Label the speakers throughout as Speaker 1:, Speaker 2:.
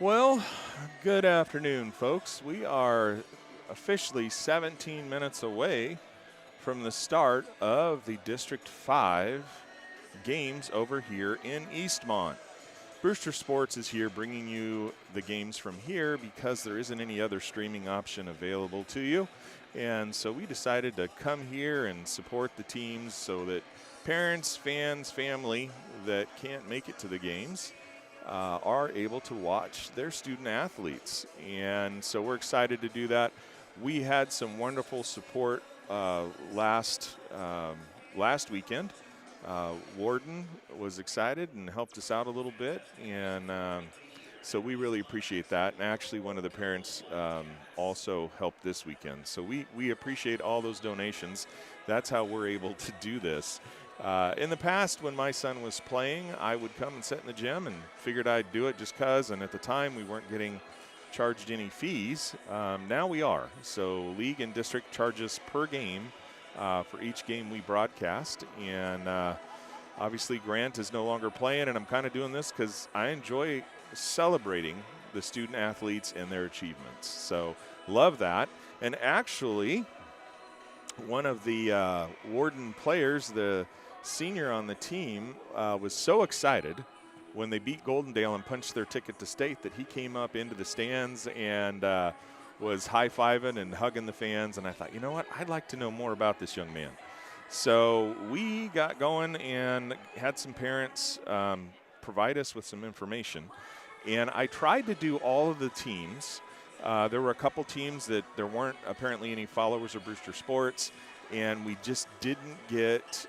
Speaker 1: Well, good afternoon, folks. We are officially 17 minutes away from the start of the District 5 games over here in Eastmont. Brewster Sports is here bringing you the games from here because there isn't any other streaming option available to you. And so we decided to come here and support the teams so that parents, fans, family that can't make it to the games are able to watch their student athletes. And so we're excited to do that. We had some wonderful support last weekend. Warden was excited and helped us out a little bit, and so we really appreciate that. And actually, one of the parents also helped this weekend. So we appreciate all those donations. That's how we're able to do this. In the past, when my son was playing, I would come and sit in the gym and figured I'd do it just because, and at the time we weren't getting charged any fees. Now we are. So league and district charges per game for each game we broadcast. And obviously Grant is no longer playing, and I'm kind of doing this because I enjoy celebrating the student athletes and their achievements. So love that. And actually, one of the Warden players, the senior on the team, was so excited when they beat Goldendale and punched their ticket to state that he came up into the stands and was high-fiving and hugging the fans. And I thought, you know what, I'd like to know more about this young man. So we got going and had some parents provide us with some information. And I tried to do all of the teams. There were a couple teams that there weren't apparently any followers of Brewster Sports, and we just didn't get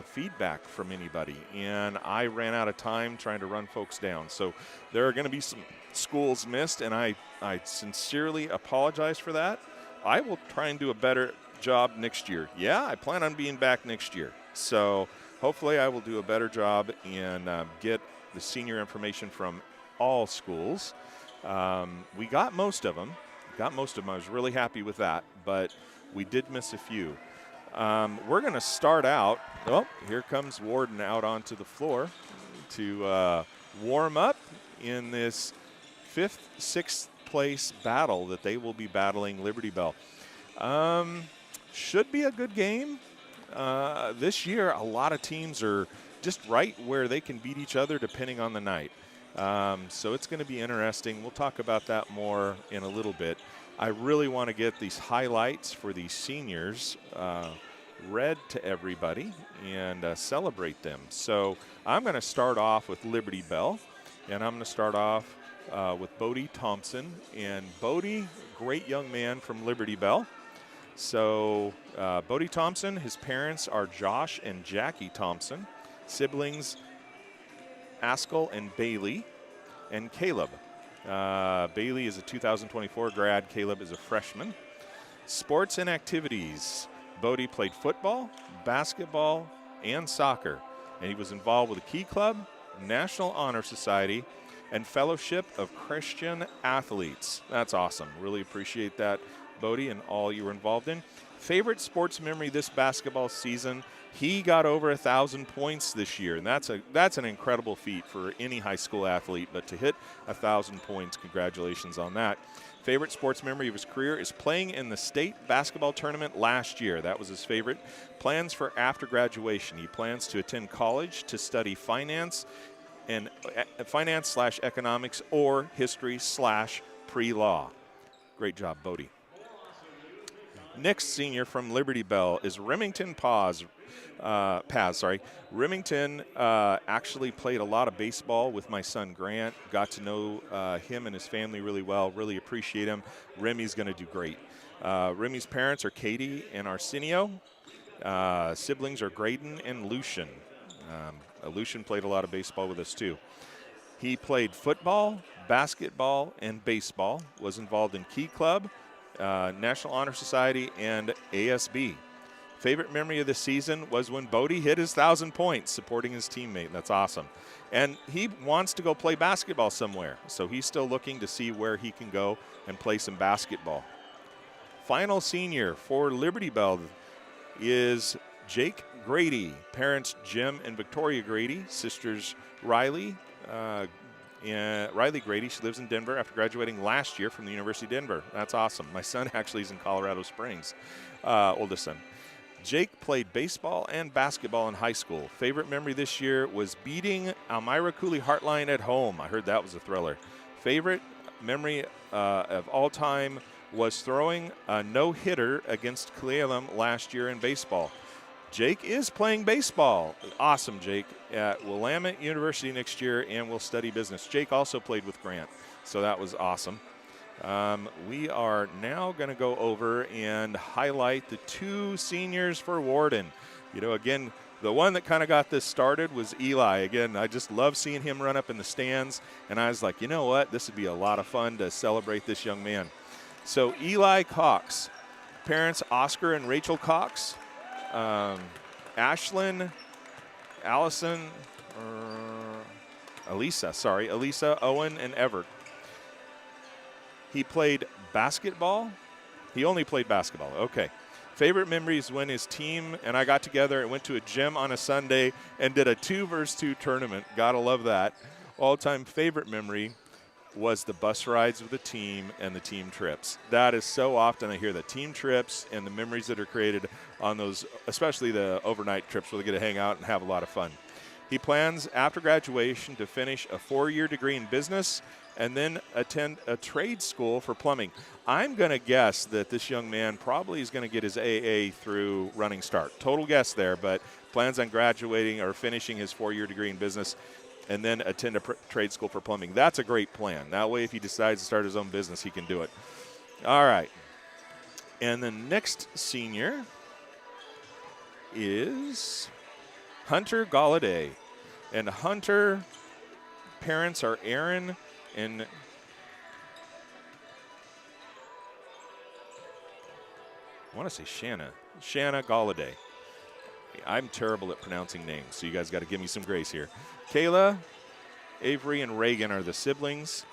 Speaker 1: feedback from anybody. And I ran out of time trying to run folks down. So there are going to be some schools missed, and I sincerely apologize for that. I will try and do a better job next year. Yeah, I plan on being back next year. So hopefully I will do a better job and get the senior information from all schools. We got most of them. I was really happy with that, but we did miss a few. We're going to start out. Oh, here comes Warden out onto the floor to warm up in this 5th, 6th place battle that they will be battling Liberty Bell. Should be a good game. This year, a lot of teams are just right where they can beat each other depending on the night. So it's going to be interesting. We'll talk about that more in a little bit. I really want to get these highlights for these seniors read to everybody and celebrate them. So I'm going to start off with Liberty Bell, and I'm going to start off with Bodie Thompson. And Bodie, great young man from Liberty Bell. So Bodie Thompson, his parents are Josh and Jackie Thompson, siblings Askell and Bailey, and Caleb. Bailey is a 2024 grad. Caleb is a freshman. Sports and activities. Bodie played football, basketball, and soccer. And he was involved with the Key Club, National Honor Society, and Fellowship of Christian Athletes. That's awesome. Really appreciate that, Bodie, and all you were involved in. Favorite sports memory this basketball season? He got over 1,000 points this year, and that's an incredible feat for any high school athlete. But to hit 1,000 points, congratulations on that. Favorite sports memory of his career is playing in the state basketball tournament last year. That was his favorite. Plans for after graduation. He plans to attend college to study finance and finance/economics or history/pre-law. Great job, Bodie. Next senior from Liberty Bell is Remington Paz. Remington actually played a lot of baseball with my son Grant. Got to know him and his family really well. Really appreciate him. Remy's going to do great. Remy's parents are Katie and Arsenio. Siblings are Graydon and Lucian. Lucian played a lot of baseball with us too. He played football, basketball, and baseball. Was involved in Key Club, National Honor Society, and ASB. Favorite memory of the season was when Bodie hit his 1,000 points supporting his teammate. That's awesome. And he wants to go play basketball somewhere, so he's still looking to see where he can go and play some basketball. Final senior for Liberty Bell is Jake Grady. Parents Jim and Victoria Grady, sisters Riley, Riley Grady. She lives in Denver after graduating last year from the University of Denver. That's awesome. My son actually is in Colorado Springs, oldest son. Jake played baseball and basketball in high school. Favorite memory this year was beating Elmira Cooley Heartline at home. I heard that was a thriller. Favorite memory of all time was throwing a no-hitter against Cle last year in baseball. Jake is playing baseball. Awesome, Jake. At Willamette University next year, and will study business. Jake also played with Grant, so that was awesome. We are now going to go over and highlight the 2 seniors for Warden. You know, again, the one that kind of got this started was Eli. Again, I just love seeing him run up in the stands, and I was like, you know what, this would be a lot of fun to celebrate this young man. So Eli Cox, parents Oscar and Rachel Cox, Ashlyn, Allison, Elisa, Owen, and Everett. He played basketball. He only played basketball. Okay. Favorite memories when his team and I got together and went to a gym on a Sunday and did a 2-versus-2 tournament. Gotta love that. All-time favorite memory was the bus rides with the team and the team trips. That is so often I hear the team trips and the memories that are created on those, especially the overnight trips where they get to hang out and have a lot of fun. He plans after graduation to finish a 4-year degree in business and then attend a trade school for plumbing. I'm going to guess that this young man probably is going to get his AA through Running Start. Total guess there, but plans on graduating or finishing his 4-year degree in business and then attend a trade school for plumbing. That's a great plan. That way, if he decides to start his own business, he can do it. All right. And the next senior is Hunter Galladay. And Hunter, parents are Aaron and I want to say Shanna Galladay. I'm terrible at pronouncing names, so you guys got to give me some grace here. Kayla, Avery, and Reagan are the siblings.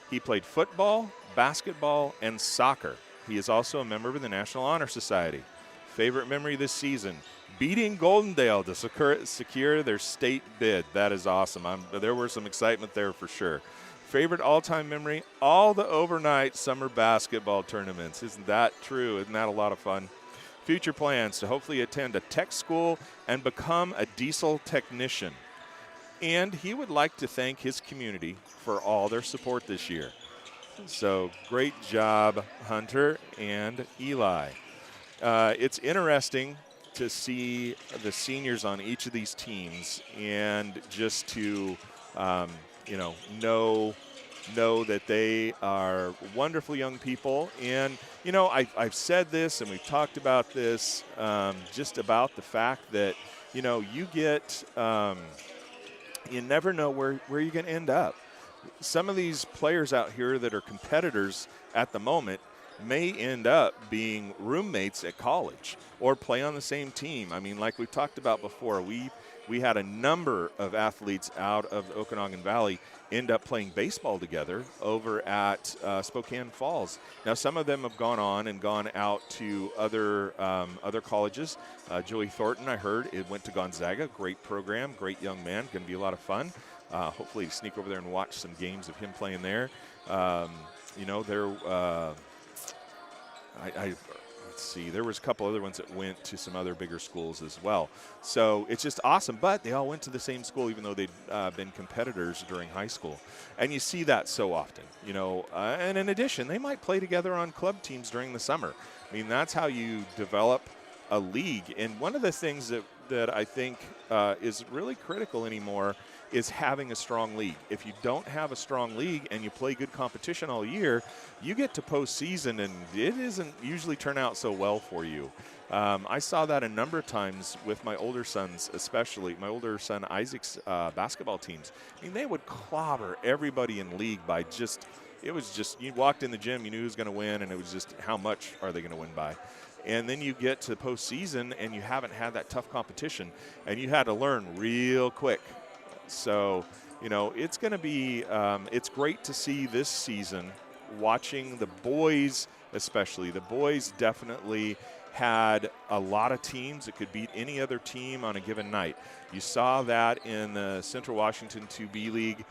Speaker 1: He played football, basketball, and soccer. He is also a member of the National Honor Society. Favorite memory this season, beating Goldendale to secure their state bid. That is awesome. There was some excitement there for sure. Favorite all-time memory, all the overnight summer basketball tournaments. Isn't that true? Isn't that a lot of fun? Future plans to hopefully attend a tech school and become a diesel technician. And he would like to thank his community for all their support this year. So great job, Hunter and Eli. It's interesting to see the seniors on each of these teams and just to, know that they are wonderful young people. And, I've said this and we've talked about this, just about the fact that, you get, you never know where you're going to end up. Some of these players out here that are competitors at the moment may end up being roommates at college or play on the same team. I mean, like we've talked about before, we had a number of athletes out of the Okanagan Valley end up playing baseball together over at Spokane Falls. Now, some of them have gone on and gone out to other colleges. Joey Thornton, I heard, it went to Gonzaga. Great program, great young man, going to be a lot of fun. Hopefully sneak over there and watch some games of him playing there. Let's see, there was a couple other ones that went to some other bigger schools as well. So it's just awesome, but they all went to the same school even though they'd been competitors during high school. And you see that so often, and in addition, they might play together on club teams during the summer. I mean, that's how you develop a league. And one of the things that I think is really critical anymore is having a strong league. If you don't have a strong league and you play good competition all year, you get to postseason and it doesn't usually turn out so well for you. I saw that a number of times with my older sons, especially my older son Isaac's basketball teams. I mean, they would clobber everybody in league by it was just, you walked in the gym, you knew who was going to win, and it was just how much are they going to win by. And then you get to postseason and you haven't had that tough competition and you had to learn real quick. So, it's going to be, it's great to see this season watching the boys, especially. The boys definitely had a lot of teams that could beat any other team on a given night. You saw that in the Central Washington 2B League.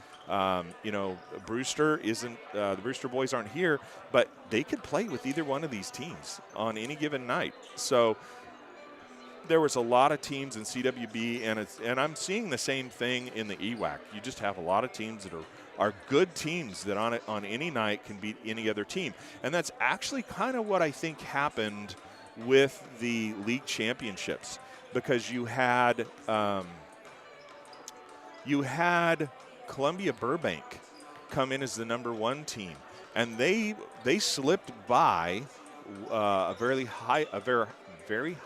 Speaker 1: You know, Brewster isn't, the Brewster boys aren't here, but they could play with either one of these teams on any given night. So there was a lot of teams in CWB, and I'm seeing the same thing in the EWAC. You just have a lot of teams that are good teams that on any night can beat any other team. And that's actually kind of what I think happened with the league championships, because you had Columbia Burbank come in as the #1 team, and they slipped by a very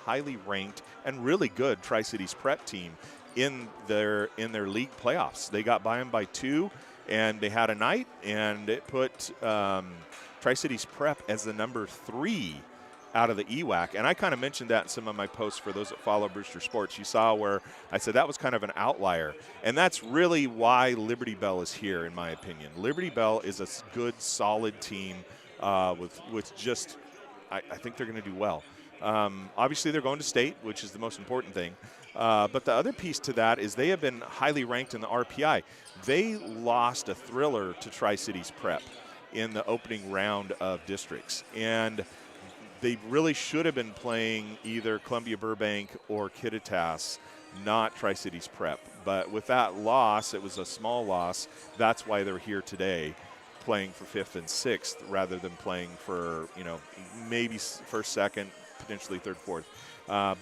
Speaker 1: highly ranked and really good Tri-Cities Prep team in their league playoffs. They got by them by 2, and they had a night, and it put Tri-Cities Prep as the #3 out of the EWAC. And I kind of mentioned that in some of my posts for those that follow Brewster Sports. You saw where I said that was kind of an outlier. And that's really why Liberty Bell is here, in my opinion. Liberty Bell is a good, solid team with just, I think they're going to do well. Obviously, they're going to state, which is the most important thing. But the other piece to that is they have been highly ranked in the RPI. They lost a thriller to Tri-Cities Prep in the opening round of districts. And they really should have been playing either Columbia Burbank or Kittitas, not Tri-Cities Prep. But with that loss, it was a small loss. That's why they're here today, playing for 5th and 6th rather than playing for, you know, maybe 1st, 2nd, potentially 3rd, 4th.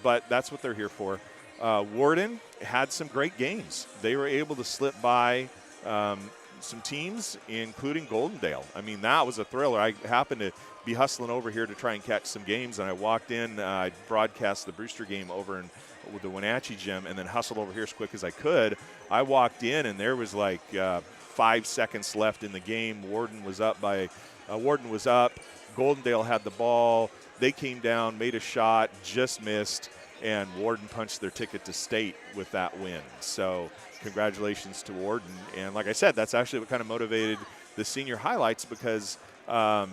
Speaker 1: But that's what they're here for. Warden had some great games. They were able to slip by some teams, including Goldendale. I mean, that was a thriller. I happened to be hustling over here to try and catch some games, and I walked in. I broadcast the Brewster game over with the Wenatchee gym, and then hustled over here as quick as I could. I walked in, and there was like 5 seconds left in the game. Warden was up. Goldendale had the ball. They came down, made a shot, just missed, and Warden punched their ticket to state with that win. So congratulations to Warden. And like I said, that's actually what kind of motivated the senior highlights, because of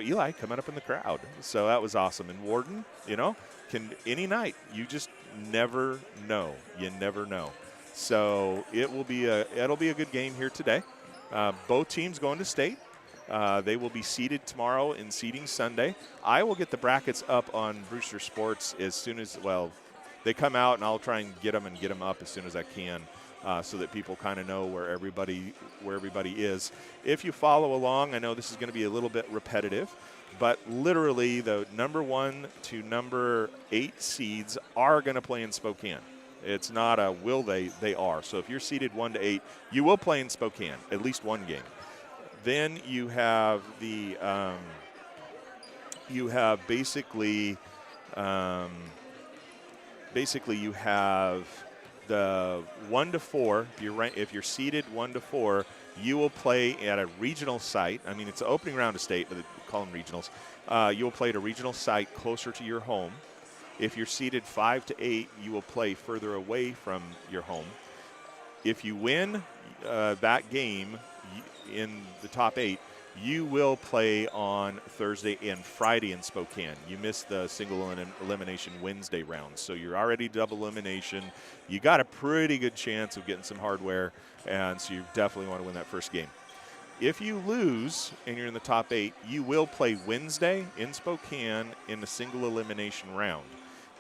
Speaker 1: Eli coming up in the crowd. So that was awesome. And Warden, you know, can any night, you just never know. You never know. So it'll be a good game here today. Both teams going to state. They will be seeded tomorrow in Seeding Sunday. I will get the brackets up on Brewster Sports as soon as, well, they come out, and I'll try and get them up as soon as I can, so that people kind of know where everybody is. If you follow along, I know this is going to be a little bit repetitive, but literally the #1 to #8 seeds are going to play in Spokane. It's not a will they are. So if you're seeded 1 to 8, you will play in Spokane, at least one game. Then you have the basically you have the 1 to 4. If you're seeded 1 to 4, you will play at a regional site. I mean, it's the opening round of state, but they call them regionals. You will play at a regional site closer to your home. If you're seeded 5 to 8, you will play further away from your home. If you win that game in the top 8, you will play on Thursday and Friday in Spokane. You missed the single elimination Wednesday round, so you're already double elimination. You got a pretty good chance of getting some hardware, and so you definitely want to win that first game. If you lose and you're in the top 8, you will play Wednesday in Spokane in the single elimination round,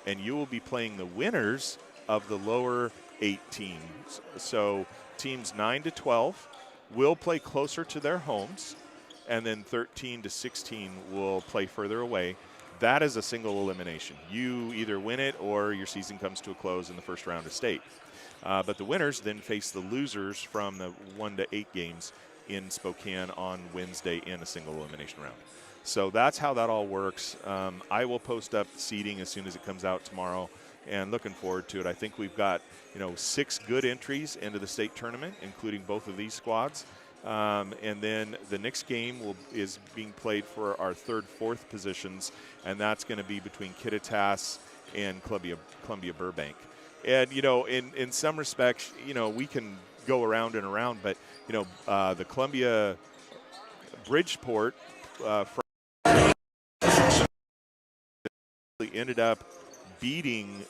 Speaker 1: and you will be playing the winners of the lower 8 teams. So teams 9 to 12 will play closer to their homes, and then 13 to 16 will play further away. That is a single elimination. You either win it or your season comes to a close in the first round of state. But the winners then face the losers from the 1 to 8 games in Spokane on Wednesday in a single elimination round. So that's how that all works. I will post up seeding as soon as it comes out tomorrow, and looking forward to it. I think we've got 6 good entries into the state tournament, including both of these squads. And then the next game is being played for our 3rd, 4th positions, and that's going to be between Kittitas and Columbia Burbank. And in some respects, we can go around and around, but the Columbia Bridgeport they ended up beating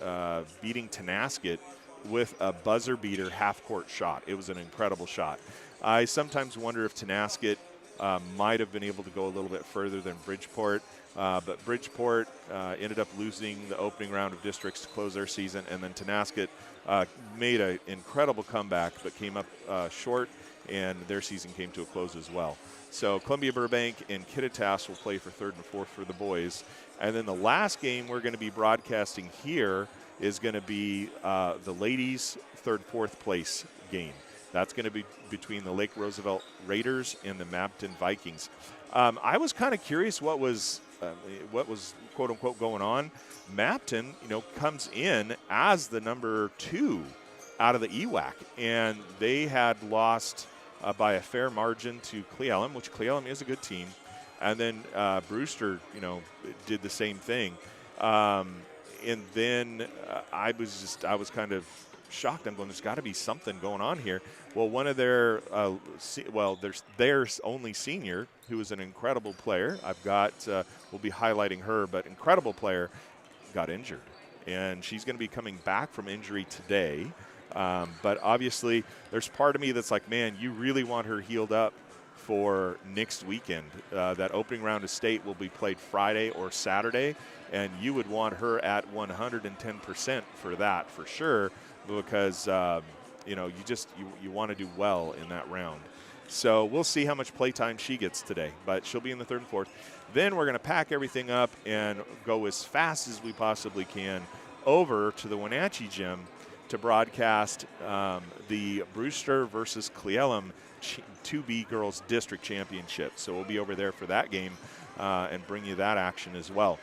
Speaker 1: Tenasket with a buzzer beater half-court shot. It was an incredible shot. I sometimes wonder if Tenasket might have been able to go a little bit further than Bridgeport, but Bridgeport ended up losing the opening round of districts to close their season, and then Tenasket made an incredible comeback but came up short, and their season came to a close as well. So Columbia Burbank and Kittitas will play for third and fourth for the boys. And then the last game we're going to be broadcasting here is going to be the ladies' third, fourth place game. That's going to be between the Lake Roosevelt Raiders and the Mabton Vikings. I was kind of curious what was quote unquote going on. Mabton, comes in as the number 2 out of the EWAC, and they had lost by a fair margin to Cle-Elum, which Cle-Elum is a good team. And then Brewster, did the same thing. And then I was kind of shocked. I'm going, there's got to be something going on here. Well, one of their, there's their only senior, who is an incredible player. We'll be highlighting her, but incredible player, got injured. And she's going to be coming back from injury today. But obviously, there's part of me that's like, man, you really want her healed up for next weekend. That opening round of state will be played Friday or Saturday, and you would want her at 110% for that for sure, because you want to do well in that round. So we'll see how much playtime she gets today, but she'll be in the third and fourth. Then we're going to pack everything up and go as fast as we possibly can over to the Wenatchee Gym to broadcast the Brewster versus Cle-Elum 2B Girls District Championship. So we'll be over there for that game and bring you that action as well.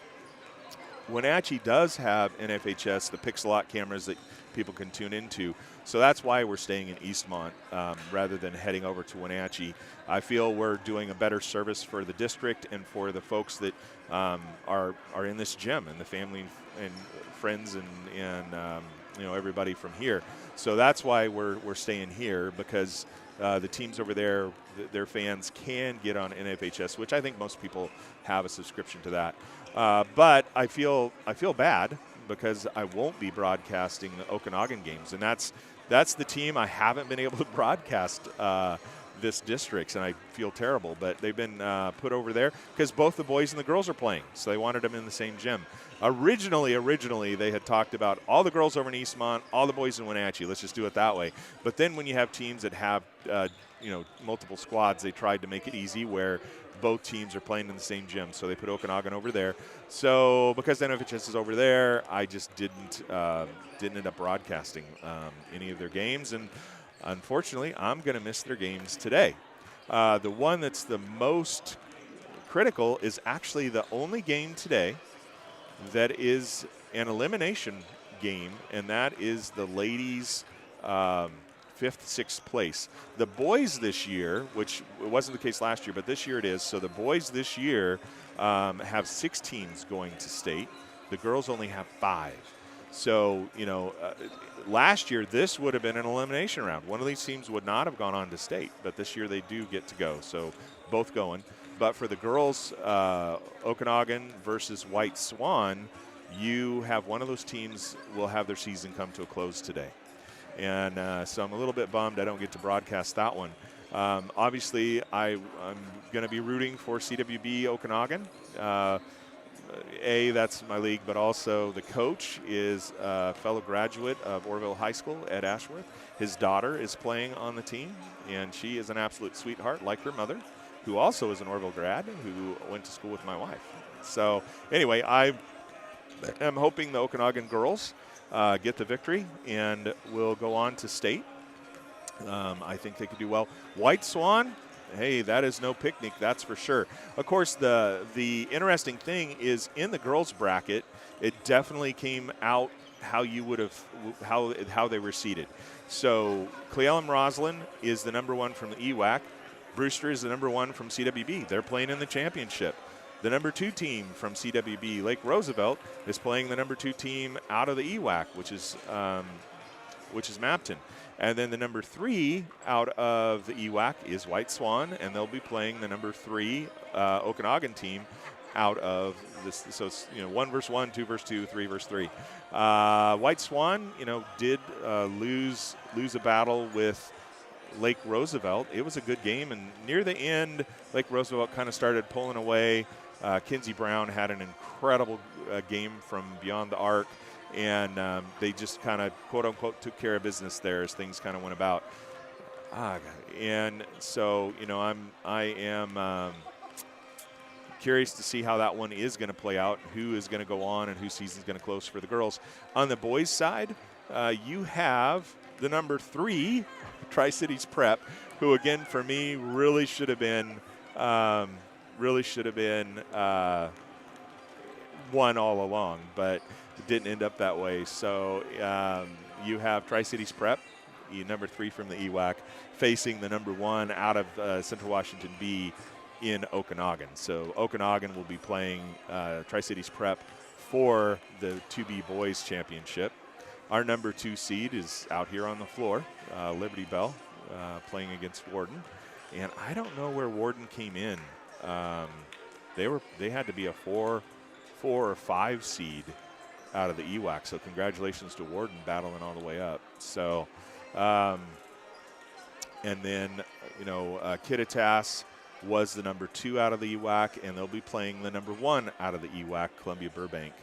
Speaker 1: Wenatchee does have NFHS, the Pixelot cameras that people can tune into. So that's why we're staying in Eastmont rather than heading over to Wenatchee. I feel we're doing a better service for the district and for the folks that are in this gym, and the family and friends and everybody from here. So that's why we're staying here, because the teams over there, their fans can get on NFHS, which I think most people have a subscription to that. But I feel bad because I won't be broadcasting the Okanagan games, and that's the team I haven't been able to broadcast this district, and I feel terrible. But they've been put over there because both the boys and the girls are playing, so they wanted them in the same gym. Originally, they had talked about all the girls over in Eastmont, all the boys in Wenatchee. Let's just do it that way. But then when you have teams that have multiple squads, they tried to make it easy where both teams are playing in the same gym. So they put Okanagan over there. So because NFHS is over there, I just didn't end up broadcasting any of their games. And unfortunately, I'm going to miss their games today. The one that's the most critical is actually the only game today that is an elimination game, and that is the ladies' 5th, 6th place. The boys this year, which it wasn't the case last year, but this year it is. So the boys this year have 6 teams going to state. The girls only have 5. So, last year this would have been an elimination round. One of these teams would not have gone on to state, but this year they do get to go. So both going. But for the girls, Okanagan versus White Swan, you have one of those teams will have their season come to a close today. And so I'm a little bit bummed I don't get to broadcast that one. Obviously, I'm going to be rooting for CWB Okanagan. That's my league, but also the coach is a fellow graduate of Orville High School, Ed Ashworth. His daughter is playing on the team, and she is an absolute sweetheart, like her mother, who also is an Orville grad, who went to school with my wife. So anyway, I am hoping the Okanagan girls get the victory and will go on to state. I think they could do well. White Swan, hey, that is no picnic, that's for sure. Of course, the interesting thing is in the girls bracket, it definitely came out how you would have how they were seated. So Cle-Elum Roslyn is the number 1 from the EWAC. Brewster is the number 1 from CWB. They're playing in the championship. The number 2 team from CWB, Lake Roosevelt, is playing the number 2 team out of the EWAC, which is Mabton. And then the number 3 out of the EWAC is White Swan, and they'll be playing the number 3 Okanagan team out of this. So it's 1 versus 1, 2 versus 2, 3 versus 3. White Swan, did lose a battle with Lake Roosevelt. It was a good game, and near the end, Lake Roosevelt kind of started pulling away. Kinsey Brown had an incredible game from beyond the arc, and they just kind of quote unquote took care of business there as things kind of went about. And so I am curious to see how that one is going to play out, who is going to go on, and whose season's going to close for the girls. On the boys' side, you have the number 3 Tri-Cities Prep, who again for me really should have been one all along, but it didn't end up that way. So you have Tri-Cities Prep, number 3 from the EWAC, facing the number 1 out of Central Washington B in Okanagan. So Okanagan will be playing Tri-Cities Prep for the 2B Boys Championship. Our number 2 seed is out here on the floor, Liberty Bell, playing against Warden. And I don't know where Warden came in. They had to be a 4 or 5 seed out of the EWAC. So congratulations to Warden battling all the way up. So, and then Kittitas was the number 2 out of the EWAC, and they'll be playing the number 1 out of the EWAC, Columbia Burbank,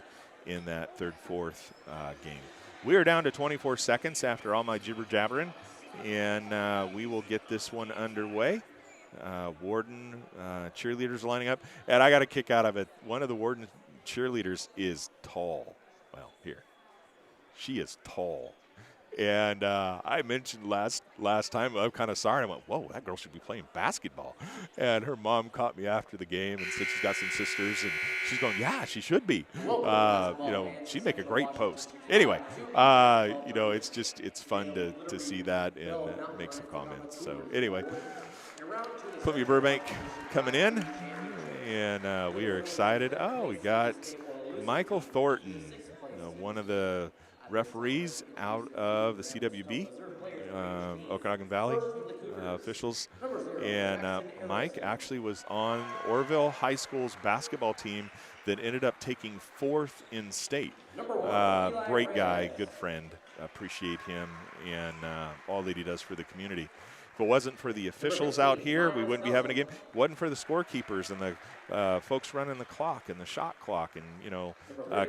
Speaker 1: in that 3rd, 4th game. We are down to 24 seconds after all my jibber-jabbering, and we will get this one underway. Warden cheerleaders lining up, and I got a kick out of it. One of the Warden cheerleaders is tall. Well, here. She is tall. And I mentioned last time, I kind of saw her, and I went, whoa, that girl should be playing basketball. And her mom caught me after the game and said she's got some sisters, and she's going, yeah, she should be. She'd make a great post. Anyway, it's fun to see that and make some comments. So anyway, Columbia Burbank coming in, and we are excited. Oh, we got Michael Thornton, one of the referees out of the CWB, Okanagan Valley officials. And Mike actually was on Orville High School's basketball team that ended up taking 4th in state. Great guy, good friend. Appreciate him and all that he does for the community. If it wasn't for the officials out here, we wouldn't be having a game. If it wasn't for the scorekeepers and the folks running the clock and the shot clock and,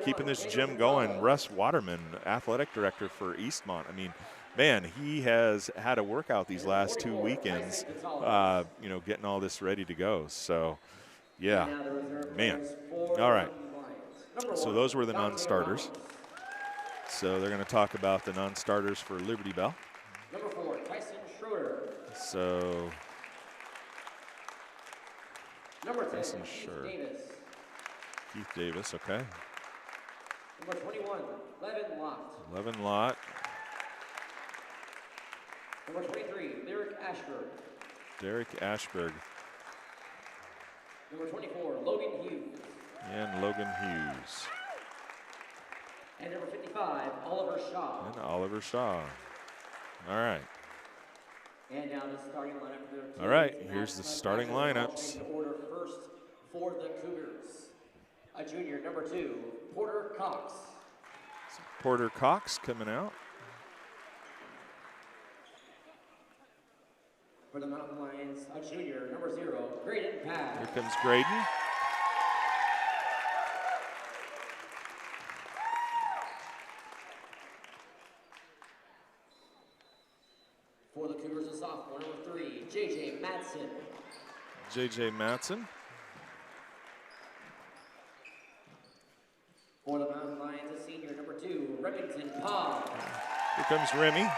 Speaker 1: keeping this gym going. Russ Waterman, athletic director for Eastmont. I mean, man, he has had a workout these last 2 weekends, getting all this ready to go. So, yeah, man. All right. So those were the non-starters. So they're going to talk about the non-starters for Liberty Bell.
Speaker 2: Number 4, Tyson Schroeder.
Speaker 1: So,
Speaker 2: Number 10,
Speaker 1: Tyson
Speaker 2: Keith
Speaker 1: Schroeder.
Speaker 2: Davis.
Speaker 1: Keith Davis, okay.
Speaker 2: Number 21, Levin Lott.
Speaker 1: Levin Lott.
Speaker 2: Number 23, Derek Ashford.
Speaker 1: Derek Ashberg.
Speaker 2: Number 24, Logan Hughes.
Speaker 1: And Logan Hughes.
Speaker 2: And number 55, Oliver Shaw.
Speaker 1: And Oliver Shaw. All right.
Speaker 2: And now the starting lineup for their team.
Speaker 1: All right, here's the starting lineups.
Speaker 2: Order first for the Cougars. A junior, number 2, Porter Cox.
Speaker 1: Porter Cox coming out.
Speaker 2: For the Mountain Lions, a junior, number 0, Graydon Paz.
Speaker 1: Here comes Graydon.
Speaker 2: For the Cougars, a sophomore, number 3, J.J. Madsen.
Speaker 1: J.J. Madsen.
Speaker 2: For the Mountain Lions, a senior, number 2, Remington Pond.
Speaker 1: Here comes Remy.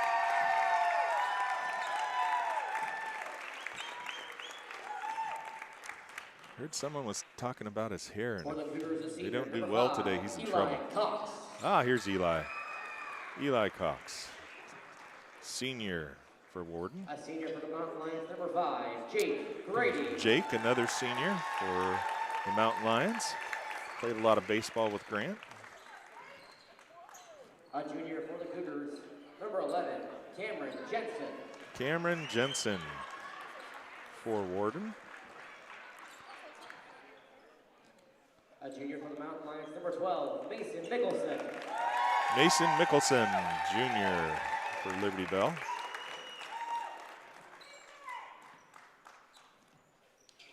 Speaker 1: Heard someone was talking about his hair, and
Speaker 2: For the Cougars, a
Speaker 1: they
Speaker 2: senior,
Speaker 1: don't do
Speaker 2: number
Speaker 1: well
Speaker 2: 5,
Speaker 1: today. He's in
Speaker 2: Eli
Speaker 1: trouble.
Speaker 2: Cox.
Speaker 1: Ah, here's Eli. Eli Cox. Senior for Warden.
Speaker 2: A senior for the Mountain Lions, number 5, Jake Grady.
Speaker 1: Jake, another senior for the Mountain Lions. Played a lot of baseball with Grant.
Speaker 2: A junior for the Cougars, number 11, Cameron Jensen.
Speaker 1: Cameron Jensen for Warden.
Speaker 2: A junior from the Mountain Lions, number 12, Mason Mickelson.
Speaker 1: Mason Mickelson, junior for Liberty Bell.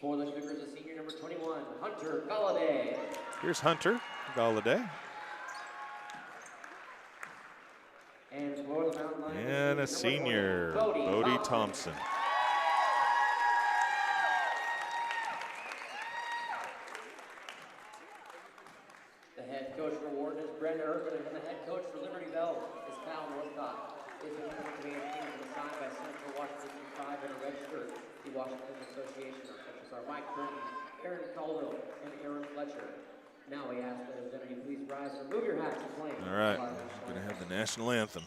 Speaker 2: For the Cougars, a senior, number 21, Hunter Galladay.
Speaker 1: Here's Hunter Galladay.
Speaker 2: And for the Mountain Lions,
Speaker 1: And a senior, Bodie Thompson.
Speaker 2: The head coach for Warden is Brent Urban, and the head coach for Liberty Bell is Cal Northcott. This is going to be a team assigned by Central Washington 5 and a registered the Washington Association. Our coaches are Mike Burton, Aaron Caldwell, and Aaron Fletcher. Now we ask that as many please rise and remove your hats and play.
Speaker 1: All right, we're going to have the national anthem.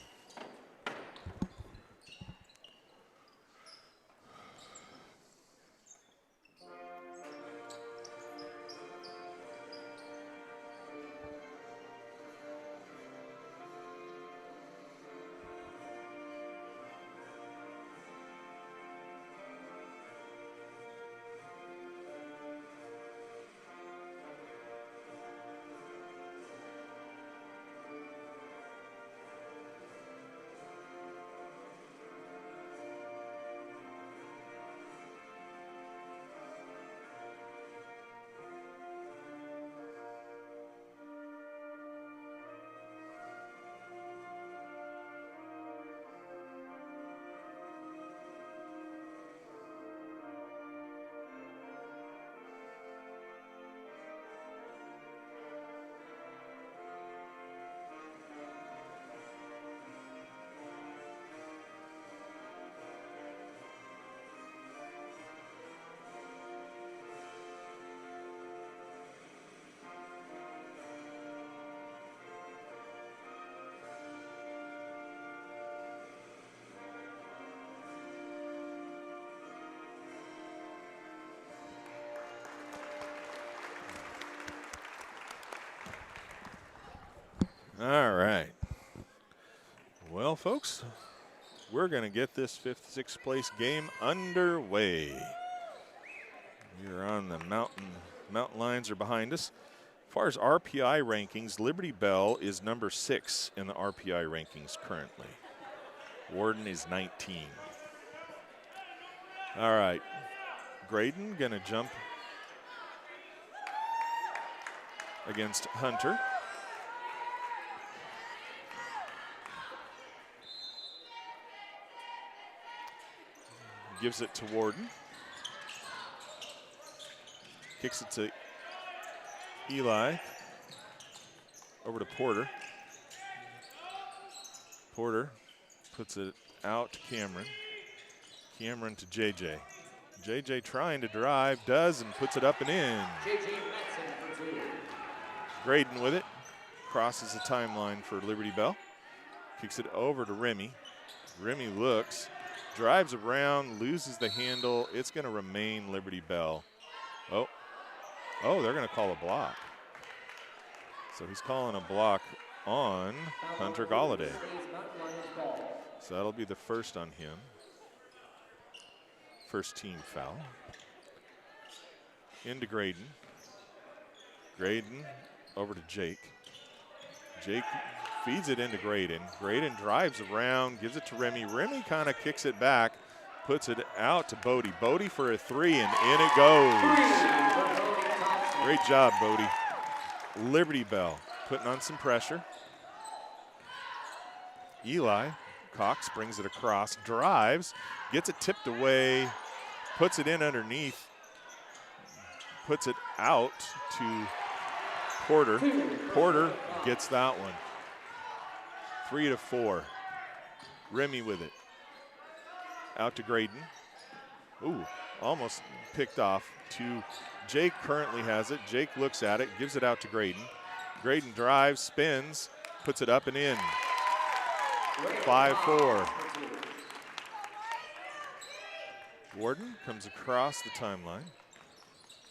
Speaker 1: All right. Well, folks, we're going to get this 5th, 6th place game underway. We're on the mountain. Mountain Lions are behind us. As far as RPI rankings, Liberty Bell is number 6 in the RPI rankings currently. Warden is 19. All right. Graydon going to jump against Hunter. Gives it to Warden. Kicks it to Eli. Over to Porter. Porter puts it out to Cameron. Cameron to JJ. JJ trying to drive, does, and puts it up and in. Graydon with it. Crosses the timeline for Liberty Bell. Kicks it over to Remy. Remy looks. Drives around, loses the handle. It's going to remain Liberty Bell. Oh, they're going to call a block. So he's calling a block on Hunter Galladay. So that'll be the first on him. First team foul. Into Graydon. Graydon over to Jake. Jake feeds it into Graydon. Graydon drives around, gives it to Remy. Remy kind of kicks it back, puts it out to Bodie. Bodie for a 3, and in it goes. Great job, Bodie. Liberty Bell putting on some pressure. Eli Cox brings it across, drives, gets it tipped away, puts it in underneath, puts it out to Porter. Porter gets that one. 3-4. Remy with it. Out to Graydon. Ooh, almost picked off to Jake. Currently has it. Jake looks at it, gives it out to Graydon. Graydon drives, spins, puts it up and in. 5-4. Warden comes across the timeline.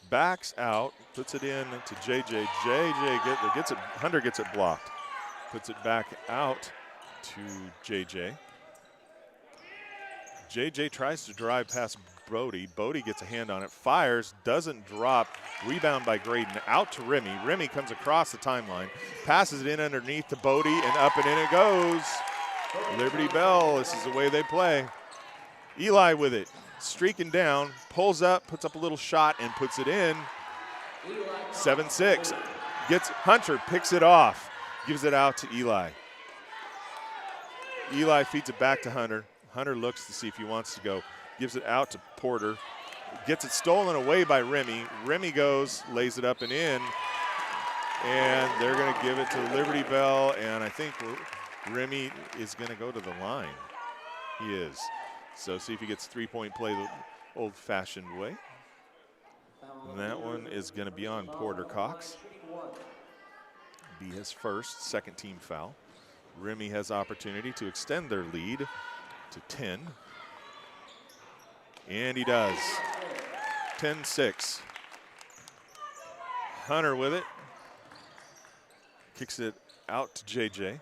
Speaker 1: Backs out, puts it in to JJ. JJ gets it. Hunter gets it blocked. Puts it back out to JJ. JJ tries to drive past Bodie. Bodie gets a hand on it, fires, doesn't drop. Rebound by Graydon, out to Remy. Remy comes across the timeline, passes it in underneath to Bodie, and up and in it goes. Liberty Bell, this is the way they play. Eli with it, streaking down, pulls up, puts up a little shot, and puts it in. 7-6. Gets Hunter, picks it off, gives it out to Eli. Eli feeds it back to Hunter. Hunter looks to see if he wants to go. Gives it out to Porter. Gets it stolen away by Remy. Remy goes, lays it up and in. And they're going to give it to Liberty Bell. And I think Remy is going to go to the line. He is. So see if he gets three-point play the old-fashioned way. And that one is going to be on Porter Cox. Be his first, second team foul. Remy has opportunity to extend their lead to 10. And he does. 10-6. Hunter with it. Kicks it out to JJ.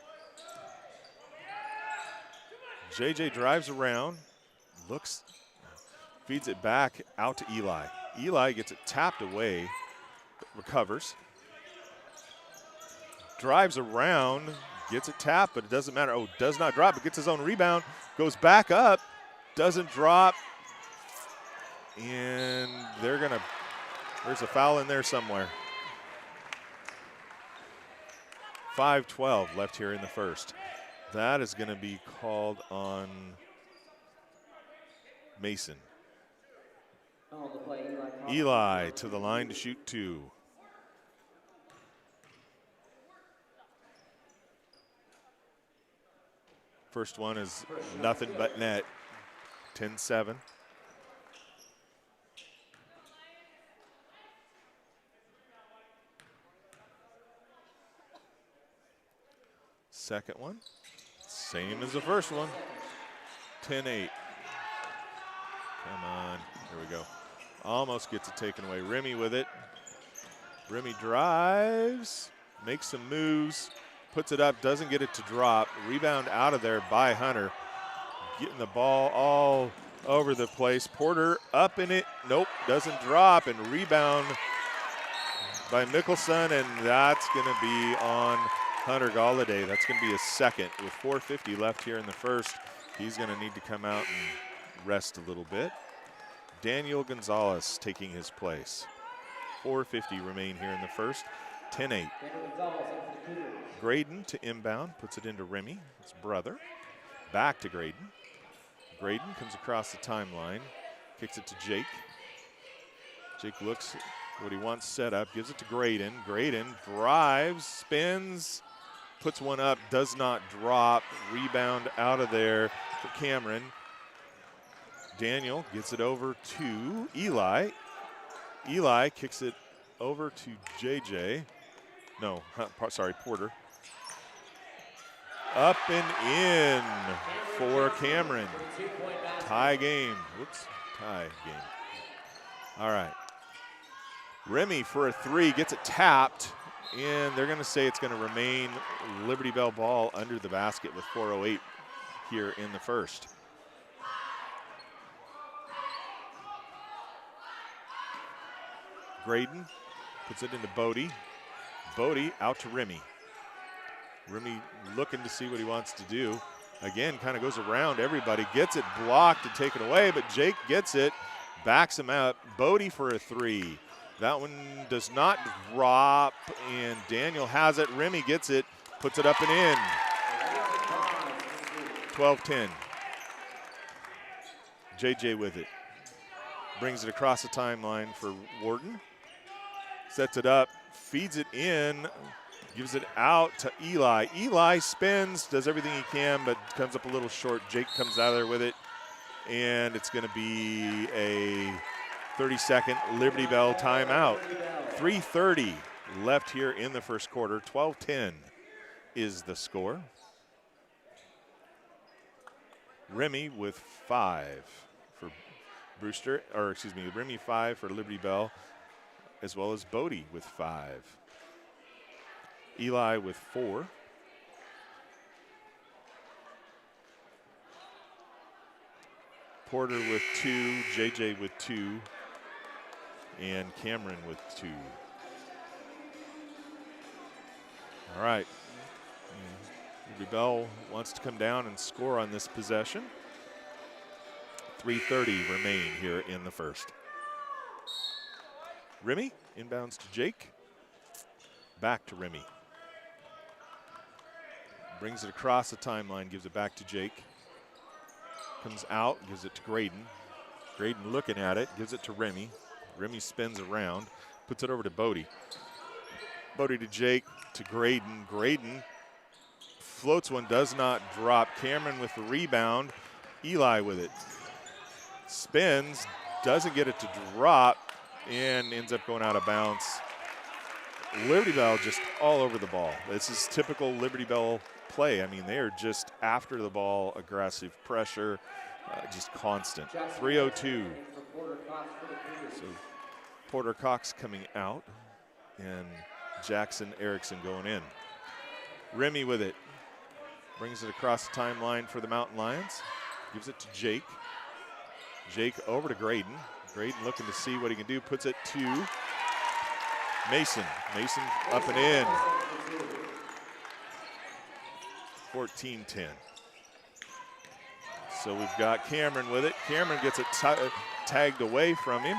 Speaker 1: JJ drives around, looks, feeds it back out to Eli. Eli gets it tapped away, recovers. Drives around, gets it tapped, but it doesn't matter. Oh, does not drop, but gets his own rebound, goes back up, doesn't drop. And there's a foul in there somewhere. 5:12 left here in the first. That is going to be called on Mason. Eli to the line to shoot 2. First one is nothing but net. 10-7. Second one, same as the first one. 10-8. Come on, here we go. Almost gets it taken away. Remy with it. Remy drives, makes some moves, puts it up, doesn't get it to drop. Rebound out of there by Hunter. Getting the ball all over the place. Porter up in it. Nope, doesn't drop. And rebound by Mickelson, and that's going to be on Hunter Galladay. That's going to be his second. With 4:50 left here in the first, he's going to need to come out and rest a little bit. Daniel Gonzalez taking his place. 4:50 remain here in the first. 10-8. Graydon to inbound, puts it into Remy, his brother. Back to Graydon. Graydon comes across the timeline, kicks it to Jake. Jake looks at what he wants set up, gives it to Graydon. Graydon drives, spins, puts one up, does not drop. Rebound out of there for Cameron. Daniel gets it over to Eli. Eli kicks it over to JJ. No, sorry, Porter. Up and in for Cameron. Tie game. Whoops, tie game. All right. Remy for a 3, gets it tapped, and they're going to say it's going to remain Liberty Bell ball under the basket with 4:08 here in the first. Graydon puts it into Bodie. Bodie out to Remy. Remy looking to see what he wants to do. Again, kind of goes around everybody, gets it blocked and taken away, but Jake gets it, backs him up. Bodie for a 3. That one does not drop, and Daniel has it. Remy gets it, puts it up and in. 12-10. JJ with it. Brings it across the timeline for Warden. Sets it up, feeds it in, gives it out to Eli. Eli spins, does everything he can, but comes up a little short. Jake comes out of there with it, and it's going to be a 30-second Liberty Bell timeout. 3:30 left here in the first quarter. 12-10 is the score. Remy with 5 for Brewster, or excuse me, Remy 5 for Liberty Bell, as well as Bodie with 5. Eli with 4. Porter with 2, JJ with 2, and Cameron with 2. All right. Liberty Bell wants to come down and score on this possession. 3:30 remain here in the first. Remy inbounds to Jake. Back to Remy. Brings it across the timeline, gives it back to Jake. Comes out, gives it to Graydon. Graydon looking at it, gives it to Remy. Remy spins around, puts it over to Bodie. Bodie to Jake, to Graydon. Graydon floats one, does not drop. Cameron with the rebound. Eli with it. Spins, doesn't get it to drop, and ends up going out of bounds. Liberty Bell just all over the ball. This is typical Liberty Bell play. I mean, they are just after the ball, aggressive pressure, just constant. 3:02. So Porter Cox coming out, and Jackson Erickson going in. Remy with it. Brings it across the timeline for the Mountain Lions. Gives it to Jake. Jake over to Graydon. Graydon looking to see what he can do. Puts it to Mason. Mason up and in. 14-10. So we've got Cameron with it. Cameron gets it tagged away from him.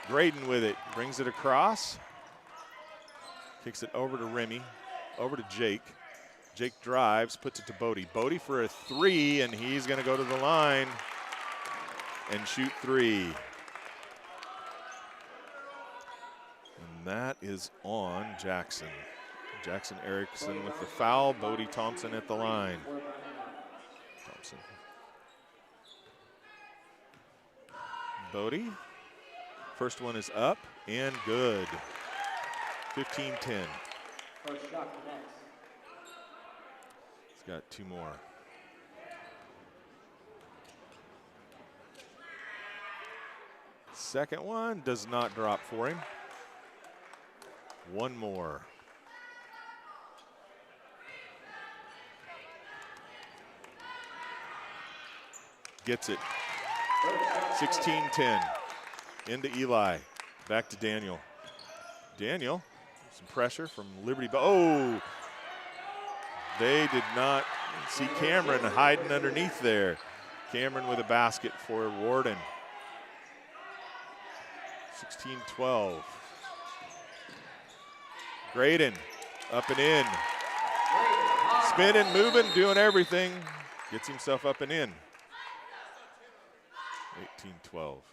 Speaker 1: Graydon with it. Brings it across. Kicks it over to Remy. Over to Jake. Jake drives, puts it to Bodie. Bodie for a 3, and he's going to go to the line and shoot 3. And that is on Jackson. Jackson Erickson with the foul. Bodie Thompson at the line. Thompson. Bodie. First one is up and good. 15-10.
Speaker 2: First shot connects.
Speaker 1: He's got 2 more. Second one does not drop for him. 1 more. Gets it. 16-10. Into Eli. Back to Daniel. Daniel, some pressure from Liberty Bell. Oh! They did not see Cameron hiding underneath there. Cameron with a basket for Warden. 16-12. Graydon up and in. Spinning, moving, doing everything. Gets himself up and in. 18-12.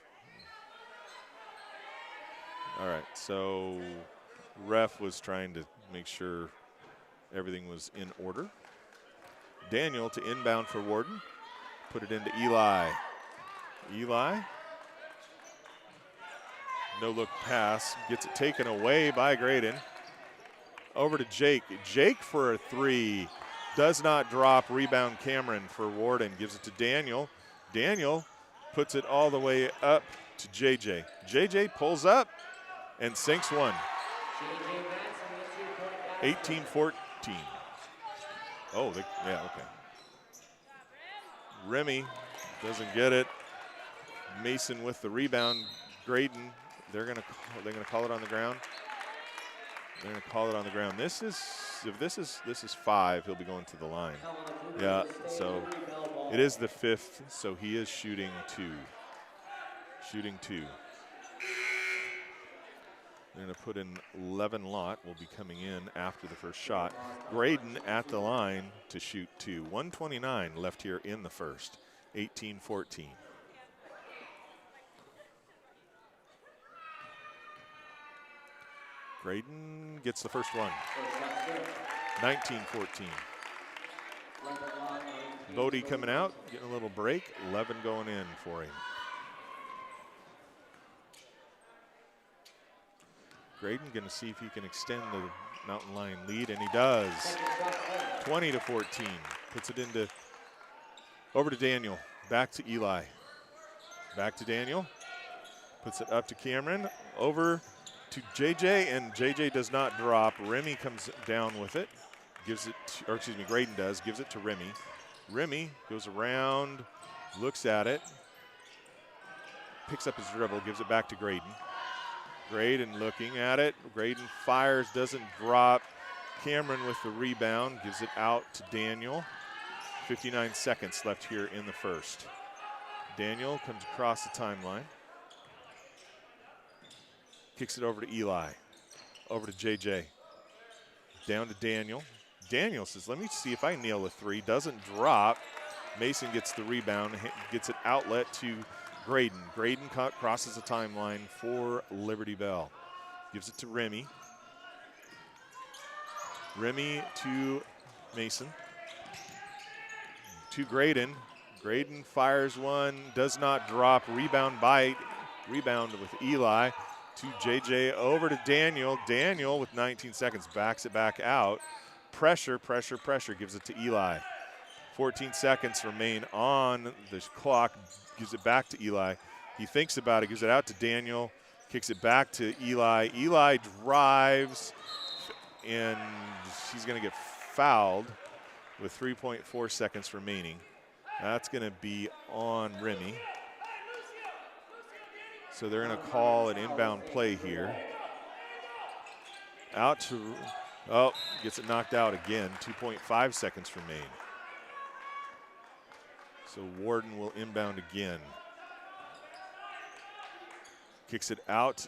Speaker 1: All right, so ref was trying to make sure everything was in order. Daniel to inbound for Warden. Put it into Eli. Eli. No look pass. Gets it taken away by Graydon. Over to Jake. Jake for a 3. Does not drop. Rebound Cameron for Warden. Gives it to Daniel. Daniel puts it all the way up to JJ. JJ pulls up and sinks one. 18-14. Oh, yeah, okay. Remy doesn't get it. Mason with the rebound. Graydon, they're gonna call it on the ground. They're gonna call it on the ground. This is 5. He'll be going to the line. Yeah, so it is the 5th. So he is shooting 2. Shooting 2. They're going to put in 11 Lott will be coming in after the first shot. Graydon at the line to shoot 2. 1:29 left here in the first. 18-14. Graydon gets the first one. 19-14. Bodie coming out, getting a little break. 11 going in for him. Graydon going to see if he can extend the Mountain Lion lead, and he does. 20-14. Puts it over to Daniel. Back to Eli. Back to Daniel. Puts it up to Cameron. Over to JJ, and JJ does not drop. Remy comes down with it. Graydon does. Gives it to Remy. Remy goes around, looks at it, picks up his dribble, gives it back to Graydon. Graydon looking at it. Graydon fires, doesn't drop. Cameron with the rebound, gives it out to Daniel. 59 seconds left here in the first. Daniel comes across the timeline. Kicks it over to Eli. Over to JJ. Down to Daniel. Daniel says, let me see if I nail a three. Doesn't drop. Mason gets the rebound, gets it outlet to Graydon. Graydon crosses the timeline for Liberty Bell. Gives it to Remy. Remy to Mason. To Graydon. Graydon fires one, does not drop. Rebound with Eli. To JJ, over to Daniel. Daniel with 19 seconds backs it back out. Pressure, gives it to Eli. 14 seconds remain on the clock, gives it back to Eli. He thinks about it, gives it out to Daniel, kicks it back to Eli. Eli drives, and he's going to get fouled with 3.4 seconds remaining. That's going to be on Remy. So they're going to call an inbound play here. Out to, gets it knocked out again. 2.5 seconds remain. So Warden will inbound again. Kicks it out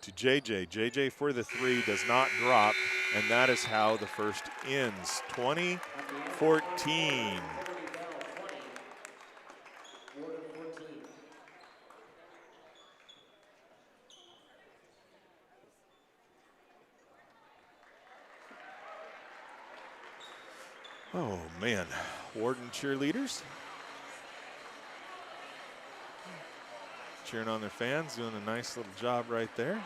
Speaker 1: to JJ. JJ for the three, does not drop, and that is how the first ends. 20-14. Oh, man. Warden cheerleaders. Cheering on their fans, doing a nice little job right there.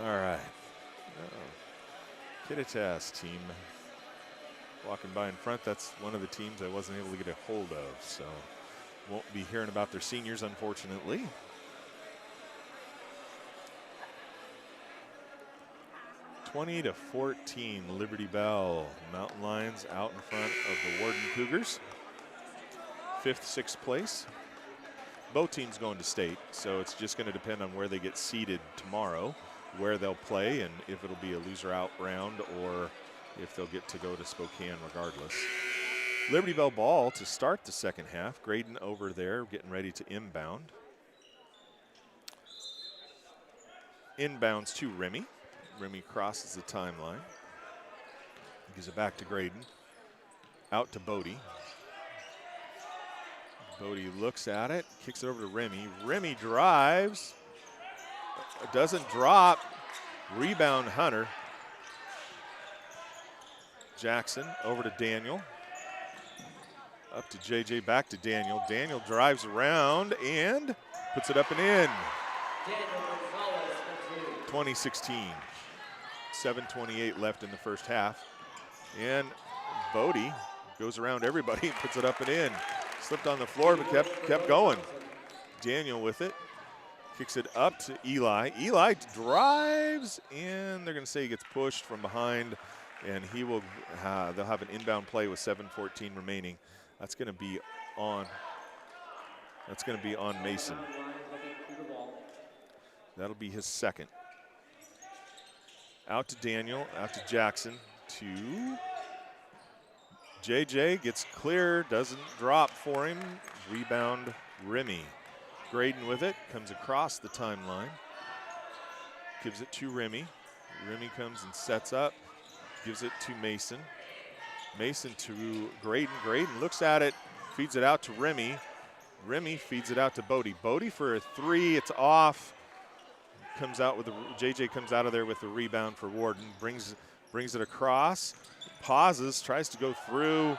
Speaker 1: All right. Kittitas team walking by in front. That's one of the teams I wasn't able to get a hold of, so won't be hearing about their seniors, unfortunately. (20-14), Liberty Bell. Mountain Lions out in front of the Warden Cougars. 5th, 6th place. Both teams going to state, so it's just going to depend on where they get seated tomorrow, where they'll play, and if it'll be a loser out round or if they'll get to go to Spokane regardless. Liberty Bell ball to start the second half. Graydon over there getting ready to inbound. Inbounds to Remy. Remy crosses the timeline. Gives it back to Graydon. Out to Bodie. Bodie looks at it, kicks it over to Remy. Remy drives. Doesn't drop. Rebound Hunter. Jackson over to Daniel. Up to JJ, back to Daniel. Daniel drives around and puts it up and in. 2016. 7:28 left in the first half. And Bodie goes around everybody, puts it up and in. Slipped on the floor, but kept going. Daniel with it. Kicks it up to Eli. Eli drives, and they're going to say he gets pushed from behind, and he will. They'll have an inbound play with 7:14 remaining. That's going to be on. That's going to be on Mason. That'll be his second. Out to Daniel, out to Jackson, to JJ, gets clear, doesn't drop for him. Rebound, Remy. Graydon with it, comes across the timeline. Gives it to Remy. Remy comes and sets up, gives it to Mason. Mason to Graydon. Graydon looks at it, feeds it out to Remy. Remy feeds it out to Bodie. Bodie for a three, it's off. Comes out with the JJ comes out of there with the rebound for Warden. Brings it across, pauses, tries to go through,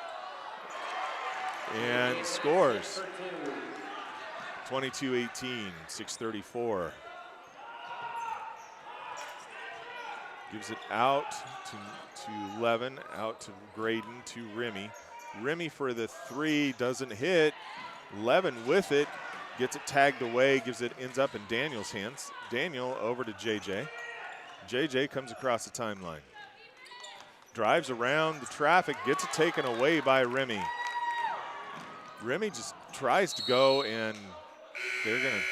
Speaker 1: and scores. 22-18, 6:34. Gives it out to Levin, out to Graydon, to Remy. Remy for the three, doesn't hit. Levin with it, gets it tagged away, ends up in Daniel's hands. Daniel over to JJ. JJ comes across the timeline. Drives around the traffic, gets it taken away by Remy. Remy just tries to go, and they're gonna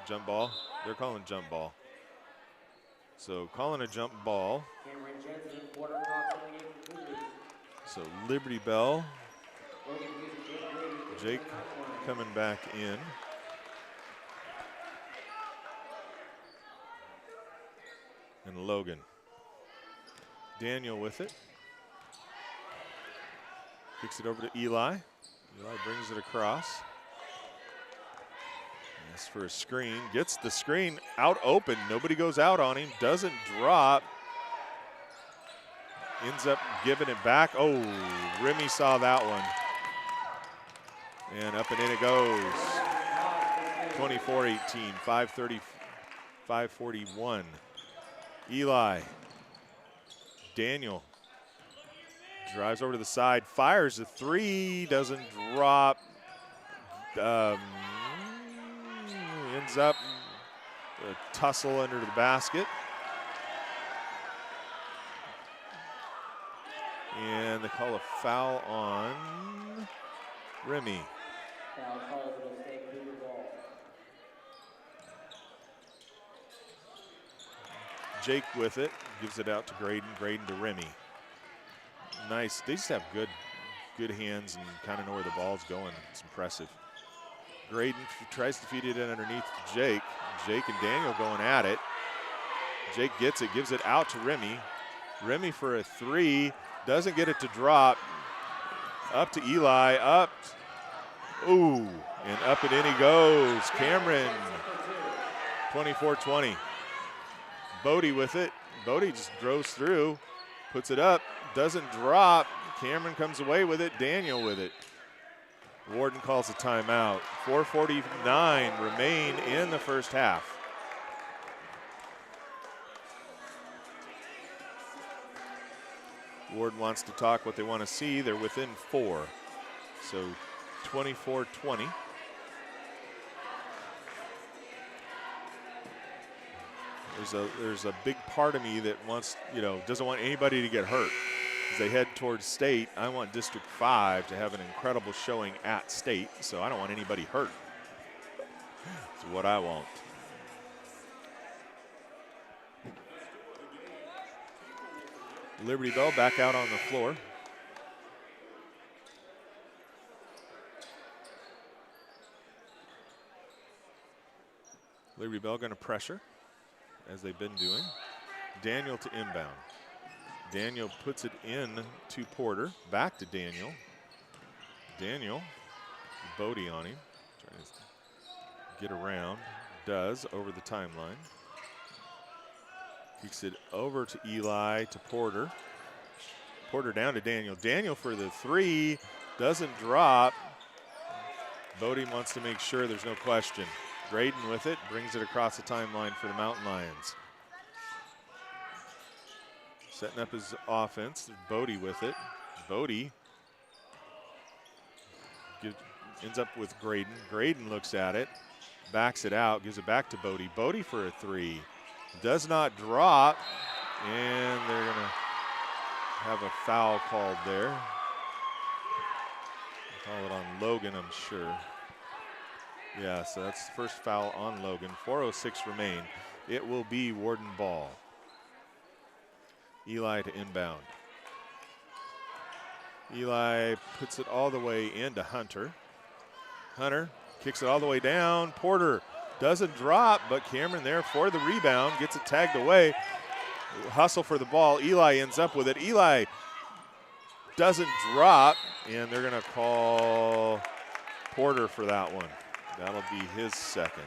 Speaker 1: jump ball. They're calling jump ball. So calling a jump ball. So Liberty Bell. Jake coming back in. And Logan. Daniel with it. Kicks it over to Eli. Eli brings it across. Asks for a screen. Gets the screen out open. Nobody goes out on him. Doesn't drop. Ends up giving it back. Oh, Remy saw that one. And up and in it goes. 24-18, 5:41. Eli. Daniel drives over to the side, fires a three, doesn't drop. Ends up a tussle under the basket. And they call a foul on Remy.
Speaker 2: Foul called, it'll stay Cougar ball.
Speaker 1: Jake with it, gives it out to Graydon. Graydon to Remy. Nice. They just have good hands and kind of know where the ball's going. It's impressive. Graydon tries to feed it in underneath to Jake. Jake and Daniel going at it. Jake gets it, gives it out to Remy. Remy for a three, doesn't get it to drop. Up to Eli, up. Ooh, and up and in he goes. Cameron, 24-20. Bodie with it. Bodie just throws through, puts it up, doesn't drop. Cameron comes away with it. Daniel with it. Warden calls a timeout. 4:49 remain in the first half. Warden wants to talk what they want to see. They're within 4. So 24-20. There's a big part of me that wants, doesn't want anybody to get hurt. As they head towards state, I want District 5 to have an incredible showing at state, so I don't want anybody hurt. That's what I want. Liberty Bell back out on the floor. Liberty Bell going to pressure, as they've been doing. Daniel to inbound. Daniel puts it in to Porter. Back to Daniel. Daniel, Bodie on him. Trying to get around. Does over the timeline. Kicks it over to Eli, to Porter. Porter down to Daniel. Daniel for the three. Doesn't drop. Bodie wants to make sure there's no question. Graydon with it. Brings it across the timeline for the Mountain Lions. Setting up his offense. Bodie with it. Bodie ends up with Graydon. Graydon looks at it. Backs it out. Gives it back to Bodie. Bodie for a three. Does not drop. And they're going to have a foul called there. Call it on Logan, I'm sure. Yeah, so that's the first foul on Logan. 4:06 remain. It will be Warden ball. Eli to inbound. Eli puts it all the way into Hunter. Hunter kicks it all the way down. Porter doesn't drop, but Cameron there for the rebound. Gets it tagged away. Hustle for the ball. Eli ends up with it. Eli doesn't drop, and they're going to call Porter for that one. That'll be his second.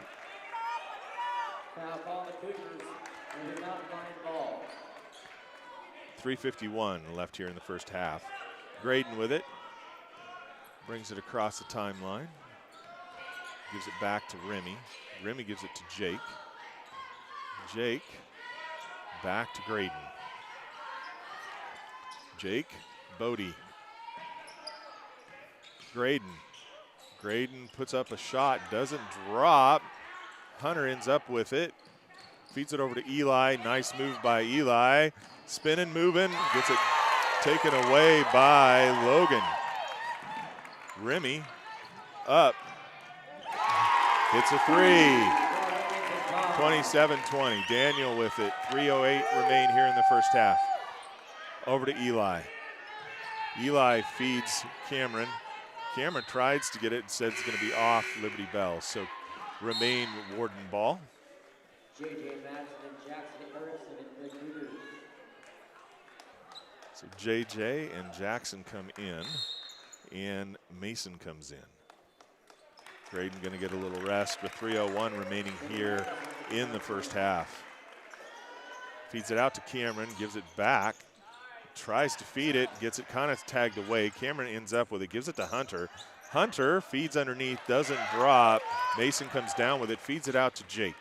Speaker 2: Foul call the Cougars, and they're not playing ball.
Speaker 1: 3:51 left here in the first half. Graydon with it. Brings it across the timeline. Gives it back to Remy. Remy gives it to Jake. Jake back to Graydon. Jake, Bodie. Graydon. Graydon puts up a shot, doesn't drop. Hunter ends up with it. Feeds it over to Eli. Nice move by Eli. Spinning, moving, gets it taken away by Logan. Remy up. Hits a three. 27-20. Daniel with it. 3:08 remain here in the first half. Over to Eli. Eli feeds Cameron. Cameron tries to get it and says it's going to be off Liberty Bell. So remain Warden ball.
Speaker 2: J.J. Madison and Jackson Erickson and the Cougars.
Speaker 1: So J.J. and Jackson come in, and Mason comes in. Graydon going to get a little rest with 3:01 remaining here in the first half. Feeds it out to Cameron, gives it back. Tries to feed it, gets it kind of tagged away. Cameron ends up with it, gives it to Hunter. Hunter feeds underneath, doesn't drop. Mason comes down with it, feeds it out to Jake.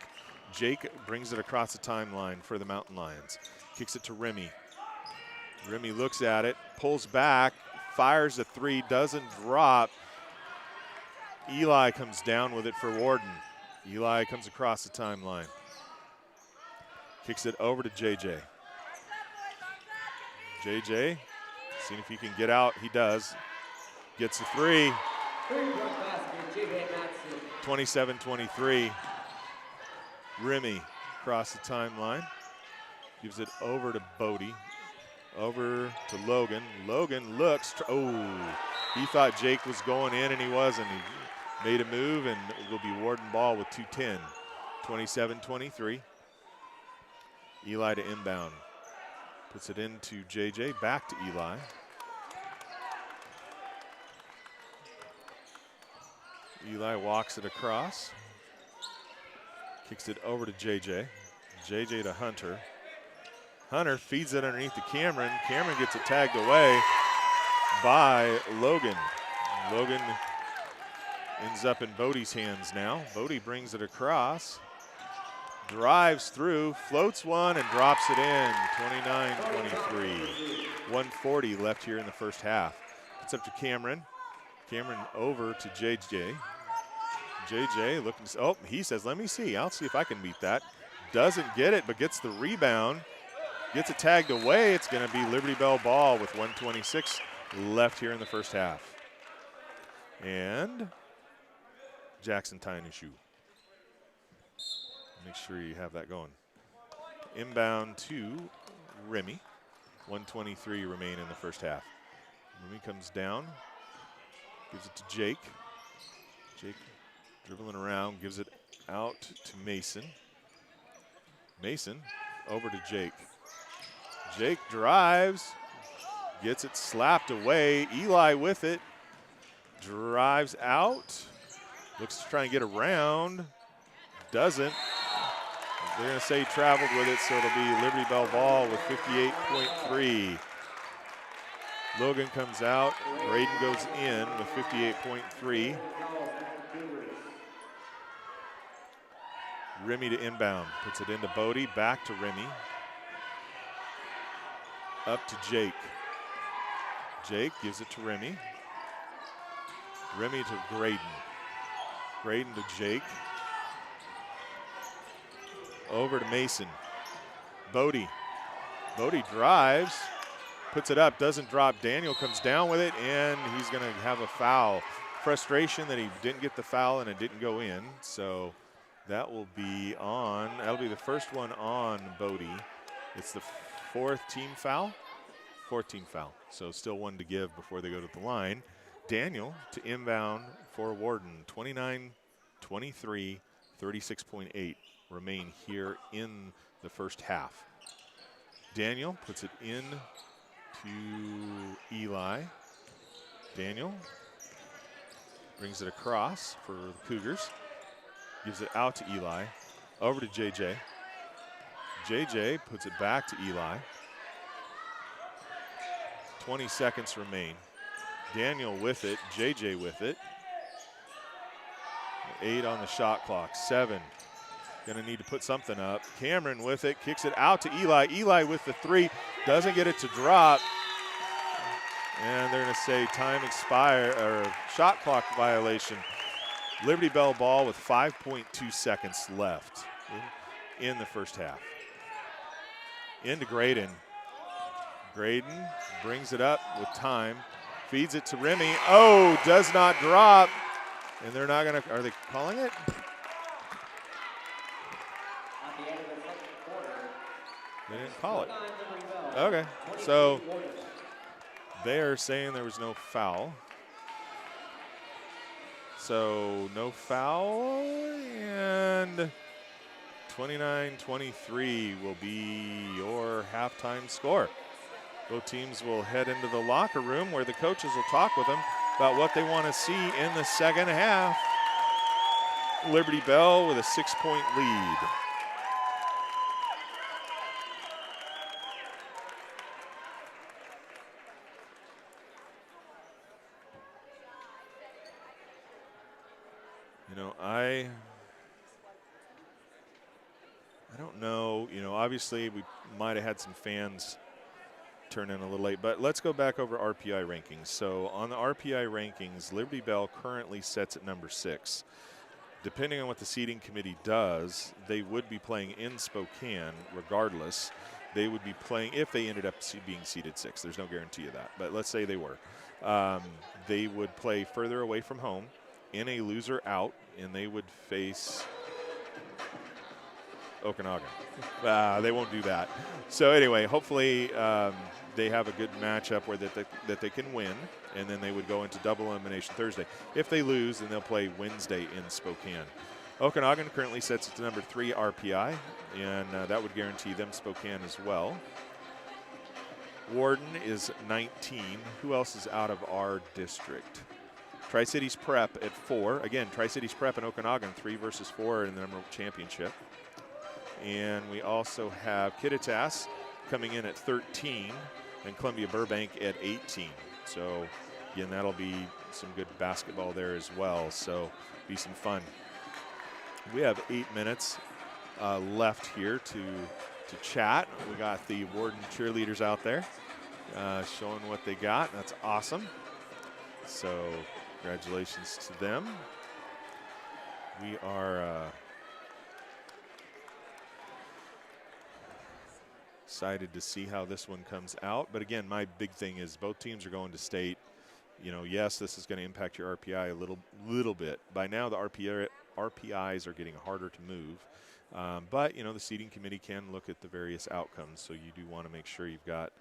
Speaker 1: Jake brings it across the timeline for the Mountain Lions. Kicks it to Remy. Remy looks at it, pulls back, fires a three, doesn't drop. Eli comes down with it for Warden. Eli comes across the timeline. Kicks it over to JJ. JJ, seeing if he can get out. He does. Gets a three. 27-23. Remy across the timeline. Gives it over to Bodie. Over to Logan. Logan looks. He thought Jake was going in, and he wasn't. He made a move, and it will be Warden ball with 2:10. 27-23. Eli to inbound. Puts it into JJ, back to Eli. Eli walks it across. Kicks it over to JJ. JJ to Hunter. Hunter feeds it underneath to Cameron. Cameron gets it tagged away by Logan. Logan ends up in Bodie's hands now. Bodie brings it across. Drives through, floats one, and drops it in. 29-23. 1:40 left here in the first half. It's up to Cameron. Cameron over to JJ. JJ looking, he says, let me see. I'll see if I can beat that. Doesn't get it, but gets the rebound. Gets it tagged away. It's going to be Liberty Bell ball with 1:26 left here in the first half. And Jackson tying his shoe. Make sure you have that going. Inbound to Remy. 1:23 remain in the first half. Remy comes down, gives it to Jake. Jake dribbling around, gives it out to Mason. Mason over to Jake. Jake drives, gets it slapped away. Eli with it, drives out, looks to try and get around, doesn't. They're going to say he traveled with it, so it'll be Liberty Bell ball with 58.3. Logan comes out. Graydon goes in with 58.3. Remy to inbound. Puts it into Bodie. Back to Remy. Up to Jake. Jake gives it to Remy. Remy to Graydon. Graydon to Jake. Over to Mason. Bodie. Bodie drives, puts it up, doesn't drop. Daniel comes down with it, and he's going to have a foul. Frustration that he didn't get the foul and it didn't go in. So that will be on. That'll be the first one on Bodie. It's the fourth team foul. So still one to give before they go to the line. Daniel to inbound for Warden. 29-23, 36.8. Remain here in the first half. Daniel puts it in to Eli. Daniel brings it across for the Cougars. Gives it out to Eli. Over to JJ. JJ puts it back to Eli. 20 seconds remain. Daniel with it. JJ with it. 8 on the shot clock. 7. Going to need to put something up. Cameron with it, kicks it out to Eli. Eli with the three, doesn't get it to drop. And they're going to say time expire or shot clock violation. Liberty Bell ball with 5.2 seconds left in the first half. Into Graydon. Graydon brings it up with time, feeds it to Remy. Oh, does not drop. And they're not going to, are they calling it?
Speaker 2: At the end of the second quarter,
Speaker 1: They didn't call it.
Speaker 2: Liberty Bell,
Speaker 1: Okay, so they are saying there was no foul. So no foul, and 29-23 will be your halftime score. Both teams will head into the locker room where the coaches will talk with them about what they want to see in the second half. Liberty Bell with a 6-point lead. You know, I don't know. You know, obviously we might have had some fans turn in a little late, but let's go back over RPI rankings. So on the RPI rankings, Liberty Bell currently sits at number 6. Depending on what the seating committee does, they would be playing in Spokane regardless. They would be playing, if they ended up being seated 6, there's no guarantee of that, but let's say they were. They would play further away from home in a loser out, and they would face Okanagan. They won't do that. So anyway, hopefully they have a good matchup where that they can win, and then they would go into double elimination Thursday. If they lose, then they'll play Wednesday in Spokane. Okanagan currently sits at the number 3 RPI, and that would guarantee them Spokane as well. Warden is 19. Who else is out of our district? Tri-Cities Prep at 4. Again, Tri-Cities Prep and Okanagan 3 versus 4 in the number championship. And we also have Kittitas coming in at 13 and Columbia Burbank at 18. So again, that'll be some good basketball there as well. So be some fun. We have 8 minutes left here to chat. We got the Warden cheerleaders out there showing what they got. That's awesome. So congratulations to them. We are excited to see how this one comes out. But again, my big thing is both teams are going to state. You know, yes, this is going to impact your RPI a little bit. By now, the RPIs are getting harder to move. But, you know, the seating committee can look at the various outcomes. So you do want to make sure you've got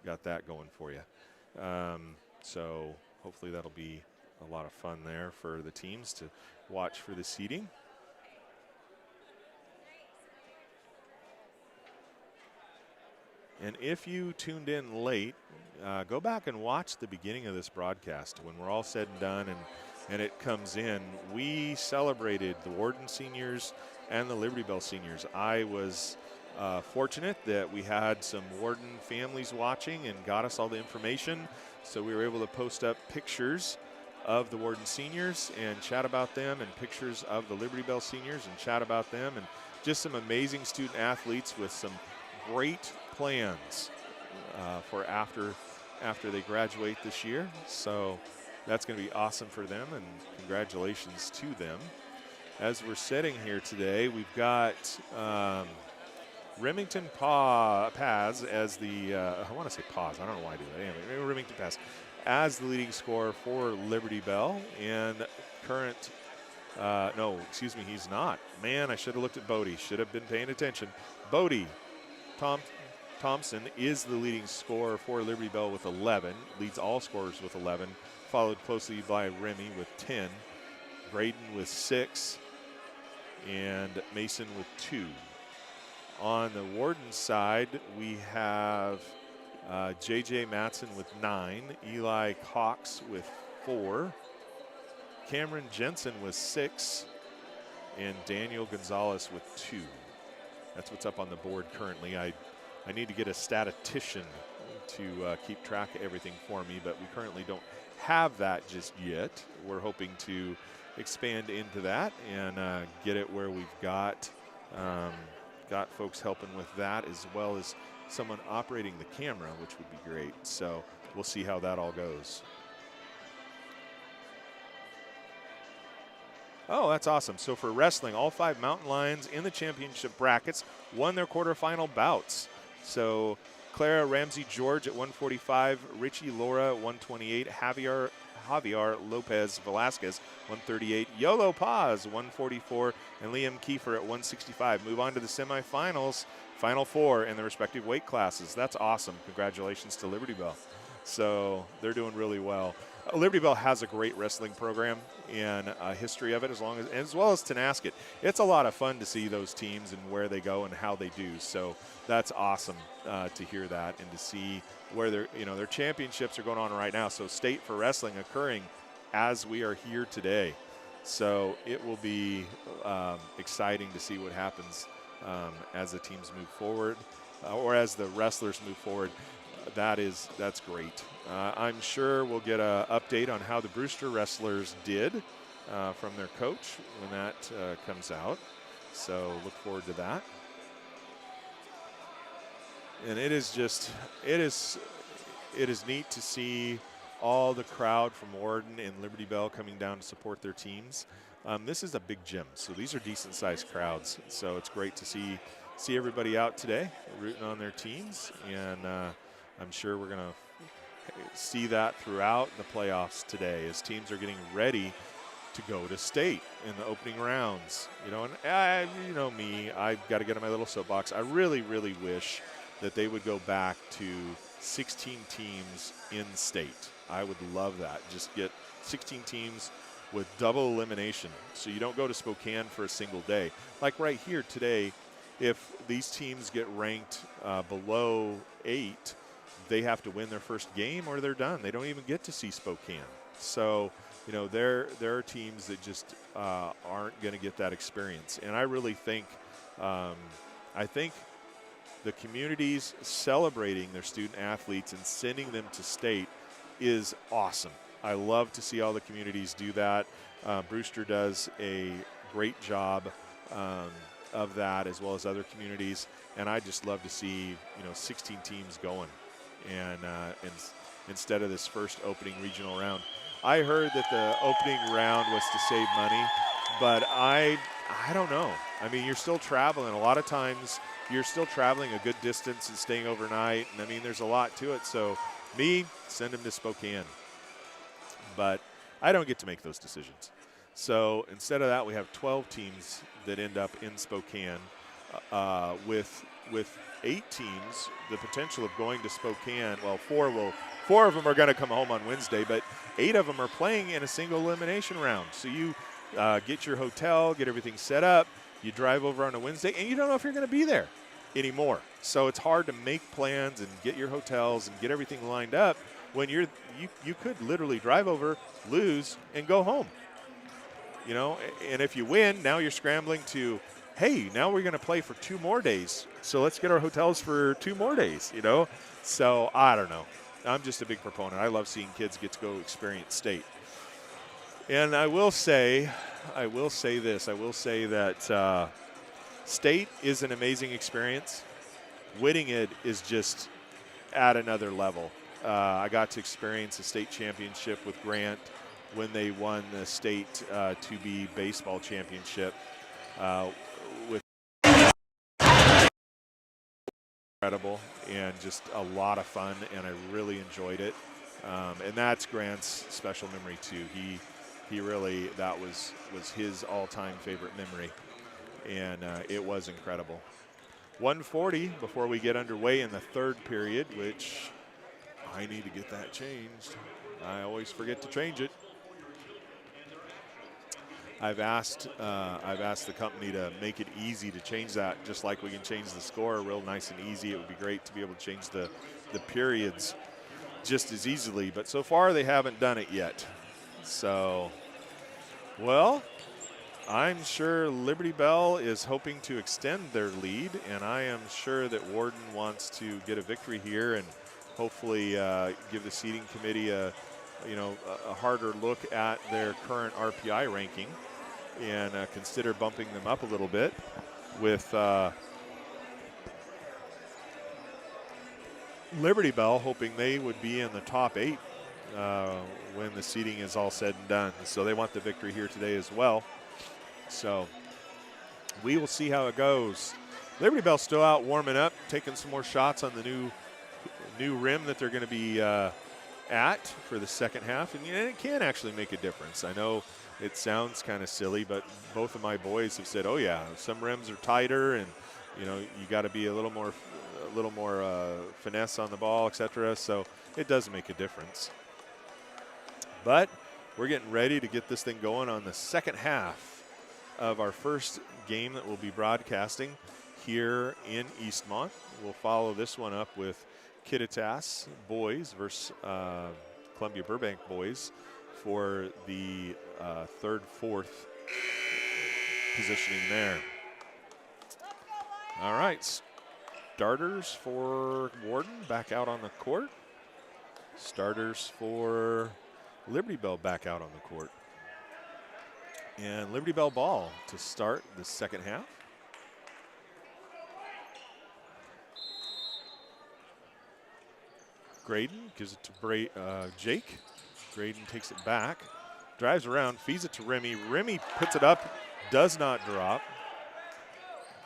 Speaker 1: that going for you. So hopefully that'll be a lot of fun there for the teams to watch for the seating. And if you tuned in late, go back and watch the beginning of this broadcast. When we're all said and done and it comes in, we celebrated the Warden seniors and the Liberty Bell seniors. I was fortunate that we had some Warden families watching and got us all the information. So we were able to post up pictures of the Warden seniors and chat about them, and pictures of the Liberty Bell seniors and chat about them, and just some amazing student athletes with some great plans for after they graduate this year. So that's going to be awesome for them, and congratulations to them. As we're sitting here today, we've got Remington Paz as the, I want to say Paz, I don't know why I do that. Anyway, maybe Remington Paz as the leading scorer for Liberty Bell, and current, no, excuse me, he's not. Man, I should have looked at Bodie, should have been paying attention. Bodie Thompson is the leading scorer for Liberty Bell with 11, leads all scorers with 11, followed closely by Remy with 10, Graydon with 6, and Mason with 2. On the Warden side, we have J.J. Matson with 9, Eli Cox with 4, Cameron Jensen with 6, and Daniel Gonzalez with 2. That's what's up on the board currently. I need to get a statistician to keep track of everything for me, but we currently don't have that just yet. We're hoping to expand into that and get it where we've got folks helping with that, as well as someone operating the camera, which would be great. So we'll see how that all goes. Oh, that's awesome. So for wrestling, all 5 Mountain Lions in the championship brackets won their quarterfinal bouts. So Clara Ramsey George at 145, Richie Laura 128, Javier Lopez Velasquez 138, Yolo Paz 144, and Liam Kiefer at 165. Move on to the semifinals, final 4 in the respective weight classes. That's awesome. Congratulations to Liberty Bell. So they're doing really well. Liberty Bell has a great wrestling program and a history of it, as well as Tenasket. It's a lot of fun to see those teams and where they go and how they do. So that's awesome to hear that and to see where their championships are going on right now. So state for wrestling occurring as we are here today. So it will be exciting to see what happens as the teams move forward or as the wrestlers move forward. That's great. I'm sure we'll get an update on how the Brewster wrestlers did from their coach when that comes out. So look forward to that. And it is neat to see all the crowd from Warden and Liberty Bell coming down to support their teams. This is a big gym, so these are decent-sized crowds. So it's great to see everybody out today rooting on their teams, and I'm sure we're going to see that throughout the playoffs today as teams are getting ready to go to state in the opening rounds. And me, I've got to get on my little soapbox. I really, really wish that they would go back to 16 teams in state. I would love that. Just get 16 teams with double elimination so you don't go to Spokane for a single day. Like right here today, if these teams get ranked below 8, they have to win their first game or they're done. They don't even get to see Spokane. So, there are teams that just aren't going to get that experience. And I really think, the communities celebrating their student athletes and sending them to state is awesome. I love to see all the communities do that. Brewster does a great job of that, as well as other communities. And I just love to see, 16 teams going. And instead of this first opening regional round. I heard that the opening round was to save money, but I don't know. I mean, you're still traveling. A lot of times you're still traveling a good distance and staying overnight. And, I mean, there's a lot to it. So, send them to Spokane. But I don't get to make those decisions. So, instead of that, we have 12 teams that end up in Spokane with 8 teams, the potential of going to Spokane. Well, 4 of them are going to come home on Wednesday, but 8 of them are playing in a single elimination round. So you get your hotel, get everything set up, you drive over on a Wednesday, and you don't know if you're going to be there anymore. So it's hard to make plans and get your hotels and get everything lined up when you could literally drive over, lose, and go home. And if you win, now you're scrambling to, hey, now we're going to play for 2 more days. So let's get our hotels for 2 more days, So I don't know. I'm just a big proponent. I love seeing kids get to go experience state. And I will say this. I will say that state is an amazing experience. Winning it is just at another level. I got to experience a state championship with Grant when they won the state 2B baseball championship. With incredible and just a lot of fun, and I really enjoyed it. And that's Grant's special memory too. He really, that was his all-time favorite memory, and it was incredible. 1:40 before we get underway in the third period, which I need to get that changed. I always forget to change it. I've asked the company to make it easy to change that, just like we can change the score real nice and easy. It would be great to be able to change the periods just as easily, but so far they haven't done it yet. So, well, I'm sure Liberty Bell is hoping to extend their lead, and I am sure that Warden wants to get a victory here and hopefully give the seating committee a harder look at their current RPI ranking and consider bumping them up a little bit with Liberty Bell, hoping they would be in the top 8 when the seeding is all said and done. So they want the victory here today as well. So we will see how it goes. Liberty Bell still out warming up, taking some more shots on the new rim that they're going to be at for the second half, and it can actually make a difference. I know it sounds kind of silly, but both of my boys have said, "Oh yeah, some rims are tighter, and you got to be a little more finesse on the ball, etc." So it does make a difference. But we're getting ready to get this thing going on the second half of our first game that we'll be broadcasting here in Eastmont. We'll follow this one up with Kittitas boys versus Columbia Burbank boys for the third, fourth positioning there. All right, starters for Warden back out on the court. Starters for Liberty Bell back out on the court. And Liberty Bell ball to start the second half. Graydon gives it to Jake. Graydon takes it back, drives around, feeds it to Remy. Remy puts it up, does not drop.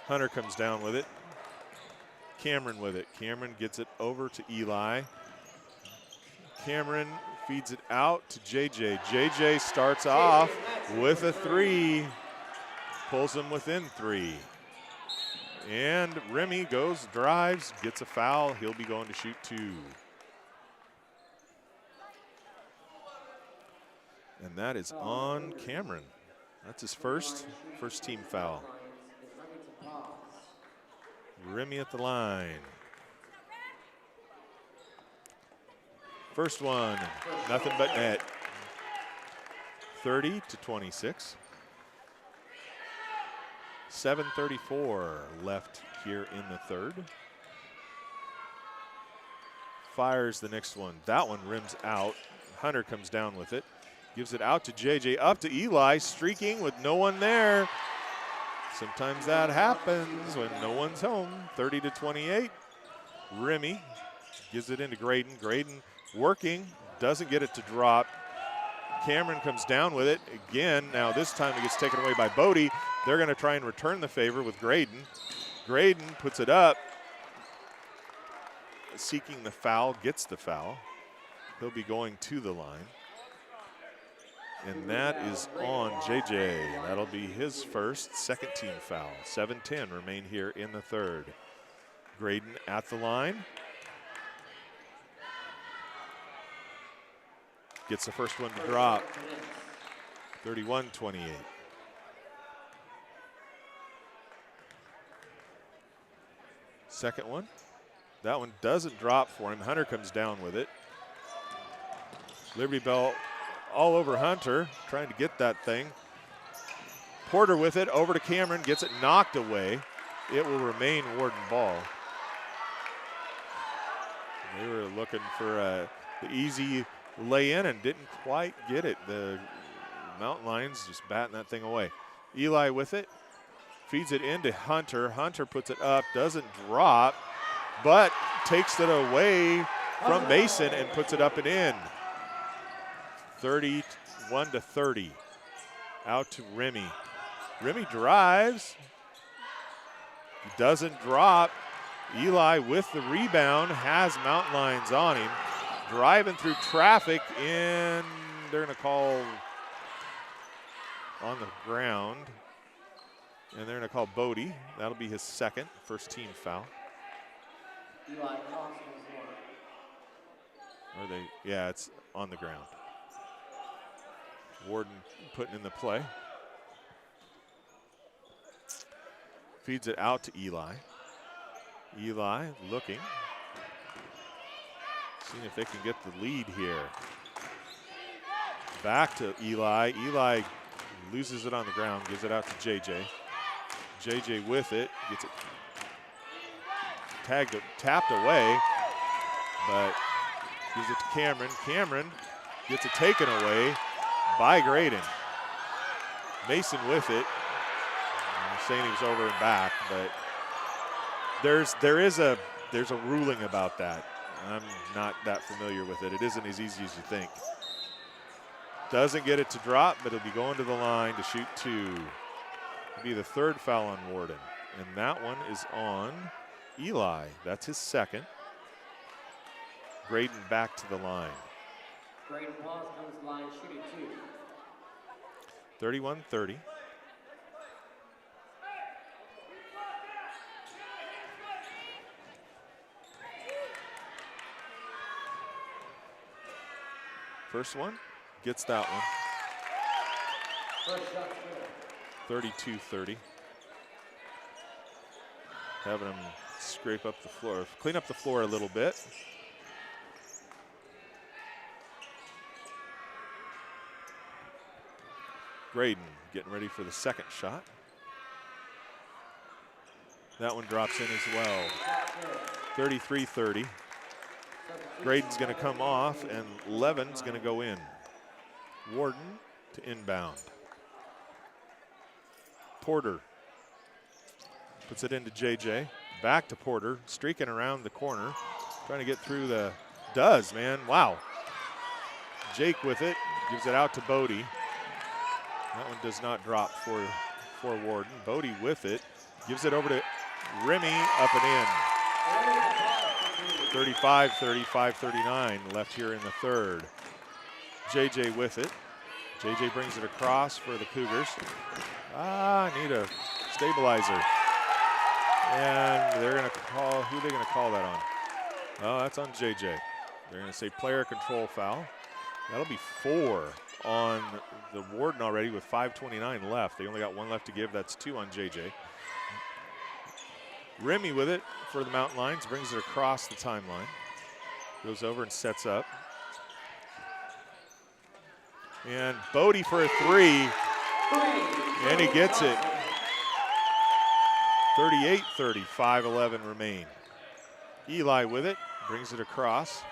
Speaker 1: Hunter comes down with it. Cameron with it. Cameron gets it over to Eli. Cameron feeds it out to JJ. JJ starts off with a 3, pulls him within 3. And Remy goes, drives, gets a foul. He'll be going to shoot 2. And that is on Cameron. That's his first team foul. Remy at the line. First one, nothing but net. 30-26. 7:34 left here in the third. Fires the next one. That one rims out. Hunter comes down with it. Gives it out to JJ, up to Eli, streaking with no one there. Sometimes that happens when no one's home. 30-28. Remy gives it into Graydon. Graydon working, doesn't get it to drop. Cameron comes down with it again. Now this time it gets taken away by Bodie. They're going to try and return the favor with Graydon. Graydon puts it up, seeking the foul, gets the foul. He'll be going to the line. And that is on JJ. That'll be his first, second team foul. 7:10 remain here in the third. Graydon at the line. Gets the first one to drop. 31-28. Second one. That one doesn't drop for him. Hunter comes down with it. Liberty Bell all over Hunter, trying to get that thing. Porter with it, over to Cameron, gets it knocked away. It will remain Warden ball. They were looking for the easy lay-in and didn't quite get it. The Mountain Lions just batting that thing away. Eli with it, feeds it into Hunter. Hunter puts it up, doesn't drop, but takes it away from Mason and puts it up and in. 31-30. Out to Remy. Remy drives. He doesn't drop. Eli with the rebound has Mountain Lions on him. Driving through traffic, and they're going to call on the ground. And they're going to call Bodie. That'll be his second, first team foul.
Speaker 2: Eli,
Speaker 1: Are they? Yeah, it's on the ground. Warden putting in the play. Feeds it out to Eli. Eli looking. Seeing if they can get the lead here. Back to Eli. Eli loses it on the ground, gives it out to JJ. JJ with it, gets it tapped away, but gives it to Cameron. Cameron gets it taken away by Graydon. Mason with it. I'm saying he was over and back, but there's a ruling about that. I'm not that familiar with it. It isn't as easy as you think. Doesn't get it to drop, but he'll be going to the line to shoot 2. It'll be the 3rd foul on Warden. And that one is on Eli. That's his 2nd. Graydon back to the line.
Speaker 2: Graydon Paws comes to the line, shooting 2.
Speaker 1: 31-30. First one, gets that one.
Speaker 2: First shot,
Speaker 1: 32-30. Having him scrape up the floor, clean up the floor a little bit. Graydon getting ready for the 2nd shot. That one drops in as well. 33-30. Graydon's going to come off, and Levin's going to go in. Warden to inbound. Porter puts it into JJ. Back to Porter, streaking around the corner, trying to get through the, does, man, wow. Jake with it, gives it out to Bodie. That one does not drop for Warden. Bodie with it, gives it over to Remy, up and in. 35, 35, 39 left here in the 3rd. JJ with it. JJ brings it across for the Cougars. I need a stabilizer. And they're going to call, who are they going to call that on? Oh, that's on JJ. They're going to say player control foul. That'll be 4 on the Warden already with 5:29 left. They only got 1 left to give. That's 2 on JJ. Remy with it for the Mountain Lions, brings it across the timeline. Goes over and sets up. And Bodie for a 3. And he gets it. 38-30, 5:11 remain. Eli with it, brings it across.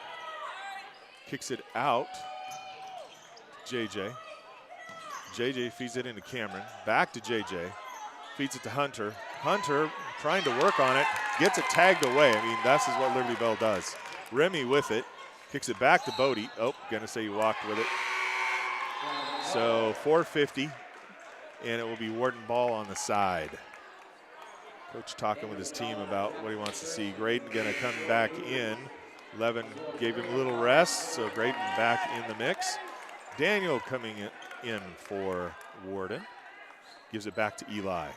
Speaker 1: Kicks it out. JJ. JJ feeds it into Cameron. Back to JJ. Feeds it to Hunter. Hunter trying to work on it. Gets it tagged away. I mean, this is what Liberty Bell does. Remy with it. Kicks it back to Bodie. Oh, gonna say he walked with it. So 4:50. And it will be Warden ball on the side. Coach talking with his team about what he wants to see. Graydon gonna come back in. Levin gave him a little rest, so Graydon back in the mix. Daniel coming in for Warden. Gives it back to Eli.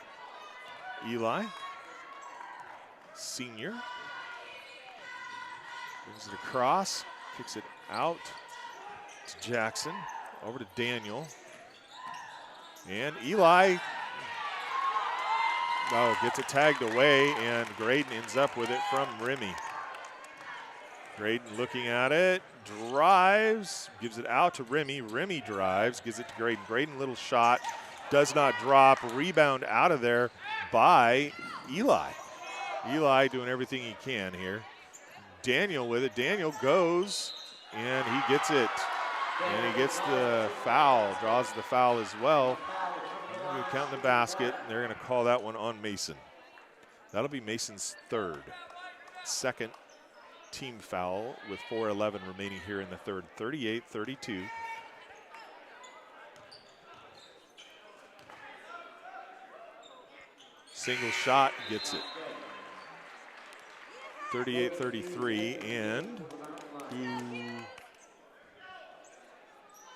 Speaker 1: Eli, senior. Brings it across, kicks it out to Jackson. Over to Daniel. And Eli, gets it tagged away, and Graydon ends up with it from Remy. Graydon looking at it, drives, gives it out to Remy. Remy drives, gives it to Graydon. Graydon, little shot, does not drop. Rebound out of there by Eli. Eli doing everything he can here. Daniel with it. Daniel goes, and he gets it. And he gets the foul, draws the foul as well. Count the basket, and they're going to call that one on Mason. That'll be Mason's 3rd. 2nd team foul with 4:11 remaining here in the 3rd. 38-32. Single shot, gets it. 38-33, and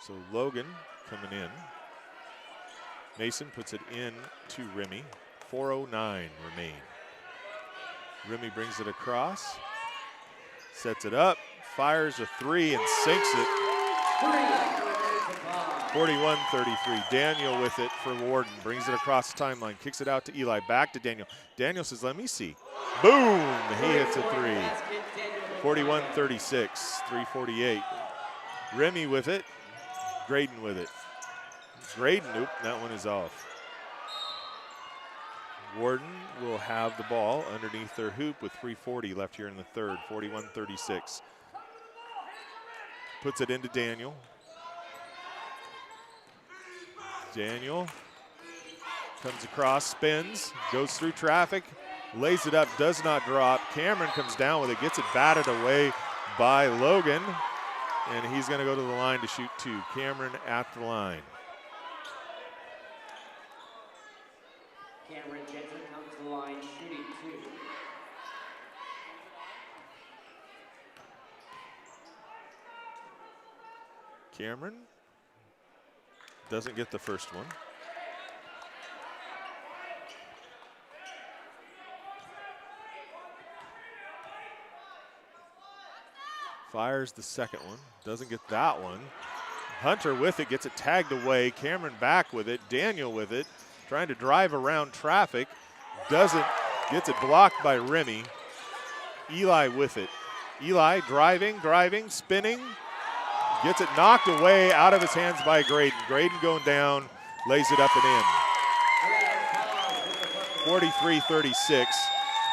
Speaker 1: so Logan coming in. Mason puts it in to Remy. 4:09 remain. Remy brings it across, sets it up, fires a 3 and sinks it. 41-33. Daniel with it for Warden. Brings it across the timeline, kicks it out to Eli. Back to Daniel. Daniel says, let me see. Boom! He hits a 3. 41-36, 3:48. Remy with it. Graydon with it. Graydon, nope, that one is off. Warden will have the ball underneath their hoop with 3:40 left here in the 3rd, 41-36. Puts it into Daniel. Daniel comes across, spins, goes through traffic, lays it up, does not drop. Cameron comes down with it, gets it batted away by Logan, and he's going to go to the line to shoot 2. Cameron at the line.
Speaker 2: Cameron Jensen comes to the line, shooting 2.
Speaker 1: Cameron doesn't get the first one. Fires the second one, doesn't get that one. Hunter with it, gets it tagged away. Cameron back with it, Daniel with it, trying to drive around traffic. Doesn't, gets it blocked by Remy. Eli with it. Eli driving, spinning. Gets it knocked away out of his hands by Graydon. Graydon going down, lays it up and in. 43-36,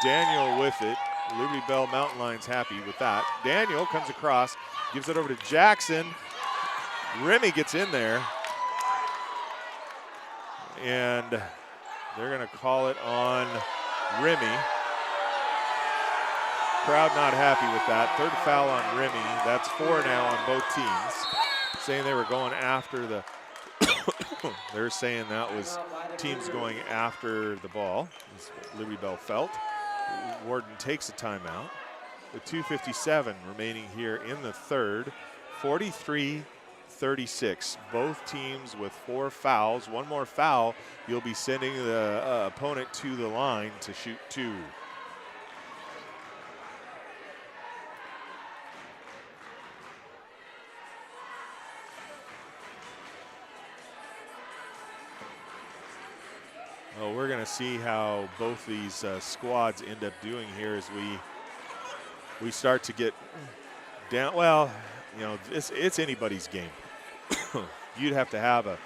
Speaker 1: Daniel with it. Liberty Bell Mountain Lions happy with that. Daniel comes across, gives it over to Jackson. Remy gets in there. And they're going to call it on Remy. Crowd not happy with that. Third foul on Remy. That's 4 now on both teams. Saying they were going after the they're saying that was teams going after the ball. That's what Liberty Bell felt. Warden takes a timeout with 2:57 remaining here in the third. 43-36. Both teams with 4 fouls. One more foul, you'll be sending the opponent to the line to shoot 2. Well, we're going to see how both these squads end up doing here as we start to get down. Well, you know, it's anybody's game. You'd have to have a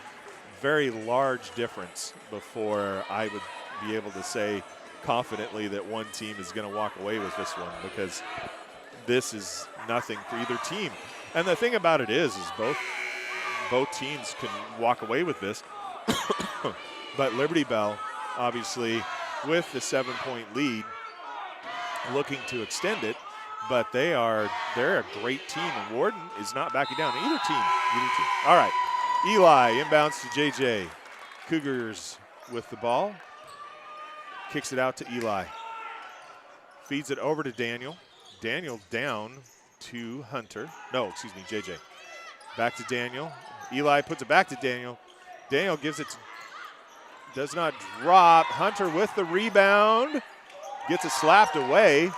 Speaker 1: very large difference before I would be able to say confidently that one team is going to walk away with this one, because this is nothing for either team. And the thing about it is both teams can walk away with this. But Liberty Bell, obviously, with the 7-point lead, looking to extend it, but they're a great team, and Warden is not backing down. Either team. All right, Eli inbounds to JJ. Cougars with the ball. Kicks it out to Eli. Feeds it over to Daniel. Daniel down to Hunter. No, excuse me, JJ. Back to Daniel. Eli puts it back to Daniel. Daniel gives it to does not drop. Hunter with the rebound. Gets it slapped away.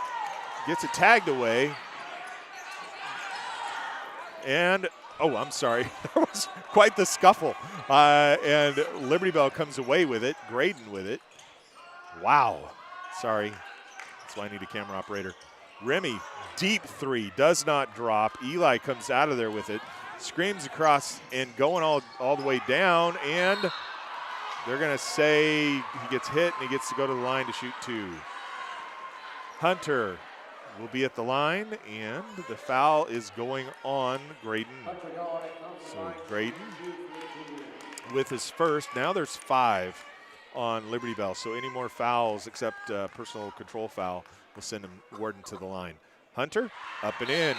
Speaker 1: Gets it tagged away. And, oh, I'm sorry. There was quite the scuffle. And Liberty Bell comes away with it. Graydon with it. Wow. Sorry. That's why I need a camera operator. Remy, deep 3. Does not drop. Eli comes out of there with it. Screams across and going all the way down. And they're going to say he gets hit and he gets to go to the line to shoot 2. Hunter will be at the line, and the foul is going on Graydon. So Graydon with his first. Now there's 5 on Liberty Bell. So any more fouls except personal control foul will send him Warden to the line. Hunter up and in.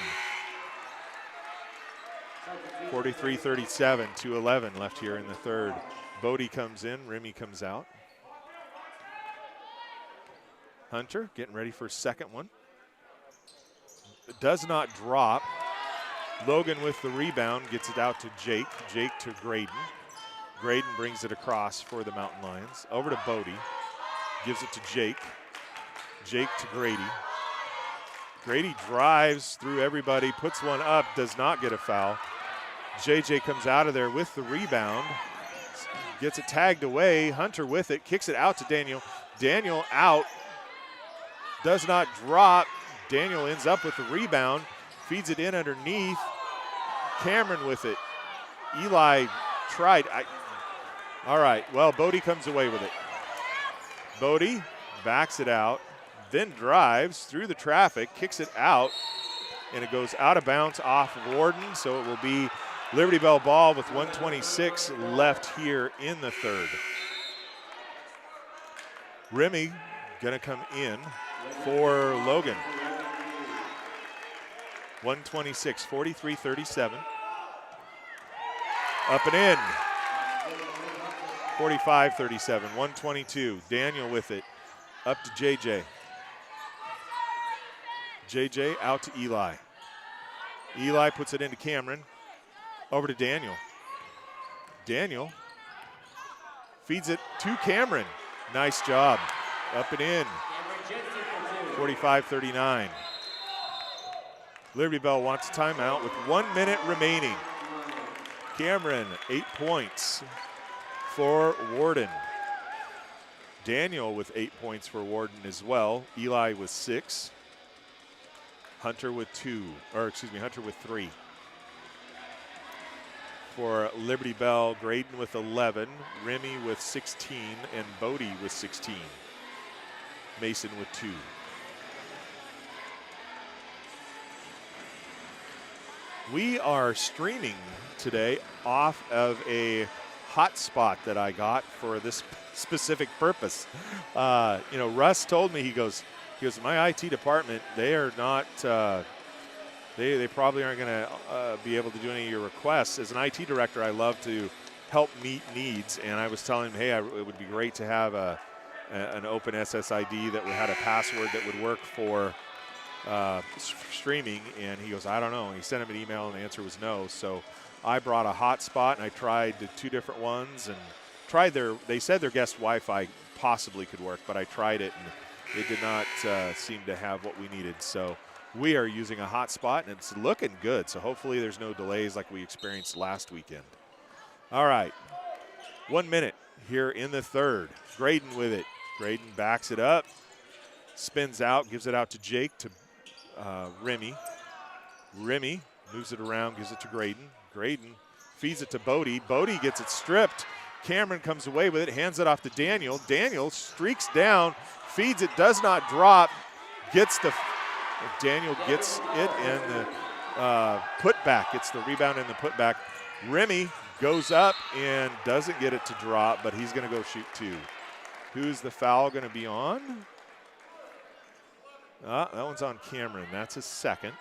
Speaker 1: 43-37, 2:11 left here in the third. Bodie comes in, Remy comes out. Hunter getting ready for his second one. It does not drop. Logan with the rebound, gets it out to Jake. Jake to Graydon. Graydon brings it across for the Mountain Lions. Over to Bodie. Gives it to Jake. Jake to Grady. Grady drives through everybody, puts one up, does not get a foul. JJ comes out of there with the rebound. Gets it tagged away. Hunter with it, kicks it out to Daniel. Daniel out. Does not drop. Daniel ends up with the rebound. Feeds it in underneath. Cameron with it. Eli tried. All right, well, Bodie comes away with it. Bodie backs it out, then drives through the traffic, kicks it out, and it goes out of bounds off of Warden, so it will be Liberty Bell ball with 1:26 left here in the third. Remy gonna come in for Logan. 126, 43-37. Up and in. 45-37, 122. Daniel with it. Up to JJ. JJ out to Eli. Eli puts it into Cameron. Over to Daniel. Daniel feeds it to Cameron. Nice job. Up and in. 45-39. Liberty Bell wants a timeout with 1 minute remaining. Cameron, 8 points for Warden. Daniel with 8 points for Warden as well. Eli with 6. Hunter with 3. For Liberty Bell, Graydon with 11, Remy with 16, and Bodie with 16. Mason with 2. We are streaming today off of a hotspot that I got for this specific purpose. Russ told me, he goes, my IT department, they are not, they probably aren't going to be able to do any of your requests. As an IT director, I love to help meet needs, and I was telling him, hey, it would be great to have an open SSID that had a password that would work for streaming, and he goes, I don't know. And he sent him an email, and the answer was no. So I brought a hotspot, and I tried 2 different ones, and they said their guest Wi-Fi possibly could work, but I tried it, and it did not seem to have what we needed. So we are using a hotspot, and it's looking good. So hopefully there's no delays like we experienced last weekend. All right, 1 minute here in the third. Graydon with it. Graydon backs it up, spins out, gives it out to Jake, to Remy. Remy moves it around, gives it to Graydon. Graydon feeds it to Bodie. Bodie gets it stripped. Cameron comes away with it, hands it off to Daniel. Daniel streaks down, feeds it, does not drop, Daniel gets it in the putback, gets the rebound in the putback. Remy goes up and doesn't get it to drop, but he's going to go shoot 2. Who's the foul going to be on? That one's on Cameron. That's his second.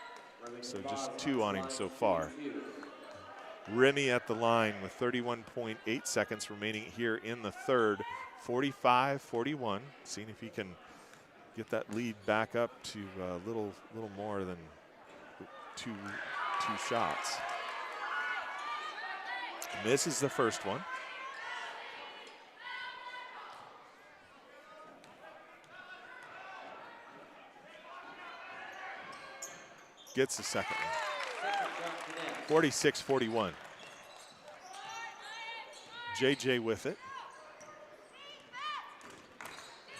Speaker 1: So just 2 on him so far. Remy at the line with 31.8 seconds remaining here in the third. 45-41. Seeing if he can get that lead back up to a little more than two shots. Misses the first one. Gets the second one. 46-41. JJ with it.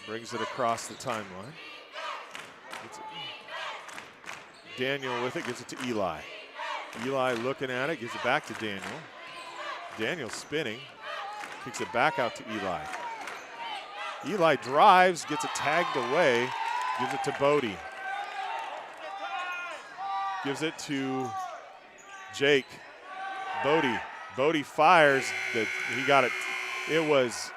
Speaker 1: Brings it across the timeline. Daniel with it, gives it to Eli. Eli looking at it, gives it back to Daniel. Daniel spinning, kicks it back out to Eli. Eli drives, gets it tagged away, gives it to Bodie. Gives it to Jake. Bodie fires. He got it. It was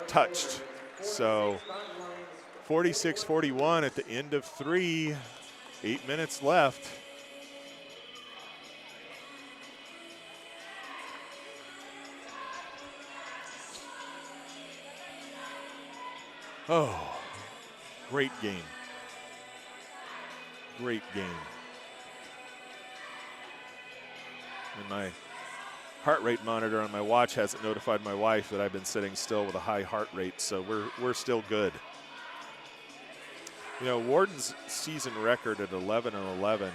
Speaker 1: touched. So 46-41 at the end of 3. 8 minutes left. Oh, great game. Great game. And my heart rate monitor on my watch hasn't notified my wife that I've been sitting still with a high heart rate, so we're still good. Warden's season record at 11-11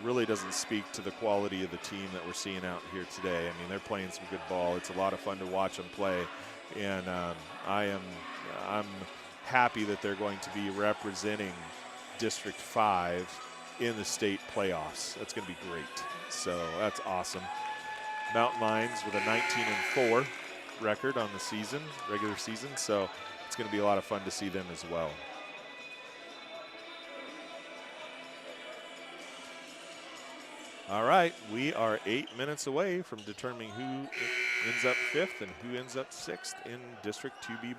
Speaker 1: really doesn't speak to the quality of the team that we're seeing out here today. I mean, they're playing some good ball. It's a lot of fun to watch them play, and I'm happy that they're going to be representing District 5 in the state playoffs. That's going to be great. So that's awesome. Mountain Lions with a 19-4 record on the season, regular season. So it's going to be a lot of fun to see them as well. All right, we are 8 minutes away from determining who ends up 5th and who ends up 6th in District 2B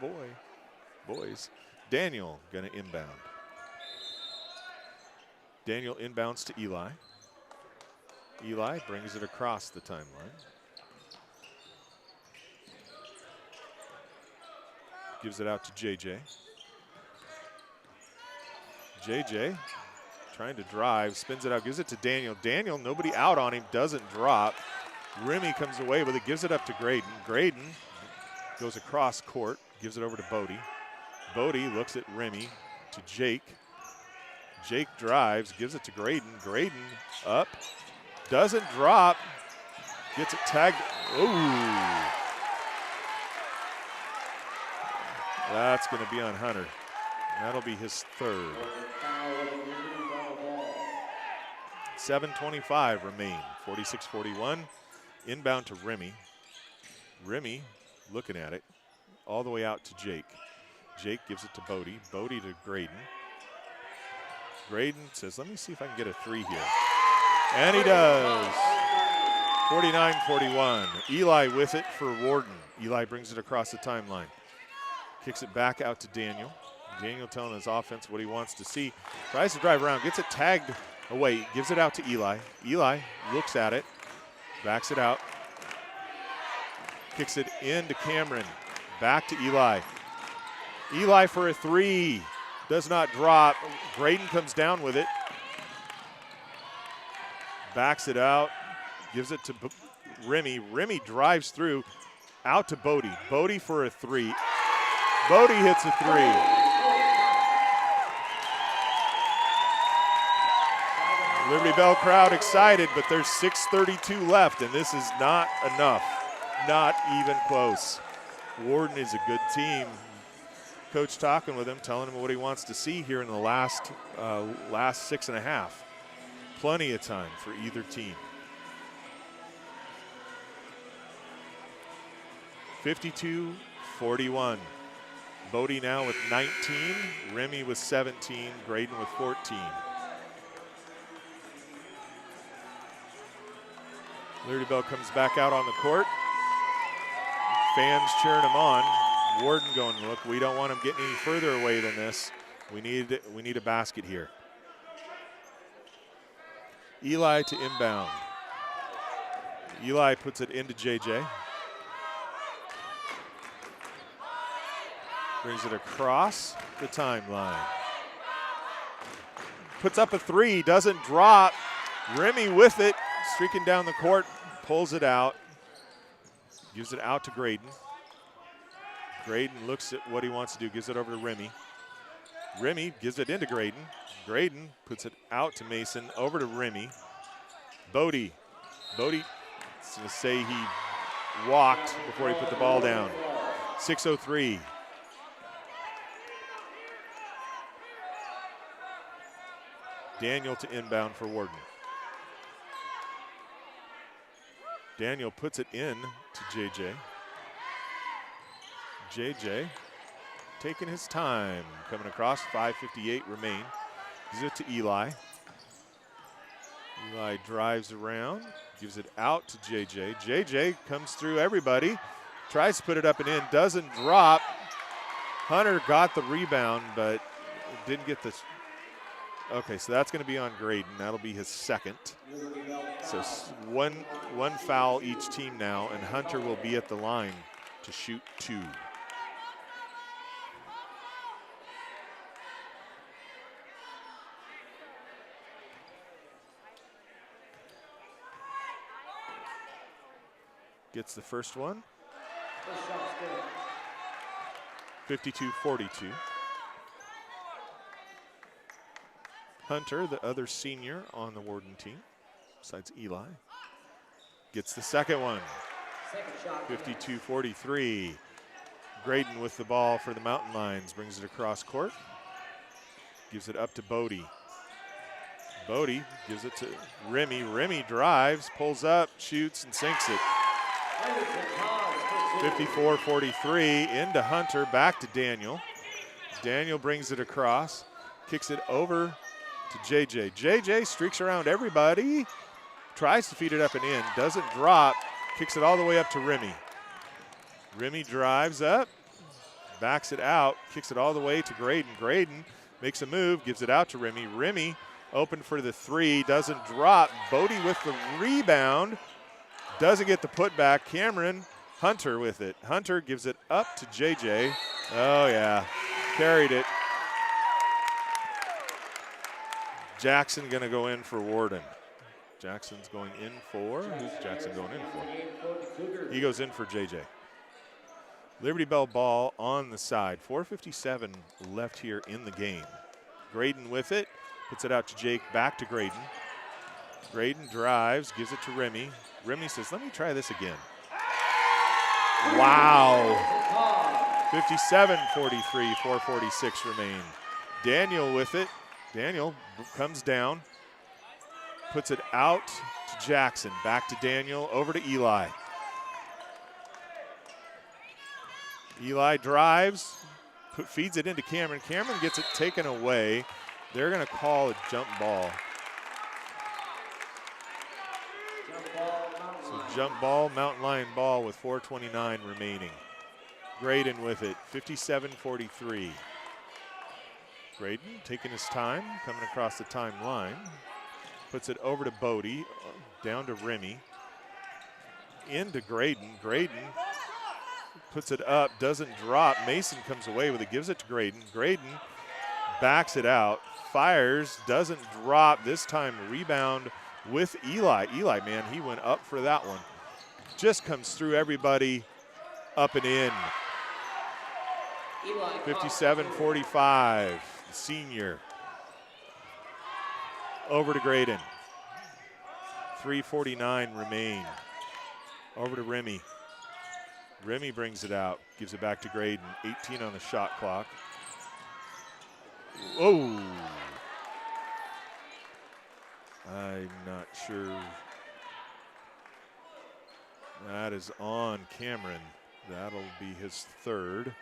Speaker 1: boys. Daniel going to inbound. Daniel inbounds to Eli. Eli brings it across the timeline. Gives it out to JJ. JJ trying to drive, spins it out, gives it to Daniel. Daniel, nobody out on him, doesn't drop. Remy comes away with it, gives it up to Graydon. Graydon goes across court, gives it over to Bodie. Bodie looks at Remy, to Jake. Jake drives, gives it to Graydon. Graydon up, doesn't drop, gets it tagged. Ooh. That's going to be on Hunter. That'll be his third. 7:25 remain, 46-41. Inbound to Remy. Remy looking at it, all the way out to Jake. Jake gives it to Bodie. Bodie to Graydon. Graydon says, let me see if I can get a three here. And he does. 49-41. Eli with it for Warden. Eli brings it across the timeline. Kicks it back out to Daniel. Daniel telling his offense what he wants to see. Tries to drive around, gets it tagged away, gives it out to Eli. Eli looks at it, backs it out. Kicks it into Cameron. Back to Eli. Eli for a three. Does not drop. Graydon comes down with it. Backs it out. Gives it to Remy. Remy drives through. Out to Bodie. Bodie for a three. Bodie hits a three. Liberty Bell crowd excited, but there's 6:32 left, and this is not enough. Not even close. Warden is a good team. Coach talking with him, telling him what he wants to see here in the last 6.5. Plenty of time for either team. 52-41. Bodie now with 19, Remy with 17, Graydon with 14. Liberty Bell comes back out on the court. Fans cheering him on. Warden going, look, we don't want him getting any further away than this. We need a basket here. Eli to inbound. Eli puts it into JJ. Brings it across the timeline. Puts up a three, doesn't drop. Remy with it, streaking down the court, pulls it out. Gives it out to Graydon. Graydon looks at what he wants to do, gives it over to Remy. Remy gives it into Graydon. Graydon puts it out to Mason, over to Remy. Bodie. Bodie's going to say he walked before he put the ball down. 6:03. Daniel to inbound for Warden. Daniel puts it in to JJ. JJ taking his time, coming across, 5:58 remain. Gives it to Eli. Eli drives around, gives it out to JJ. JJ comes through everybody, tries to put it up and in, doesn't drop. Hunter got the rebound, but didn't get this. Okay, so that's going to be on Graydon. That'll be his second. So one foul each team now, and Hunter will be at the line to shoot two. Gets the first one. 52-42. Hunter, the other senior on the Warden team, besides Eli, gets the second one. 52-43. Graydon with the ball for the Mountain Lions, brings it across court, gives it up to Bodie. Bodie gives it to Remy. Remy drives, pulls up, shoots, and sinks it. 54-43, into Hunter, back to Daniel. Daniel brings it across, kicks it over to JJ. JJ streaks around everybody, tries to feed it up and in, doesn't drop, kicks it all the way up to Remy. Remy drives up, backs it out, kicks it all the way to Graydon. Graydon makes a move, gives it out to Remy. Remy Open for the three, doesn't drop. Bodie with the rebound. Doesn't get the putback. Cameron Hunter with it. Hunter gives it up to JJ. Oh, yeah. Carried it. Jackson going to go in for Warden. Jackson's going in for, who's Jackson going in for? He goes in for JJ. Liberty Bell ball on the side. 4:57 left here in the game. Graydon with it, puts it out to Jake, back to Graydon. Graydon drives, gives it to Remy. Remy says, let me try this again. Wow. 57-43, 4:46 remain. Daniel with it. Daniel comes down, puts it out to Jackson, back to Daniel, over to Eli. Eli drives, feeds it into Cameron. Cameron gets it taken away. They're going to call a jump ball. So jump ball, Mountain Lion ball with 4:29 remaining. Graydon with it, 57-43. Graydon taking his time, coming across the timeline. Puts it over to Bodie, down to Remy. Into Graydon. Graydon puts it up, doesn't drop. Mason comes away with it, gives it to Graydon. Graydon backs it out, fires, doesn't drop. This time rebound with Eli. Eli, man, he went up for that one. Just comes through everybody, up and in. 57-45, senior. Over to Graydon. 3:49 remain. Over to Remy. Remy brings it out, gives it back to Graydon. 18 on the shot clock. Oh. I'm not sure. That is on Cameron. That'll be his third.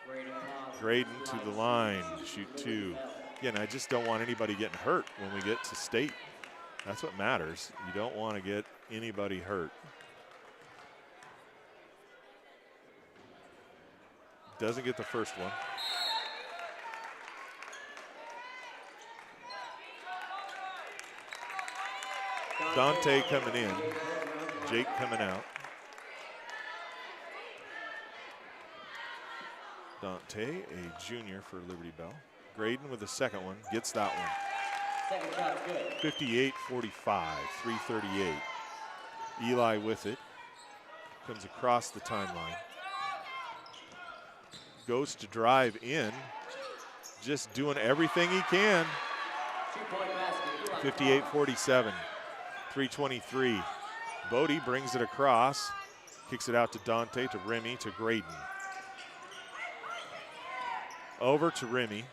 Speaker 1: Graydon to the line to shoot two. Again, I just don't want anybody getting hurt when we get to state. That's what matters. You don't want to get anybody hurt. Doesn't get the first one. Dante coming in. Jake coming out. Dante, a junior for Liberty Bell. Graydon with the second one, gets that one. 58-45, 3:38. Eli with it. Comes across the timeline. Goes to drive in. Just doing everything he can. 58-47, 3:23. Bodie brings it across. Kicks it out to Dante, to Remy, to Graydon. Over to Remy.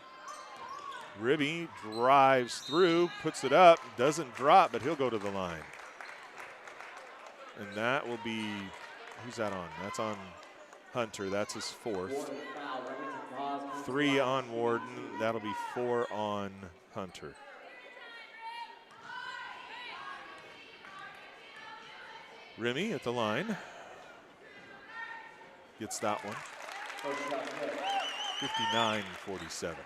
Speaker 1: Remy drives through, puts it up, doesn't drop, but he'll go to the line. And that will be, who's that on? That's on Hunter, that's his fourth. 3 on Warden, that'll be 4 on Hunter. Remy at the line. Gets that one. 59-47.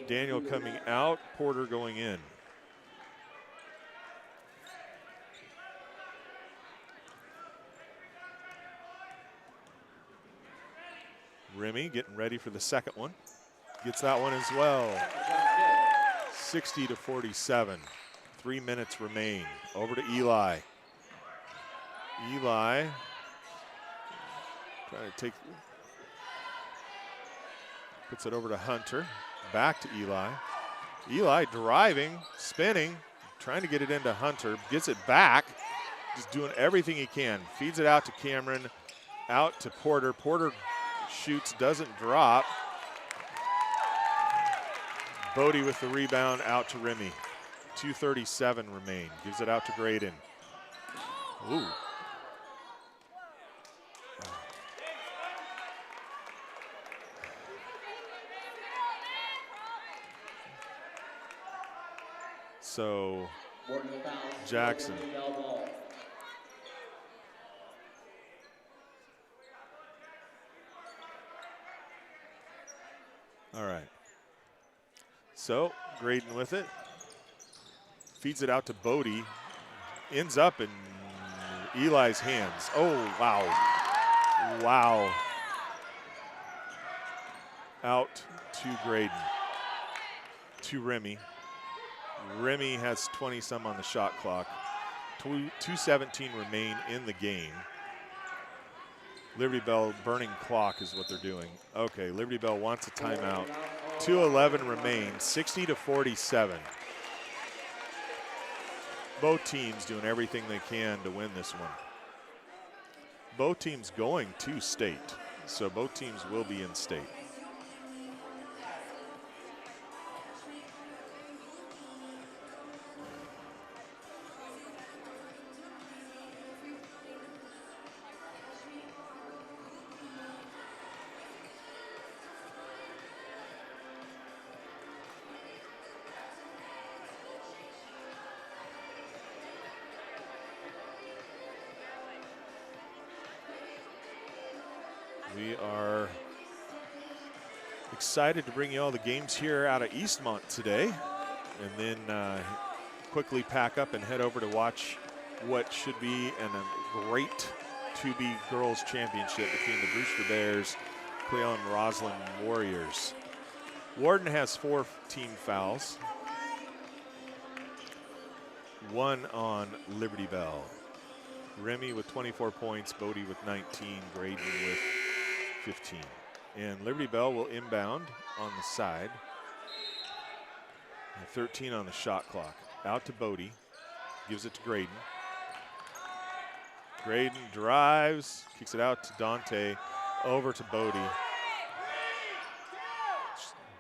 Speaker 1: Daniel coming out, Porter going in. Remy getting ready for the second one. Gets that one as well. 60-47. 3 minutes remain. Over to Eli. Eli trying to take, puts it over to Hunter. Back to Eli. Eli driving, spinning, trying to get it into Hunter. Gets it back. Just doing everything he can. Feeds it out to Cameron. Out to Porter. Porter shoots, doesn't drop. Bodie with the rebound, out to Remy. 2:37 remain. Gives it out to Graydon. Ooh. So, Jackson. All right. So, Graydon with it. feeds it out to Bodie. Ends up in Eli's hands. Oh, wow. Wow. Out to Graydon. To Remy. Remy has 20-some on the shot clock. 2:17 remain in the game. Liberty Bell burning clock is what they're doing. Okay, Liberty Bell wants a timeout. 2:11 remain, 60-47. Both teams doing everything they can to win this one. Both teams going to state, so both teams will be in state. We are excited to bring you all the games here out of Eastmont today, and then quickly pack up and head over to watch what should be a great 2B girls championship between the Brewster Bears, Cleon Roslyn Warriors. Warden has 4 team fouls, 1 on Liberty Bell. Remy with 24 points, Bodie with 19, Graydon with 15. And Liberty Bell will inbound on the side. And 13 on the shot clock. Out to Bodie. Gives it to Graydon. Graydon drives. Kicks it out to Dante. Over to Bodie.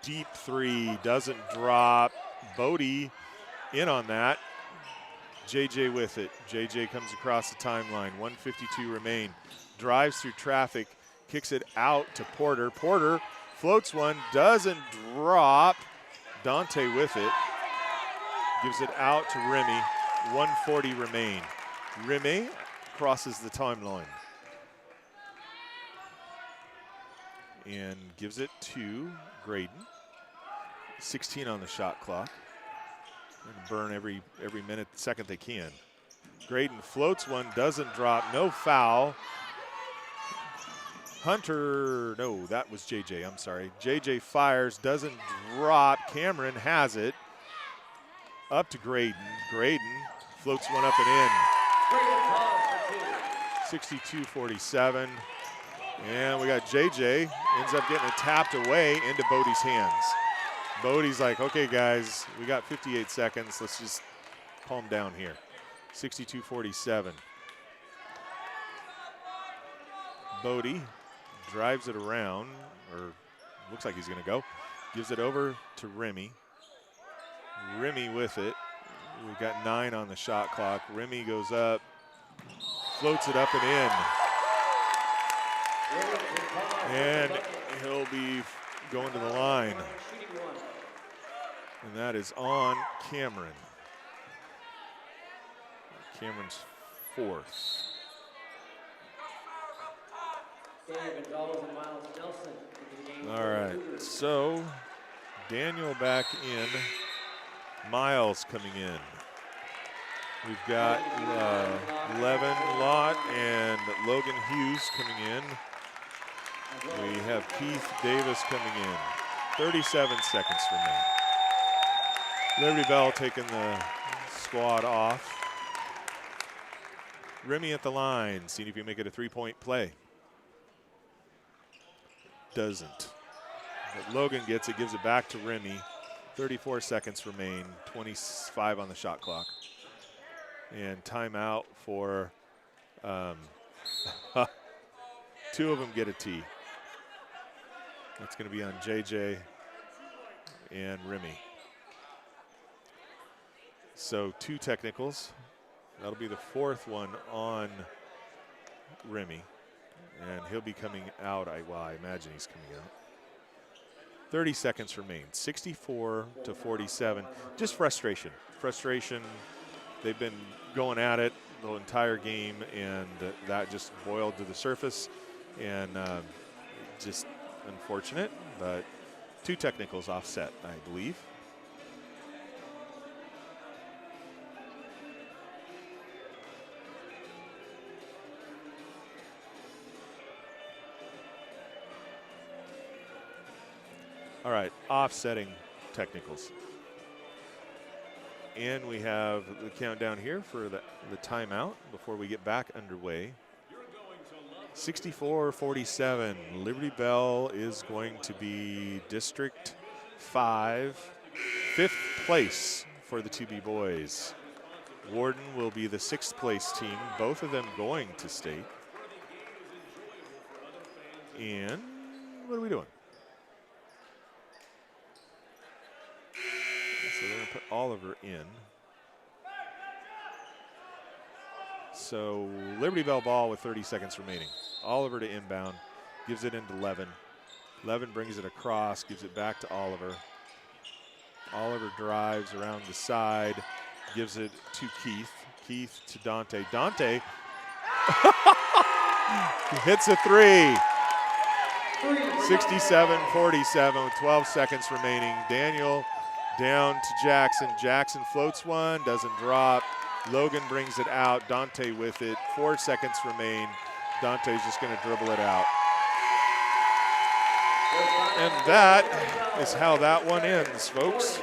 Speaker 1: Deep 3. Doesn't drop. Bodie in on that. JJ with it. JJ comes across the timeline. 1:52 remain. Drives through traffic. Kicks it out to Porter. Porter floats one, doesn't drop. Dante with it. Gives it out to Remy. 1:40 remain. Remy crosses the timeline. And gives it to Graydon. 16 on the shot clock. And burn every minute, second they can. Graydon floats one, doesn't drop, no foul. Hunter, no, that was JJ, I'm sorry. JJ fires, doesn't drop. Cameron has it. Up to Graydon. Graydon floats one up and in. 62-47. And we got JJ, ends up getting it tapped away into Bodie's hands. Bodie's like, okay, guys, we got 58 seconds. Let's just calm down here. 62-47. Bodie drives it around, or looks like he's going to go. Gives it over to Remy. Remy with it. We've got 9 on the shot clock. Remy goes up, floats it up and in. And he'll be going to the line. And that is on Cameron. Cameron's 4th. All right, so Daniel back in. Miles coming in. We've got Levin Lott and Logan Hughes coming in. We have Keith Davis coming in. 37 seconds remain. Liberty Bell taking the squad off. Remy at the line, seeing if you make it a 3-point play. Doesn't. But Logan gets it, gives it back to Remy. 34 seconds remain, 25 on the shot clock. And timeout for 2 of them get a T. That's going to be on JJ and Remy. So 2 technicals. That'll be the 4th one on Remy. And he'll be coming out. I imagine he's coming out. 30 seconds remain. 64-47. Just frustration. Frustration. They've been going at it the entire game, and that just boiled to the surface. And just unfortunate, but 2 technicals offset, I believe. All right, offsetting technicals. And we have the countdown here for the timeout before we get back underway. 64-47. Liberty Bell is going to be District 5, 5th place for the 2B boys. Warden will be the 6th place team, both of them going to state. And what are we doing? So they're going to put Oliver in. So Liberty Bell ball with 30 seconds remaining. Oliver to inbound, gives it into Levin. Levin brings it across, gives it back to Oliver. Oliver drives around the side, gives it to Keith. Keith to Dante. Dante hits a three. 67-47 with 12 seconds remaining. Daniel down to Jackson. Jackson floats one, doesn't drop. Logan brings it out. Dante with it. 4 seconds remain. Dante's just going to dribble it out. And that is how that one ends, folks.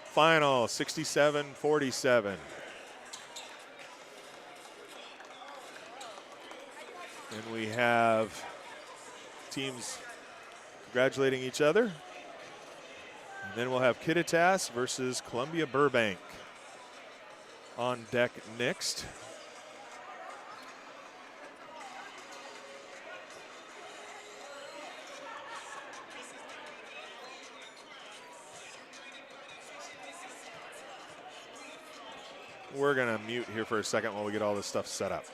Speaker 1: Final 67-47. And we have teams congratulating each other. And then we'll have Kittitas versus Columbia Burbank on deck next. We're going to mute here for a second while we get all this stuff set up.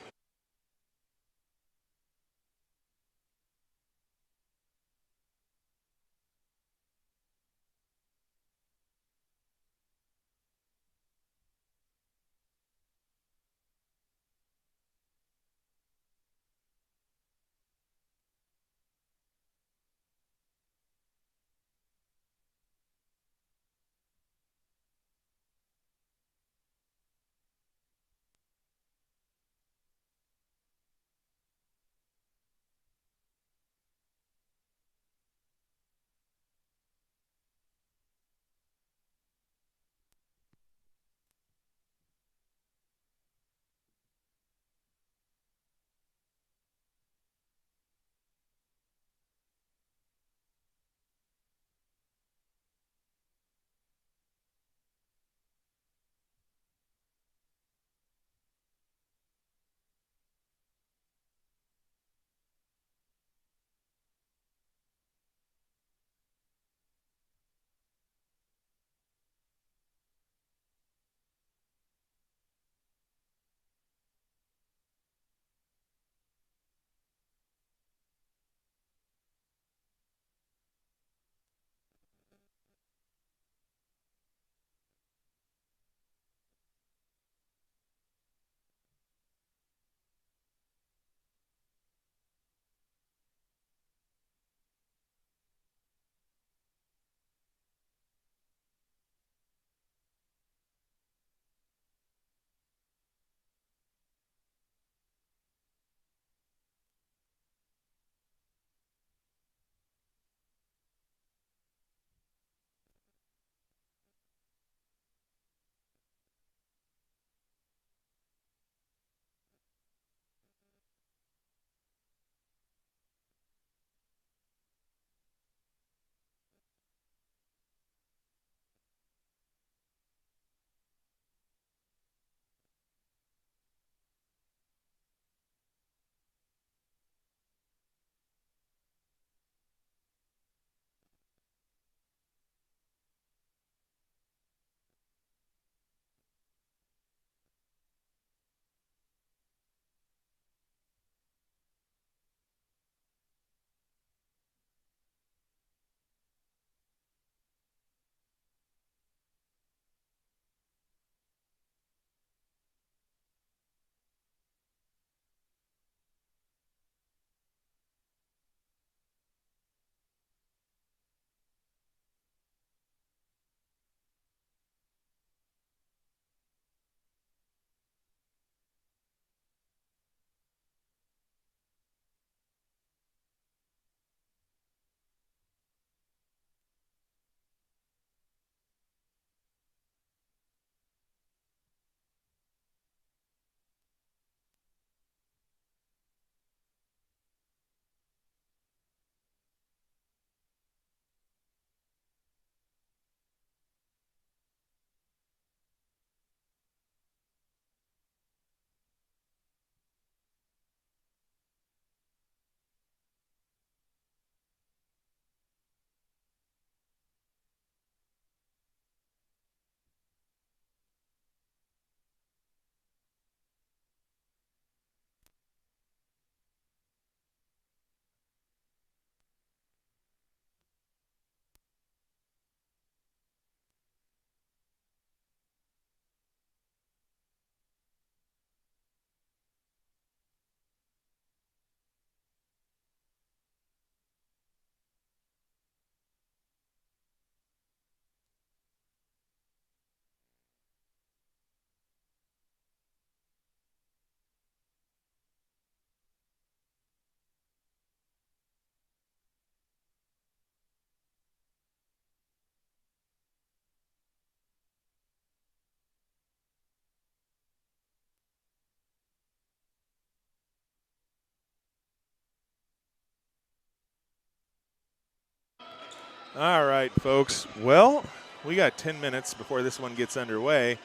Speaker 1: All right, folks. Well, we got 10 minutes before this one gets underway,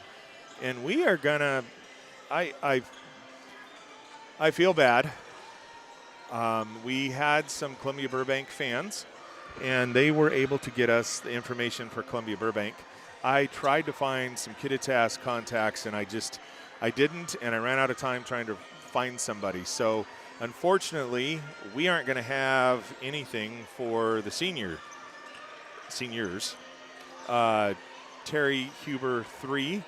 Speaker 1: and we are gonna. I feel bad. We had some Columbia Burbank fans, and they were able to get us the information for Columbia Burbank. I tried to find some Kittitas contacts, and I didn't, and I ran out of time trying to find somebody. So, unfortunately, we aren't going to have anything for the seniors. Terry Huber, 3,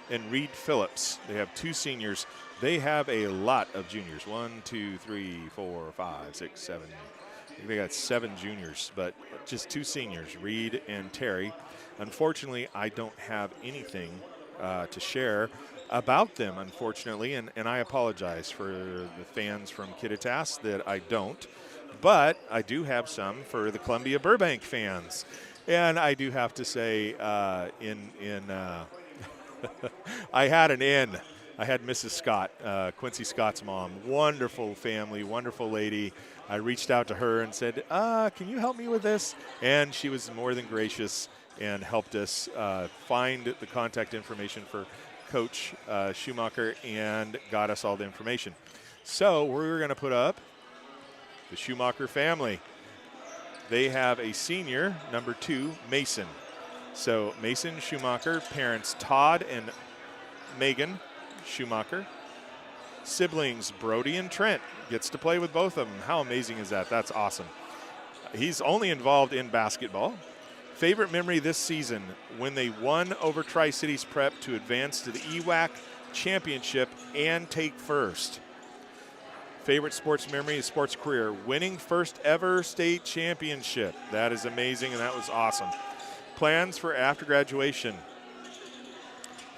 Speaker 1: and Reed Phillips. They have 2 seniors. They have a lot of juniors. 1, 2, 3, 4, 5, 6, 7. I think they got 7 juniors, but just 2 seniors, Reed and Terry. Unfortunately, I don't have anything to share about them, unfortunately, and I apologize for the fans from Kittitas that I don't. But I do have some for the Columbia Burbank fans. And I do have to say, I had an in. I had Mrs. Scott, Quincy Scott's mom. Wonderful family, wonderful lady. I reached out to her and said, can you help me with this? And she was more than gracious and helped us find the contact information for Coach Schumacher and got us all the information. So we're going to put up the Schumacher family. They have a senior, number 2, Mason. So Mason Schumacher, parents Todd and Megan Schumacher. Siblings Brody and Trent. Gets to play with both of them. How amazing is that? That's awesome. He's only involved in basketball. Favorite memory this season, when they won over Tri-Cities Prep to advance to the EWAC championship and take first. Favorite sports memory, sports career, winning first ever state championship. That is amazing, and that was awesome. Plans for after graduation.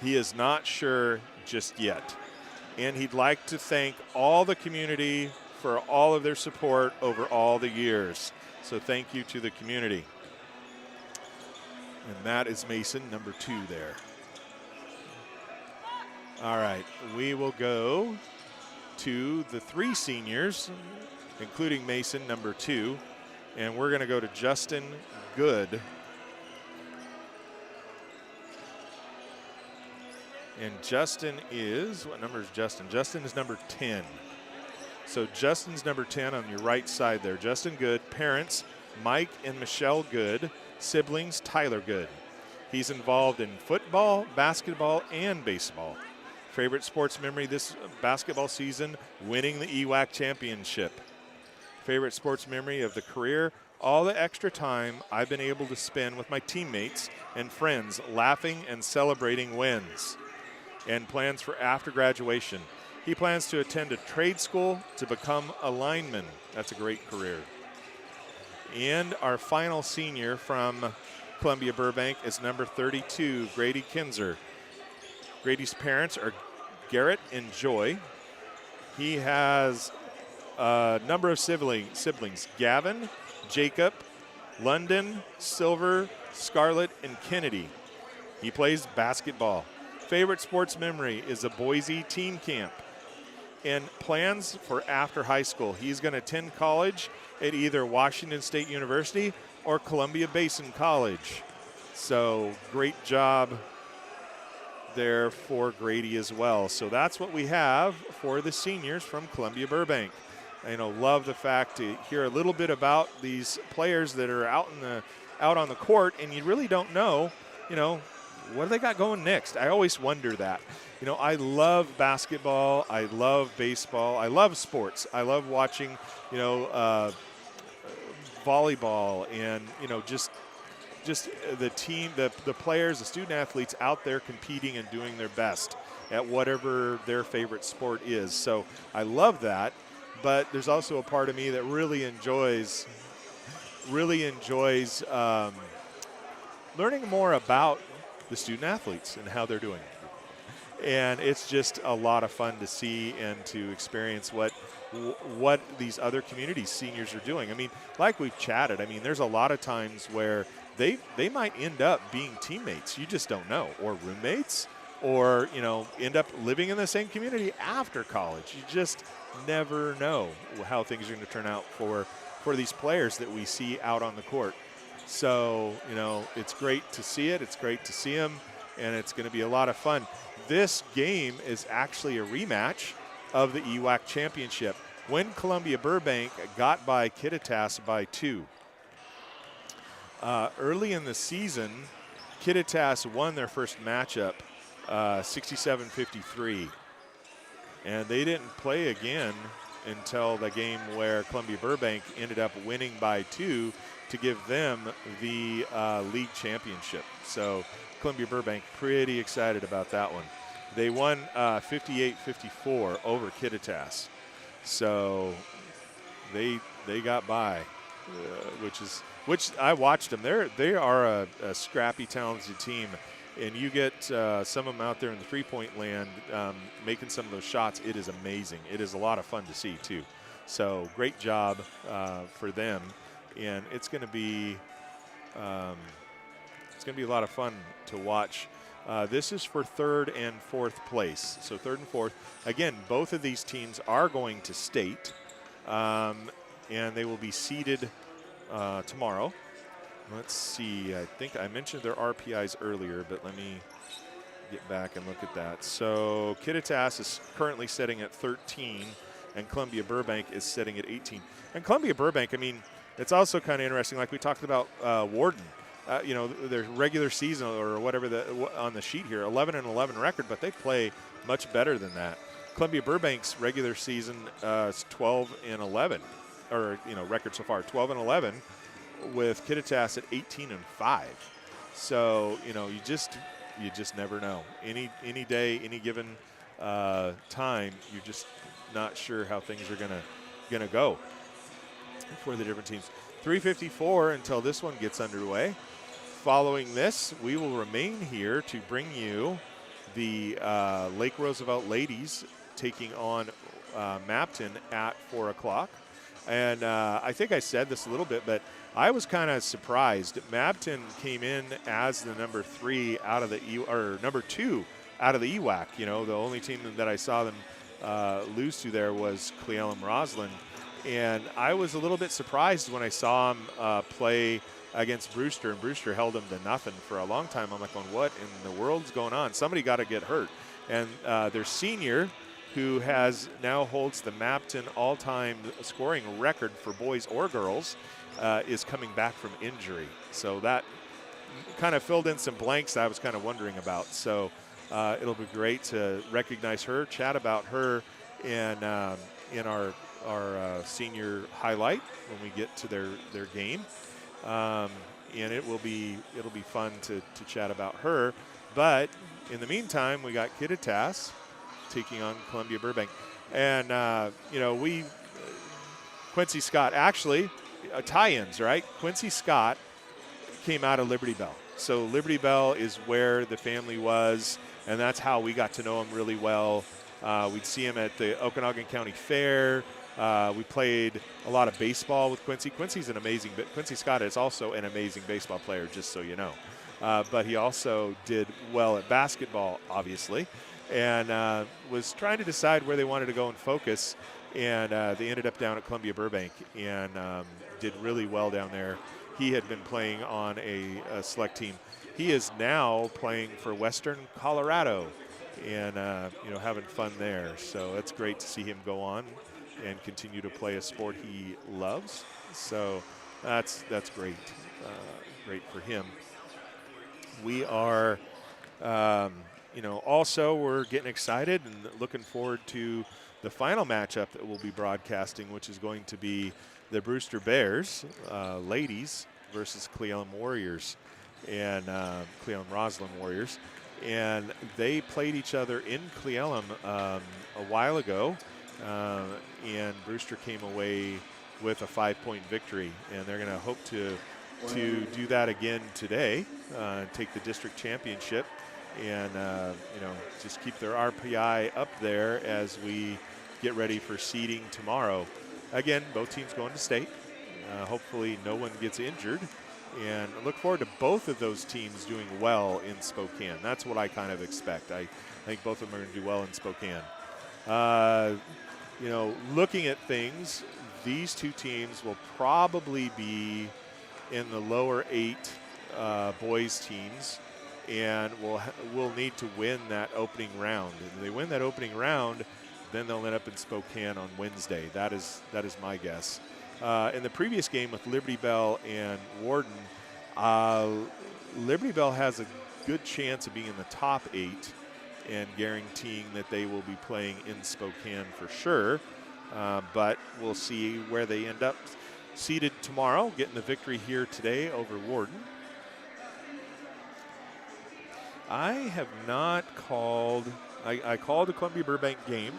Speaker 1: He is not sure just yet. And he'd like to thank all the community for all of their support over all the years. So thank you to the community. And that is Mason, number 2 there. All right, we will go to the 3 seniors, including Mason, number 2. And we're going to go to Justin Good. And Justin is, what number is Justin? Justin is number 10. So Justin's number 10 on your right side there. Justin Good, parents Mike and Michelle Good, siblings Tyler Good. He's involved in football, basketball, and baseball. Favorite sports memory this basketball season, winning the EWAC championship. Favorite sports memory of the career, all the extra time I've been able to spend with my teammates and friends laughing and celebrating wins. And plans for after graduation. He plans to attend a trade school to become a lineman. That's a great career. And our final senior from Columbia Burbank is number 32, Grady Kinzer. Grady's parents are Garrett and Joy. He has a number of siblings, Gavin, Jacob, London, Silver, Scarlett, and Kennedy. He plays basketball. Favorite sports memory is a Boise team camp. And plans for after high school. He's going to attend college at either Washington State University or Columbia Basin College. So great job there for Grady as well. So that's what we have for the seniors from Columbia Burbank. Love the fact to hear a little bit about these players that are out on the court, and you really don't know, what do they got going next? I always wonder that. I love basketball. I love baseball. I love sports. I love watching, volleyball and, just the team, the players, the student athletes out there competing and doing their best at whatever their favorite sport is. So I love that. But there's also a part of me that really enjoys learning more about the student athletes and how they're doing. And it's just a lot of fun to see and to experience what these other community seniors are doing. Like we've chatted, there's a lot of times where they might end up being teammates. You just don't know, or roommates, or end up living in the same community after college. You just never know how things are going to turn out for these players that we see out on the court. So, it's great to see it. It's great to see them, and it's going to be a lot of fun. This game is actually a rematch of the EWAC championship when Columbia Burbank got by Kittitas by 2. Early in the season, Kittitas won their first matchup 67-53. And they didn't play again until the game where Columbia Burbank ended up winning by 2 to give them the league championship. So Columbia Burbank pretty excited about that one. They won 58-54 over Kittitas. So they got by, which I watched them. They are a scrappy, talented team, and you get some of them out there in the 3-point land making some of those shots. It is amazing. It is a lot of fun to see too. So great job for them, and it's going to be a lot of fun to watch. This is for 3rd and 4th place. So 3rd and 4th. Again, both of these teams are going to state, and they will be seeded tomorrow. Let's see. I think I mentioned their RPIs earlier, but let me get back and look at that. So Kittitas is currently sitting at 13, and Columbia Burbank is sitting at 18. And Columbia Burbank, I mean, it's also kind of interesting, like we talked about Warden. Their regular season or whatever on the sheet here, 11-11 record, but they play much better than that. Columbia Burbank's regular season is 12-11, or record so far 12-11, with Kittitas at 18-5. So you just never know. Any day, any given time, you're just not sure how things are gonna go for the different teams. 3:54 until this one gets underway. Following this, we will remain here to bring you the Lake Roosevelt ladies taking on Mabton at 4 o'clock. And I think I said this a little bit, but I was kind of surprised. Mabton came in as the number 2 out of the EWAC. The only team that I saw them lose to there was Cleveland-Roslyn. And I was a little bit surprised when I saw them play against Brewster, and Brewster held them to nothing for a long time. I'm like, what in the world's going on? Somebody got to get hurt. And their senior, who now holds the Mabton all-time scoring record for boys or girls, is coming back from injury. So that kind of filled in some blanks I was kind of wondering about. So it'll be great to recognize her, chat about her in our senior highlight when we get to their game. And it'll be fun to chat about her. But in the meantime, we got Kittitas taking on Columbia Burbank. And, Quincy Scott, actually, tie-ins, right? Quincy Scott came out of Liberty Bell. So Liberty Bell is where the family was, and that's how we got to know him really well. We'd see him at the Okanagan County Fair. We played a lot of baseball with Quincy. Quincy Scott is also an amazing baseball player, just so you know. But he also did well at basketball, obviously, and was trying to decide where they wanted to go and focus. And they ended up down at Columbia Burbank and did really well down there. He had been playing on a select team. He is now playing for Western Colorado and having fun there. So it's great to see him go on and continue to play a sport he loves. So that's great. Great for him. We are, also we're getting excited and looking forward to the final matchup that we'll be broadcasting, which is going to be the Brewster Bears ladies versus Cleveland Warriors and Cleveland-Roslyn Warriors. And they played each other in Cleveland a while ago, and Brewster came away with a 5-point victory. And they're going to hope to do that again today, take the district championship, and just keep their RPI up there as we get ready for seeding tomorrow. Again, both teams going to state. Hopefully no one gets injured. And I look forward to both of those teams doing well in Spokane. That's what I kind of expect. I think both of them are going to do well in Spokane. Looking at things, these two teams will probably be in the lower 8 boys teams, and will need to win that opening round. And if they win that opening round, then they'll end up in Spokane on Wednesday. That is my guess. In the previous game with Liberty Bell and Warden, Liberty Bell has a good chance of being in the top 8 and guaranteeing that they will be playing in Spokane for sure. But we'll see where they end up seated tomorrow, getting the victory here today over Warden. I have not called, I called a Columbia Burbank game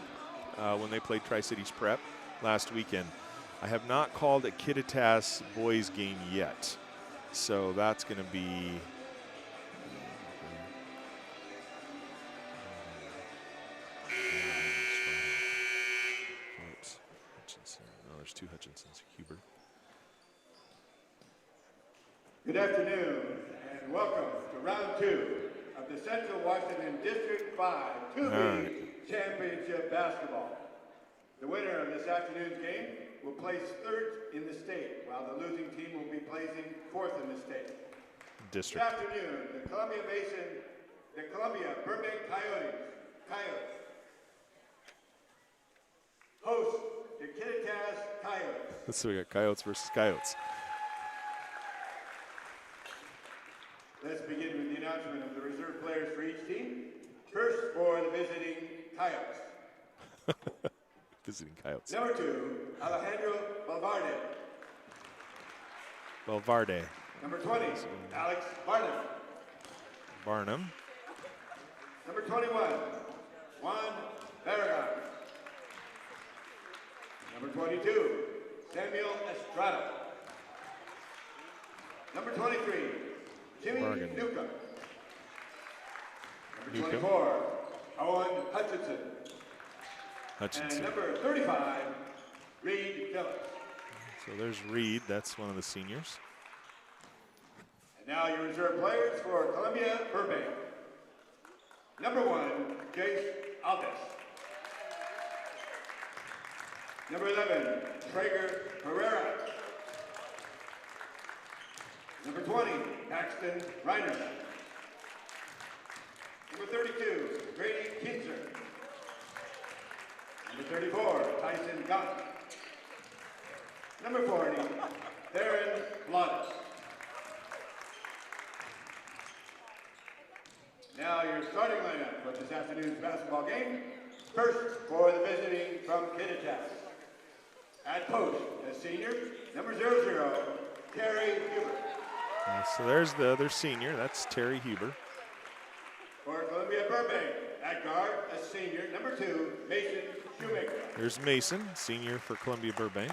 Speaker 1: when they played Tri-Cities Prep last weekend. I have not called a Kittitas boys game yet. So that's going to be Hutchinson. No, there's 2 Hutchinsons. Huber.
Speaker 3: Good afternoon and welcome to round 2 of the Central Washington District 5 2B Championship Basketball. The winner of this afternoon's game will place 3rd in the state, while the losing team will be placing 4th in the state.
Speaker 1: District.
Speaker 3: This afternoon, the Columbia Burbank Coyotes host the Kittitas Coyotes.
Speaker 1: So we got Coyotes versus Coyotes.
Speaker 3: Let's begin with the announcement of the reserve players for each team. First for the visiting Coyotes.
Speaker 1: Visiting Coyotes.
Speaker 3: Number 2, Alejandro Valverde.
Speaker 1: Valverde.
Speaker 3: Number 20, Alex Barnum.
Speaker 1: Barnum.
Speaker 3: Number 21, Juan Barragan. Number 22, Samuel Estrada. Number 23, Jimmy Newcomb. Number 24, Owen Hutchinson. And number 35, Reed Phillips.
Speaker 1: So there's Reed, that's one of the seniors.
Speaker 3: And now your reserve players for Columbia Burbank. Number 1, Jace Alves. Number 11, Traeger Herrera. Number 20, Paxton Reiner. Number 32, Grady Kinzer. Number 34, Tyson Gott. Number 40, Theron Blottis. Now your starting lineup for this afternoon's basketball game. First for the visiting from Kittitas. At post, as senior, number 00, Terry Huber.
Speaker 1: So there's the other senior, that's Terry Huber.
Speaker 3: For Columbia Burbank, at guard, as senior, number 2, Mason Shoemaker.
Speaker 1: There's Mason, senior for Columbia Burbank.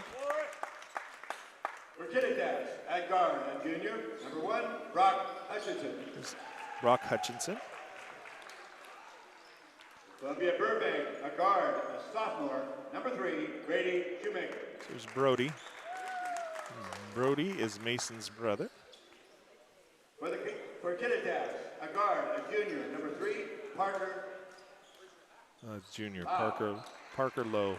Speaker 3: For Kittitas, at guard, a junior, number 1, Brock Hutchinson.
Speaker 1: There's Brock Hutchinson.
Speaker 3: Columbia Burbank, a guard, a sophomore, number 3, Grady Shoemaker.
Speaker 1: So there's Brody. Brody is Mason's brother.
Speaker 3: For Kittitas, a guard, a junior, number 3, Parker.
Speaker 1: Junior, Parker Lowe.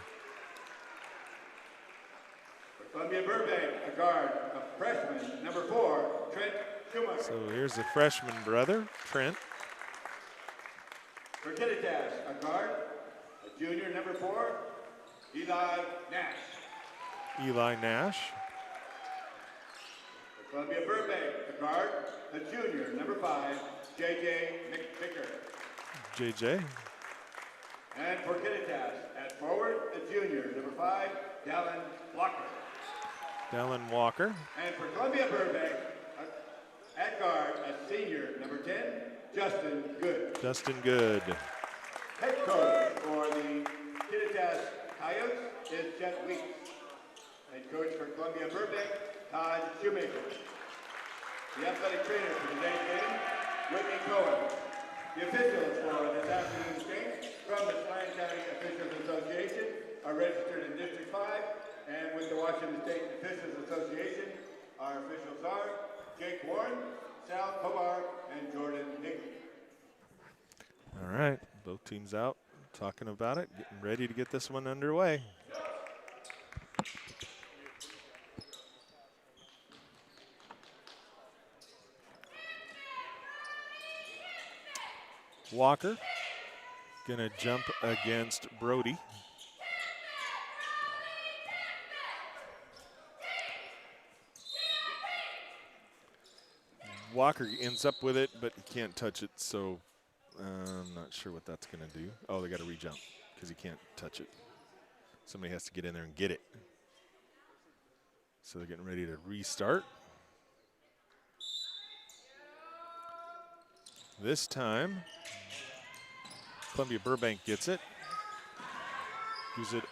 Speaker 3: For Columbia Burbank, a guard, a freshman, number 4, Trent Schumacher.
Speaker 1: So here's the freshman brother, Trent.
Speaker 3: For Kittitas, a guard, a junior, number 4, Eli Nash.
Speaker 1: Eli Nash.
Speaker 3: For Columbia Burbank, a guard, a junior, number 5, J.J. McVicker.
Speaker 1: JJ.
Speaker 3: And for Kittitas, at forward, a junior, number 5, Dallin Walker.
Speaker 1: Dallin Walker.
Speaker 3: And for Columbia Burbank, at guard, a senior, number 10, Justin Good.
Speaker 1: Justin Good.
Speaker 3: Head coach for the Kittitas Coyotes is Chet Weeks. Head coach for Columbia Burbank, Todd Shoemaker. The athletic trainer for today's game, Whitney Cohen. The officials for this afternoon's game from the Lyon County Officials Association are registered in District 5, and with the Washington State Officials Association, our officials are Jake Warren, Sal Kobar, and Jordan Higley.
Speaker 1: All right, both teams out, talking about it, getting ready to get this one underway. Walker gonna jump against Brody. Walker ends up with it, but he can't touch it, so I'm not sure what that's gonna do. Oh, they got to re-jump because he can't touch it. Somebody has to get in there and get it. So they're getting ready to restart. This time, Columbia Burbank gets it. Gives it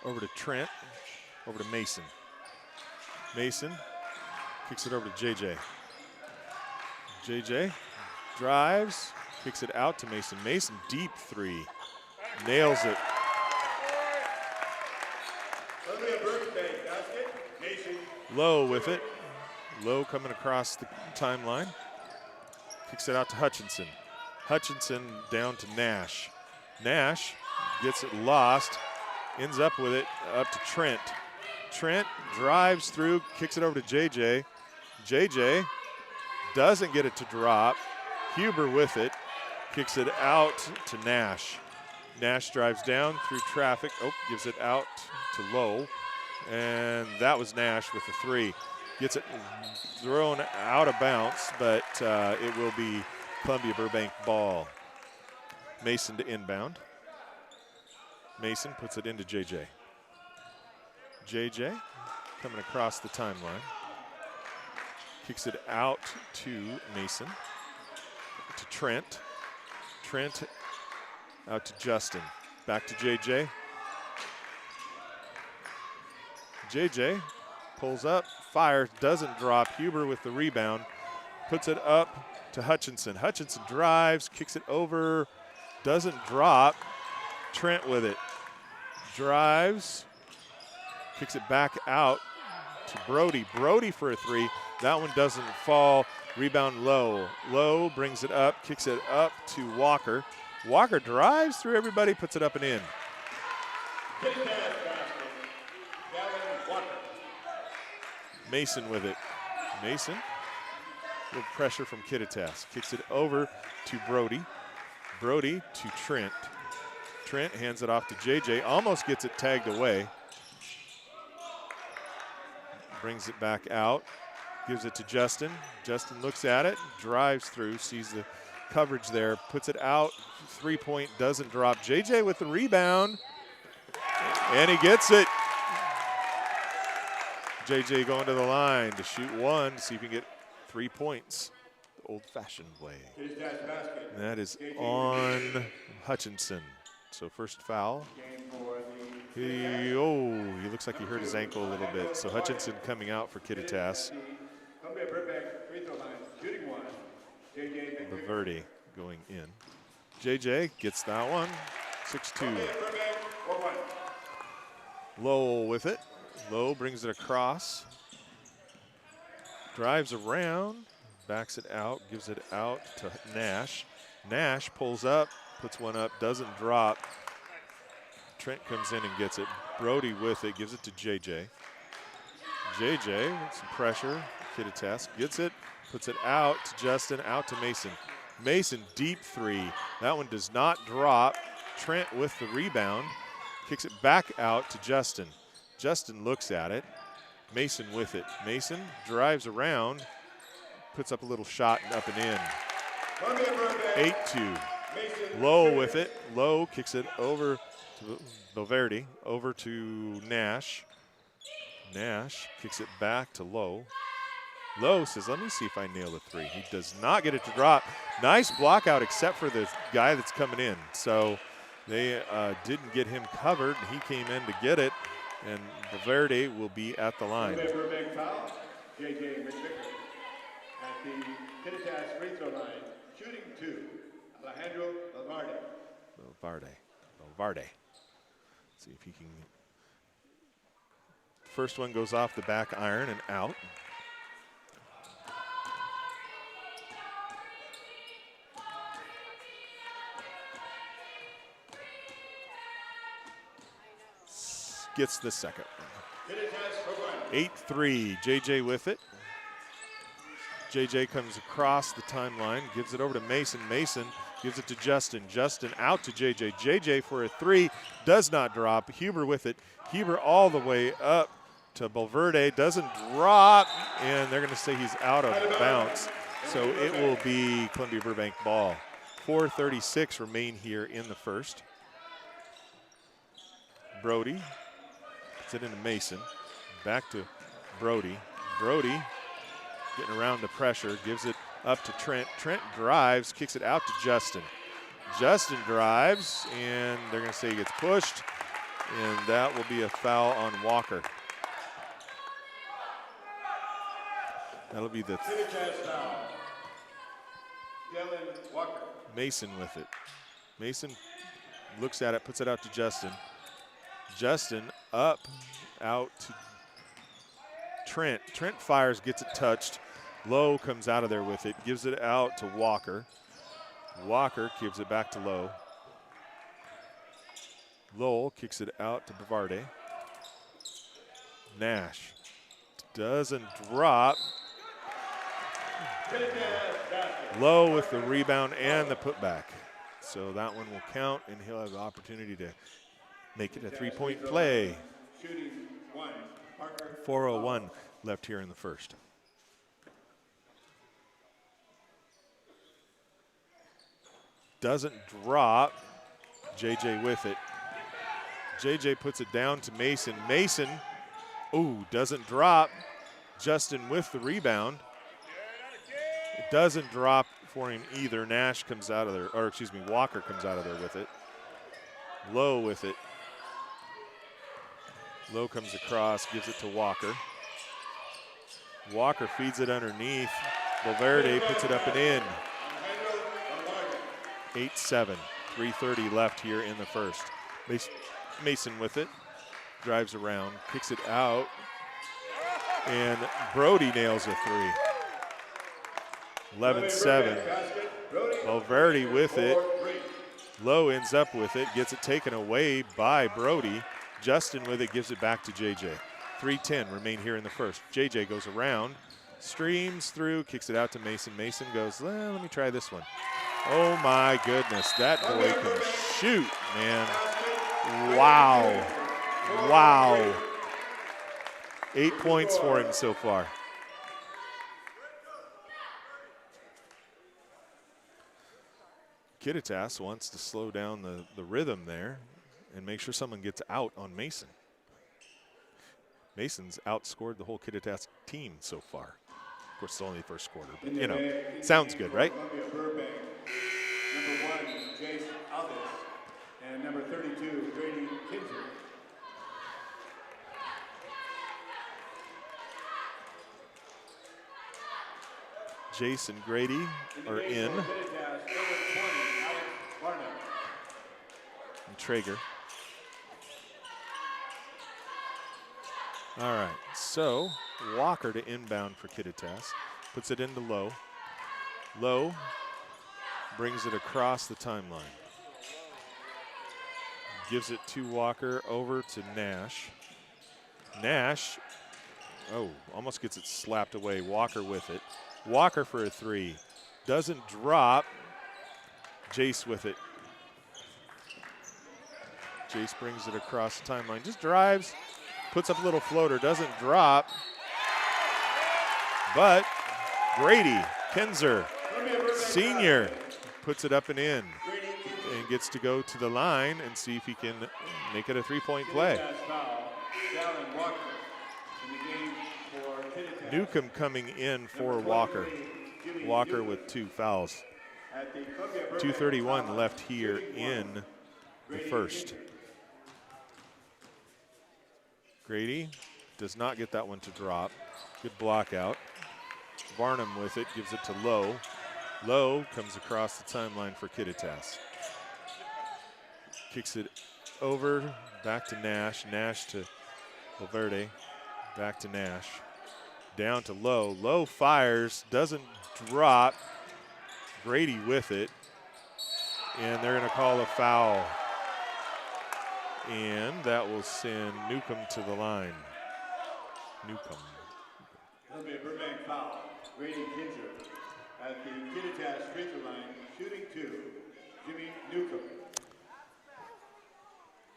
Speaker 1: over to Trent, over to Mason. Mason kicks it over to JJ. JJ drives, kicks it out to Mason. Mason, deep three, nails it. Lowe with it. Lowe coming across the timeline. Kicks it out to Hutchinson. Hutchinson down to Nash. Nash gets it lost, ends up with it up to Trent. Trent drives through, kicks it over to JJ. JJ doesn't get it to drop. Huber with it, kicks it out to Nash. Nash drives down through traffic. Oh, gives it out to Lowe. And that was Nash with the three. Gets it thrown out of bounds, but it will be Columbia Burbank ball. Mason to inbound. Mason puts it into JJ. JJ coming across the timeline. Kicks it out to Mason. To Trent. Trent out to Justin. Back to JJ. JJ pulls up, fires, doesn't drop. Huber with the rebound. Puts it up to Hutchinson. Hutchinson drives, kicks it over, doesn't drop. Trent with it. Drives, kicks it back out to Brody. Brody for a three. That one doesn't fall. Rebound Lowe. Lowe brings it up, kicks it up to Walker. Walker drives through everybody, puts it up and in. Mason with it. Mason, a little pressure from Kittitas. Kicks it over to Brody. Brody to Trent. Trent hands it off to JJ. Almost gets it tagged away. Brings it back out. Gives it to Justin. Justin looks at it, drives through, sees the coverage there, puts it out. 3-point doesn't drop. JJ with the rebound. And he gets it. JJ going to the line to shoot one to see if he can get 3 points. The old-fashioned way. And that is on Hutchinson. So first foul. He looks like he hurt his ankle a little bit. So Hutchinson coming out for Kittitas. Baverde going in. JJ gets that one. 6-2. Lowell with it. Lowe brings it across. Drives around. Backs it out. Gives it out to Nash. Nash pulls up. Puts one up. Doesn't drop. Trent comes in and gets it. Brody with it. Gives it to JJ. JJ with some pressure. Kittitas gets it. Puts it out to Justin. Out to Mason. Mason deep three. That one does not drop. Trent with the rebound. Kicks it back out to Justin. Justin looks at it. Mason with it. Mason drives around. Puts up a little shot and up and in. 8-2. Lowe with it. Lowe kicks it over to Baverde. Over to Nash. Nash kicks it back to Lowe. Lowe says, let me see if I nail the three. He does not get it to drop. Nice block out except for the guy that's coming in. So they didn't get him covered. He came in to get it. And Baverde will be at the line.
Speaker 3: Burbank foul. JJ McVicker at the Kittitas free throw line, shooting two. Alejandro
Speaker 1: Valverde. See if he can. First one goes off the back iron and out. Gets the second. 8-3, JJ with it. JJ comes across the timeline, gives it over to Mason. Mason Gives it to Justin. Justin out to JJ. JJ for a three. Does not drop. Huber with it. Huber all the way up to Valverde. Doesn't drop. And they're going to say he's out of bounds. So it will be Columbia Burbank ball. 4:36 remain here in the first. Brody puts it into Mason. Back to Brody. Brody getting around the pressure. Gives it up to Trent. Trent drives, kicks it out to Justin. Justin drives, and they're going to say he gets pushed, and that will be a foul on Walker. That'll be the
Speaker 3: Walker.
Speaker 1: Mason with it. Mason looks at it, puts it out to Justin. Justin up, out to Trent. Trent fires, gets it touched. Lowe comes out of there with it, gives it out to Walker. Walker gives it back to Lowe. Lowell kicks it out to Bavarde. Nash doesn't drop. Lowe with the rebound and the putback. So that one will count, and he'll have the opportunity to make it a three-point play. 4:01 left here in the first. Doesn't drop. JJ with it. JJ puts it down to Mason. Mason, ooh, doesn't drop. Justin with the rebound. It doesn't drop for him either. Nash comes out of there, or excuse me, Walker comes out of there with it. Lowe with it. Lowe comes across, gives it to Walker. Walker feeds it underneath. Valverde puts it up and in. 8-7, 3:30 left here in the first. Mason with it, drives around, kicks it out, and Brody nails a three. 11-7. Valverde with it. Lowe ends up with it, gets it taken away by Brody. Justin with it, gives it back to JJ. 3:10 remain here in the first. JJ goes around, streams through, kicks it out to Mason. Mason goes, well, let me try this one. Oh my goodness, that boy can shoot, man. Wow. Wow. 8 points for him so far. Kittitas wants to slow down the rhythm there and make sure someone gets out on Mason. Mason's outscored the whole Kittitas team so far. Of course, it's only the first quarter, but you know, sounds good, right?
Speaker 3: Burbank, number 1, Jace Aldis, and number 32, Grady Kinzer.
Speaker 1: Jace and Grady are in. And Traeger. All right, so Walker to inbound for Kittitas. Puts it into Lowe. Lowe brings it across the timeline. Gives it to Walker, over to Nash. Nash, oh, almost gets it slapped away. Walker with it. Walker for a three. Doesn't drop. Jace with it. Jace brings it across the timeline. Just drives, puts up a little floater, doesn't drop. But Grady Kinzer, senior, puts it up and in and gets to go to the line and see if he can make it a three-point play. Newcomb coming in for Walker. Walker with 2 fouls. 2:31 left here in the first. Grady does not get that one to drop. Good block out. Varnum with it, gives it to Lowe. Lowe comes across the timeline for Kittitas. Kicks it over, back to Nash. Nash to Valverde, back to Nash. Down to Lowe. Lowe fires, doesn't drop. Grady with it. And they're going to call a foul. And that will send Newcomb to the line. Newcomb.
Speaker 3: That'll be a Burbank foul. Grady Kinzer at the Kittitas free throw line, shooting 2. Jimmy Newcomb.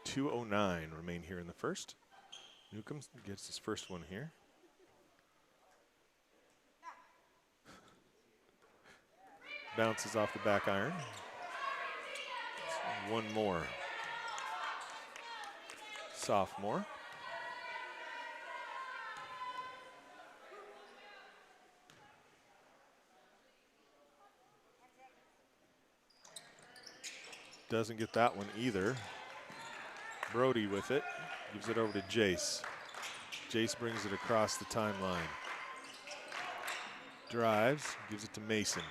Speaker 1: 2:09 remain here in the first. Newcomb gets his first one here. Bounces off the back iron. One more. Sophomore. Doesn't get that one either. Brody with it, gives it over to Jace. Jace brings it across the timeline. Drives, gives it to Mason.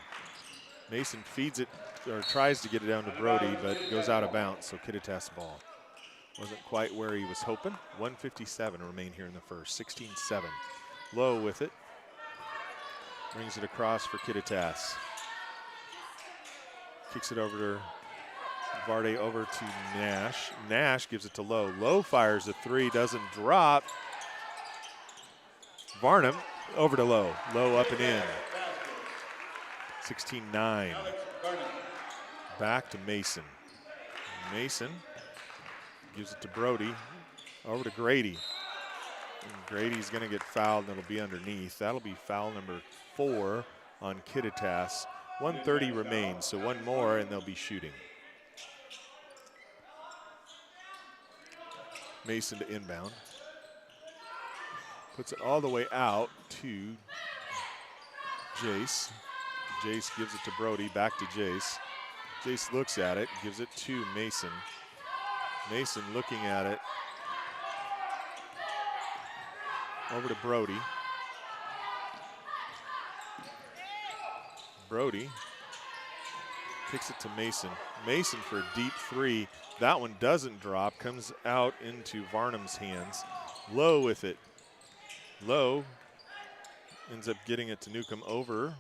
Speaker 1: Mason feeds it, or tries to get it down to Brody, but goes out of bounds, so Kittitas ball. Wasn't quite where he was hoping. 1:57 remain here in the first, 16-7. Low with it. Brings it across for Kittitas. Kicks it over to Varde, over to Nash. Nash gives it to Lowe. Lowe fires a three, doesn't drop. Varnum over to Lowe. Lowe up and in. 16-9. Back to Mason. Mason gives it to Brody. Over to Grady. And Grady's going to get fouled, and it'll be underneath. That'll be foul number 4 on Kittitas. 1:30 remains, so one more, and they'll be shooting. Mason to inbound. Puts it all the way out to Jace. Jace gives it to Brody, back to Jace. Jace looks at it, gives it to Mason. Mason looking at it. Over to Brody. Brody kicks it to Mason. Mason for a deep three. That one doesn't drop, comes out into Varnum's hands. Lowe with it. Lowe ends up getting it to Newcomb over.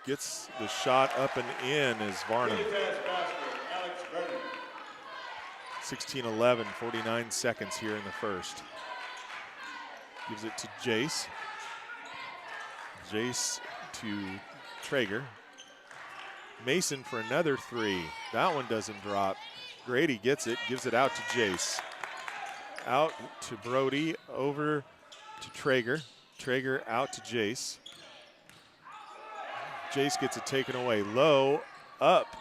Speaker 1: Gets the shot up and in as Varnum. 16-11, 49 seconds here in the first. Gives it to Jace. Jace to Traeger. Mason for another three. That one doesn't drop. Grady gets it, gives it out to Jace. Out to Brody, over to Traeger. Traeger out to Jace. Jace gets it taken away. Low, up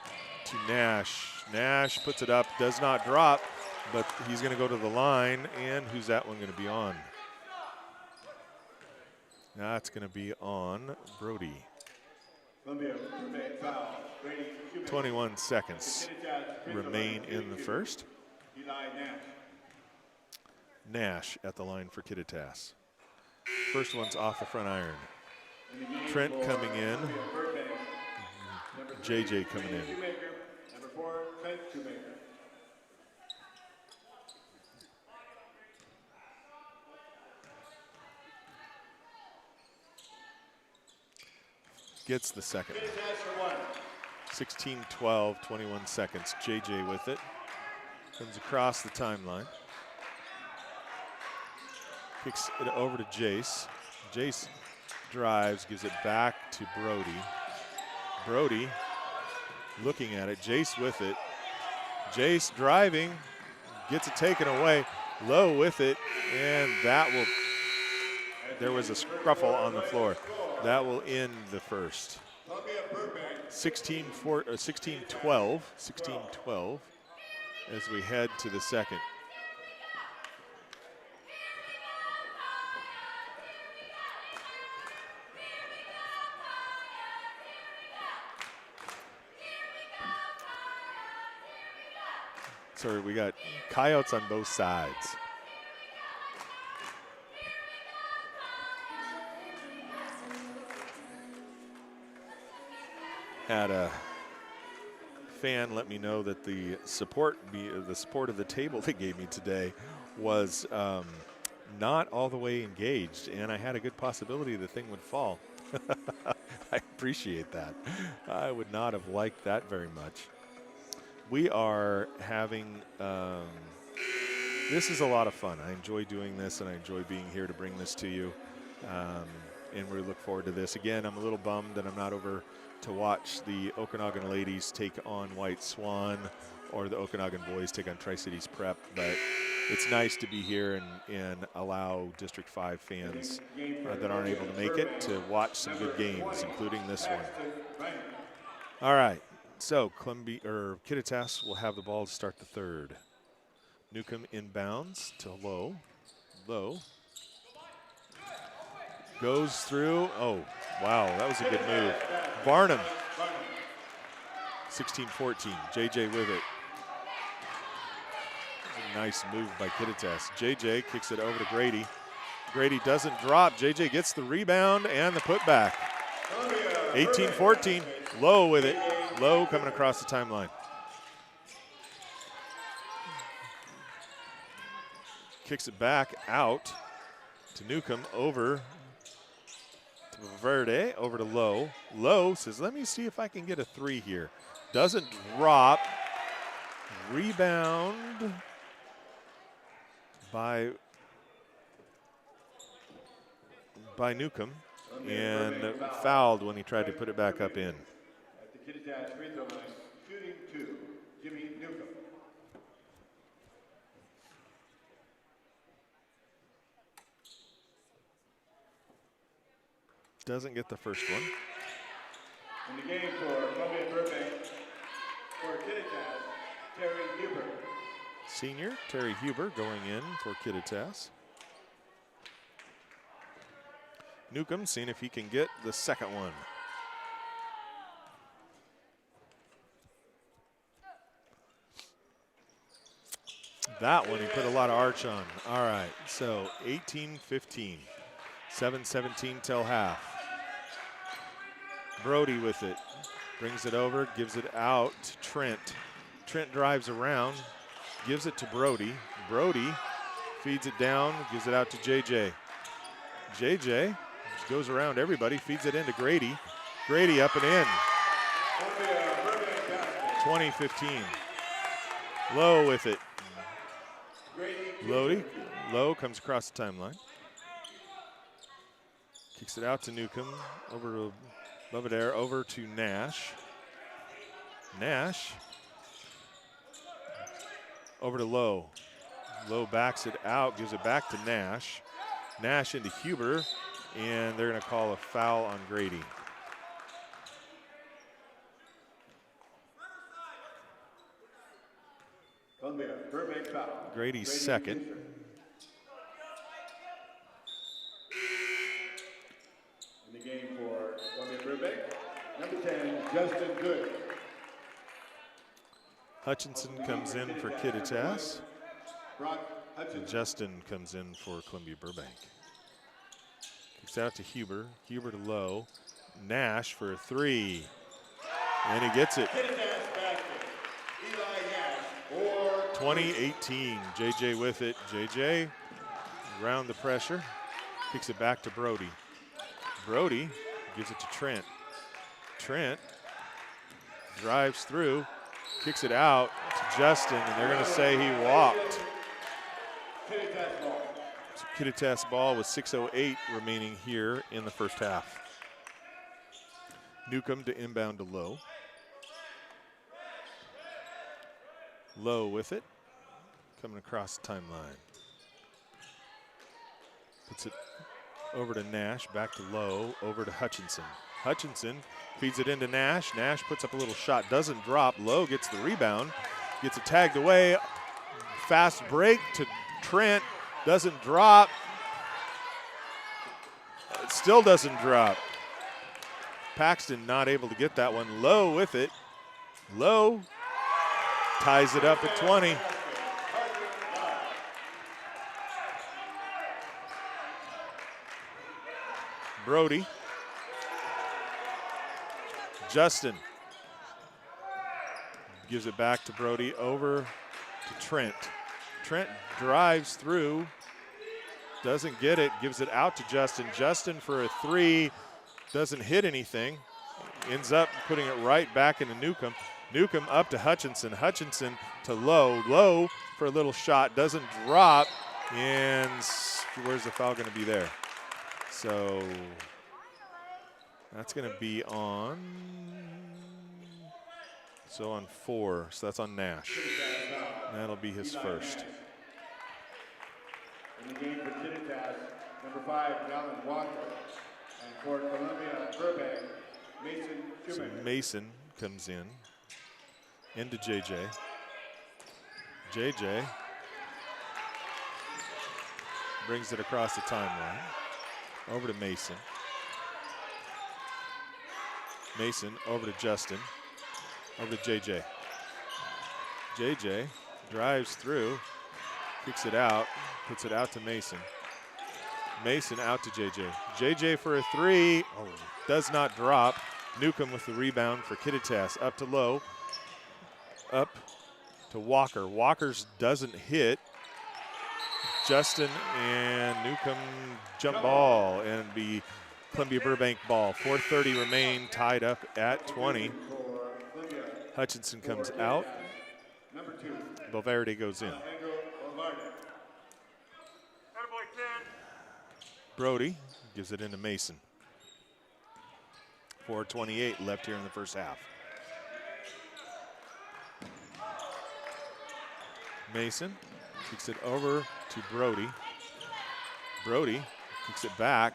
Speaker 1: to Nash. Nash puts it up, does not drop, but he's going to go to the line, and who's that one going to be on? That's going to be on Brody. 21 seconds remain in the first. Nash at the line for Kittitas. First one's off the front iron. Trent coming in. JJ coming in.
Speaker 3: Number 4, Trent Shoemaker.
Speaker 1: Gets the second. 16-12, 21 seconds. JJ with it. Comes across the timeline. Kicks it over to Jace. Jace drives, gives it back to Brody. Brody looking at it. Jace with it. Jace driving, gets it taken away. Low with it, and that will, there was a scruffle on the floor. That will end the first. 16-12 as we head to the second. Sorry, we got coyotes on both sides. Had a fan let me know that the support of the table they gave me today was not all the way engaged, and I had a good possibility the thing would fall. I appreciate that. I would not have liked that very much. We are having, this is a lot of fun. I enjoy doing this, and I enjoy being here to bring this to you. And we look forward to this. Again, I'm a little bummed that I'm not over to watch the Okanagan ladies take on White Swan or the Okanagan boys take on Tri-Cities Prep, but it's nice to be here and allow District 5 fans that aren't able to make it to watch some good games, including this one. All right, so Kittitas will have the ball to start the third. Newcomb inbounds to Lowe. Lowe goes through. Oh, wow, that was a good move. Barnum, 16-14, JJ with it. Nice move by Kittitas. JJ kicks it over to Grady. Grady doesn't drop. JJ gets the rebound and the putback. 18-14, Lowe with it. Lowe coming across the timeline. Kicks it back out to Newcomb, over to Verde, over to Lowe. Lowe says, let me see if I can get a three here. Doesn't drop. Rebound by Newcomb, and fouled when he tried to put it back up in.
Speaker 3: At the Kittitas free throw line, shooting two, Jimmy Newcomb.
Speaker 1: Doesn't get the first one.
Speaker 3: In the game for Columbia Burbank, for Kittitas, Terry Huber.
Speaker 1: Senior Terry Huber going in for Kittitas. Newcomb seeing if he can get the second one. That one he put a lot of arch on. All right, so 18-15, 7:17 till half. Brody with it, brings it over, gives it out to Trent. Trent drives around, gives it to Brody. Brody feeds it down, gives it out to JJ. JJ goes around everybody, feeds it into Grady. Grady up and in. 20-15. Lowe with it. Lowe comes across the timeline. Kicks it out to Newcomb, over to Lovadair, over to Nash. Nash over to Lowe. Lowe backs it out, gives it back to Nash. Nash into Huber, and they're going to call a foul on Grady.
Speaker 3: Columbia Burbank foul.
Speaker 1: Grady's second.
Speaker 3: In the game for Columbia Burbank, number 10, Justin Good.
Speaker 1: Hutchinson comes in for Kittitas.
Speaker 3: Brock Hutchinson.
Speaker 1: Justin comes in for Columbia Burbank. Kicks out to Huber. Huber to Lowe. Nash for a three. And he gets it. 20-18. JJ with it. JJ around the pressure. Kicks it back to Brody. Brody gives it to Trent. Trent drives through. Kicks it out to Justin, and they're going to say he walked. So Kittitas ball with 6:08 remaining here in the first half. Newcomb to inbound to Lowe. Lowe with it, coming across the timeline. Puts it over to Nash, back to Lowe, over to Hutchinson. Hutchinson feeds it into Nash. Nash puts up a little shot, doesn't drop. Lowe gets the rebound, gets it tagged away. Fast break to Trent, doesn't drop. It still doesn't drop. Paxton not able to get that one. Lowe with it. Lowe ties it up at 20. Brody. Justin gives it back to Brody, over to Trent. Trent drives through, doesn't get it, gives it out to Justin. Justin for a three, doesn't hit anything. Ends up putting it right back into Newcomb. Newcomb up to Hutchinson. Hutchinson to Lowe. Lowe for a little shot, doesn't drop. And where's the foul going to be there? So That's going to be on, so on 4, so that's on Nash. That'll be his first.
Speaker 3: In the game for Kittitas, number 5, Alan Walker. And for Columbia Burbank, Mason
Speaker 1: So
Speaker 3: Shoemaker.
Speaker 1: Mason comes in, into JJ. JJ brings it across the timeline, over to Mason. Mason over to Justin, over to JJ. JJ drives through, kicks it out, puts it out to Mason. Mason out to JJ. JJ for a 3, does not drop. Newcomb with the rebound for Kittitas. Up to Low, up to Walker. Walker's doesn't hit. Justin and Newcomb jump ball and be Columbia Burbank ball. 4:30 remain, tied up at 20. Hutchinson comes out. Valverde goes in. Brody gives it into Mason. 4:28 left here in the first half. Mason kicks it over to Brody. Brody kicks it back.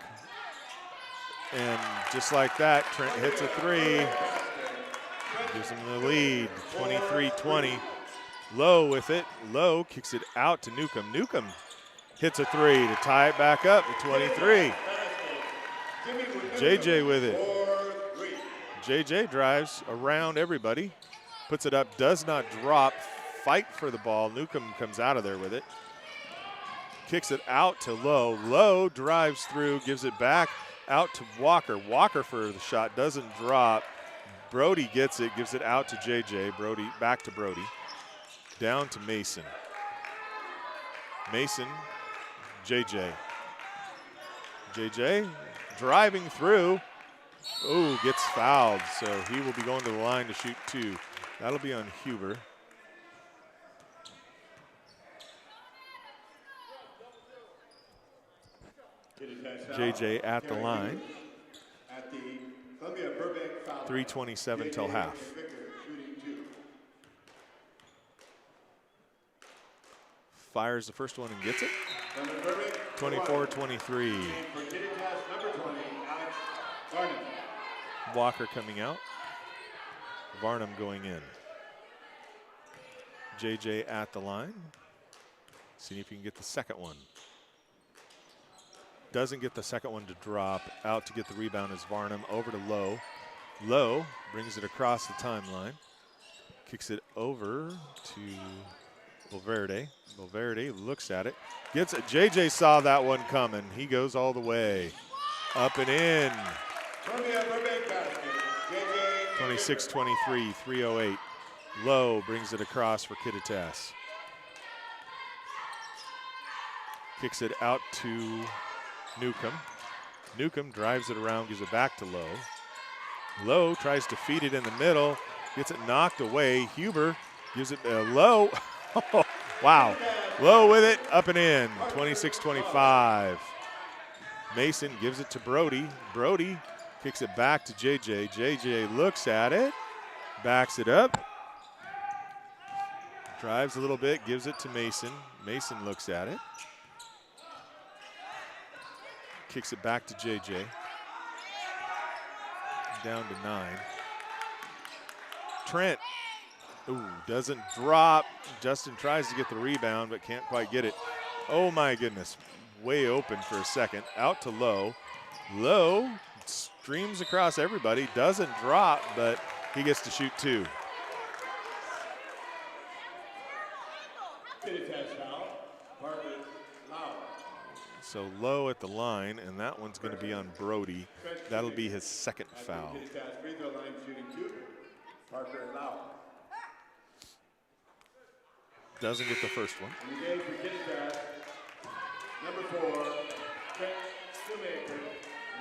Speaker 1: And just like that, Trent hits a 3. Gives him the lead, 23-20. Low with it. Low kicks it out to Newcomb. Newcomb hits a 3 to tie it back up to 23. JJ with it. JJ drives around everybody, puts it up, does not drop, fight for the ball. Newcomb comes out of there with it. Kicks it out to Low. Low drives through, gives it back out to Walker. Walker for the shot, doesn't drop. Brody gets it, gives it out to JJ. Brody, back to Brody. Down to Mason. Mason, JJ. JJ driving through. Ooh, gets fouled, so he will be going to the line to shoot 2. That'll be on Huber. JJ at the line. 3:27 till half. Fires the first one and gets it. 24-23. Walker coming out. Varnum going in. JJ at the line. See if you can get the second one. Doesn't get the second one to drop. Out to get the rebound is Varnum. Over to Low. Low brings it across the timeline. Kicks it over to Valverde. Valverde looks at it. Gets it. JJ saw that one coming. He goes all the way. Up and in. 26-23, 3:08. Low brings it across for Kittitas. Kicks it out to Newcomb. Newcomb drives it around, gives it back to Low. Low tries to feed it in the middle, gets it knocked away. Huber gives it Low. Wow. Low with it, up and in, 26-25. Mason gives it to Brody. Brody kicks it back to JJ. JJ looks at it, backs it up, drives a little bit, gives it to Mason. Mason looks at it. Kicks it back to JJ. Down to 9. Trent, doesn't drop. Justin tries to get the rebound, but can't quite get it. Oh my goodness, way open for a second. Out to Low. Low streams across everybody, doesn't drop, but he gets to shoot 2. So Low at the line, and that one's going to be on Brody. That'll be his second foul. Doesn't get the first one.
Speaker 3: Number 4, Trent Shoemaker.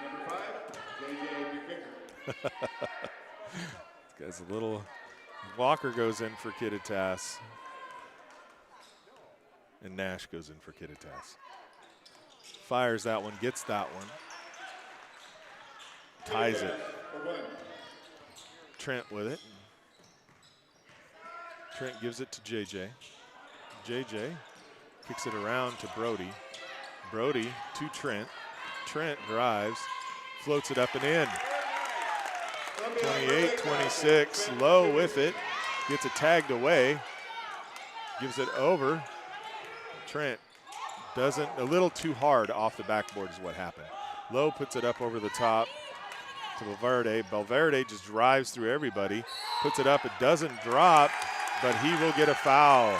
Speaker 3: Number 5, JJ McVicker.
Speaker 1: This guy's a little. Walker goes in for Kittitas. And Nash goes in for Kittitas. Fires that one, gets that one. ties it. Trent with it. Trent gives it to JJ. JJ kicks it around to Brody. Brody to Trent. Trent drives, floats it up and in. 28-26, Lowe with it. Gets it tagged away. Gives it over. Trent doesn't, a little too hard off the backboard is what happened. Lowe puts it up over the top to Valverde. Valverde just drives through everybody, puts it up, it doesn't drop, but he will get a foul.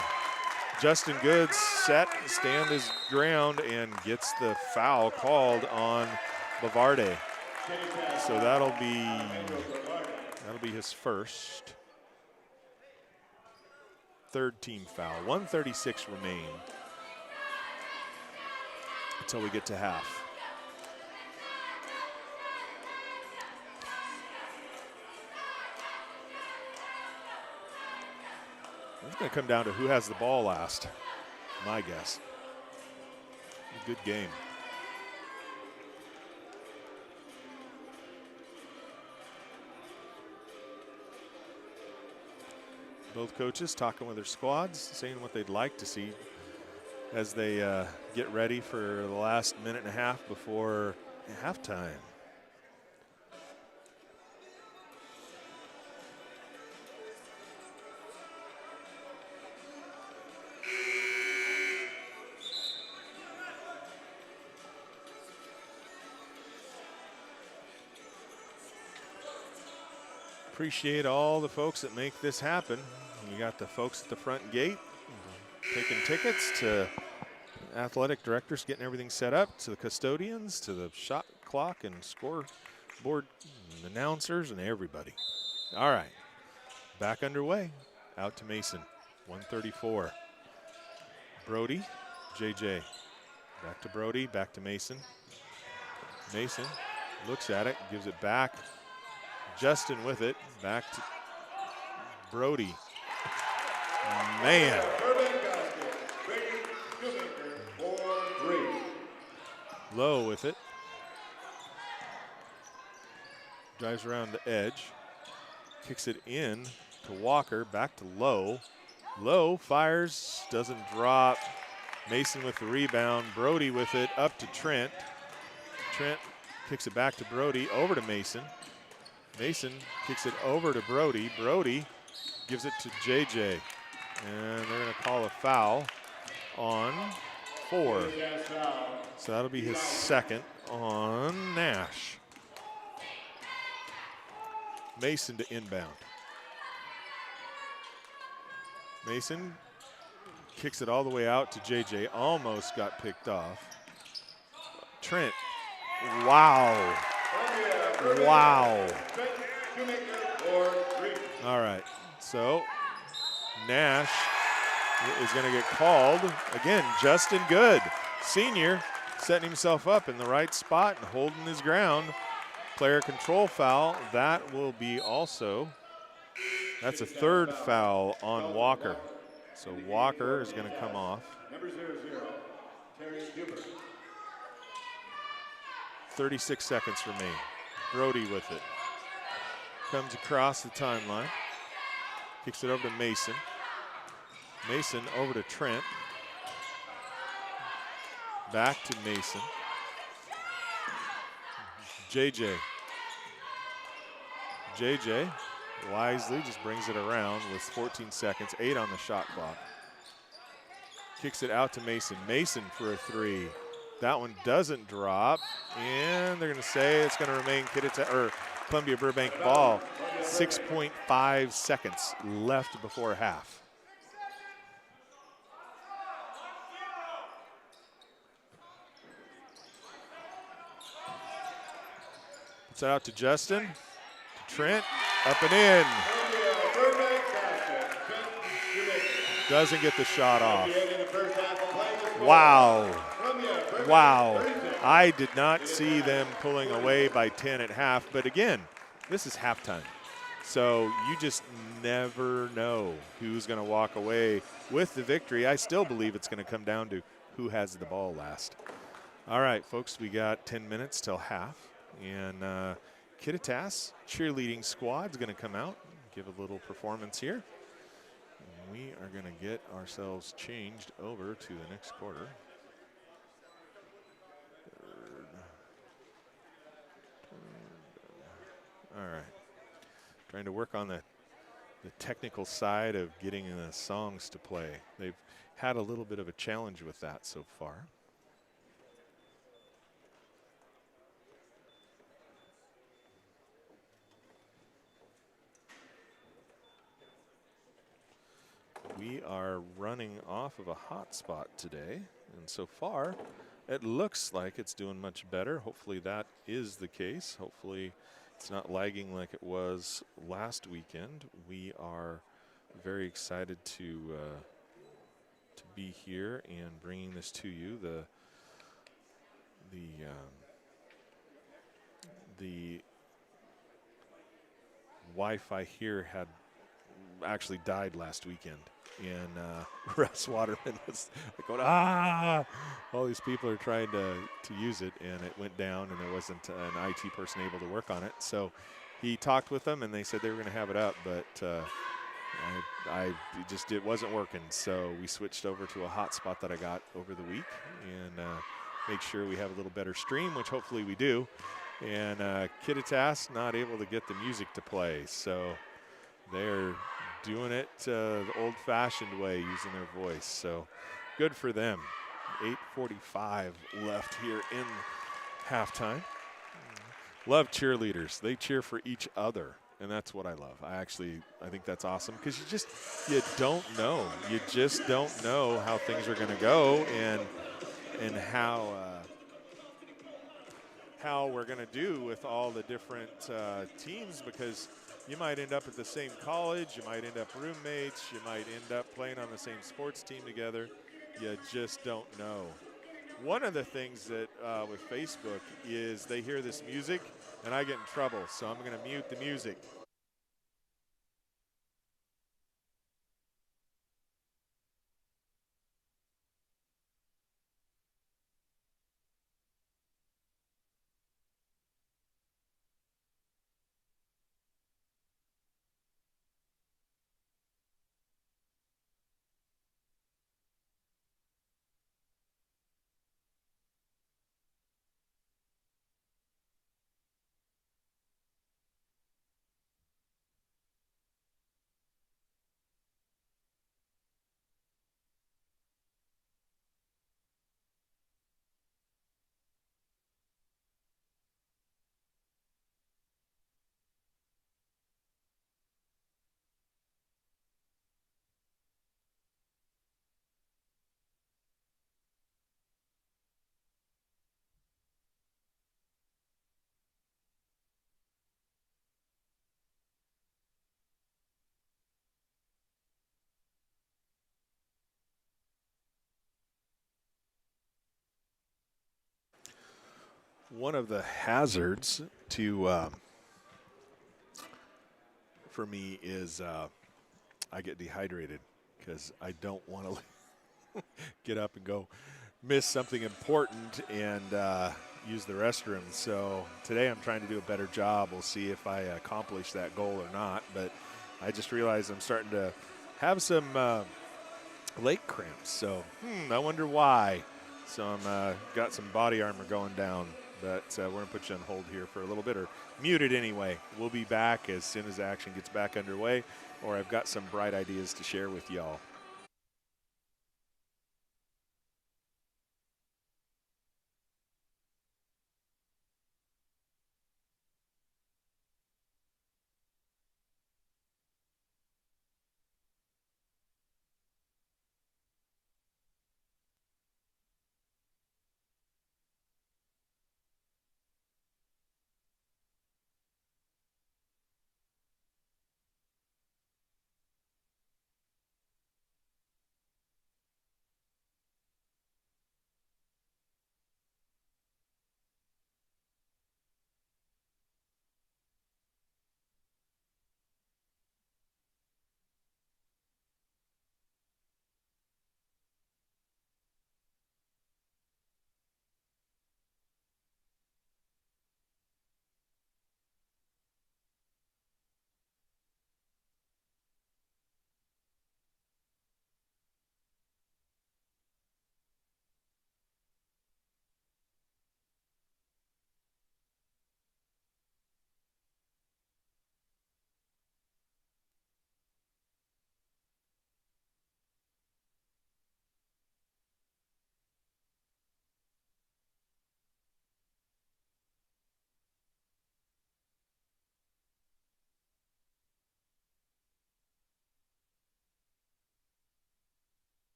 Speaker 1: Justin Goods stand his ground and gets the foul called on Valverde. So that'll be his first. Third team foul. 1:36 remain until we get to half. It's going to come down to who has the ball last, my guess. A good game. Both coaches talking with their squads, saying what they'd like to see as they get ready for the last minute and a half before halftime. Appreciate all the folks that make this happen. You got the folks at the front gate taking tickets, to athletic directors getting everything set up, to the custodians, to the shot clock and scoreboard announcers, and everybody. All right, back underway. Out to Mason, 134. Brody, JJ. Back to Brody, back to Mason. Mason looks at it, gives it back. Justin with it, back to Brody. Man. Lowe with it. Drives around the edge. Kicks it in to Walker, back to Lowe. Lowe fires, doesn't drop. Mason with the rebound. Brody with it, up to Trent. Trent kicks it back to Brody, over to Mason. Mason kicks it over to Brody. Brody gives it to JJ. And they're going to call a foul on 4. So that'll be his second on Nash. Mason to inbound. Mason kicks it all the way out to JJ. Almost got picked off. Trent. Wow. Wow. All right, so Nash is going to get called. Again, Justin Good, senior, setting himself up in the right spot and holding his ground. Player control foul. That will be also, that's a third foul on Walker. So Walker is going to come off.
Speaker 3: Number 00, Terry Huber.
Speaker 1: 36 seconds remain. Brody with it. Comes across the timeline. Kicks it over to Mason. Mason over to Trent. Back to Mason. JJ. JJ wisely just brings it around with 14 seconds, 8 on the shot clock. Kicks it out to Mason. Mason for a 3. That one doesn't drop, and they're going to say it's going to remain Kittitas or Columbia Burbank ball. 6.5 seconds left before half. Puts it out to Justin, to Trent, up and in. Doesn't get the shot off. Wow. Wow. I did not see them pulling away by 10 at half, but again, this is halftime. So you just never know who's going to walk away with the victory. I still believe it's going to come down to who has the ball last. All right, folks, we got 10 minutes till half. And Kittitas cheerleading squad is going to come out, give a little performance here. And we are going to get ourselves changed over to the next quarter. All right. Trying to work on the technical side of getting the songs to play. They've had a little bit of a challenge with that so far. We are running off of a hotspot today, and so far it looks like it's doing much better. Hopefully that is the case. Hopefully it's not lagging like it was last weekend. We are very excited to be here and bringing this to you. The Wi-Fi here had actually died last weekend, and Russ Waterman was like going, all these people are trying to use it, and it went down, and there wasn't an IT person able to work on it. So he talked with them, and they said they were going to have it up, but it wasn't working. So we switched over to a hotspot that I got over the week, and make sure we have a little better stream, which hopefully we do. And Kittitas not able to get the music to play, so they're doing it the old-fashioned way, using their voice. So good for them. 8:45 left here in halftime. Love cheerleaders. They cheer for each other, and that's what I love. I think that's awesome, because you don't know. You just don't know how things are going to go, and how we're going to do with all the different teams, because you might end up at the same college, you might end up roommates, you might end up playing on the same sports team together. You just don't know. One of the things that with Facebook is they hear this music and I get in trouble, so I'm going to mute the music. One of the hazards for me is I get dehydrated, because I don't want to get up and go miss something important and use the restroom. So today I'm trying to do a better job. We'll see if I accomplish that goal or not. But I just realized I'm starting to have some leg cramps. So I wonder why. So I'm got some body armor going down. But we're going to put you on hold here for a little bit, or muted anyway. We'll be back as soon as action gets back underway, or I've got some bright ideas to share with y'all.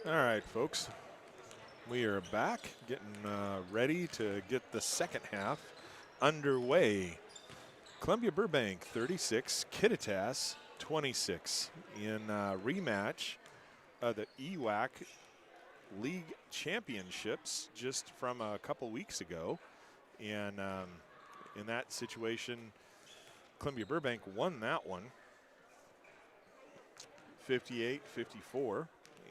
Speaker 1: All right, folks. We are back, getting ready to get the second half underway. Columbia Burbank 36, Kittitas 26 in rematch of the EWAC League Championships just from a couple weeks ago. And in that situation, Columbia Burbank won that one 58-54.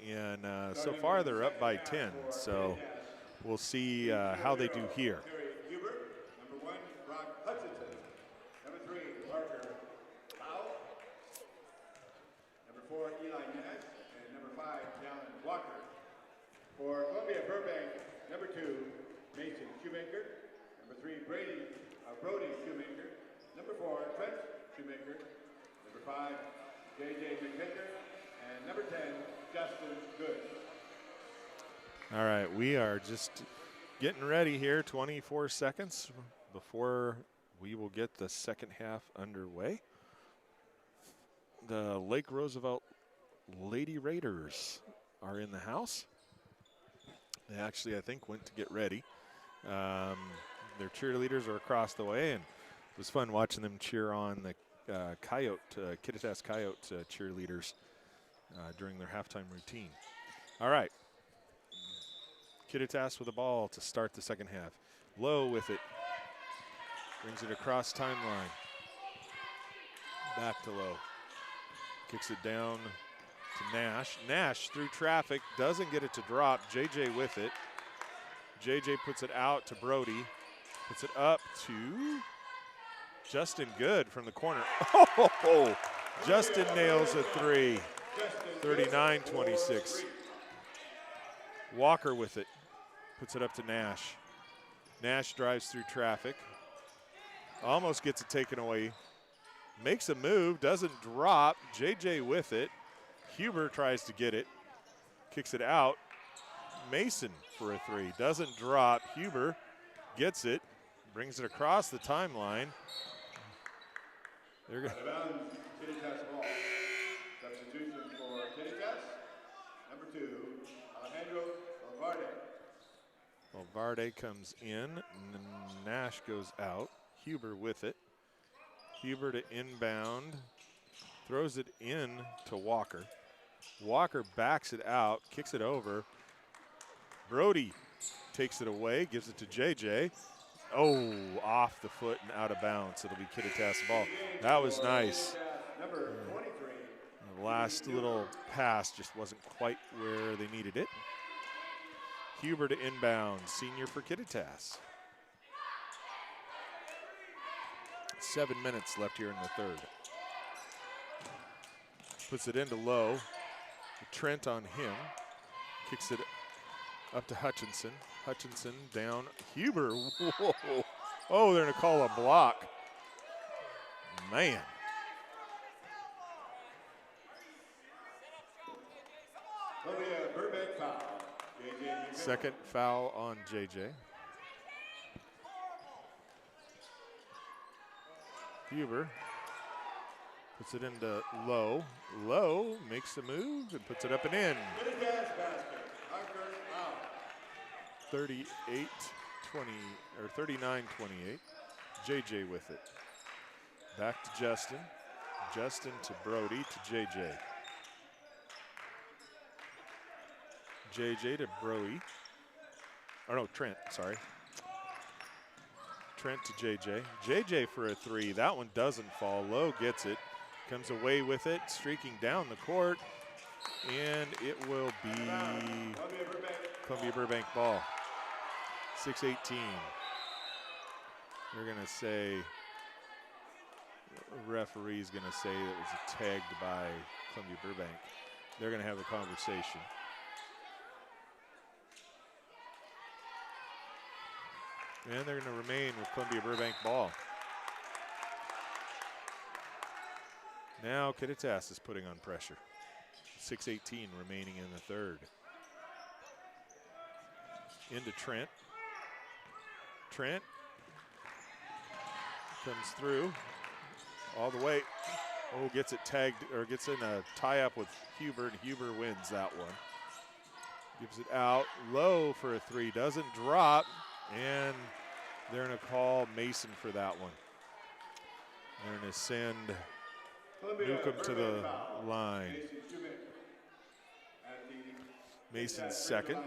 Speaker 1: And so far they're up by 10. So we'll see how they do here.
Speaker 3: For Columbia Burbank, number 2, Mason Shoemaker. Number 3, Brody Shoemaker. Number 4, Trent Shoemaker. Number 5, JJ McVicker. And number 10, Justin Good.
Speaker 1: All right, we are just getting ready here, 24 seconds before we will get the second half underway. The Lake Roosevelt Lady Raiders are in the house. They actually, I think, went to get ready. Their cheerleaders are across the way, and it was fun watching them cheer on the Kittitas Coyote cheerleaders during their halftime routine. All right. Kittitas with the ball to start the second half. Low with it. Brings it across timeline. Back to Low. Kicks it down to Nash. Nash through traffic, doesn't get it to drop. JJ with it. JJ puts it out to Brody. Puts it up to Justin Good from the corner. Oh, Justin nails a three. 39-26. Walker with it. Puts it up to Nash. Nash drives through traffic. Almost gets it taken away. Makes a move, doesn't drop. JJ with it. Huber tries to get it. Kicks it out. Mason for a three. Doesn't drop. Huber gets it. Brings it across the timeline. They're going
Speaker 3: Kittitas ball. Substitution for Kittitas. Number 2, Alejandro Valverde.
Speaker 1: Valverde comes in. Nash goes out. Huber with it. Huber to inbound. Throws it in to Walker. Walker backs it out, kicks it over. Brody takes it away, gives it to JJ. Oh, off the foot and out of bounds. It'll be Kittitas ball. That was nice.
Speaker 3: Number 23.
Speaker 1: The last little pass just wasn't quite where they needed it. Huber to inbound, senior for Kittitas. 7 minutes left here in the third. Puts it into Low. Trent on him. Kicks it up to Hutchinson. Hutchinson down. Huber. Whoa. Oh, they're going to call a block. Man.
Speaker 3: Burbank foul.
Speaker 1: Second foul on JJ. Huber puts it into Low. Low makes a move and puts it up and in. 38-20 or 39-28. JJ with it. Back to Justin. Justin to Brody to JJ. JJ to Brody. Oh no, Trent, sorry. Trent to JJ. JJ for a three. That one doesn't fall. Low gets it. Comes away with it, streaking down the court. And it will be Columbia Burbank ball. 6:18. They're going to say, the referee's going to say it was tagged by Columbia Burbank. They're going to have a conversation. And they're going to remain with Columbia Burbank ball. Now Kittitas is putting on pressure. 6:18 remaining in the third. Into Trent. Trent comes through all the way. Oh, gets it tagged, or gets in a tie-up with Huber, and Huber wins that one. Gives it out low for a three. Doesn't drop. And they're going to call Mason for that one. They're going to send Newcomb to the line. Mason's second.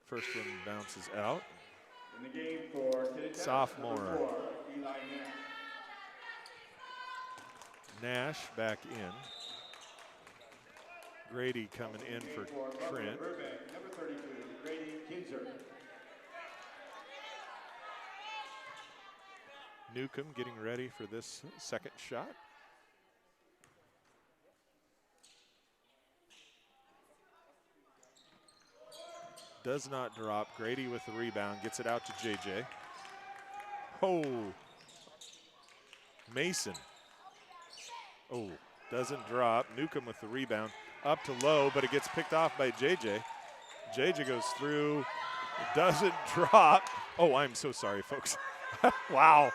Speaker 1: First one bounces out.
Speaker 3: In the game for Kittitas,
Speaker 1: Sophomore.
Speaker 3: number 4, Eli
Speaker 1: Nash back in. Grady coming in for Trent.
Speaker 3: Burbank, number 32, Grady Kinzer.
Speaker 1: Newcomb getting ready for this second shot. Does not drop. Grady with the rebound. Gets it out to JJ. Oh. Mason. Oh. Doesn't drop. Newcomb with the rebound. Up to low, but it gets picked off by JJ. JJ goes through. Doesn't drop. Oh, I'm so sorry, folks. Wow.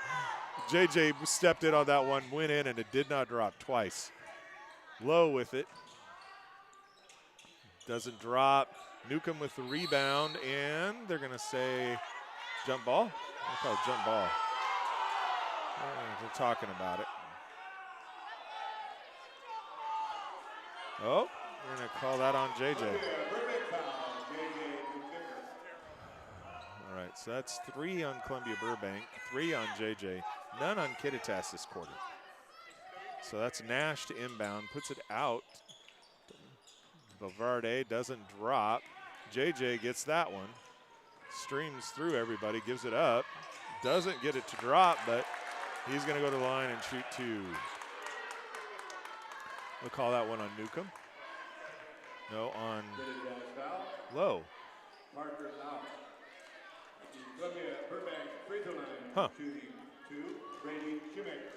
Speaker 1: JJ stepped in on that one, went in, and it did not drop twice. Low with it. Doesn't drop. Newcomb with the rebound, and they're going to say jump ball. I call it jump ball. They're talking about it. Oh, we're going to call that on JJ. All right, so that's 3 on Columbia Burbank, 3 on JJ, none on Kittitas this quarter. So that's Nash to inbound, puts it out. Valverde doesn't drop. JJ gets that one. Streams through everybody, gives it up. Doesn't get it to drop, but he's going to go to the line and shoot 2. We'll call that one on Newcomb. No, on Low.
Speaker 3: Marker out. Columbia Burbank free throw line.
Speaker 1: Huh.
Speaker 3: Shooting 2, Brady Shoemaker.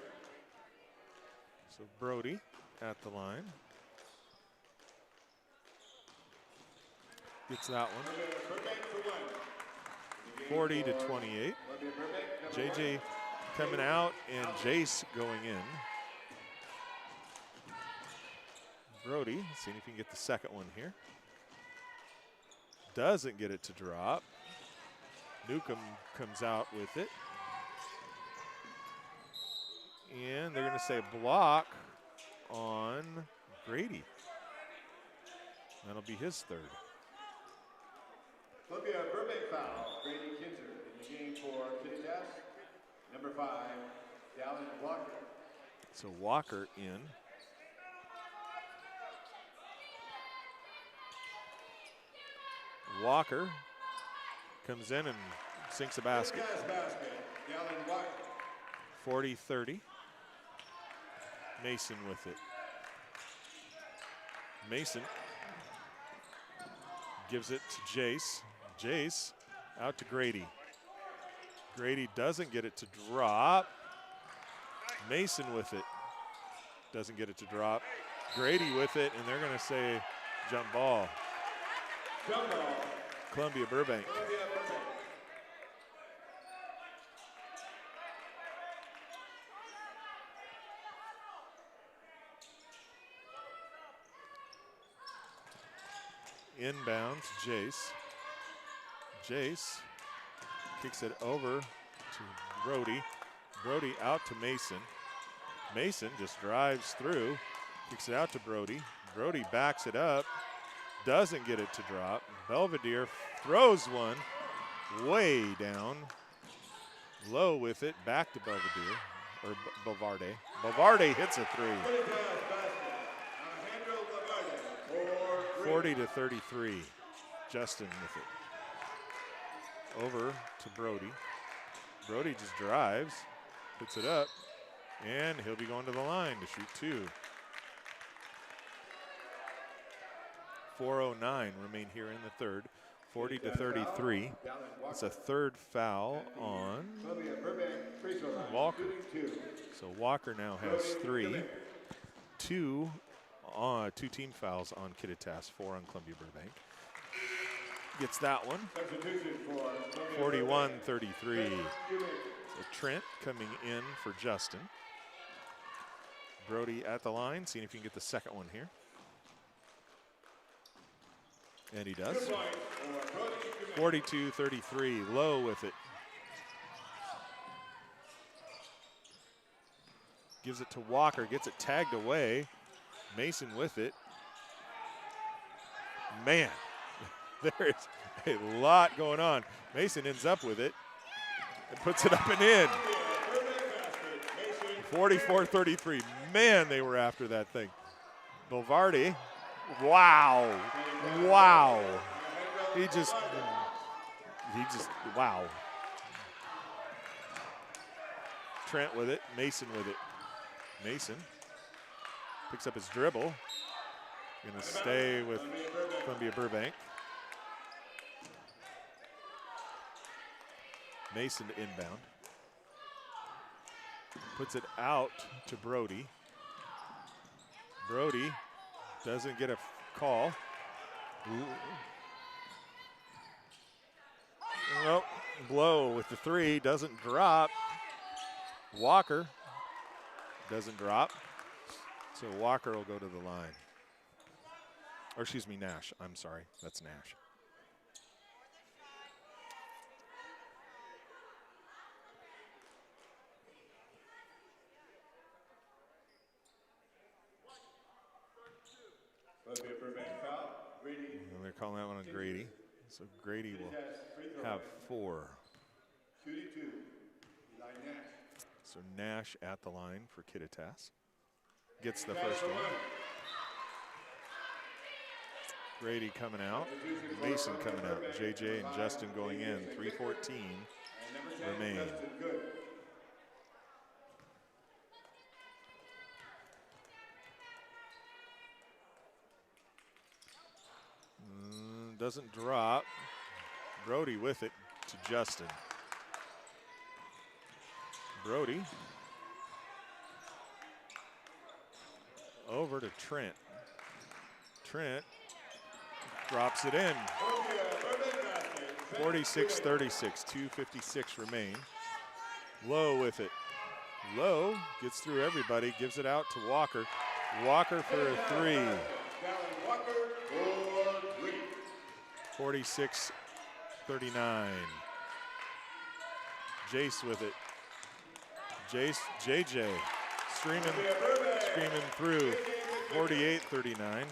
Speaker 1: So Brody at the line. Gets that one. 40 to 28. JJ coming out and Jace going in. Brody, seeing if he can get the second one here. Doesn't get it to drop. Newcomb comes out with it. And they're going to say block on Grady. That'll be his third.
Speaker 3: Columbia Burbank foul, Grady Kinzer in the game for Kittitas. Number 5, Dallin Walker.
Speaker 1: So Walker in. Walker comes in and sinks a basket.
Speaker 3: Dallin Walker.
Speaker 1: 40-30. Mason with it. Mason gives it to Jace. Jace out to Grady. Grady doesn't get it to drop. Mason with it. Doesn't get it to drop. Grady with it, and they're going to say jump ball.
Speaker 3: Jump ball.
Speaker 1: Columbia Burbank.
Speaker 3: Columbia Burbank.
Speaker 1: Inbounds, Jace. Jace kicks it over to Brody. Brody out to Mason. Mason just drives through, kicks it out to Brody. Brody backs it up, doesn't get it to drop. Belvedere throws one way down. Low with it, back to Belvedere, or Balvarde. Balvarde hits a 3. 40-33. Justin with it. Over to Brody. Brody just drives, puts it up, and he'll be going to the line to shoot 2. 4:09 remain here in the third. 40-33. It's a third foul on Walker. So Walker now has 3. 2 team fouls on Kittitas, 4 on Columbia Burbank. Gets that one. 41-33. So Trent coming in for Justin. Brody at the line, seeing if he can get the second one here. And he does. 42-33, Lowe with it. Gives it to Walker, gets it tagged away. Mason with it. Man, there is a lot going on. Mason ends up with it and puts it up and in. 44-33. Man, they were after that thing. Bovardi, wow. Wow. He just, wow. Trent with it, Mason with it. Mason picks up his dribble. Gonna stay with Columbia Burbank. Mason to inbound. Puts it out to Brody. Brody doesn't get a call. Nope. Blow with the three, doesn't drop. Walker doesn't drop. So Walker will go to the line. Or excuse me, Nash. I'm sorry, that's Nash. And they're calling that one on Grady. So Grady will have 4. So Nash at the line for Kittitas. Gets the first one. Grady coming out. Mason coming out. JJ and Justin going in. 3:14 remain. Doesn't drop. Brody with it to Justin. Brody over to Trent. Trent drops it in. 46-36, 2:56 remain. Lowe with it. Lowe gets through everybody, gives it out to Walker. Walker for a 3. 46-39. Jace with it. JJ screaming through. 48-39,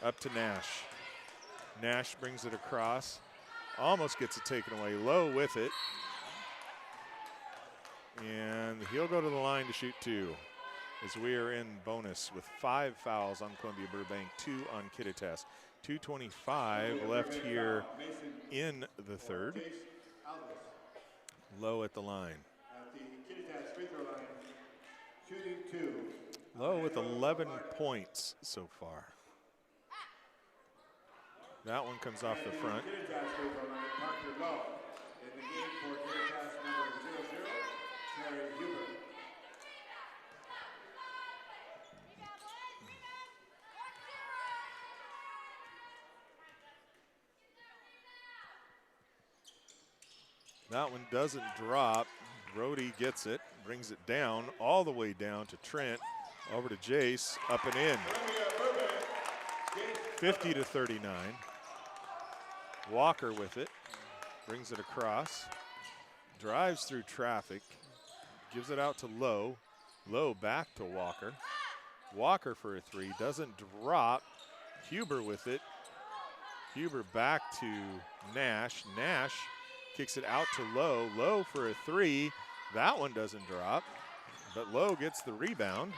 Speaker 1: up to Nash. Nash brings it across, almost gets it taken away. Lowe with it. And he'll go to the line to shoot 2, as we are in bonus with 5 fouls on Columbia Burbank, 2 on Kittitas. 2:25 left here in the third. Lowe at the line. Lowe with 11 points so far. That one comes off the front. That one doesn't drop. Brody gets it, brings it down, all the way down to Trent, over to Jace, up and in. 50-39. Walker with it, brings it across, drives through traffic, gives it out to Lowe. Lowe back to Walker. Walker for a 3, doesn't drop. Huber with it. Huber back to Nash. Nash kicks it out to Lowe. Lowe for a 3. That one doesn't drop, but Lowe gets the rebound.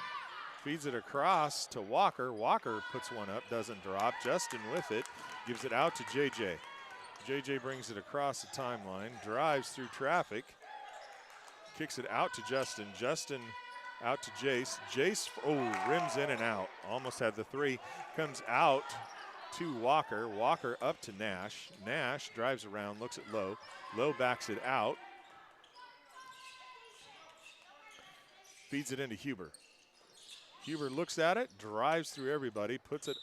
Speaker 1: Feeds it across to Walker. Walker puts one up, doesn't drop. Justin with it, gives it out to JJ. JJ brings it across the timeline, drives through traffic, kicks it out to Justin. Justin out to Jace. Jace, rims in and out. Almost had the 3. Comes out to Walker. Walker up to Nash. Nash drives around, looks at Lowe. Lowe backs it out. Feeds it into Huber. Huber looks at it, drives through everybody, puts it,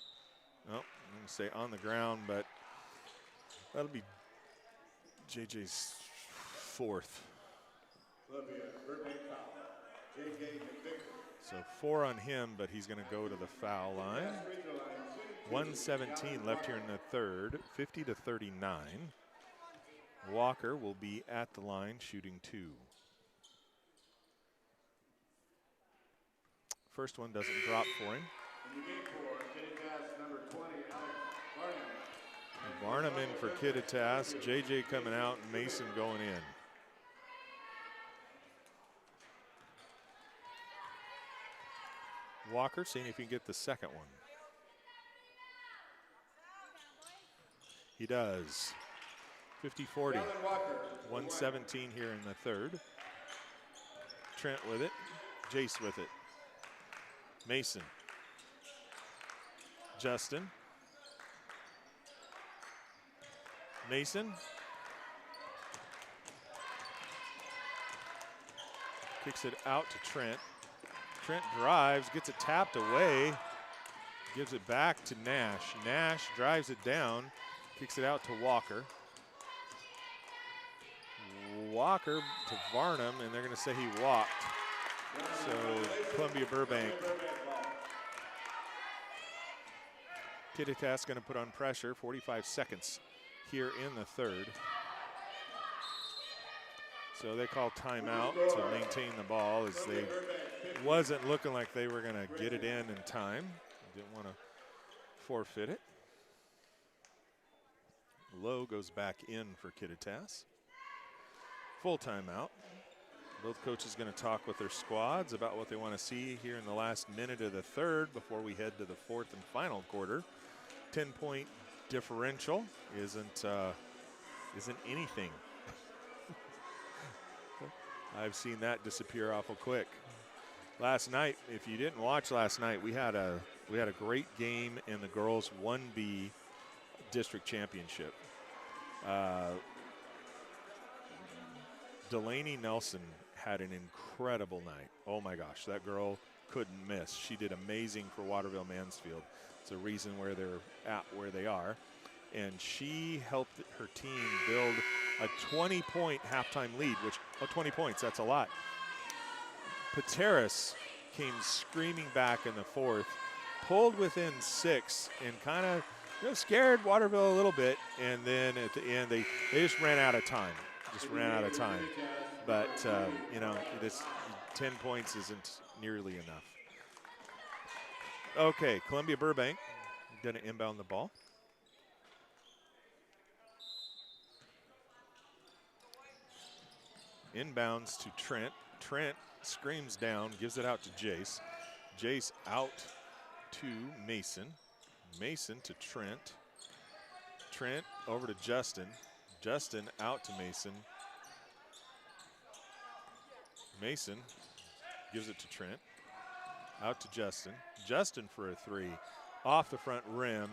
Speaker 1: I'm going to say on the ground, but that'll be JJ's 4th.
Speaker 3: Columbia Burbank foul. J.K. McVicker.
Speaker 1: So 4 on him, but he's going to go to the foul line. 1:17 left here in the third, 50-39. Walker will be at the line shooting 2. First one doesn't drop for him.
Speaker 3: In the game for Kittitas, number 20, Alex
Speaker 1: Varnum in for Kittitas, JJ coming out, and Mason going in. Walker seeing if he can get the second one. He does. 50-40. 1:17 here in the third. Trent with it. Jace with it. Mason. Justin. Mason. Kicks it out to Trent. Trent drives, gets it tapped away, gives it back to Nash. Nash drives it down, kicks it out to Walker. Walker to Varnum, and they're going to say he walked. So Columbia Burbank. Kittitas going to put on pressure, 45 seconds here in the third. So they call timeout to maintain the ball as they wasn't looking like they were going to get it in time. Didn't want to forfeit it. Lowe goes back in for Kittitas. Full timeout. Both coaches going to talk with their squads about what they want to see here in the last minute of the third before we head to the fourth and final quarter. 10-point differential isn't anything. I've seen that disappear awful quick. Last night, if you didn't watch last night, we had a great game in the girls 1B district championship. Delaney Nelson had an incredible night. Oh my gosh, that girl couldn't miss. She did amazing for Waterville Mansfield. It's a reason where they're at where they are. And she helped her team build a 20-point halftime lead, which, 20 points, that's a lot. Pateras came screaming back in the fourth, pulled within 6, and kind of scared Waterville a little bit. And then at the end, they just ran out of time. But, this 10 points isn't nearly enough. Okay, Columbia Burbank going to inbound the ball. Inbounds to Trent. Trent screams down, gives it out to Jace. Jace out to Mason. Mason to Trent. Trent over to Justin. Justin out to Mason. Mason gives it to Trent. Out to Justin. Justin for a 3. Off the front rim.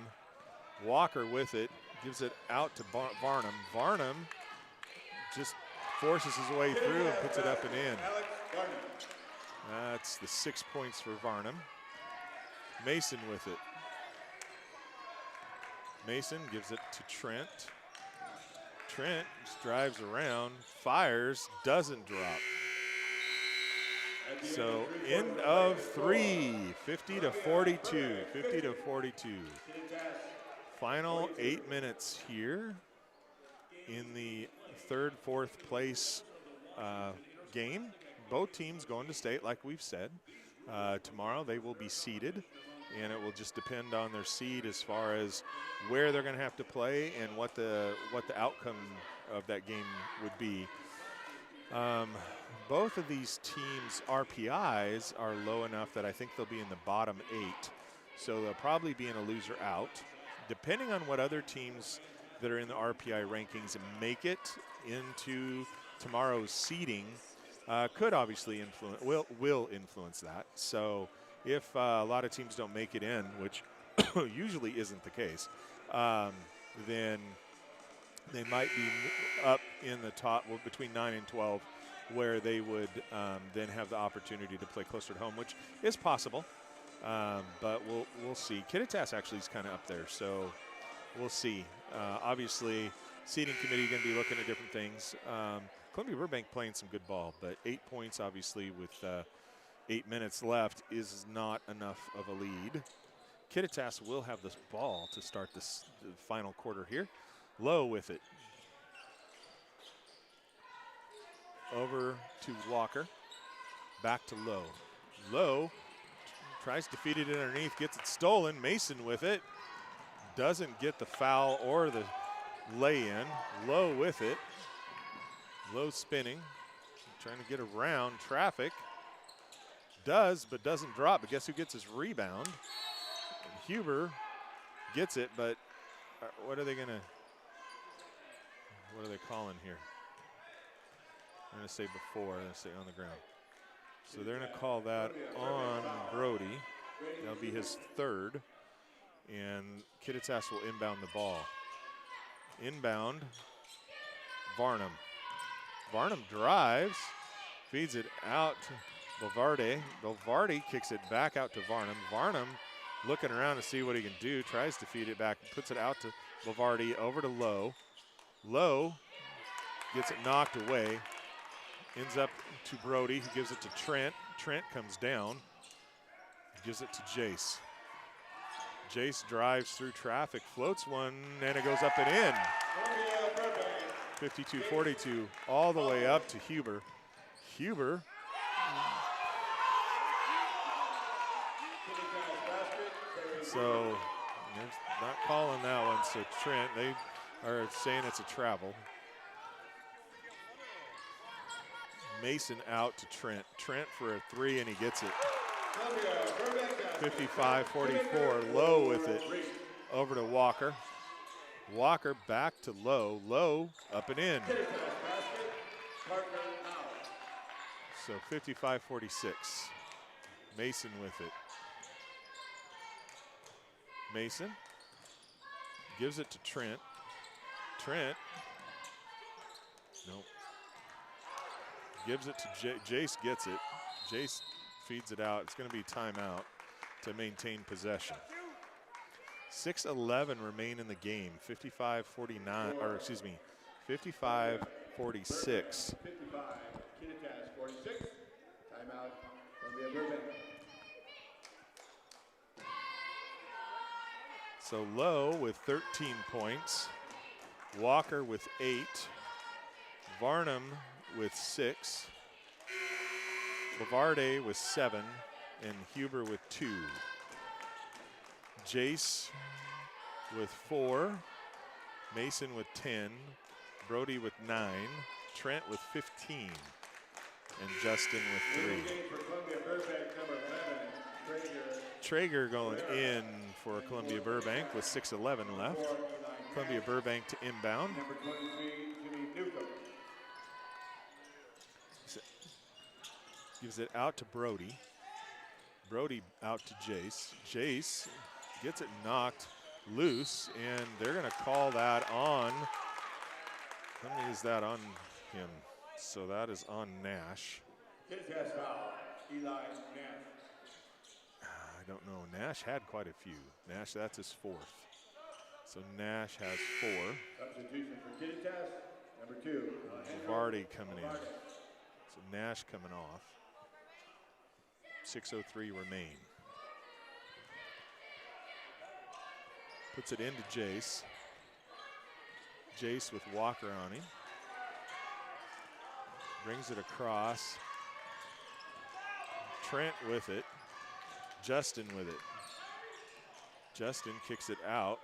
Speaker 1: Walker with it. Gives it out to Varnum. Varnum just forces his way through and puts it up and in. That's the 6 points for Varnum. Mason with it. Mason gives it to Trent. Trent just drives around, fires, doesn't drop. So end of 3, 50-42, 50-42. Final 8 minutes here in the third, fourth place game. Both teams going to state, like we've said. Tomorrow they will be seeded, and it will just depend on their seed as far as where they're going to have to play and what the outcome of that game would be. Both of these teams' RPIs are low enough that I think they'll be in the bottom 8. So they'll probably be in a loser out. Depending on what other teams that are in the RPI rankings make it into tomorrow's seeding, could obviously will influence that. So if a lot of teams don't make it in, which usually isn't the case, then they might be up in the top, between 9 and 12, where they would then have the opportunity to play closer to home, which is possible. But we'll see. Kittitas actually is kind of up there, so we'll see. Obviously, seating committee going to be looking at different things. Columbia Burbank playing some good ball, but 8 points, obviously, with 8 minutes left is not enough of a lead. Kittitas will have this ball to start the final quarter here. Low with it. Over to Walker. Back to Low. Low tries to feed it in underneath, gets it stolen. Mason with it. Doesn't get the foul or the lay-in. Low with it. Low spinning. Trying to get around traffic. Does, but doesn't drop. But guess who gets his rebound? And Huber gets it, but what are they calling here? I'm going to say before, I'm going to say on the ground. So they're going to call that on Brody. That'll be his third. And Kittitas will inbound the ball. Inbound, Varnum. Varnum drives, feeds it out to Bovarde. Bovarde kicks it back out to Varnum. Varnum looking around to see what he can do, tries to feed it back, puts it out to Bovarde, over to Low. Low gets it knocked away. Ends up to Brody, who gives it to Trent. Trent comes down, gives it to Jace. Jace drives through traffic, floats one, and it goes up and in. 52-42, all the way up to Huber. Huber so they're not calling that one, so Trent, they are saying it's a travel. Mason out to Trent. Trent for a three, and he gets it. 55-44, Low with it. Over to Walker. Walker back to Low. Low up and in. So 55-46. Mason with it. Mason gives it to Trent. Trent, nope. Gives it to Jace, gets it. Jace feeds it out. It's going to be timeout to maintain possession. 6:11 remain in the game. 55-49, or excuse me, 55-46.
Speaker 3: 55, Kittitas 46. Timeout, Columbia Burbank.
Speaker 1: So Low with 13 points. Walker with 8. Varnum with 6. Bovarde with 7. And Huber with 2. Jace with 4. Mason with 10. Brody with 9. Trent with 15. And Justin with 3. Traeger going in for Columbia Burbank with 6:11 left. Columbia Burbank to inbound.
Speaker 3: Number 23, Jimmy Newcomb.
Speaker 1: Gives it out to Brody. Brody out to Jace. Jace gets it knocked loose, and they're going to call that on. How many is that on him? So that is on Nash.
Speaker 3: Kittitas foul, Eli Nash.
Speaker 1: I don't know. Nash had quite a few. Nash, that's his 4th. So Nash has 4.
Speaker 3: Substitution for Kittitas, number 2.
Speaker 1: Vardy coming in. So Nash coming off. 6:03 remain. Puts it into Jace. Jace with Walker on him. Brings it across. Trent with it. Justin with it. Justin kicks it out.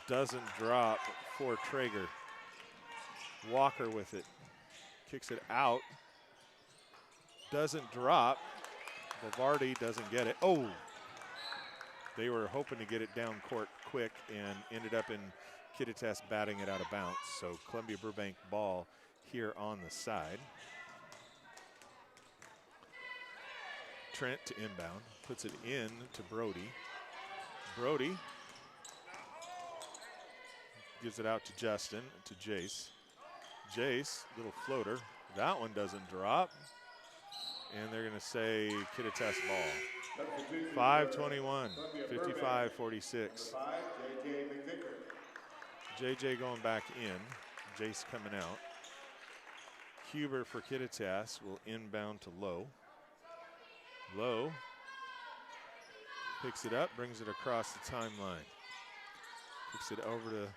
Speaker 1: Doesn't drop for Traeger. Walker with it. Kicks it out. Doesn't drop. Bovarde doesn't get it. Oh! They were hoping to get it down court quick and ended up in Kittitas batting it out of bounds. So Columbia Burbank ball here on the side. Trent to inbound. Puts it in to Brody. Brody gives it out to Justin, to Jace. Jace, little floater. That one doesn't drop. And they're going to say Kittitas ball. 5:21, 55-46. JJ going back in. Jace coming out. Huber for Kittitas will inbound to Lowe. Lowe picks it up, brings it across the timeline. Kicks it over to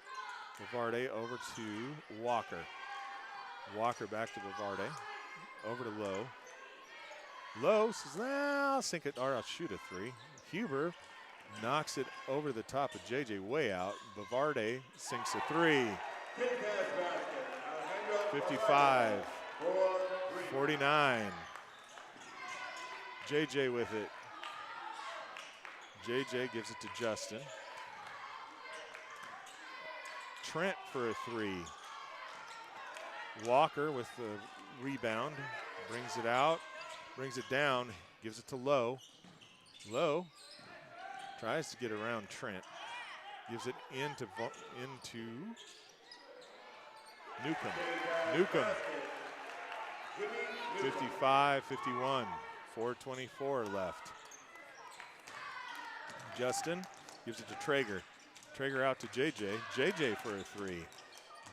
Speaker 1: Bavarde, over to Walker. Walker back to Bavarde, over to Lowe. Lowe says, I'll sink it, or I'll shoot a three. Huber knocks it over the top of JJ, way out. Bavarde sinks a three. 55, 49. JJ with it. JJ gives it to Justin. Trent for a three. Walker with the rebound, brings it out, brings it down, gives it to Lowe. Lowe tries to get around Trent, gives it into Newcomb. Newcomb, 55, 51, 4:24 left. Justin gives it to Traeger. Traeger out to JJ. JJ for a three.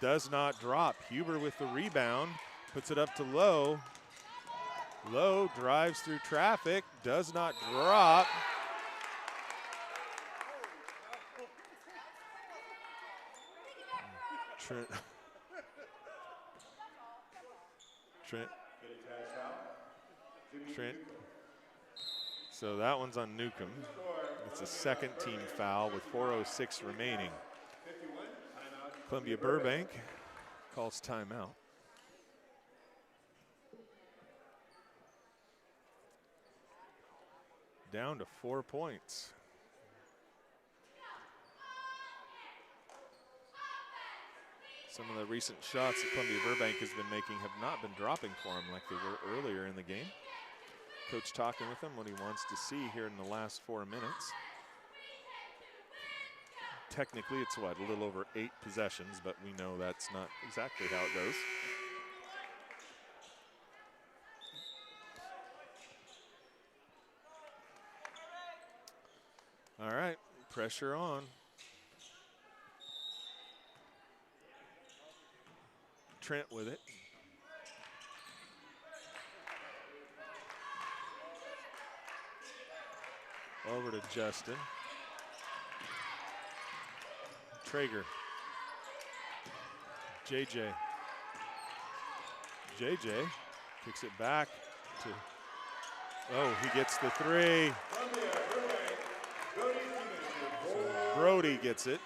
Speaker 1: Does not drop. Huber with the rebound. Puts it up to Lowe. Lowe drives through traffic. Does not drop. Trent. Trent. So that one's on Newcomb. It's a second team foul with 4:06 remaining. Columbia Burbank calls timeout. Down to 4 points. Some of the recent shots that Columbia Burbank has been making have not been dropping for him like they were earlier in the game. Coach talking with him what he wants to see here in the last 4 minutes. Technically, it's what, a little over 8 possessions, but we know that's not exactly how it goes. All right, pressure on. Trent with it. Over to Justin. Traeger. JJ. JJ kicks it back to, oh, he gets the three. Brody gets it.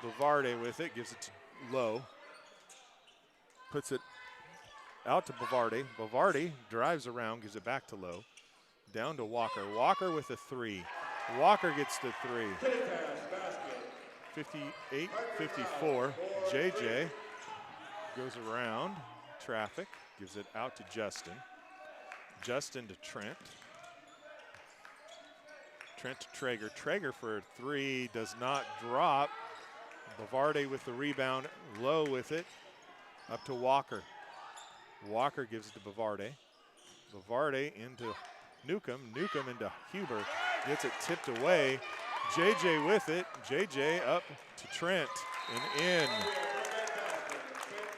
Speaker 1: Bavarde with it, gives it to Lowe. Puts it out to Bavarde. Bavarde drives around, gives it back to Lowe. Down to Walker. Walker with a three. Walker gets the three. 58-54. JJ goes around traffic, gives it out to Justin. Justin to Trent. Trent to Traeger. Traeger for a three, does not drop. Bavarde with the rebound. Lowe with it. Up to Walker. Walker gives it to Bavarde. Bavarde into Newcomb. Newcomb into Huber. Gets it tipped away. JJ with it. JJ up to Trent and in.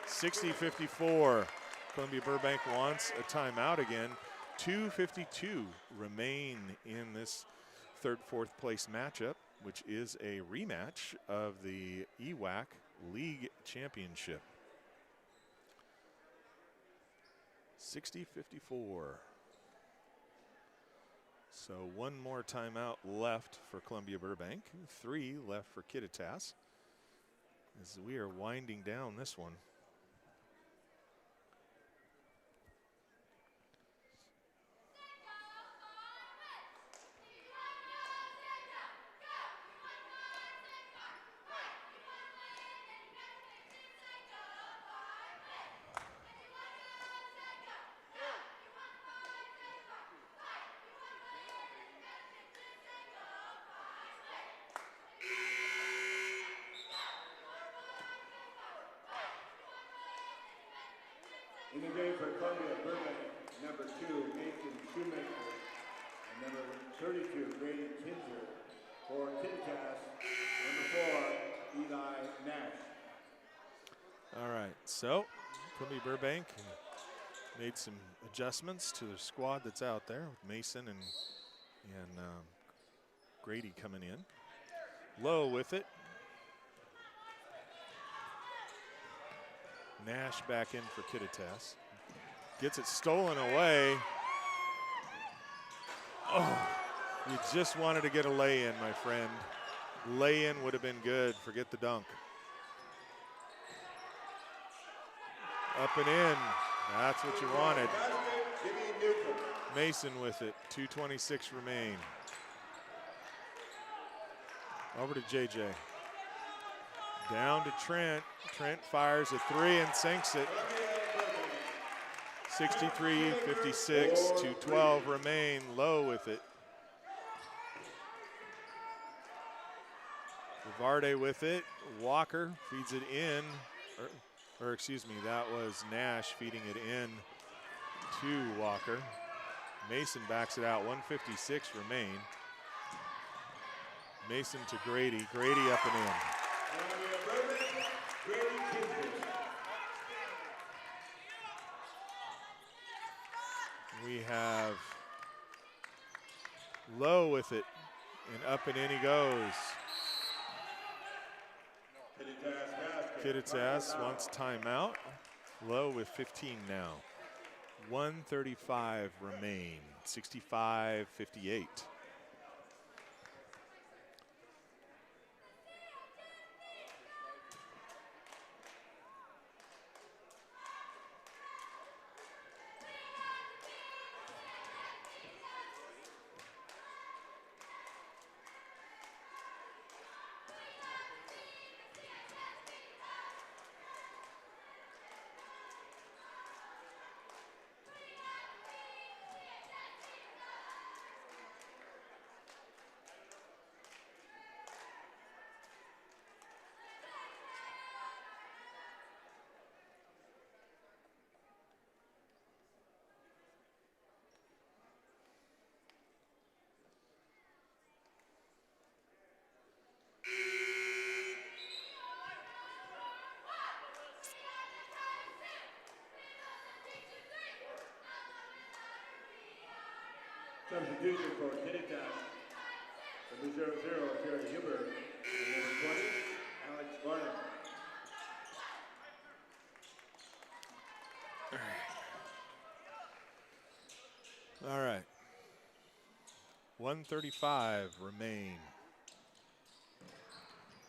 Speaker 1: 60-54. Columbia Burbank wants a timeout again. 2:52 remain in this third, fourth place matchup, which is a rematch of the EWAC League Championship. 60-54. So one more timeout left for Columbia Burbank. 3 left for Kittitas as we are winding down this one.
Speaker 3: In the game for Columbia Burbank, number 2, Nathan Shoemaker, and number 32, Grady Kinzer. For Kittitas, number 4, Eli Nash.
Speaker 1: All right, so Columbia Burbank made some adjustments to the squad that's out there with Mason and Grady coming in. Low with it. Nash back in for Kittitas. Gets it stolen away. Oh, you just wanted to get a lay-in, my friend. Lay-in would have been good. Forget the dunk. Up and in. That's what you wanted. Mason with it. 2:26 remain. Over to JJ. Down to Trent. Trent fires a three and sinks it. 63-56, 2:12 remain. Low with it. Varde with it. Walker feeds it in. Or excuse me, that was Nash feeding it in to Walker. Mason backs it out. 1:56 remain. Mason to Grady. Grady up and in. We have Low with it, and up and in he goes. Kittitas wants timeout. Low with 15 now. 1:35 remain. 65-58.
Speaker 3: Substitution for Kittitas. Number 00, Terry Huber. And number 20, Alex Warden.
Speaker 1: All right. 1:35 remain.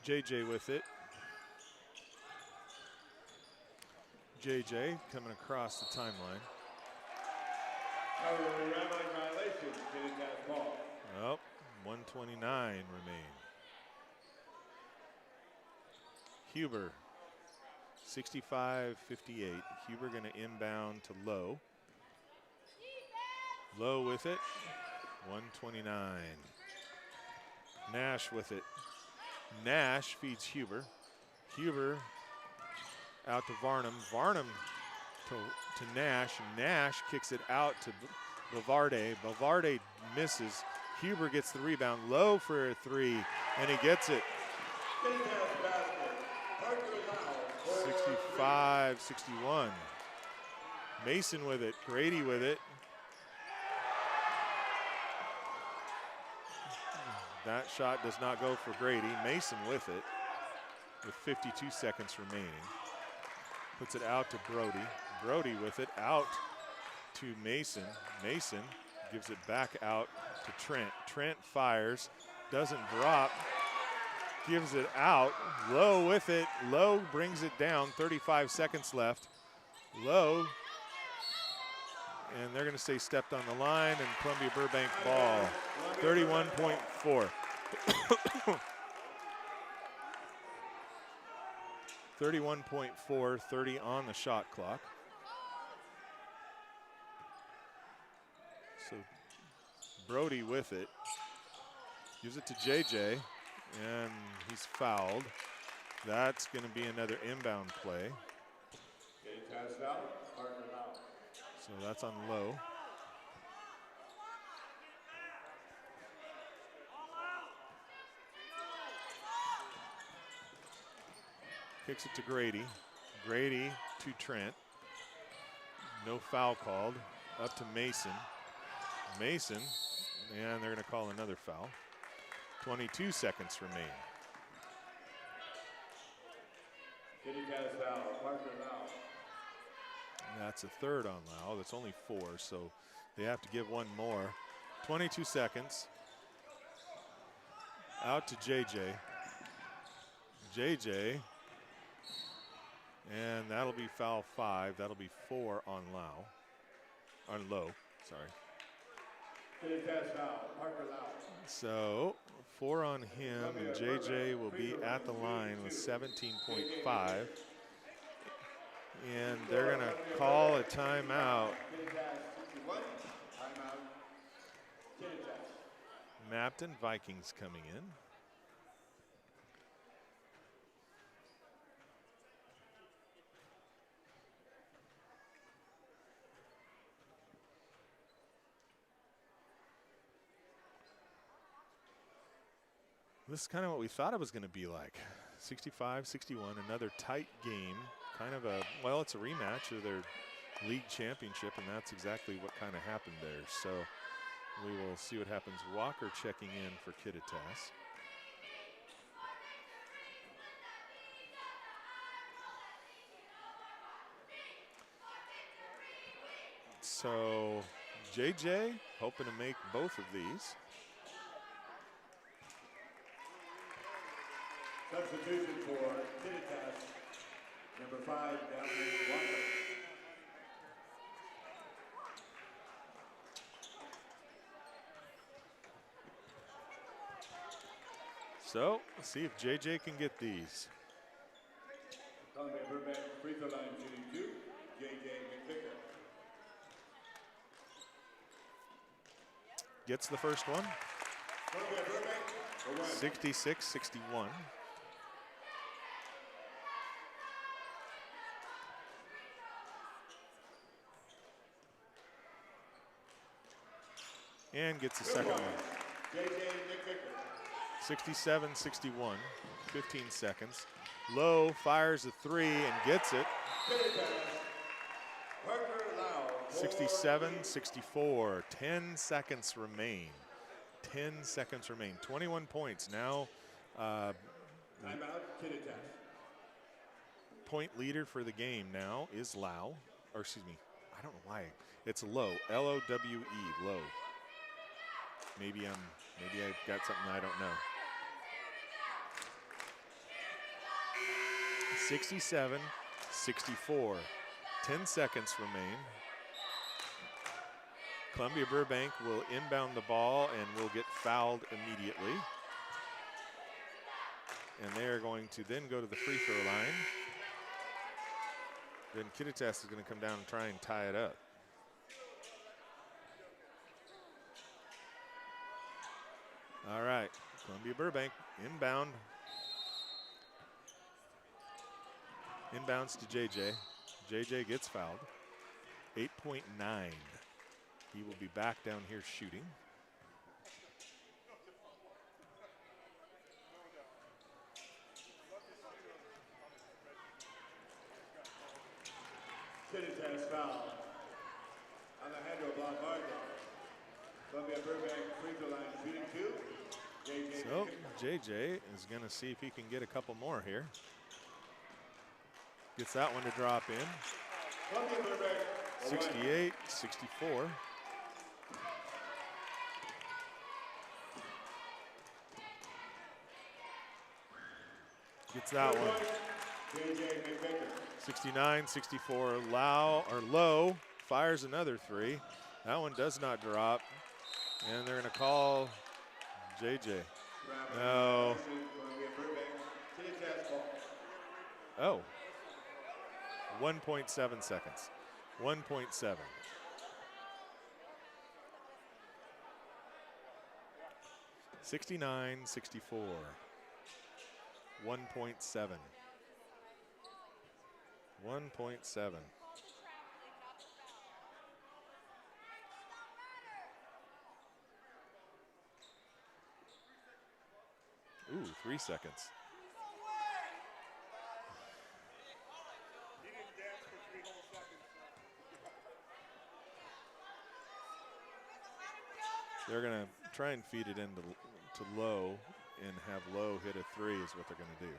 Speaker 1: JJ with it. JJ coming across the timeline.
Speaker 3: Violation, Kittitas ball.
Speaker 1: Oh, 1:29 remain. Huber, 65-58. Huber going to inbound to Low. Low with it, 1:29. Nash with it. Nash feeds Huber. Huber out to Varnum. Varnum to Nash. Nash kicks it out to Bavarde. Bavarde misses. Huber gets the rebound. Low for a three, and he gets it. 65-61. Mason with it. Grady with it. That shot does not go for Grady. Mason with it with 52 seconds remaining. Puts it out to Brody. Brody with it out to Mason. Mason gives it back out to Trent. Trent fires, doesn't drop, gives it out. Low with it. Low brings it down. 35 seconds left. Low, and they're going to say stepped on the line, and Columbia Burbank ball. 31.4. 31.4, 30 on the shot clock. So Brody with it. Gives it to JJ, and he's fouled. That's going to be another inbound play. So that's on Low. Kicks it to Grady. Grady to Trent. No foul called. Up to Mason. Mason, and they're going to call another foul. 22 seconds remain.
Speaker 3: Kittitas foul, Parker Lau.
Speaker 1: That's a third on Lau. That's only 4, so they have to give one more. 22 seconds. Out to JJ. JJ. And that'll be foul 5. That'll be 4 on Lau. On Low, sorry.
Speaker 3: Kittitas foul, Parker Lau.
Speaker 1: So 4 on him, and JJ will be at the line with 17.5. And they're going to call a timeout. Mabton Vikings coming in. This is kind of what we thought it was going to be like. 65-61, another tight game. Kind of a, well, it's a rematch of their league championship, and that's exactly what kind of happened there. So we will see what happens. Walker checking in for Kittitas. So JJ hoping to make both of these.
Speaker 3: Substitution for Kittitas, number 5, Downey Walker.
Speaker 1: So let's see if JJ can get these.
Speaker 3: Columbia Burbank free throw line shooting 2, JJ McVicker.
Speaker 1: Gets the first one.
Speaker 3: Columbia Burbank,
Speaker 1: 66-61. And gets the second one.
Speaker 3: JJ McVicker.
Speaker 1: 67-61, 15 seconds. Low fires a 3 and gets it.
Speaker 3: Parker Lau.
Speaker 1: 67-64, 10 seconds remain. 10 seconds remain, 21 points. Now
Speaker 3: Timeout, Kittitas.
Speaker 1: point leader for the game now is Lau, or excuse me, I don't know why. It's Low, L-O-W-E, Low. Maybe I've got something I don't know. 67-64, 10 seconds remain. Columbia Burbank will inbound the ball and will get fouled immediately. And they are going to then go to the free throw line. Then Kittitas is going to come down and try and tie it up. All right, Columbia Burbank inbound. Inbounds to JJ. JJ gets fouled. 8.9. He will be back down here shooting.
Speaker 3: Kittitas foul on the handle block Vargas. Columbia Burbank free throw line shooting 2. JJ.
Speaker 1: So JJ is going to see if he can get a couple more here. Gets that one to drop in.
Speaker 3: Columbia Burbank.
Speaker 1: 68-64. Gets that one.
Speaker 3: JJ McVicker.
Speaker 1: 69-64. Low fires another 3. That one does not drop. And they're going to call JJ. No. Oh. 1.7 seconds. 1.7. $69-64. 1.7. 1.7. Ooh, 3 seconds. They're going to try and feed it into to Lowe and have Lowe hit a three is what they're going to do.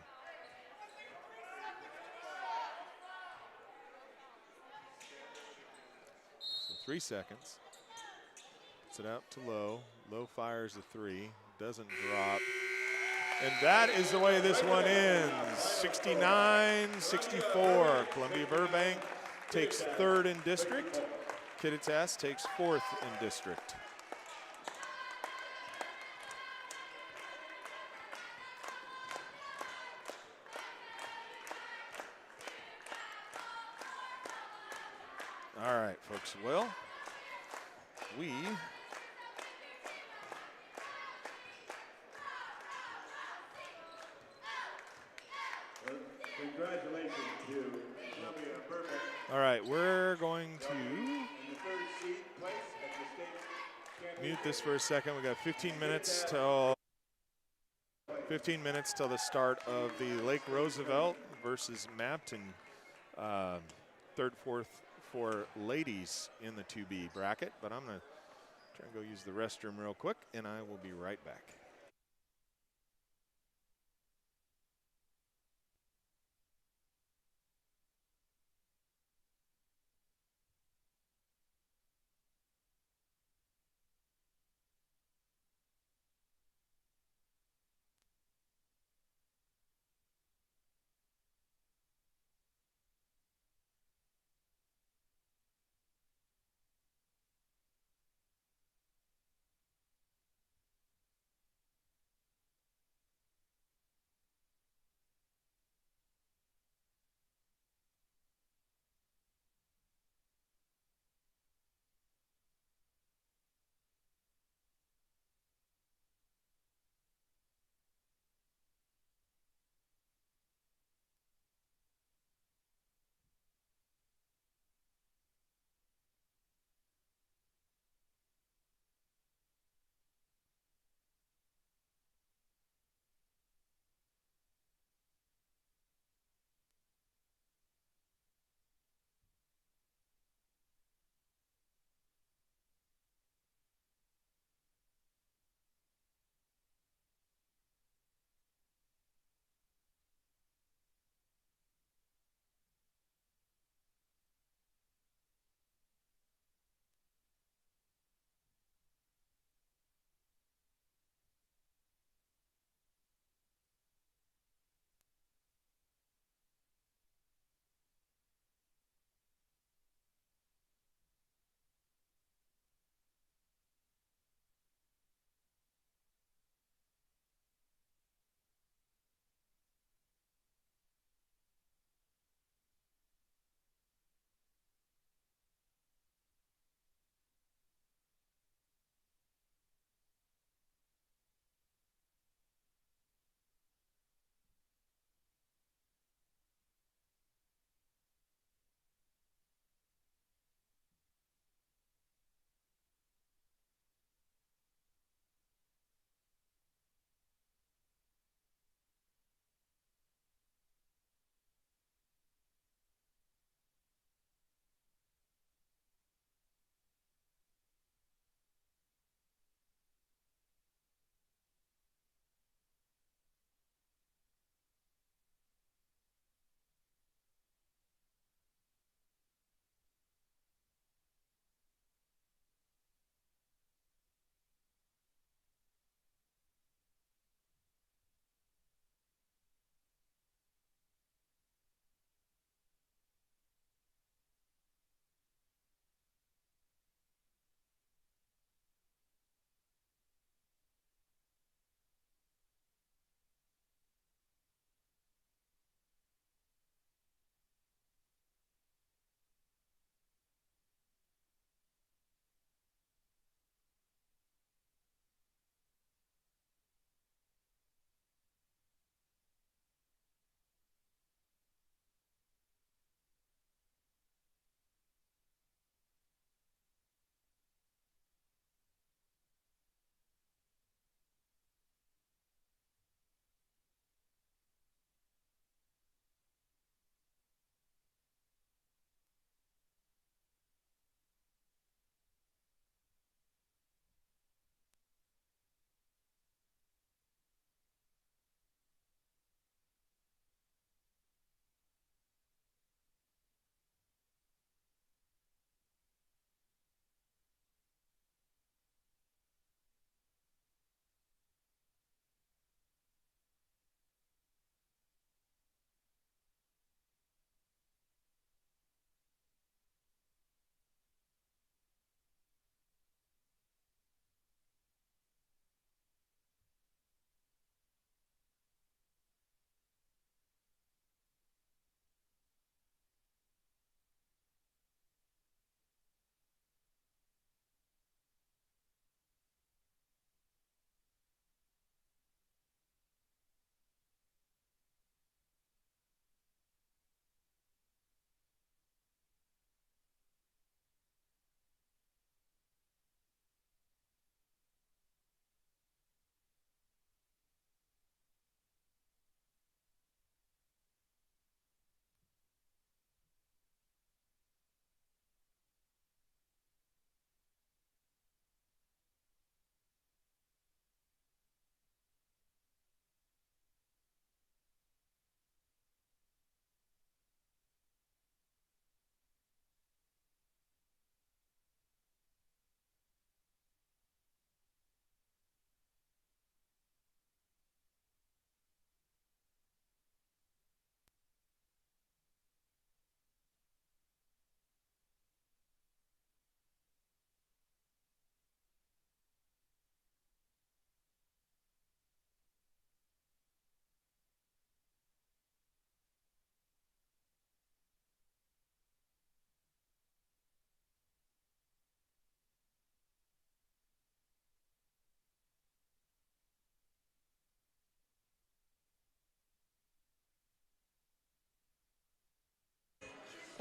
Speaker 1: So 3 seconds. Puts it out to Lowe. Lowe fires a three. Doesn't drop. And that is the way this one ends. 69-64. Columbia Burbank takes 3rd in district. Kittitas takes 4th in district. All right, folks. Well, we
Speaker 3: Congratulations to Columbia Burbank.
Speaker 1: all right, we're going to
Speaker 3: In the 3rd seed place at the state championship.
Speaker 1: mute this for a second. We got 15 minutes till the start of the Lake Roosevelt versus Mabton 3rd, 4th for ladies in the 2B bracket. But I'm going to try and go use the restroom real quick, and I will be right back.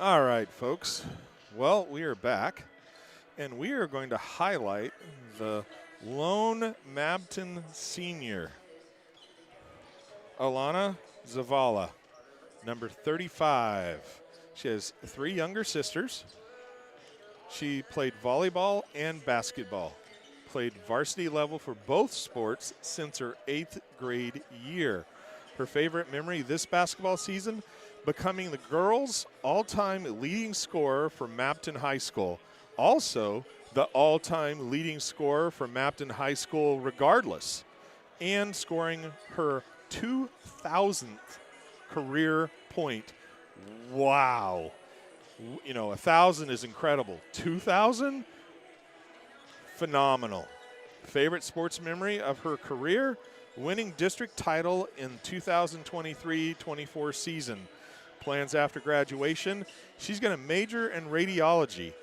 Speaker 1: All right, folks. Well, we are back, and we are going to highlight the lone Mabton senior, Alana Zavala, number 35. She has 3 younger sisters. She played volleyball and basketball, played varsity level for both sports since her 8th grade year. Her favorite memory this basketball season, becoming the girls' all-time leading scorer for Mabton High School. Also, the all-time leading scorer for Mabton High School regardless, and scoring her 2,000th career point. Wow. 1,000 is incredible. 2,000? Phenomenal. Favorite sports memory of her career? Winning district title in 2023-24 season. Plans after graduation, she's going to major in radiology,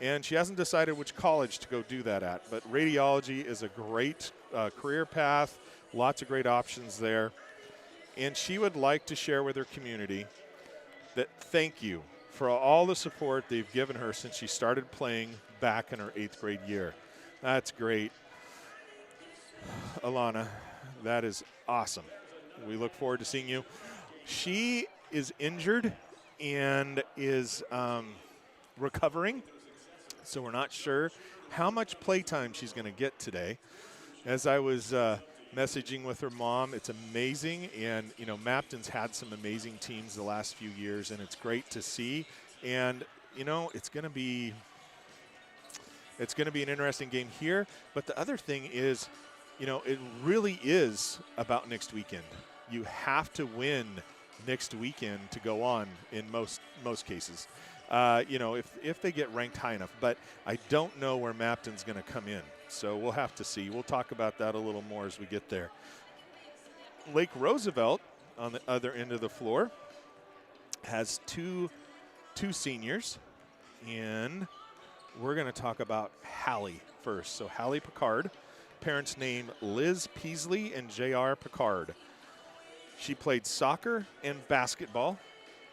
Speaker 1: and she hasn't decided which college to go do that at, but radiology is a great career path, lots of great options there, and she would like to share with her community that thank you for all the support they've given her since she started playing back in her 8th grade year. That's great. Alana, that is awesome. We look forward to seeing you. She is injured and is recovering, so we're not sure how much playtime she's going to get today. As I was messaging with her mom, it's amazing, and Mabton's had some amazing teams the last few years, and it's great to see. And it's going to be an interesting game here. But the other thing is, it really is about next weekend. You have to win next weekend to go on in most cases. If they get ranked high enough. But I don't know where Mabton's going to come in. So we'll have to see. We'll talk about that a little more as we get there. Lake Roosevelt on the other end of the floor has two seniors. And we're going to talk about Hallie first. So Hallie Picard, parents name Liz Peasley and J.R. Picard. She played soccer and basketball.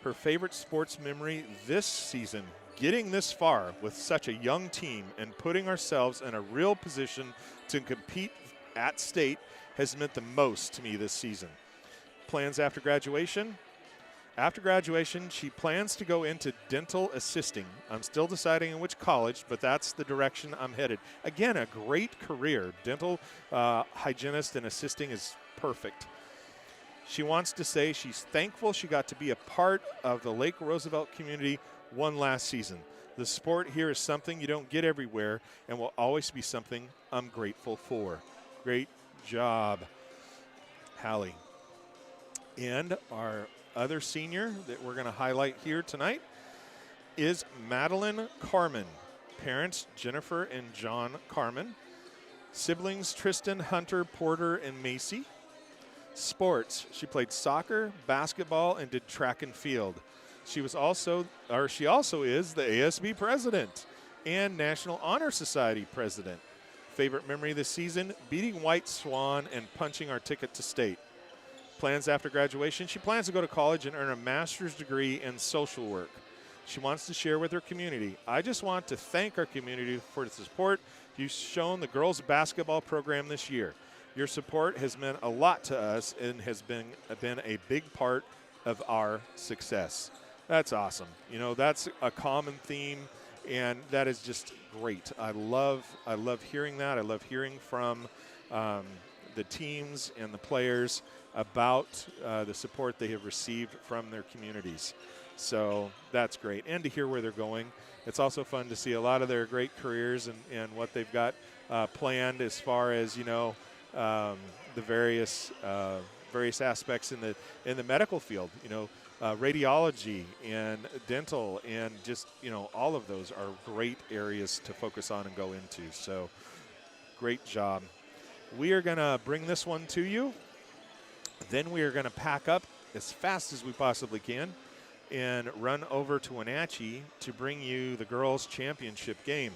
Speaker 1: Her favorite sports memory this season, getting this far with such a young team and putting ourselves in a real position to compete at state, has meant the most to me this season. Plans after graduation? After graduation, she plans to go into dental assisting. I'm still deciding in which college, but that's the direction I'm headed. Again, a great career. Dental hygienist and assisting is perfect. She wants to say she's thankful she got to be a part of the Lake Roosevelt community one last season. The sport here is something you don't get everywhere and will always be something I'm grateful for. Great job, Hallie. And our other senior that we're going to highlight here tonight is Madeline Carmen. Parents Jennifer and John Carmen. Siblings Tristan, Hunter, Porter, and Macy. Sports, she played soccer, basketball, and did track and field. She also is the ASB president and National Honor Society president. Favorite memory this season, beating White Swan and punching our ticket to state. Plans after graduation, she plans to go to college and earn a master's degree in social work. She wants to share with her community. I just want to thank our community for the support you've shown the girls basketball program this year. Your support has meant a lot to us and has been a big part of our success. That's awesome. That's a common theme, and that is just great. I love hearing that. I love hearing from the teams and the players about the support they have received from their communities. So that's great. And to hear where they're going. It's also fun to see a lot of their great careers and what they've got planned as far as, the various aspects in the medical field, radiology and dental, and just all of those are great areas to focus on and go into. So great job. We are going to bring this one to you. Then we are going to pack up as fast as we possibly can and run over to Wenatchee to bring you the girls' championship game.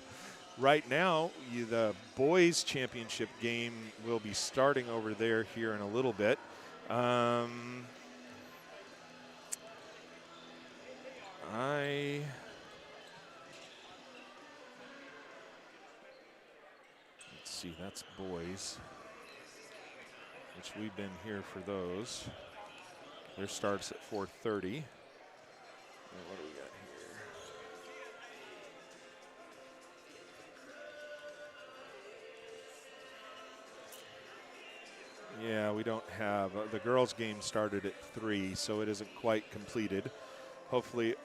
Speaker 1: Right now, the boys' championship game will be starting over there here in a little bit. I see, that's boys, which we've been here for those. Their starts at 4:30. What do we got here? Yeah, we don't have, the girls' game started at 3, so it isn't quite completed. Hopefully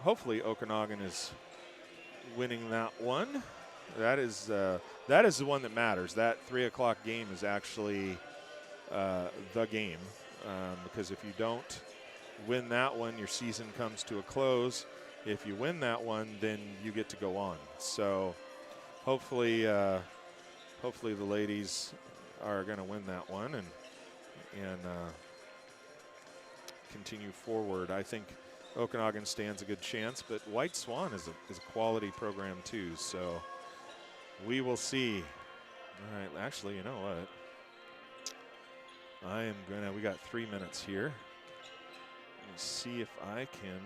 Speaker 1: Okanagan is winning that one. That is the one that matters. That 3 o'clock game is actually the game, because if you don't win that one, your season comes to a close. If you win that one, then you get to go on. So hopefully the ladies are going to win that one and continue forward. I think Okanagan stands a good chance, but White Swan is a quality program too, so we will see. All right, actually, you know what? We got 3 minutes here. Let me see if I can.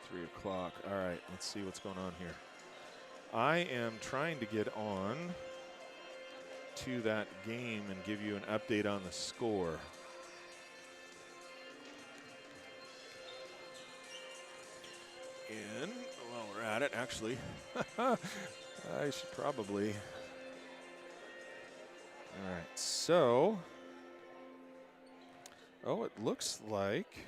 Speaker 1: 3 o'clock. All right, let's see what's going on here. I am trying to get on to that game and give you an update on the score. And while we're at it, actually, I should probably. All right, so, it looks like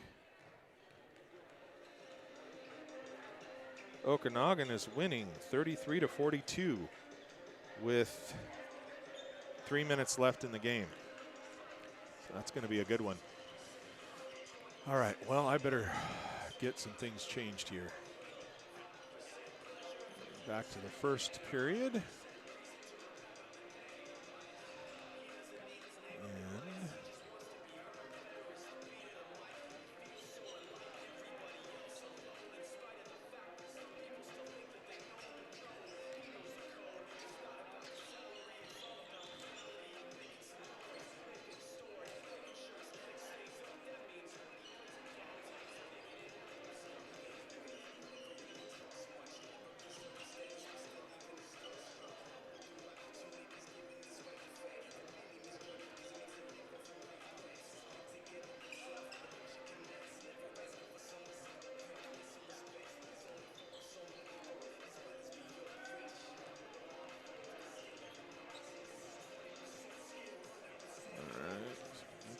Speaker 1: Okanagan is winning 33-42 with 3 minutes left in the game. So that's going to be a good one. All right, well, I better get some things changed here. Back to the first period.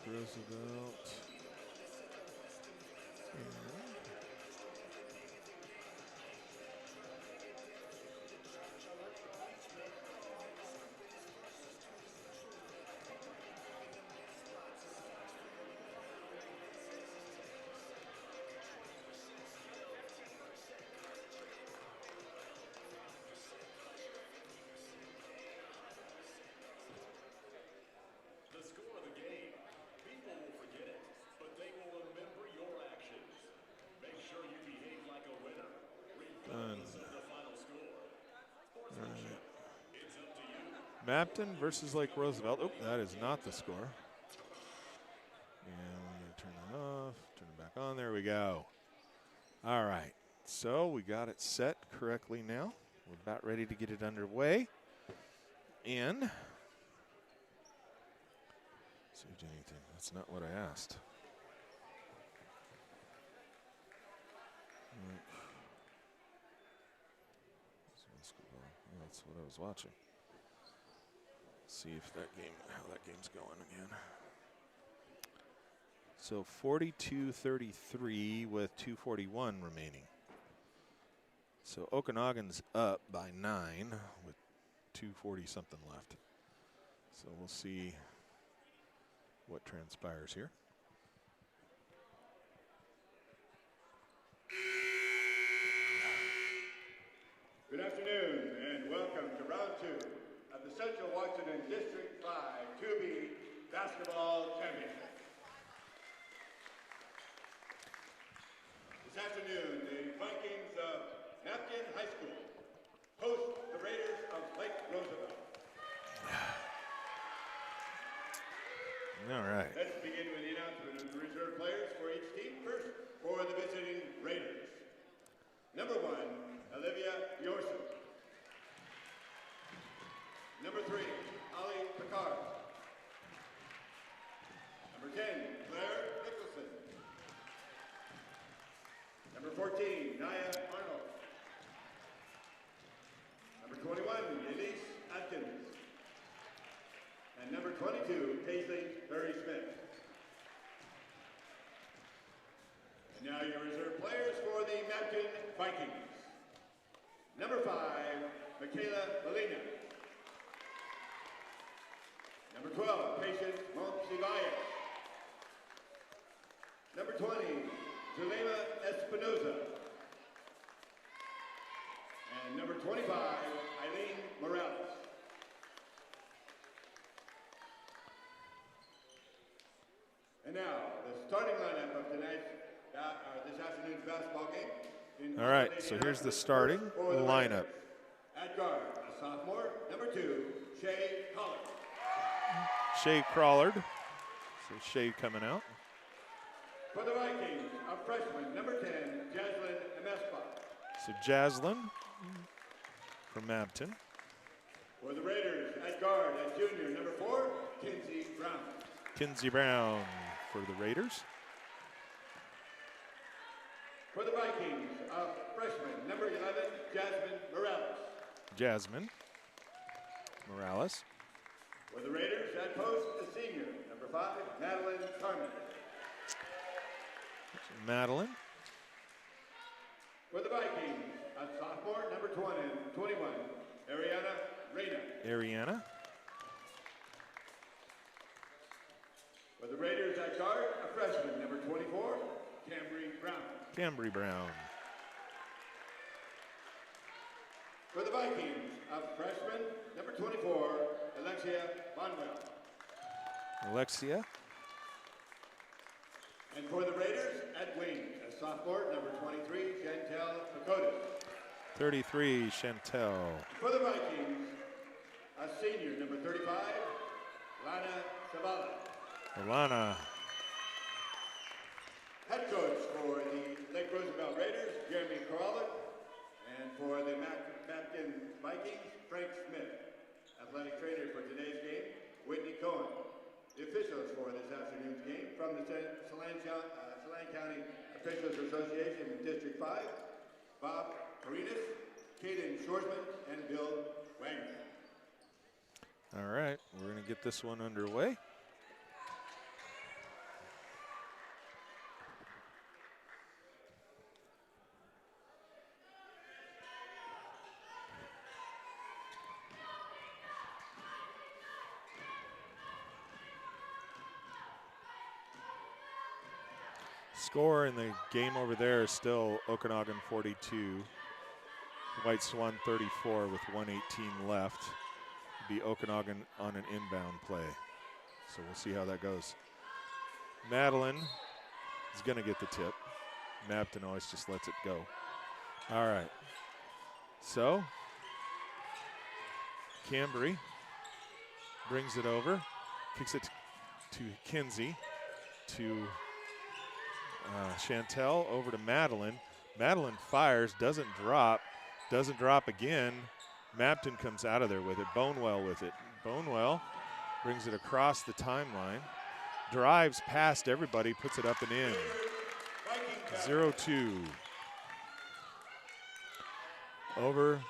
Speaker 1: Roosevelt. Mabton versus Lake Roosevelt. Oh, that is not the score. And we're going to turn that off, turn it back on. There we go. All right. So we got it set correctly now. We're about ready to get it underway. And saved anything. That's not what I asked. That's what I was watching. See if how that game's going again. So 42-33 with 2:41 remaining. So Okanagan's up by 9 with 2:40 something left. So we'll see what transpires here.
Speaker 3: Good afternoon and welcome to round 2 of the Central Washington District 5 2B Basketball Championship. This afternoon, the Vikings of Mabton High School host the Raiders of Lake Roosevelt.
Speaker 1: All right.
Speaker 3: Let's begin with the announcement of the reserve players for each team. First, for the visiting Raiders. Number 1, 11 Now your reserve players for the Mabton Vikings. Number 5, Michaela Molina. Number 12, Patience Monsivaya. Number 20, Zulema Espinoza. And number 25, Eileen Morales. And now, the starting lineup of this afternoon's basketball game.
Speaker 1: All right, so here's the starting lineup.
Speaker 3: At guard, a sophomore, number 2, Shay Collard.
Speaker 1: Shay Crawlard. So Shay coming out.
Speaker 3: For the Vikings, a freshman, number 10, Jaslyn Amespa.
Speaker 1: So Jaslyn from Mabton.
Speaker 3: For the Raiders, at guard, a junior, number 4, Kinsey Brown.
Speaker 1: Kinsey Brown for the Raiders.
Speaker 3: For the Vikings, a freshman, number 11, Jasmine Morales.
Speaker 1: Jasmine Morales.
Speaker 3: For the Raiders, at post, a senior, number 5, Madeline Carmen.
Speaker 1: Madeline.
Speaker 3: For the Vikings, a sophomore, number 21, Ariana Reyna.
Speaker 1: Ariana.
Speaker 3: For the Raiders at guard, a freshman, number 24, Cambry Brown.
Speaker 1: Cambry Brown.
Speaker 3: For the Vikings, a freshman, number 24, Alexia Manuel.
Speaker 1: Alexia.
Speaker 3: And for the Raiders, at wing, a sophomore, number 23, Chantel Pacotis.
Speaker 1: 33, Chantel.
Speaker 3: For the Vikings, a senior, number 35, Lana Zavala.
Speaker 1: Alana.
Speaker 3: Head coach for the Lake Roosevelt Raiders, Jeremy Koralik. And for the Mabton Vikings, Frank Smith. Athletic trainer for today's game, Whitney Cohen. The officials for this afternoon's game from the Saline County Officials Association in District 5, Bob Carinas, Caden Shorsman, and Bill Wagner.
Speaker 1: All right, we're going to get this one underway. Score in the game over there is still Okanagan 42, White Swan 34 with 1:18 left. Be Okanagan on an inbound play. So we'll see how that goes. Madeline is going to get the tip. Mabton always just lets it go. All right. So Cambry brings it over, kicks it to Kinsey, to Chantel, over to Madeline. Madeline fires, doesn't drop again. Mabton comes out of there with it. Bonewell with it. Bonewell brings it across the timeline, drives past everybody, puts it up and in. 0-2. Over.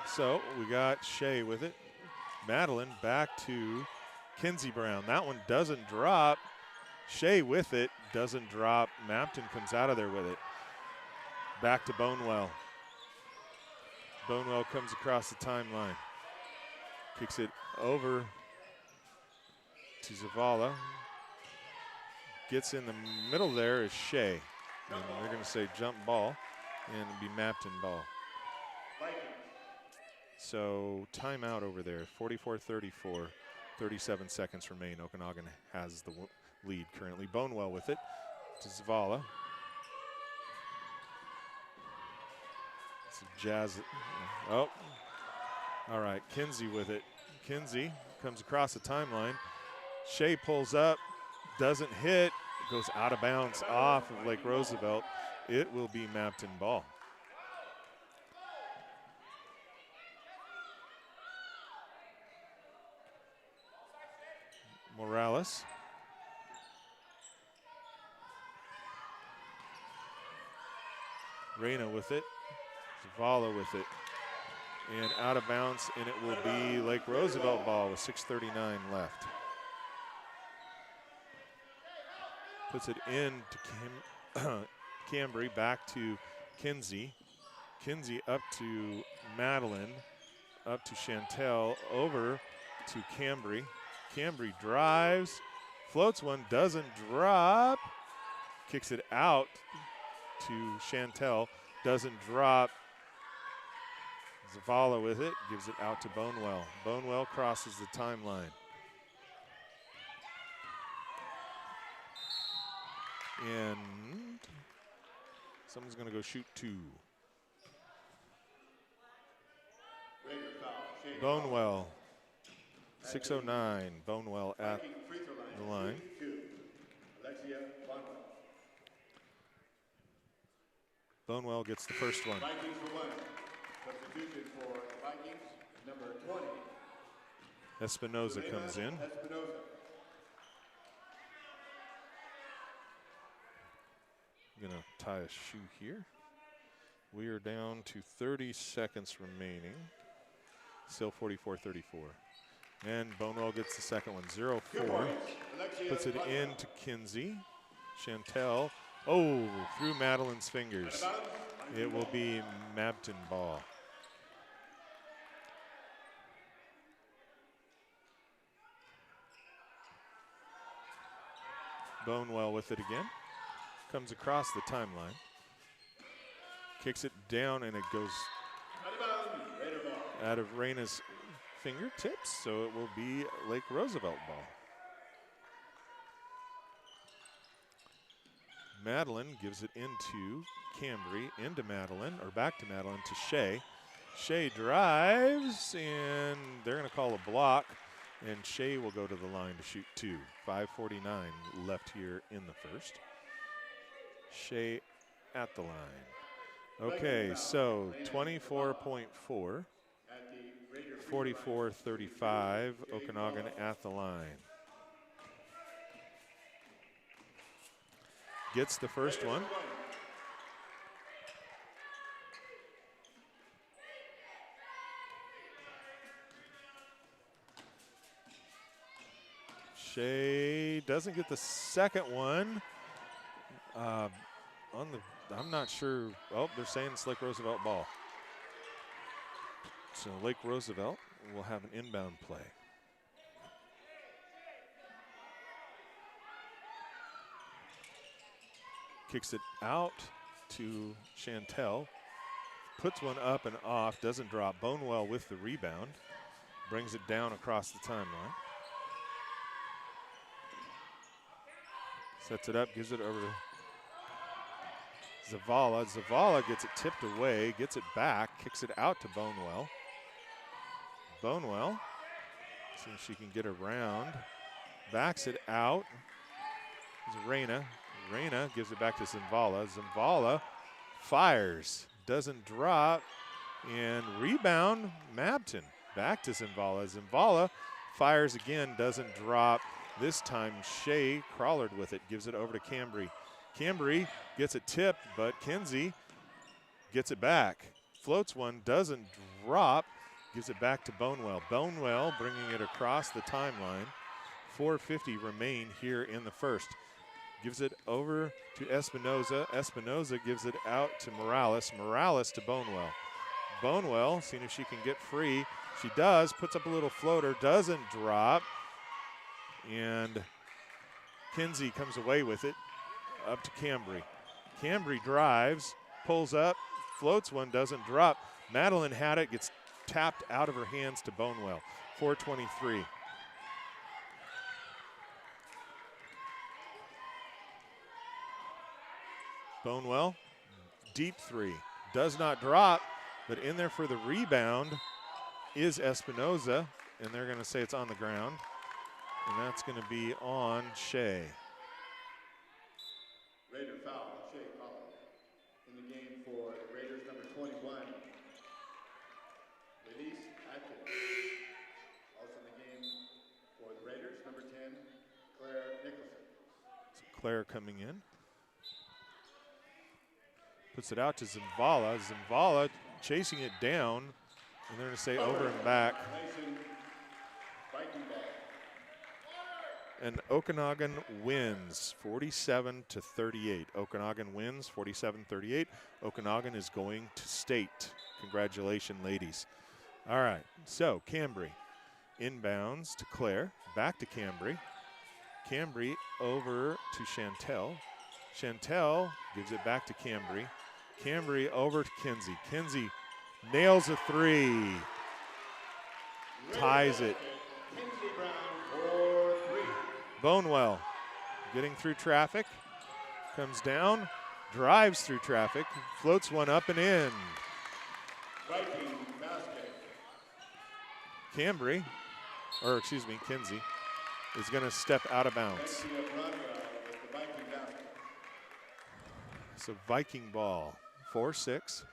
Speaker 1: So we got Shea with it. Madeline back to Kinsey Brown. That one doesn't drop. Shea with it, doesn't drop. Mabton comes out of there with it. Back to Bonewell. Bonewell comes across the timeline. Kicks it over to Zavala. Gets in the middle there is Shea. And they're going to say jump ball, and it'll be Mabton ball. So timeout over there, 44-34, 37 seconds remain. Okanagan has the lead currently. Bonewell with it to Zavala. It's Jazz. Oh, all right. Kinsey with it. Kinsey comes across the timeline. Shea pulls up, doesn't hit, goes out of bounds off of Lake Roosevelt. It will be Mabton ball. Morales. Reyna with it. Zavala with it. And out of bounds, and it will be Lake Roosevelt ball with 6:39 left. Puts it in to Cambry, back to Kinsey. Kinsey up to Madeline, up to Chantel, over to Cambry. Cambry drives, floats one, doesn't drop, kicks it out to Chantel, doesn't drop. Zavala with it, gives it out to Bonewell. Bonewell crosses the timeline. And someone's going to go shoot two. Bonewell, 6:09. Bonewell at the line. Bonewell gets the first one.
Speaker 3: Vikings for one. Substitution for Vikings, number 20.
Speaker 1: Espinoza comes in.
Speaker 3: Espinoza.
Speaker 1: Gonna tie a shoe here. We are down to 30 seconds remaining. Still 44-34. And Bonewell gets the second one, 0-4. Puts it in to Kinsey. Chantel, oh, through Madeline's fingers. It will be Mabton ball. Bonewell with it again. Comes across the timeline. Kicks it down and it goes out of Reina's fingertips, so it will be Lake Roosevelt ball. Madeline gives it into Cambry, into Madeline, or back to Madeline to Shea. Shea drives, and they're going to call a block, and Shea will go to the line to shoot two. 5:49 left here in the first. Shea at the line. Okay, so 24.4, 44-35, Okanagan at the line. Gets the first one. Shea doesn't get the second one. I'm not sure. Oh, they're saying it's Lake Roosevelt ball. So Lake Roosevelt will have an inbound play. Kicks it out to Chantel. Puts one up and off, doesn't drop. Bonewell with the rebound. Brings it down across the timeline. Sets it up, gives it over to Zavala. Zavala gets it tipped away, gets it back, kicks it out to Bonewell. Bonewell, see if she can get around. Backs it out. It's Reina. Reina gives it back to Zavala. Zavala fires, doesn't drop, and rebound, Mabton. Back to Zavala. Zavala fires again, doesn't drop. This time Shea crawlered with it, gives it over to Cambry. Cambry gets it tipped, but Kinsey gets it back. Floats one, doesn't drop, gives it back to Bonewell. Bonewell bringing it across the timeline. 4:50 remain here in the first. Gives it over to Espinoza. Espinoza gives it out to Morales. Morales to Bonewell. Bonewell, seeing if she can get free. She does, puts up a little floater, doesn't drop. And Kinsey comes away with it. Up to Cambry. Cambry drives, pulls up, floats one, doesn't drop. Madeline had it, gets tapped out of her hands to Bonewell. 4:23. Bonewell, deep three, does not drop, but in there for the rebound is Espinoza, and they're going to say it's on the ground, and that's going to be on Shea.
Speaker 3: Raider foul, Shea Collins. In the game for the Raiders, number 21, Elise Atkins. Also in the game for the Raiders, number 10, Claire Nicholson.
Speaker 1: So Claire coming in. Puts it out to Zavala. Zavala chasing it down, and they're going to say over and back. And Okanagan wins 47-38. Okanagan wins 47-38. Okanagan is going to state. Congratulations, ladies. All right, so Cambry inbounds to Claire, back to Cambry. Cambry over to Chantel. Chantel gives it back to Cambry. Cambry over to Kinsey. Kinsey nails a three. Ties it. Bonewell getting through traffic. Comes down, drives through traffic, floats one up and in. Cambry, or excuse me, Kinsey, is going to step out of bounds. So Viking ball, 4-6.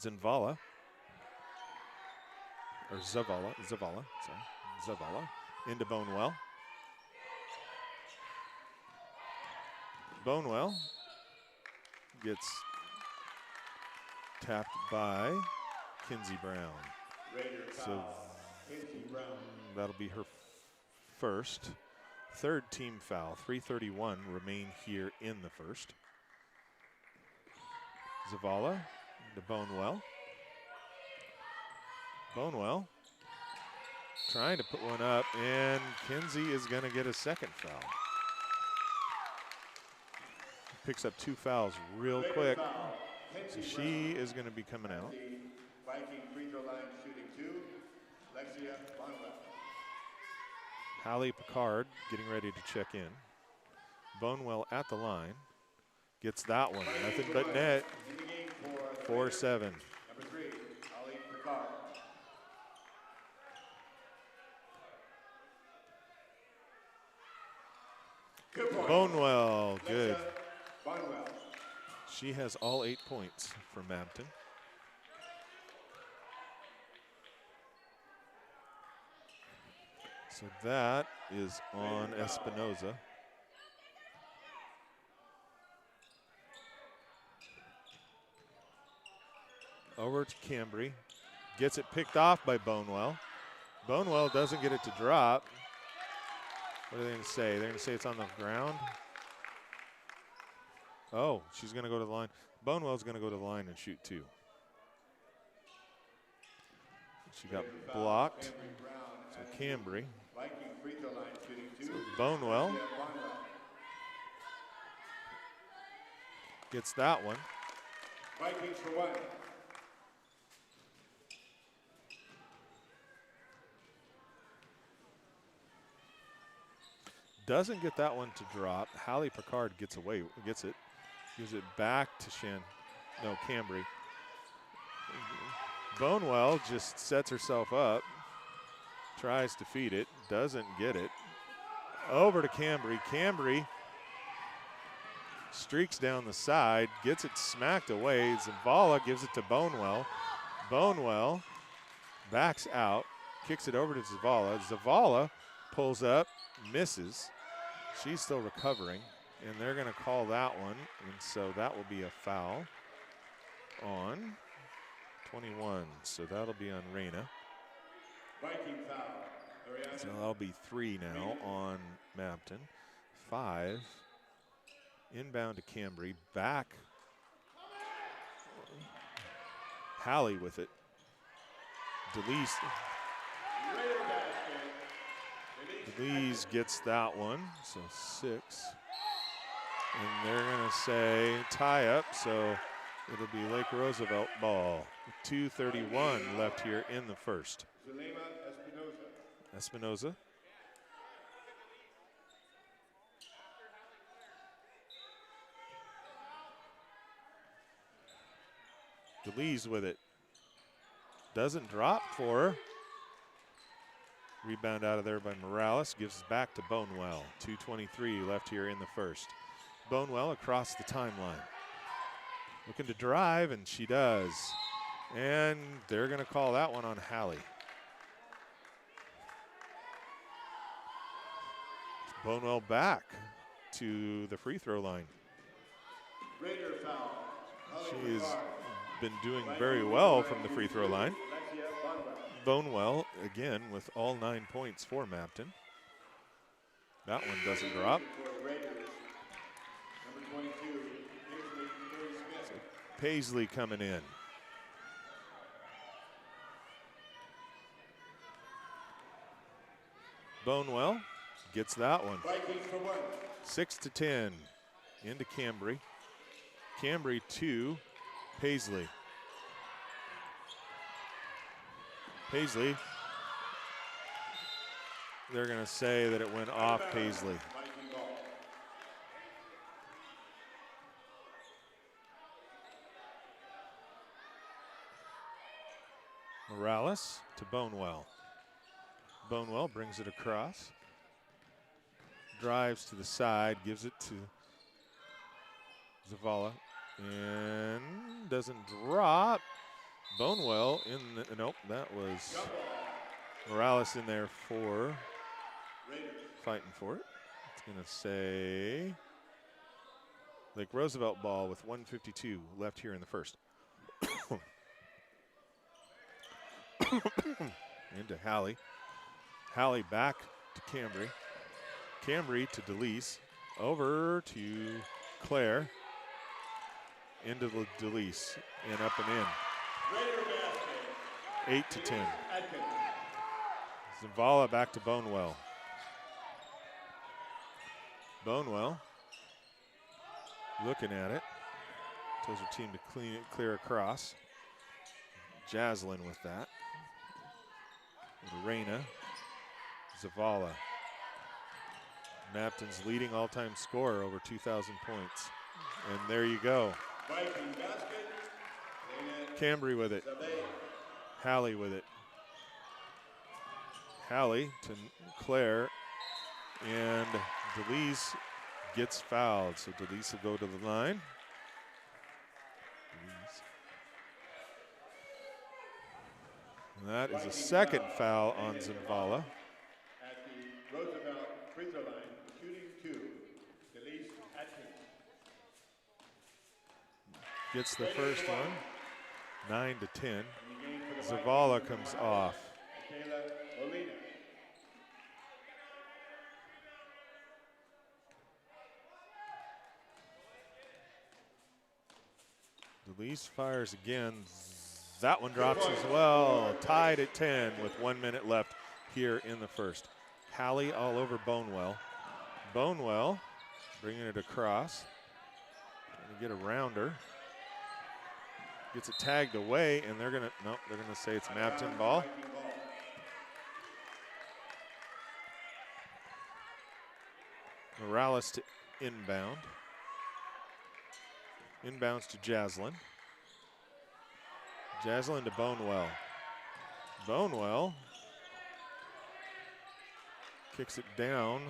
Speaker 1: Zavala, Zavala into Bonewell. Bonewell gets tapped by Kinsey Brown. So that'll be her first. Third team foul. 3:31 remain here in the first. Zavala to Bonewell. Bonewell trying to put one up, and Kinsey is going to get a second foul. Picks up 2 fouls real quick. So she is going to be coming out.
Speaker 3: Viking free throw line shooting 2, Lexia Bonwell.
Speaker 1: Hallie Picard getting ready to check in. Bonewell at the line. Gets that one. Nothing but net. 4-7.
Speaker 3: Number 3, Hallie Picard. Good point.
Speaker 1: Bonewell, good.
Speaker 3: Bonwell.
Speaker 1: She has all 8 points for Mabton. So that is on Espinoza. Over to Cambry. Gets it picked off by Bonewell. Bonewell doesn't get it to drop. What are they going to say? They're going to say it's on the ground? Oh, she's going to go to the line. Bonewell's going to go to the line and shoot 2. She got blocked. So Cambry. So Bonewell gets that one.
Speaker 3: Vikings for 1.
Speaker 1: Doesn't get that one to drop. Hallie Picard gets it. Gives it back to Cambry. Bonewell just sets herself up. Tries to feed it. Doesn't get it. Over to Cambry. Cambry streaks down the side. Gets it smacked away. Zavala gives it to Bonewell. Bonewell backs out. Kicks it over to Zavala. Zavala pulls up. Misses. She's still recovering, and they're going to call that one, and so that will be a foul on 21. So that'll be on Reyna.
Speaker 3: Viking foul.
Speaker 1: So that'll be 3 now on Mabton. 5. Inbound to Cambry. Back. Hallie with it. DeLees gets that one, so 6. And they're going to say tie up, so it'll be Lake Roosevelt ball. 2:31 left here in the first. Espinoza. DeLees with it. Doesn't drop for her. Rebound out of there by Morales. Gives it back to Bonewell. 2:23 left here in the first. Bonewell across the timeline. Looking to drive, and she does. And they're going to call that one on Hallie. Bonewell back to the free throw line.
Speaker 3: Raider foul.
Speaker 1: She has been doing very well from the free throw line. Bonewell, again, with all 9 points for Mabton. That one doesn't drop.
Speaker 3: For the Raiders, number 22, Paisley Smith.
Speaker 1: Paisley coming in. Bonewell gets that one.
Speaker 3: Vikings for 1.
Speaker 1: 6-10 into Cambry. Cambry to Paisley. Paisley, they're going to say that it went off Paisley.
Speaker 3: Viking ball.
Speaker 1: Morales to Bonewell. Bonewell brings it across. Drives to the side, gives it to Zavala, and doesn't drop. Bonewell in the, nope, that was Morales in there for fighting for it. It's going to say Lake Roosevelt ball with 1:52 left here in the first. Into Hallie. Hallie back to Cambry. Cambry to DeLeese. Over to Claire. Into DeLeese. And up and in. 8-10. Zavala back to Bonewell. Bonewell looking at it. Tells her team to clear across. Jaslyn with that. Reina. Zavala. Mabton's leading all-time scorer, over 2,000 points. And there you go. Cambry with it. Hallie with it. Hallie to Claire. And DeLeese gets fouled. So DeLeese will go to the line. And that is a second foul on Zavala.
Speaker 3: At the Roosevelt free throw line, shooting 2, DeLeese Atkins.
Speaker 1: Gets the first one, 9-10. Zavala comes off. DeLeese fires again. That one drops as well. Tied at 10 with 1 minute left here in the first. Hallie all over Bonewell. Bonewell bringing it across. Trying to get around her. Gets it tagged away, and they're gonna say it's Mabton ball. Morales to inbound. Inbounds to Jaslyn. Jaslyn to Bonewell. Bonewell kicks it down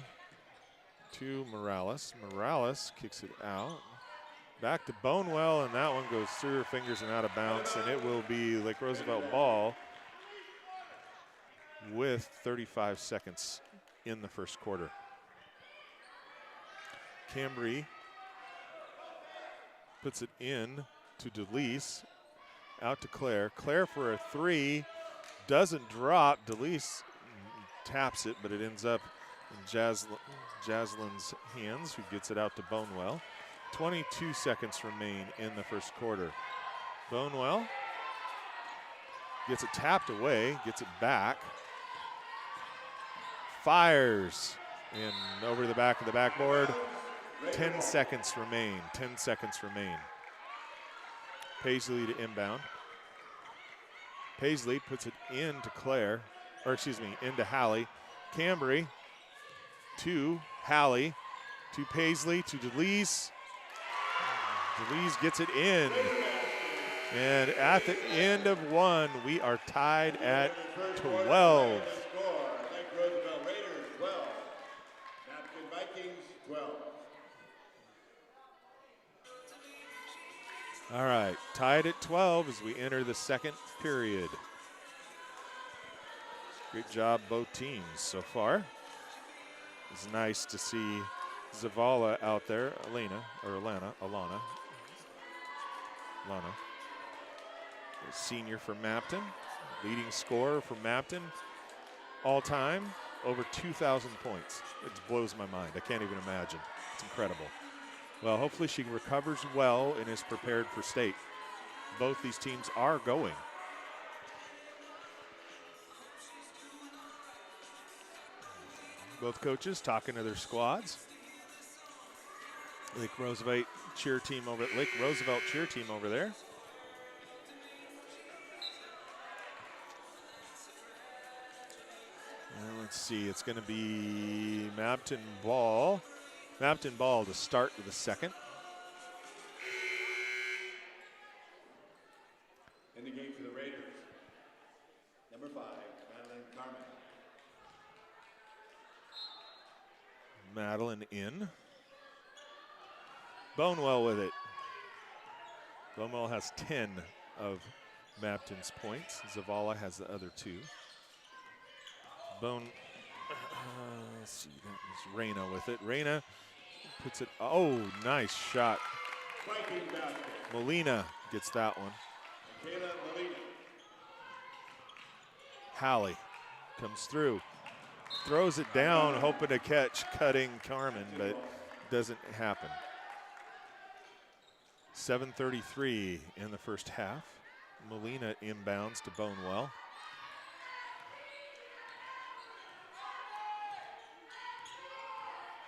Speaker 1: to Morales. Morales kicks it out. Back to Bonewell, and that one goes through her fingers and out of bounds, and it will be Lake Roosevelt ball with 35 seconds in the first quarter. Cambry puts it in to DeLeese, out to Claire. Claire for a three, doesn't drop. DeLeese taps it, but it ends up in Jaslyn's hands, who gets it out to Bonewell. 22 seconds remain in the first quarter. Bonewell gets it tapped away, gets it back, fires, and over the back of the backboard. 10 seconds remain, 10 seconds remain. Paisley to inbound. Paisley puts it into Claire, or excuse me, into Hallie. Cambry to Hallie, to Paisley, to DeLeese. DeLeese gets it in. And at the end of one, we are tied at 12.
Speaker 3: Roosevelt Raiders 12. Mabton Vikings 12.
Speaker 1: All right, tied at 12 as we enter the second period. Great job, both teams so far. It's nice to see Zavala out there, Alana, senior for Mabton, leading scorer for Mabton all time. over 2,000 points. It blows my mind. I can't even imagine. It's incredible. Well, hopefully she recovers well and is prepared for state. Both these teams are going. Both coaches talking to their squads. Lake Roosevelt cheer team over there. And let's see, it's going to be Mabton ball. Mabton ball to start the second.
Speaker 3: In the game for the Raiders, number 5, Madeline Carmen.
Speaker 1: Madeline in. Bonewell with it. Bonewell has 10 of Mabton's points. Zavala has the other 2. Let's see, that was Reyna with it. Reyna puts it, oh, nice shot.
Speaker 3: Viking basket.
Speaker 1: Molina gets that one.
Speaker 3: Kayla Molina.
Speaker 1: Hallie comes through. Throws it down, hoping to catch cutting Carmen, but doesn't happen. 7:33 in the first half. Molina inbounds to Bonewell.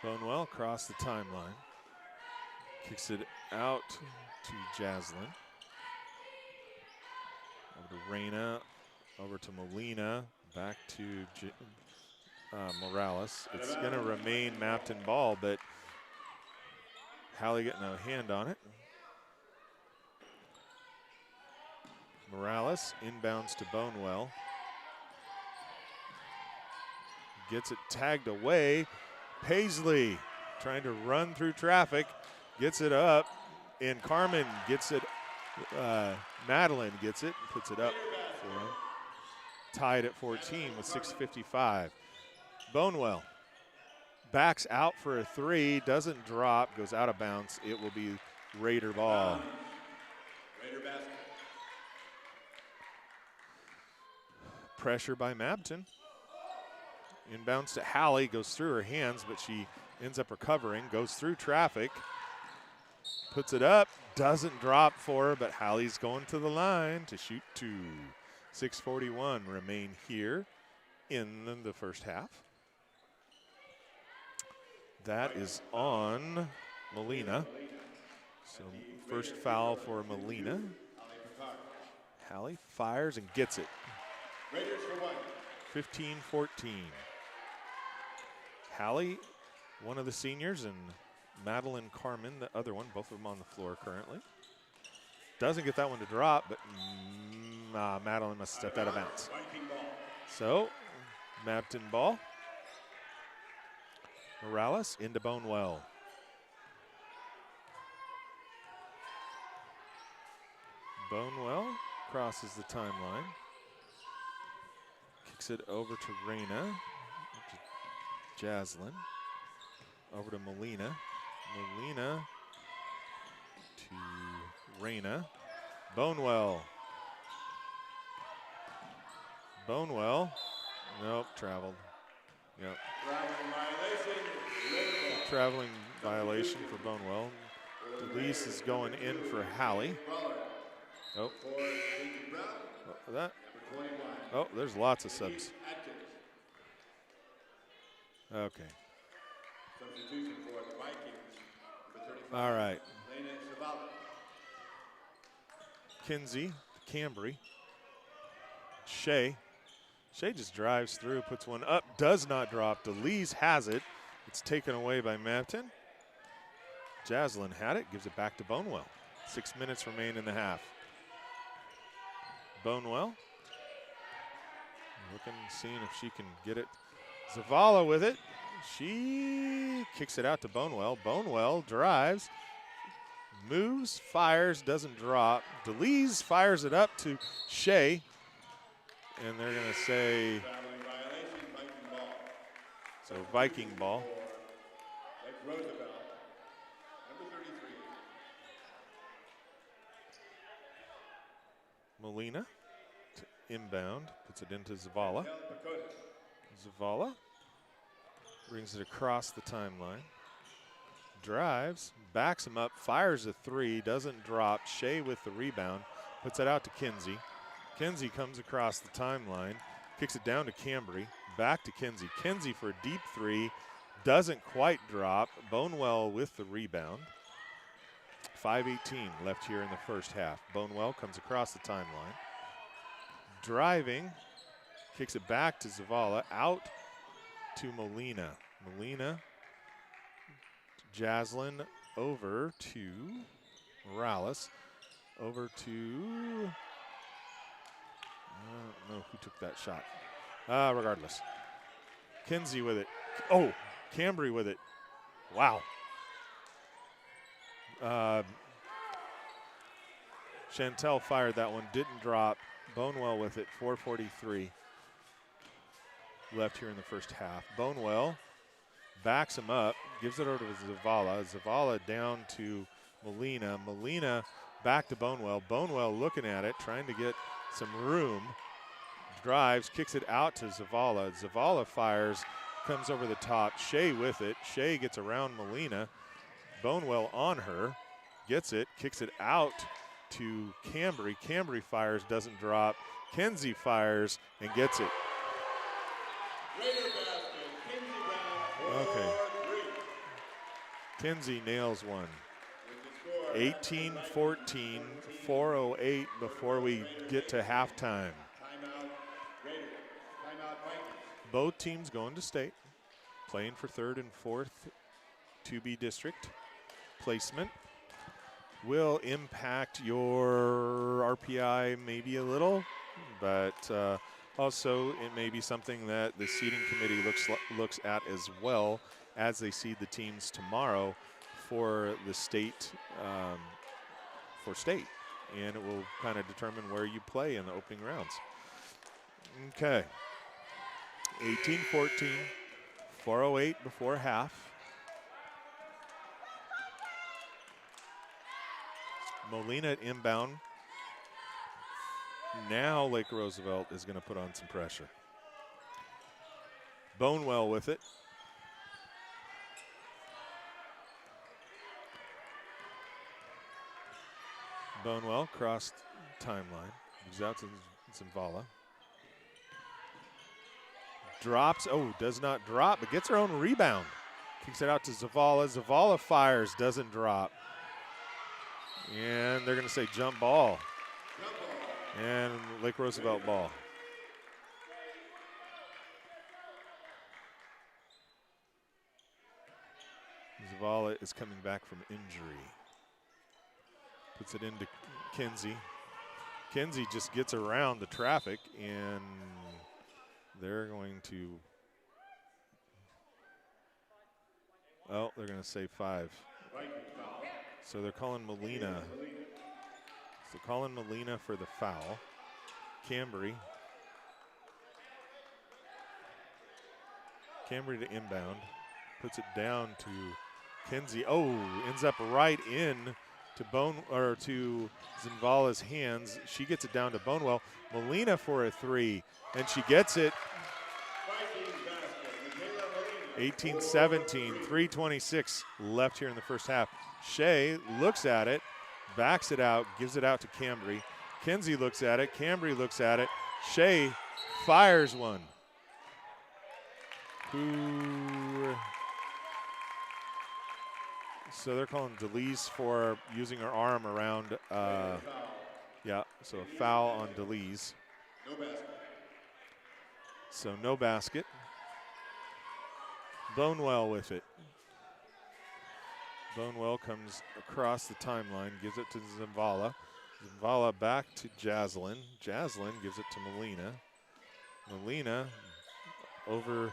Speaker 1: Bonewell across the timeline. Kicks it out to Jaslyn. Over to Reyna, over to Molina, back to Morales. It's going to remain Mabton ball, but Hallie getting a hand on it. Morales inbounds to Bonewell. Gets it tagged away. Paisley trying to run through traffic, gets it up, and Carmen gets it. Madeline gets it, puts it up for him. Tied at 14 with 6:55. Bonewell backs out for a 3, doesn't drop, goes out of bounds. It will be Raider ball.
Speaker 3: Raider basket.
Speaker 1: Pressure by Mabton. Inbounds to Hallie, goes through her hands, but she ends up recovering, goes through traffic, puts it up, doesn't drop for her, but Hallie's going to the line to shoot 2. 6:41 remain here in the first half. That is on Molina. So first foul for Molina. Hallie fires and gets it.
Speaker 3: Raiders for 1.
Speaker 1: 15-14. Hallie, one of the seniors, and Madeline Carmen, the other one, both of them on the floor currently. Doesn't get that one to drop, but Madeline must step out of bounds. So, Mabton ball. Morales into Bonewell. Bonewell crosses the timeline. Kicks it over to Reyna. To Jaslyn. Over to Molina. Molina to Reyna. Bonewell. Bonewell. Nope, traveled. Yep. Traveling violation for Bonewell. DeLeese is going in for Hallie. Oh. That. Oh, there's lots of subs. Okay.
Speaker 3: Substitution for the Vikings.
Speaker 1: All right. Kinsey, Cambry. Shea just drives through, puts one up, does not drop. DeLeese has it. It's taken away by Mabton. Jaslyn had it, gives it back to Bonewell. 6 minutes remain in the half. Bonewell. Looking, seeing if she can get it. Zavala with it. She kicks it out to Bonewell. Bonewell drives, moves, fires, doesn't drop. DeLeese fires it up to Shea. And they're going to say, so Viking ball.
Speaker 3: Like Roosevelt, number 33.
Speaker 1: Molina to inbound, puts it into Zavala. Zavala Brings it across the timeline. Drives, backs him up, fires a three, doesn't drop. Shea with the rebound, puts it out to Kinsey. Kinsey comes across the timeline, kicks it down to Cambry, back to Kinsey. Kinsey for a deep three, doesn't quite drop. Bonewell with the rebound. 5:18 left here in the first half. Bonewell comes across the timeline. Driving, kicks it back to Zavala, out to Molina. Molina, Jaslyn over to Morales, over to, I don't know who took that shot. Regardless. Kinsey with it. Oh, Cambry with it. Wow. Chantel fired that one, didn't drop. Bonewell with it, 4:43 left here in the first half. Bonewell backs him up, gives it over to Zavala. Zavala down to Molina. Molina back to Bonewell. Bonewell looking at it, trying to get some room. Drives, kicks it out to Zavala. Zavala fires, comes over the top. Shea with it. Shea gets around Molina. Bonewell on her, gets it, kicks it out to Cambry. Cambry fires, doesn't drop. Kinsey fires and gets it. Okay. Kinsey nails one. 18-14, 4:08 before we get to halftime. Both teams going to state, playing for third and fourth 2B district. Placement will impact your RPI maybe a little, but also it may be something that the seeding committee looks at as well as they seed the teams tomorrow for the state, and it will kind of determine where you play in the opening rounds. Okay, 18-14, 4:08 before half. Molina at inbound. Now Lake Roosevelt is going to put on some pressure. Bonewell with it. Bonewell crossed timeline. Moves out to Zavala. Drops. Oh, does not drop, but gets her own rebound. Kicks it out to Zavala. Zavala fires, doesn't drop. And they're going to say jump ball. And Lake Roosevelt ball. Zavala is coming back from injury. Puts it into Kinsey. Kinsey just gets around the traffic, and they're going to, oh, they're going to say 5. So they're calling Molina. So calling Molina for the foul. Cambry. Cambry to inbound. Puts it down to Kinsey. Oh, ends up right in to Zinvala's hands. She gets it down to Bonewell. Molina for a three, and she gets it. 18-17, 3:26 left here in the first half. Shea looks at it, backs it out, gives it out to Cambry. Kinsey looks at it, Cambry looks at it. Shea fires one. So they're calling DeLeese for using her arm around, yeah, so a foul on DeLeese.
Speaker 3: No basket.
Speaker 1: So no basket. Bonewell with it. Bonewell comes across the timeline, gives it to Zavala. Zavala back to Jaslyn. Jaslyn gives it to Molina. Molina over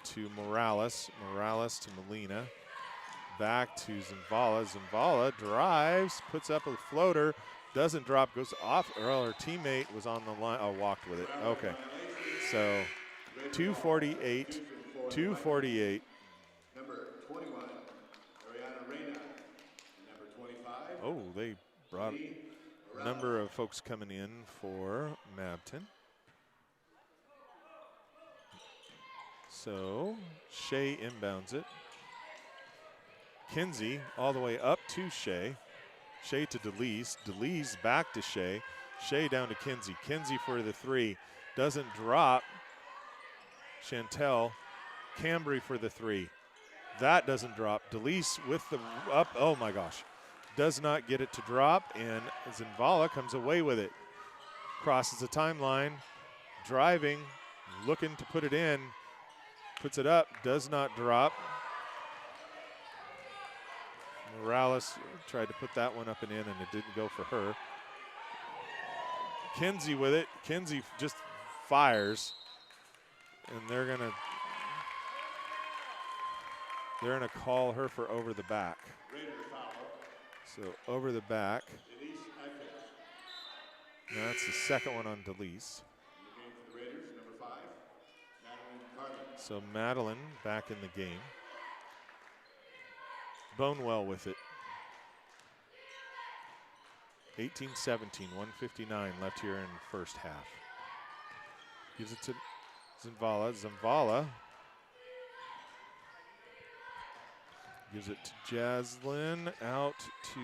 Speaker 1: to Morales. Morales to Molina. Back to Zavala. Zavala drives, puts up a floater, doesn't drop, goes off. Earl, her teammate was on the line. Oh, walked with it. Okay. So 2:48. 2:48.
Speaker 3: Number 21, Ariana Reyna. Number 25.
Speaker 1: Oh, they brought a number of folks coming in for Mabton. So Shea inbounds it. Kinsey all the way up to Shea. Shea to DeLeese. DeLeese back to Shea. Shea down to Kinsey. Kinsey for the three. Doesn't drop. Chantel. Cambry for the three. That doesn't drop. DeLeese with the up. Oh my gosh. Does not get it to drop. And Zinvala comes away with it. Crosses the timeline. Driving. Looking to put it in. Puts it up. Does not drop. Morales tried to put that one up and in, and it didn't go for her. Kinsey with it. Kinsey just fires, and they're gonna call her for over the back. So over the back. That's the second one on DeLeese. So Madeline back in the game. Bonewell with it. 18-17, 1:59 left here in the first half. Gives it to Zinvala. Zinvala gives it to Jaslyn. Out to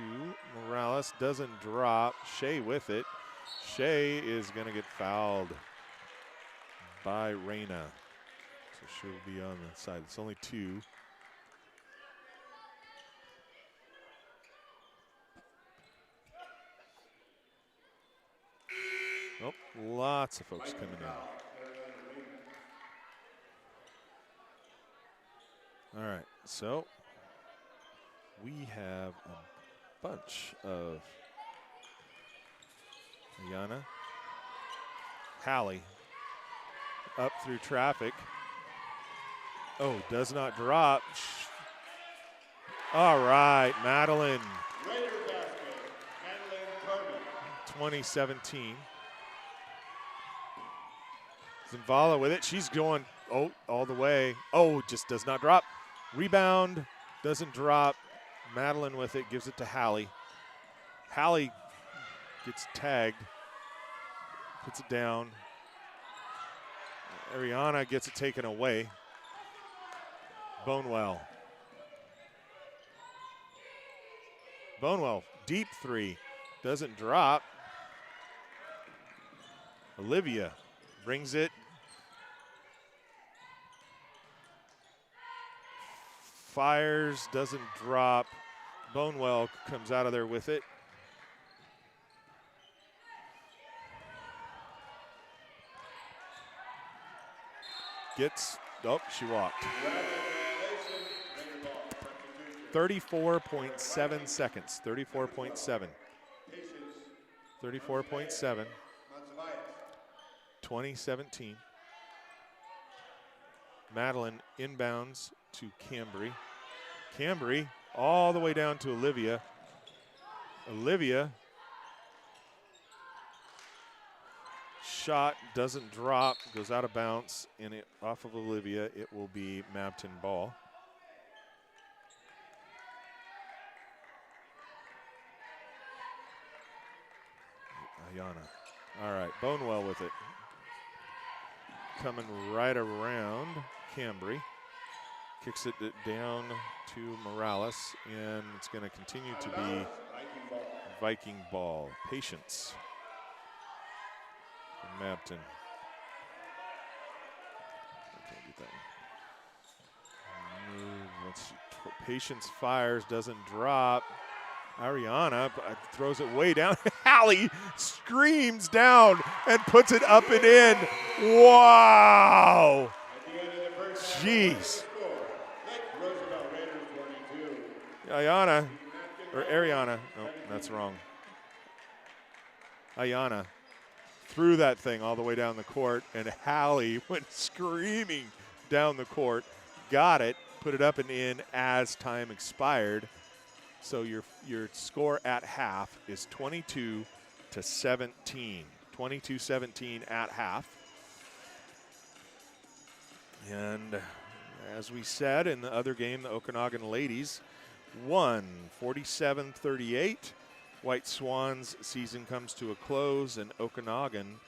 Speaker 1: Morales. Doesn't drop. Shea with it. Shea is going to get fouled by Reyna. So she'll be on the side. It's only two. Oh, lots of folks coming in. All right, so we have a bunch of Ayana. Hallie up through traffic. Oh, does not drop. All right, Madeline. 2017. Zinvala with it. She's going all the way. Oh, just does not drop. Rebound, doesn't drop. Madeline with it, gives it to Hallie. Hallie gets tagged, puts it down. Ariana gets it taken away. Bonewell. Bonewell, deep three, doesn't drop. Olivia brings it. Fires, doesn't drop. Bonewell comes out of there with it. Gets, oh, she walked. 34.7 seconds, 34.7. 34.7. 2017. Madeline inbounds to Cambry. Cambry all the way down to Olivia. Olivia. Shot doesn't drop, goes out of bounds, and it, off of Olivia, it will be Mabton ball. Ayana. All right, Bonewell with it. Coming right around Cambry. Kicks it down to Morales, and it's going to continue to be Viking ball. Patience from Mabton. Can't get that one. Let's see. Patience fires, doesn't drop. Ariana throws it way down. Hallie screams down and puts it up and in. Wow. Jeez. Ayana, or Ariana, no, that's wrong. Ayana threw that thing all the way down the court, and Hallie went screaming down the court, got it, put it up and in as time expired. So your score at half is 22-17. 22-17 at half. And as we said in the other game, the Okanagan ladies won 47-38. White Swans season comes to a close, and Okanagan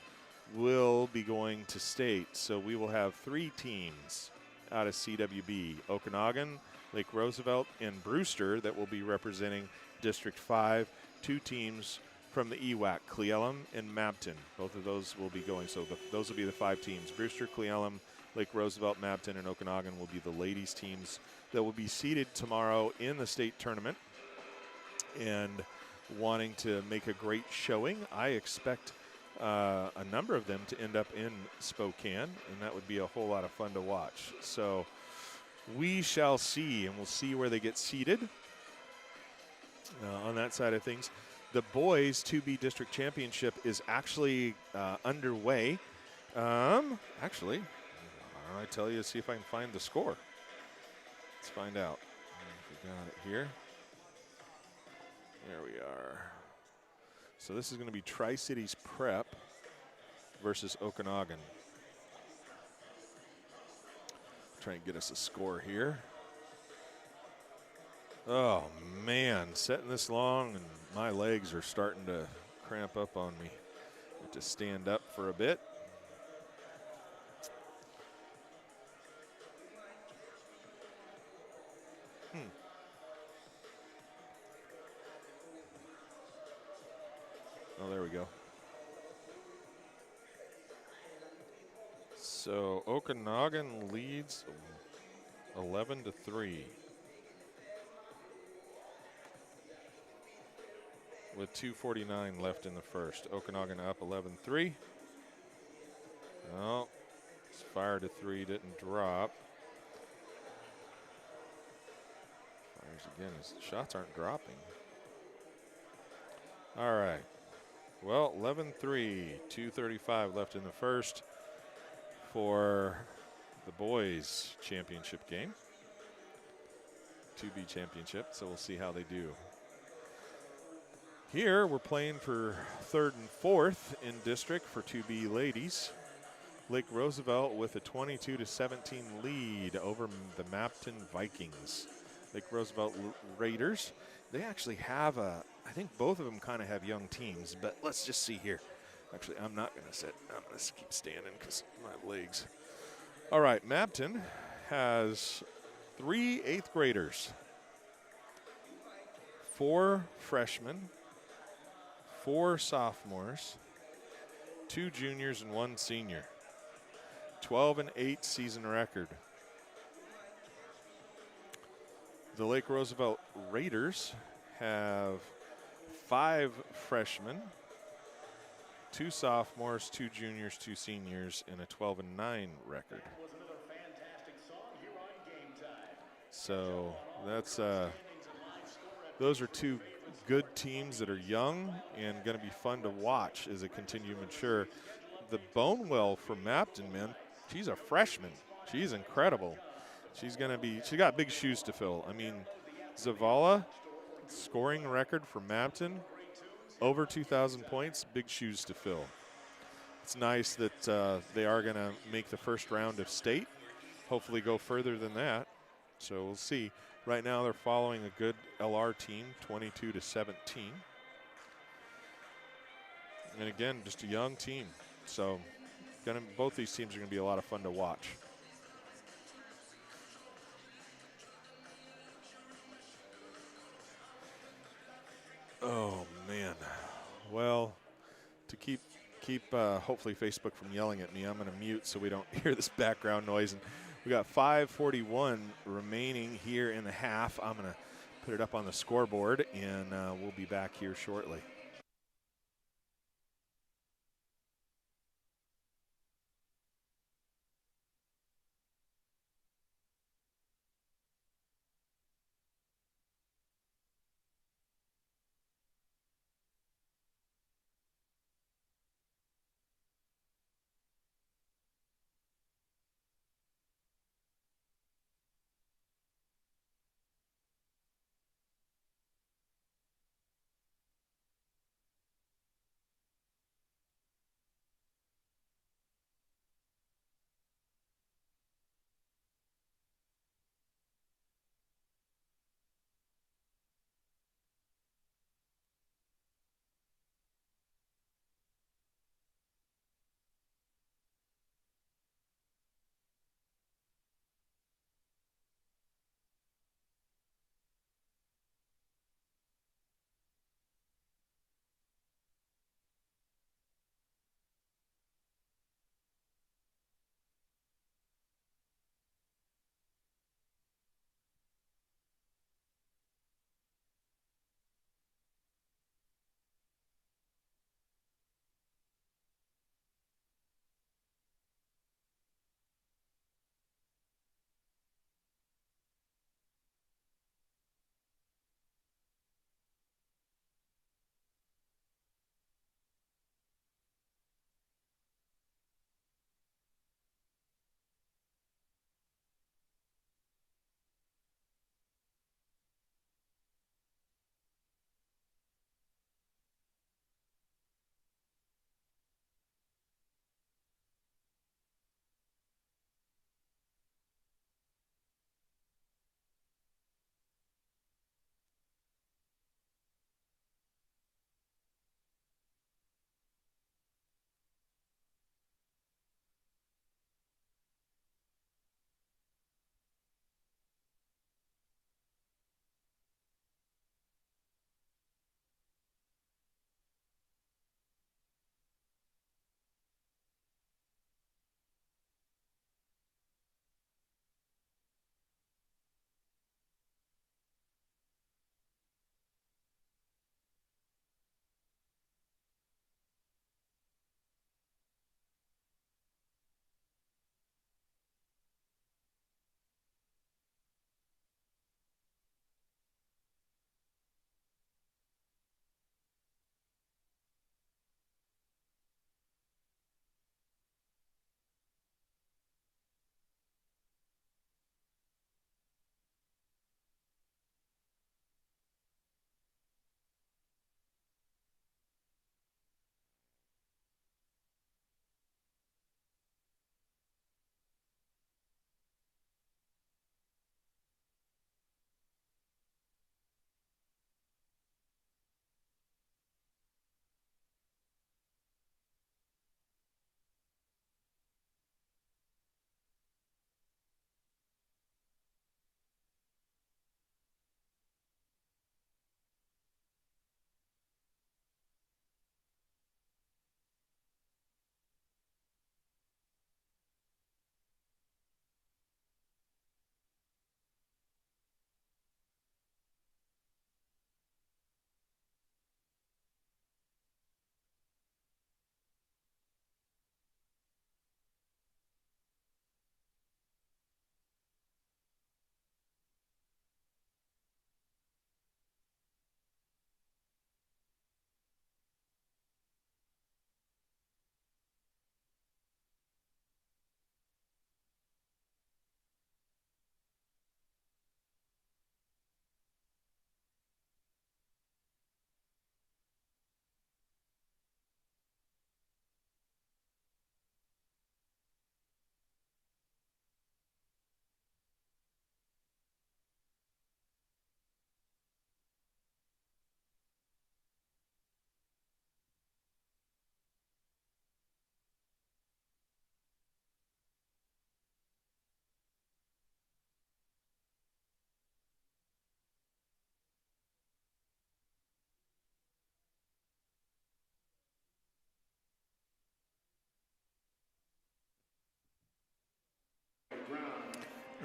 Speaker 1: will be going to state. So we will have three teams out of CWB. Okanagan, Lake Roosevelt, and Brewster that will be representing District 5. 2 teams from the EWAC, Cleellum and Mabton. Both of those will be going. So those will be the 5 teams. Brewster, Cleellum, Lake Roosevelt, Mabton, and Okanagan will be the ladies' teams that will be seeded tomorrow in the state tournament and wanting to make a great showing. I expect a number of them to end up in Spokane, and that would be a whole lot of fun to watch. So we shall see, and we'll see where they get seated on that side of things. The boys 2B district championship is actually underway. Actually, I tell you, see if I can find the score. Let's find out. If we got it here. There we are. So this is going to be Tri-Cities Prep versus Okanagan. Try and get us a score here. Oh, man, setting this long, and my legs are starting to cramp up on me. I have to stand up for a bit. Oh, there we go. So Okanagan leads 11-3 with 2:49 left in the first. Okanagan up 11-3. Oh, it's fire to 3, didn't drop. Fires again, his shots aren't dropping. All right. Well, 11-3, 2:35 left in the first for the boys' championship game. 2B championship, so we'll see how they do. Here, we're playing for 3rd and 4th in district for 2B ladies. Lake Roosevelt with a 22-17 lead over the Mabton Vikings. Lake Roosevelt Raiders, they actually have I think both of them kind of have young teams, but let's just see here. Actually, I'm not going to sit. I'm going to keep standing because my legs. All right, Mabton has 3 8th graders, 4 freshmen, 4 sophomores, 2 juniors, and 1 senior. 12-8 season record. The Lake Roosevelt Raiders have 5 freshmen, 2 sophomores, 2 juniors, 2 seniors, and a 12-9 record. So that's those are 2 good teams that are young and going to be fun to watch as they continue to mature. The Bonewell from Mabton, man, she's a freshman. She's incredible. She got big shoes to fill. I mean, Zavala, scoring record for Mabton, over 2,000 points, big shoes to fill. It's nice that they are going to make the first round of state, hopefully go further than that. So we'll see. Right now they're following a good LR team, 22-17. And again, just a young team. So both these teams are going to be a lot of fun to watch. Oh, man. Well, to keep hopefully Facebook from yelling at me, I'm going to mute so we don't hear this background noise. And we got 5:41 remaining here in the half. I'm going to put it up on the scoreboard, and we'll be back here shortly.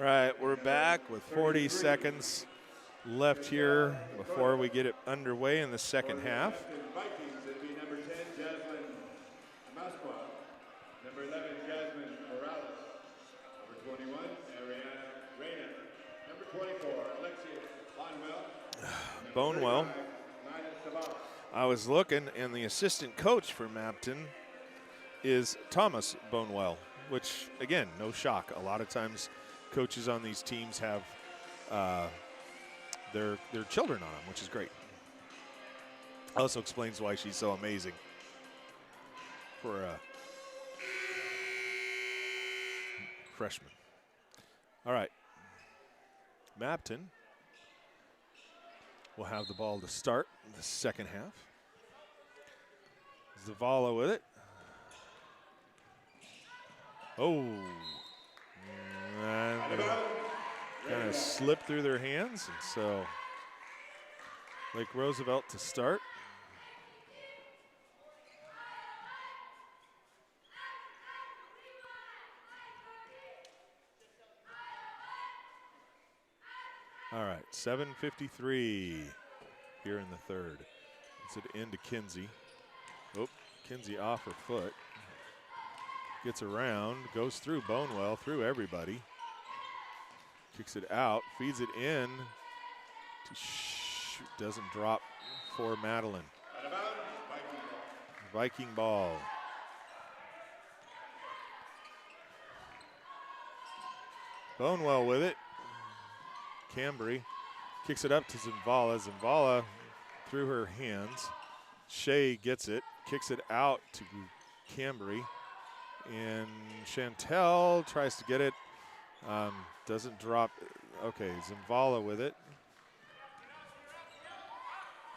Speaker 1: All right, we're back with 40 seconds left here before we get it underway in the second half.
Speaker 3: Vikings, it'd be number 10, Jasmine Amasqua. Number 11, Jasmine Morales. Number 21, Ariana Reyna. Number 24, Alexia Bonwell.
Speaker 1: Bonewell.
Speaker 3: 39, Nina Sabah.
Speaker 1: I was looking, and the assistant coach for Mabton is Thomas Bonewell, which, again, no shock. A lot of times coaches on these teams have their children on them, which is great. Also explains why she's so amazing for a freshman. All right. Mabton will have the ball to start the second half. Zavala with it. Oh. Kind of slipped through their hands, and so Lake Roosevelt to start. All right, 7:53 here in the third. It's it into Kinsey. Oh, Kinsey off her foot. Gets around, goes through Bonewell, through everybody. Kicks it out, feeds it in. Doesn't drop for Madeline. Viking ball. Bonewell with it. Cambry kicks it up to Zavala. Zavala through her hands. Shea gets it, kicks it out to Cambry. And Chantel tries to get it. Doesn't drop. Okay, Zavala with it.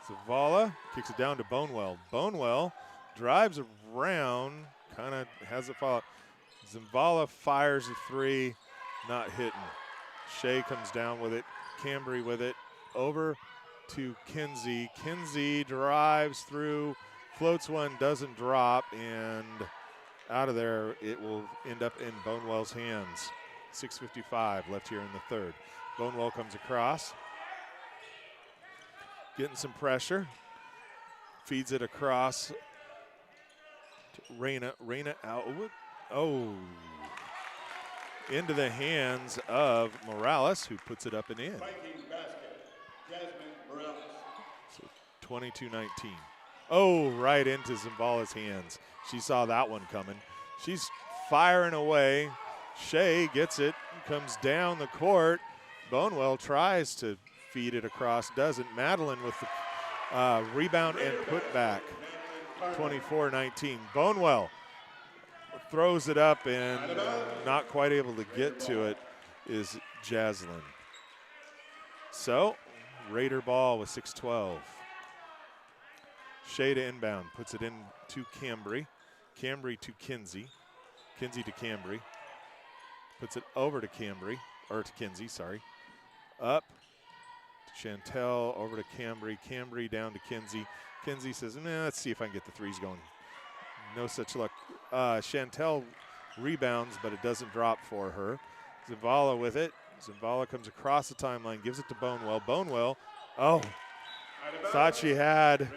Speaker 1: Zavala kicks it down to Bonewell. Bonewell drives around, kind of has it follow. Zavala fires a three, not hitting. Shea comes down with it. Cambry with it. Over to Kinsey. Kinsey drives through, floats one, doesn't drop, and out of there, it will end up in Bonewell's hands. 6:55 left here in the third. Bonewell comes across. Getting some pressure. Feeds it across to Reyna. Reyna out. Oh. Into the hands of Morales, who puts it up and in.
Speaker 3: Viking basket, Jasmine Morales.
Speaker 1: So 22-19. Oh, right into Zavala's hands. She saw that one coming. She's firing away. Shea gets it, comes down the court. Bonewell tries to feed it across, doesn't. Madeline with the rebound and put back. 24-19. Bonewell throws it up, and not quite able to get to it is Jaslyn. So, Raider ball with 6:12. Shea to inbound, puts it in to Cambry. Cambry to Kinsey. Kinsey to Cambry. Puts it over to Cambry, or to Kinsey, sorry. Up to Chantel, over to Cambry. Cambry down to Kinsey. Kinsey says, let's see if I can get the threes going. No such luck. Chantel rebounds, but it doesn't drop for her. Zavala with it. Zavala comes across the timeline, gives it to Bonewell. Bonewell, thought she had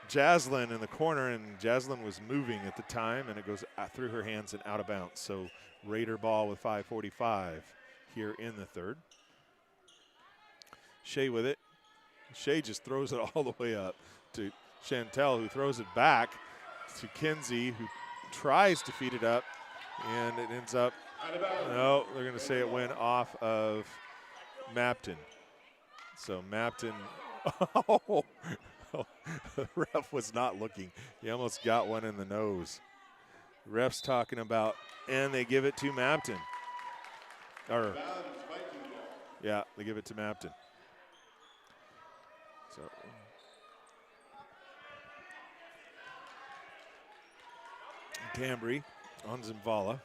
Speaker 1: Jaslyn in the corner, and Jaslyn was moving at the time, and it goes through her hands and out of bounds. So Raider ball with 5:45 here in the third. Shea with it. Shea just throws it all the way up to Chantel, who throws it back to Kinsey, who tries to feed it up, and it ends up, no, they're going to say it went off of Mabton. So Mabton, the ref was not looking. He almost got one in the nose. The ref's talking about, and they give it to Mabton. Or, yeah, they give it to Mabton. So Cambry on Zavala.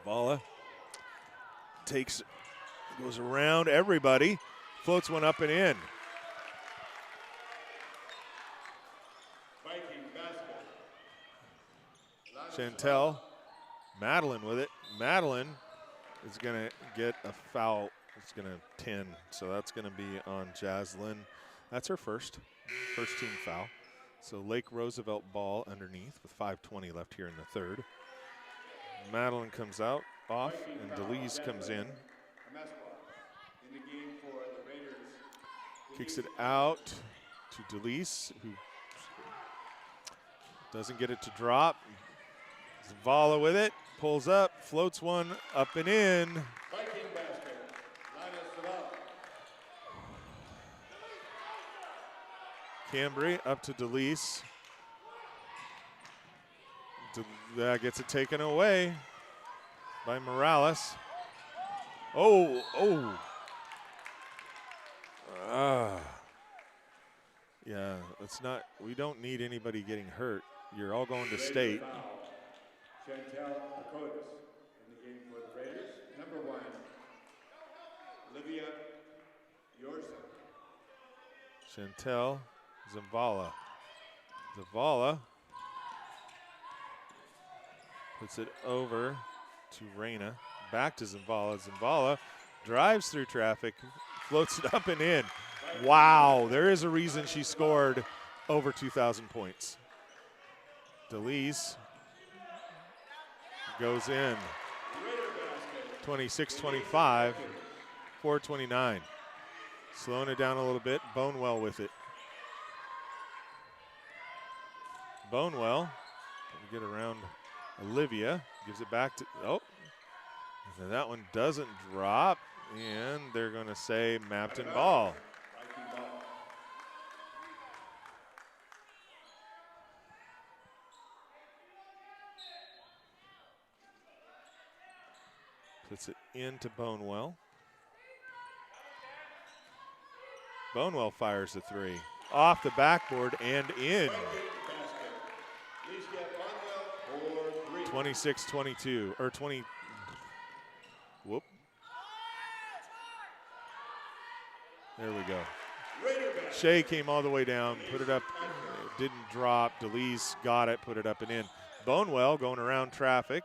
Speaker 1: Zavala goes around everybody, floats one up and in. Chantel, Madeline with it. Madeline is going to get a foul. It's going to 10, so that's going to be on Jaslyn. That's her first team foul. So Lake Roosevelt ball underneath with 5:20 left here in the third. Madeline comes out, off, and DeLees comes in. Kicks it out to DeLees, who doesn't get it to drop. Zavala with it, pulls up, floats one up and in. Cambry up to DeLees. Gets it taken away by Morales. Yeah, it's not, we don't need anybody getting hurt. You're all going to state.
Speaker 3: Chantel Kittitas in the game for the Raiders. Number 1, Olivia Yorson.
Speaker 1: Chantel Zavala. Zavala puts it over to Reyna. Back to Zavala. Zavala drives through traffic, floats it up and in. Wow, there is a reason she scored over 2,000 points. DeLees goes in. 26-25, 4:29. Slowing it down a little bit. Bonewell with it. Bonewell, get around Olivia, gives it back to, and that one doesn't drop, and they're going to say Mabton ball. Puts it into Bonewell. Bonewell fires a three. Off the backboard and in. 26-22, or 20. Whoop. There we go. Shea came all the way down, put it up, didn't drop. DeLees got it, put it up and in. Bonewell going around traffic.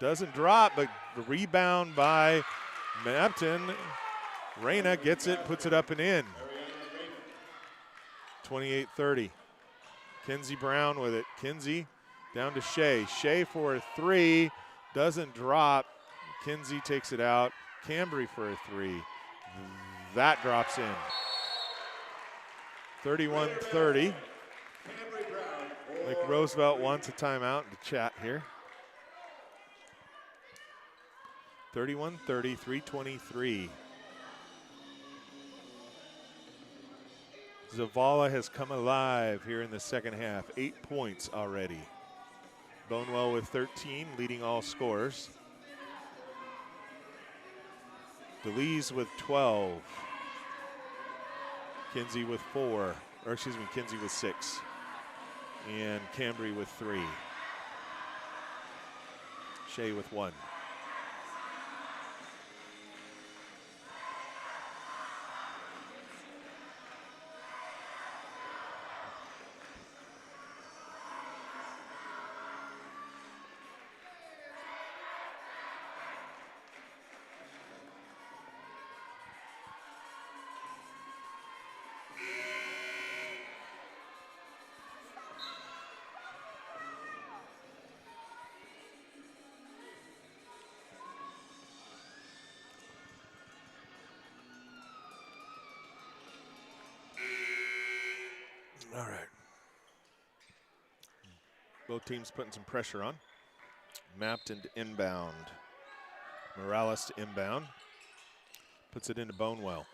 Speaker 1: Doesn't drop, but the rebound by Mabton. Reyna gets it, puts it up and in. 28-30. Kinsey Brown with it. Kinsey down to Shea. Shea for a three. Doesn't drop. Kinsey takes it out. Cambry for a three. That drops in. 31-30. Like Roosevelt wants a timeout in the chat here. 31-30, 3:23. Zavala has come alive here in the second half. 8 points already. Bonewell with 13, leading all scorers. DeLees with 12. Kinsey with 4, or excuse me, Kinsey with 6. And Cambry with 3. Shea with 1. All right. Both teams putting some pressure on. Mabton to inbound. Morales to inbound. Puts it into Bonewell.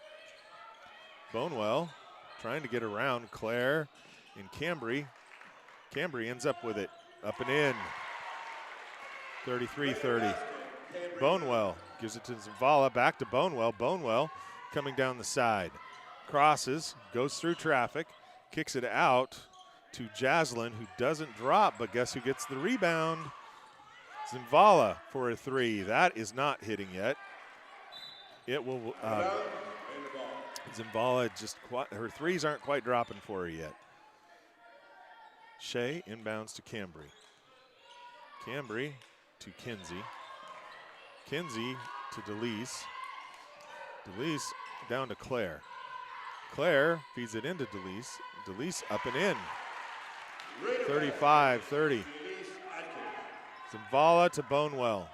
Speaker 1: Bonewell trying to get around Claire and Cambry. Cambry ends up with it. Up and in. 33-30. Bonewell gives it to Zavala. Back to Bonewell. Bonewell coming down the side. Crosses. Goes through traffic. Kicks it out to Jaslyn, who doesn't drop, but guess who gets the rebound? Zavala for a three. That is not hitting yet. It will. Zavala just her threes aren't quite dropping for her yet. Shea inbounds to Cambry. Cambry to Kinsey. Kinsey to DeLeese. DeLeese down to Claire. Claire feeds it into DeLeese. DeLeese up and in. 35-30. Zavala to Bonewell.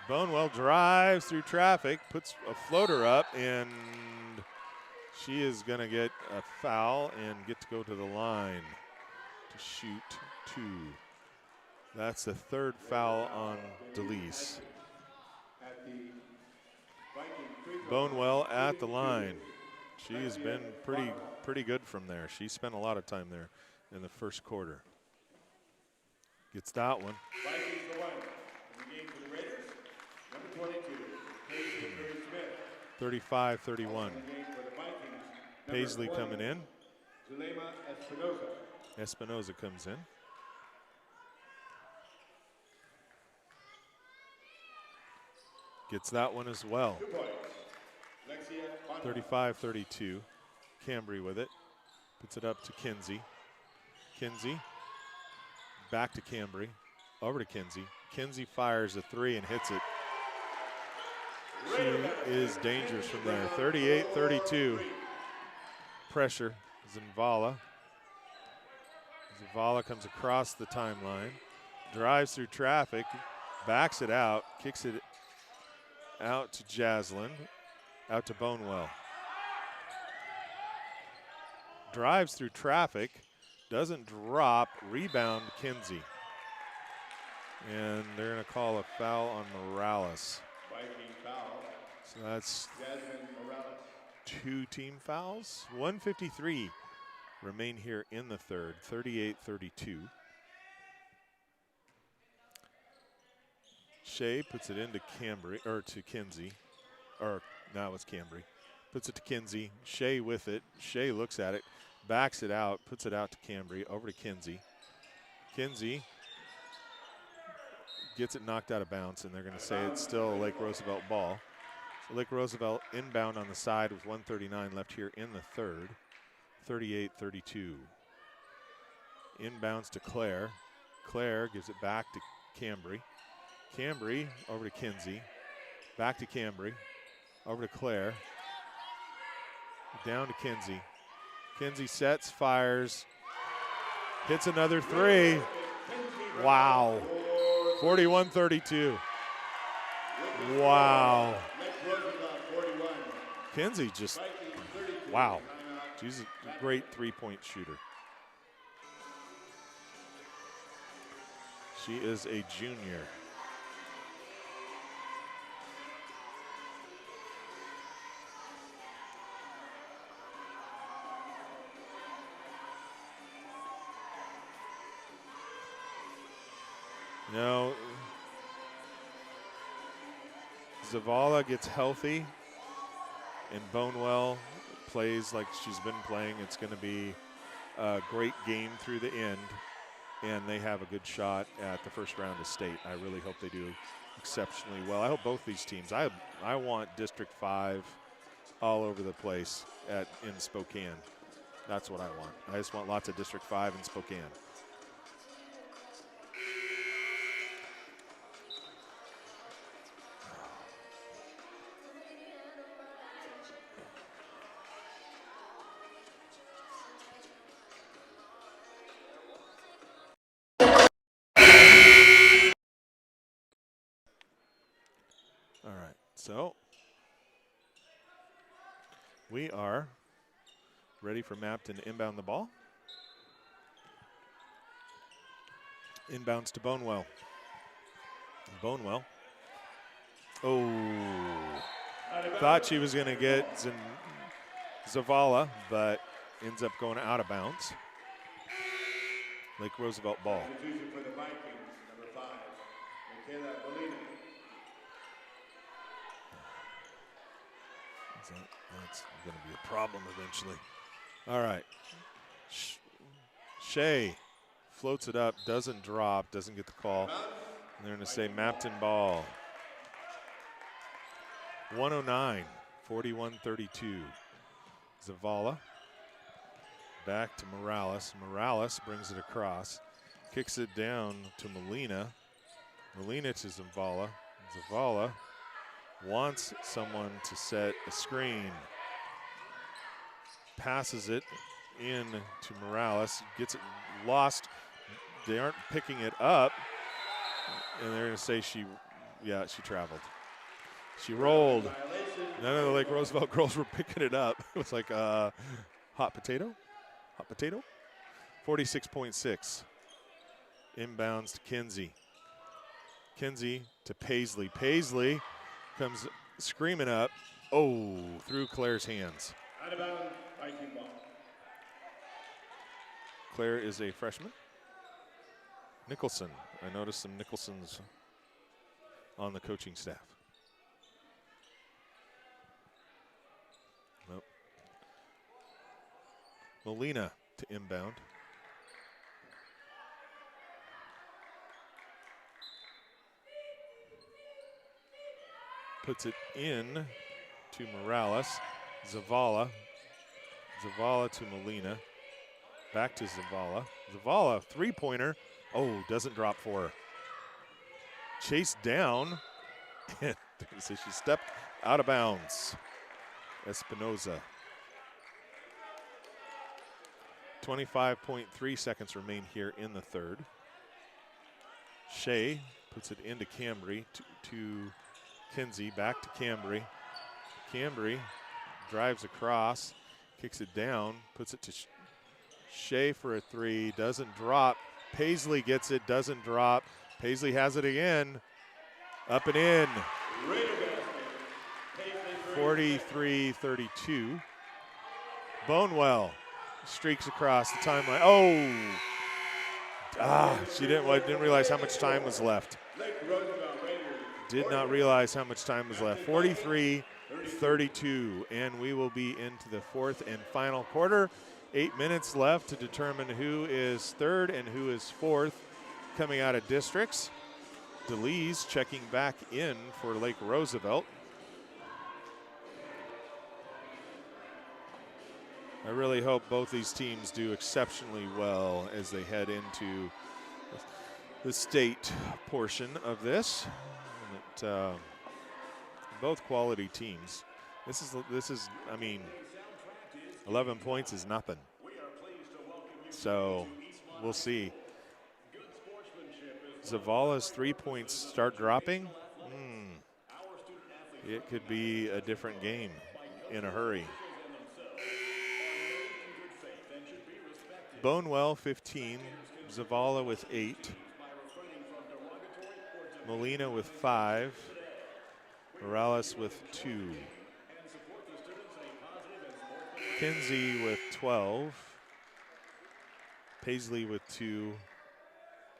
Speaker 1: Bonewell drives through traffic, puts a floater up, and she is going to get a foul and get to go to the line to shoot 2. That's the 3rd foul on DeLeese. Bonewell at the line. She has been pretty good from there. She spent a lot of time there in the first quarter. Gets that one. 35-31. Paisley coming in. Espinoza comes in. Gets that one as well. 35-32. Cambry with it. Puts it up to Kinsey. Kinsey. Back to Cambry. Over to Kinsey. Kinsey fires a 3 and hits it. She is dangerous from there. 38-32. Pressure. Zavala. Zavala comes across the timeline. Drives through traffic. Backs it out. Kicks it out to Jaslyn. Out to Bonewell. Drives through traffic. Doesn't drop. Rebound Kinsey. And they're going to call a foul on Morales. So that's 2 team fouls. 1:53 remain here in the 3rd. 38-32. Shea puts it into Cambry, or to Kinsey. Or now it's Cambry. Puts it to Kinsey. Shea with it. Shea looks at it. Backs it out. Puts it out to Cambry. Over to Kinsey. Kinsey gets it knocked out of bounds, and they're going to say it's still a Lake Roosevelt ball. So Lake Roosevelt inbound on the side with 1:39 left here in the 3rd. 38-32. Inbounds to Claire. Claire gives it back to Cambry. Cambry over to Kinsey. Back to Cambry. Over to Claire. Down to Kinsey. Kinsey sets, fires, hits another 3. Wow. 41-32. Wow. Kinsey just, wow. She's a great 3-point shooter. She is a junior. No. Zavala gets healthy, and Bonewell plays like she's been playing. It's going to be a great game through the end, and they have a good shot at the first round of state. I really hope they do exceptionally well. I hope both these teams. I want District 5 all over the place in Spokane. That's what I want. I just want lots of District 5 in Spokane. So we are ready for Mabton to inbound the ball. Inbounds to Bonewell. Bonewell. Oh, thought she was going to get Zavala, but ends up going out of bounds. Lake Roosevelt ball.
Speaker 3: For the Vikings, number 5, Michaela Molina.
Speaker 1: That's going to be a problem eventually. All right. Shea floats it up, doesn't drop, doesn't get the call. And they're going to say Mabton ball. 109, 41-32. Zavala. Back to Morales. Morales brings it across. Kicks it down to Molina. Molina to Zavala. Zavala wants someone to set a screen. Passes it in to Morales, gets it lost. They aren't picking it up, and they're gonna say she traveled. She rolled. None of the Lake Roosevelt girls were picking it up. It was like hot potato. 46.6. Inbounds to Kinsey. Kinsey to Paisley. Paisley comes screaming up. Oh, through Claire's hands.
Speaker 3: Out of bounds, Viking ball.
Speaker 1: Claire is a freshman. Nicholson. I noticed some Nicholsons on the coaching staff. Nope. Molina to inbound. Puts it in to Morales. Zavala. Zavala to Molina. Back to Zavala. Zavala, three-pointer. Oh, doesn't drop for her. Chased down. And she stepped out of bounds. Espinoza. 25.3 seconds remain here in the third. Shea puts it into Cambry to Kinsey, back to Cambry. Cambry drives across, kicks it down, puts it to Shea for a three, doesn't drop. Paisley gets it, doesn't drop. Paisley has it again, up and in. 43-32. Bonewell streaks across the timeline. She didn't realize how much time was left. Did not realize how much time was left. 43-32, and we will be into the fourth and final quarter. 8 minutes left to determine who is third and who is fourth coming out of districts. DeLees checking back in for Lake Roosevelt. I really hope both these teams do exceptionally well as they head into the state portion of this. Both quality teams. This is, I mean, 11 points is nothing. So we'll see. Zavala's 3 points start dropping. It could be a different game in a hurry. Bonewell 15, Zavala with 8, Molina with 5, Morales with 2, Kinsey with 12, Paisley with 2,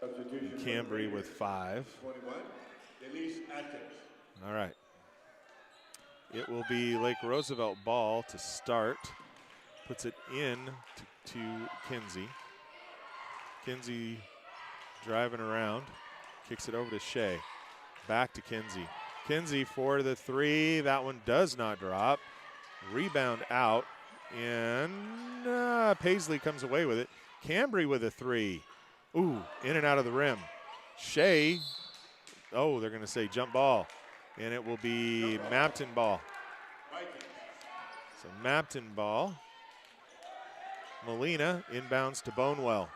Speaker 1: and Cambry with 5. All right. It will be Lake Roosevelt ball to start. Puts it in to Kinsey. Kinsey driving around. Kicks it over to Shea. Back to Kinsey. Kinsey for the three. That one does not drop. Rebound out. And Paisley comes away with it. Cambry with a three. Ooh, in and out of the rim. Shea. Oh, they're going to say jump ball. And it will be Mabton ball. So Mabton ball. Molina inbounds to Bonewell.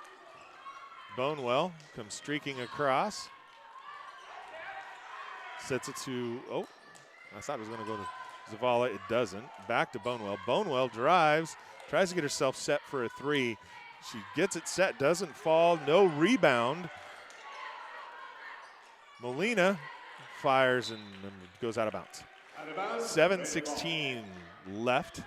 Speaker 1: Bonewell comes streaking across. Sets it to, I thought it was going to go to Zavala. It doesn't. Back to Bonewell. Bonewell drives, tries to get herself set for a three. She gets it set, doesn't fall, no rebound. Molina fires and goes out of bounds. 7:16 left.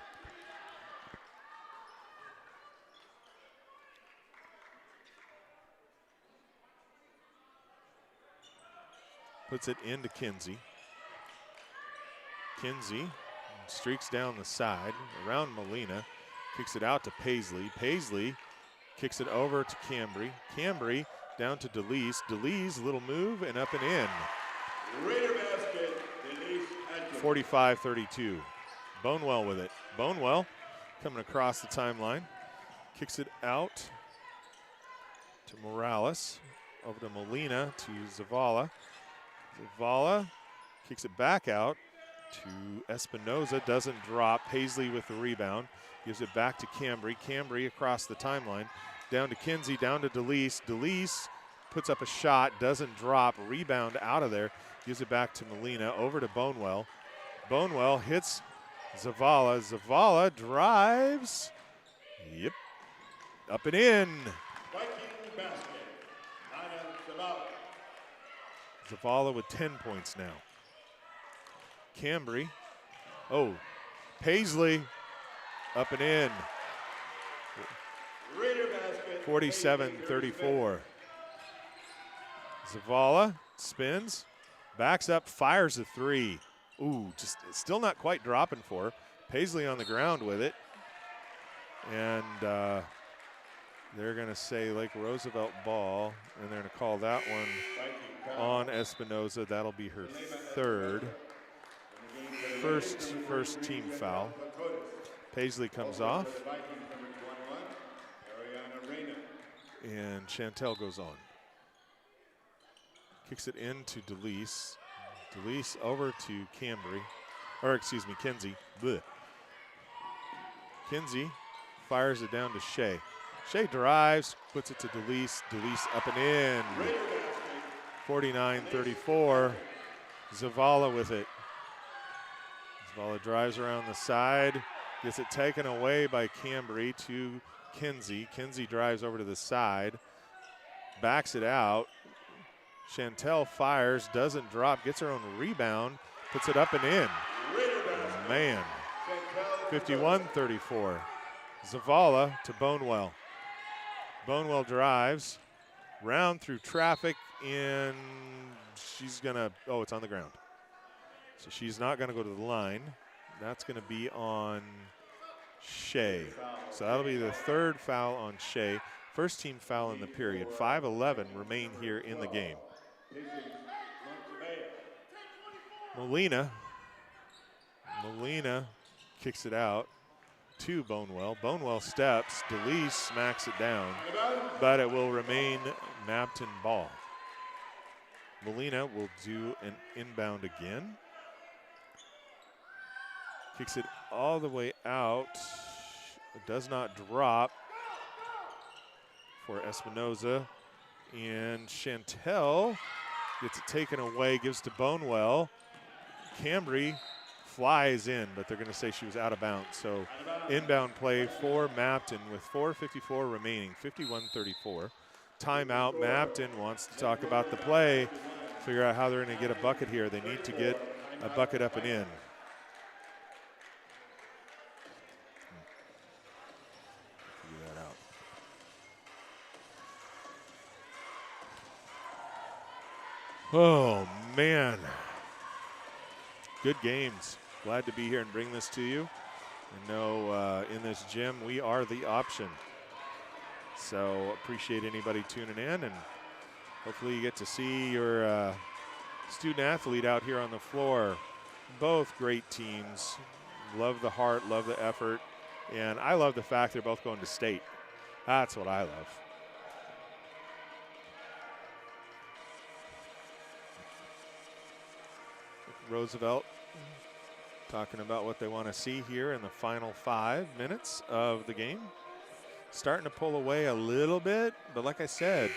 Speaker 1: Puts it into Kinsey. Kinsey streaks down the side around Molina. Kicks it out to Paisley. Paisley kicks it over to Cambry. Cambry down to DeLees. DeLees, little move and up and in. 45-32. Bonewell with it. Bonewell coming across the timeline. Kicks it out to Morales. Over to Molina to Zavala. Zavala Kicks it back out to Espinoza. Doesn't drop. Paisley with the rebound. Gives it back to Cambry. Cambry across the timeline. Down to Kinsey. Down to DeLeese. DeLeese puts up a shot. Doesn't drop. Rebound out of there. Gives it back to Molina. Over to Bonewell. Bonewell hits Zavala. Zavala drives. Yep. Up and in.
Speaker 3: Viking basket. Zavala.
Speaker 1: Zavala with 10 points now. Cambry. Oh, Paisley. Up and in.
Speaker 3: Raider basket.
Speaker 1: 47-34. Zavala spins. Backs up. Fires a three. Ooh, just still not quite dropping for her. Paisley on the ground with it. And they're going to say Lake Roosevelt ball, and they're going to call that one on Espinoza. That'll be her third. First team foul. Paisley comes off. And Chantel goes on. Kicks it into DeLeese. DeLeese over to Cambry, or excuse me, Kinsey. Blech. Kinsey fires it down to Shea. Shea drives, puts it to DeLeese. DeLeese up and in. 49-34. Zavala with it. Zavala drives around the side. Gets it taken away by Cambry to Kinsey. Kinsey drives over to the side. Backs it out. Chantel fires, doesn't drop, gets her own rebound, puts it up and in. Man, 51-34. Zavala to Bonewell. Bonewell drives, round through traffic, and she's gonna, oh, it's on the ground. So she's not gonna go to the line. That's gonna be on Shea. So that'll be the third foul on Shea. First team foul in the period. 5:11 remain here in the game. Molina kicks it out to Bonewell. Bonewell steps. DeLeese smacks it down, but it will remain Mabton ball. Molina will do an inbound again. Kicks it all the way out. It does not drop for Espinoza. And Chantel gets it taken away, gives to Bonewell. Cambry flies in, but they're going to say she was out of bounds. So inbound play for Mabton with 4:54 remaining, 51-34. Timeout. Mabton wants to talk about the play, figure out how they're going to get a bucket here. They need to get a bucket up and in. Figure that out. Oh, man. Good games. Glad to be here and bring this to you. I know in this gym we are the option. So appreciate anybody tuning in, and hopefully you get to see your student athlete out here on the floor. Both great teams. Love the heart, love the effort, and I love the fact they're both going to state. That's what I love. Roosevelt talking about what they want to see here in the final 5 minutes of the game. Starting to pull away a little bit, but like I said,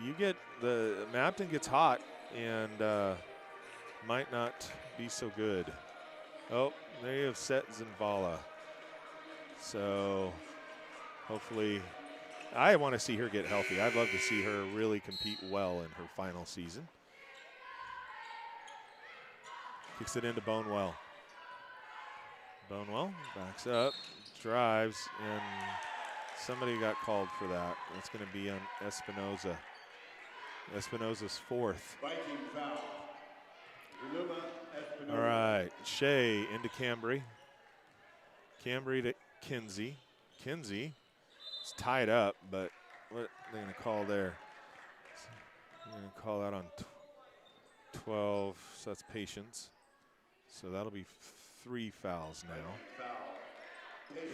Speaker 1: you get the Mabton gets hot and might not be so good. Oh, they have set Zavala. So hopefully, I want to see her get healthy. I'd love to see her really compete well in her final season. Kicks it into Bonewell. Bonewell backs up, drives, and somebody got called for that. It's going to be on Espinoza. Espinoza's fourth.
Speaker 3: Viking foul.
Speaker 1: All right, Shea into Cambry. Cambry to Kinsey. Kinsey is tied up, but what are they going to call there? They're going to call that on 12, so that's patience. So that'll be 3 fouls now.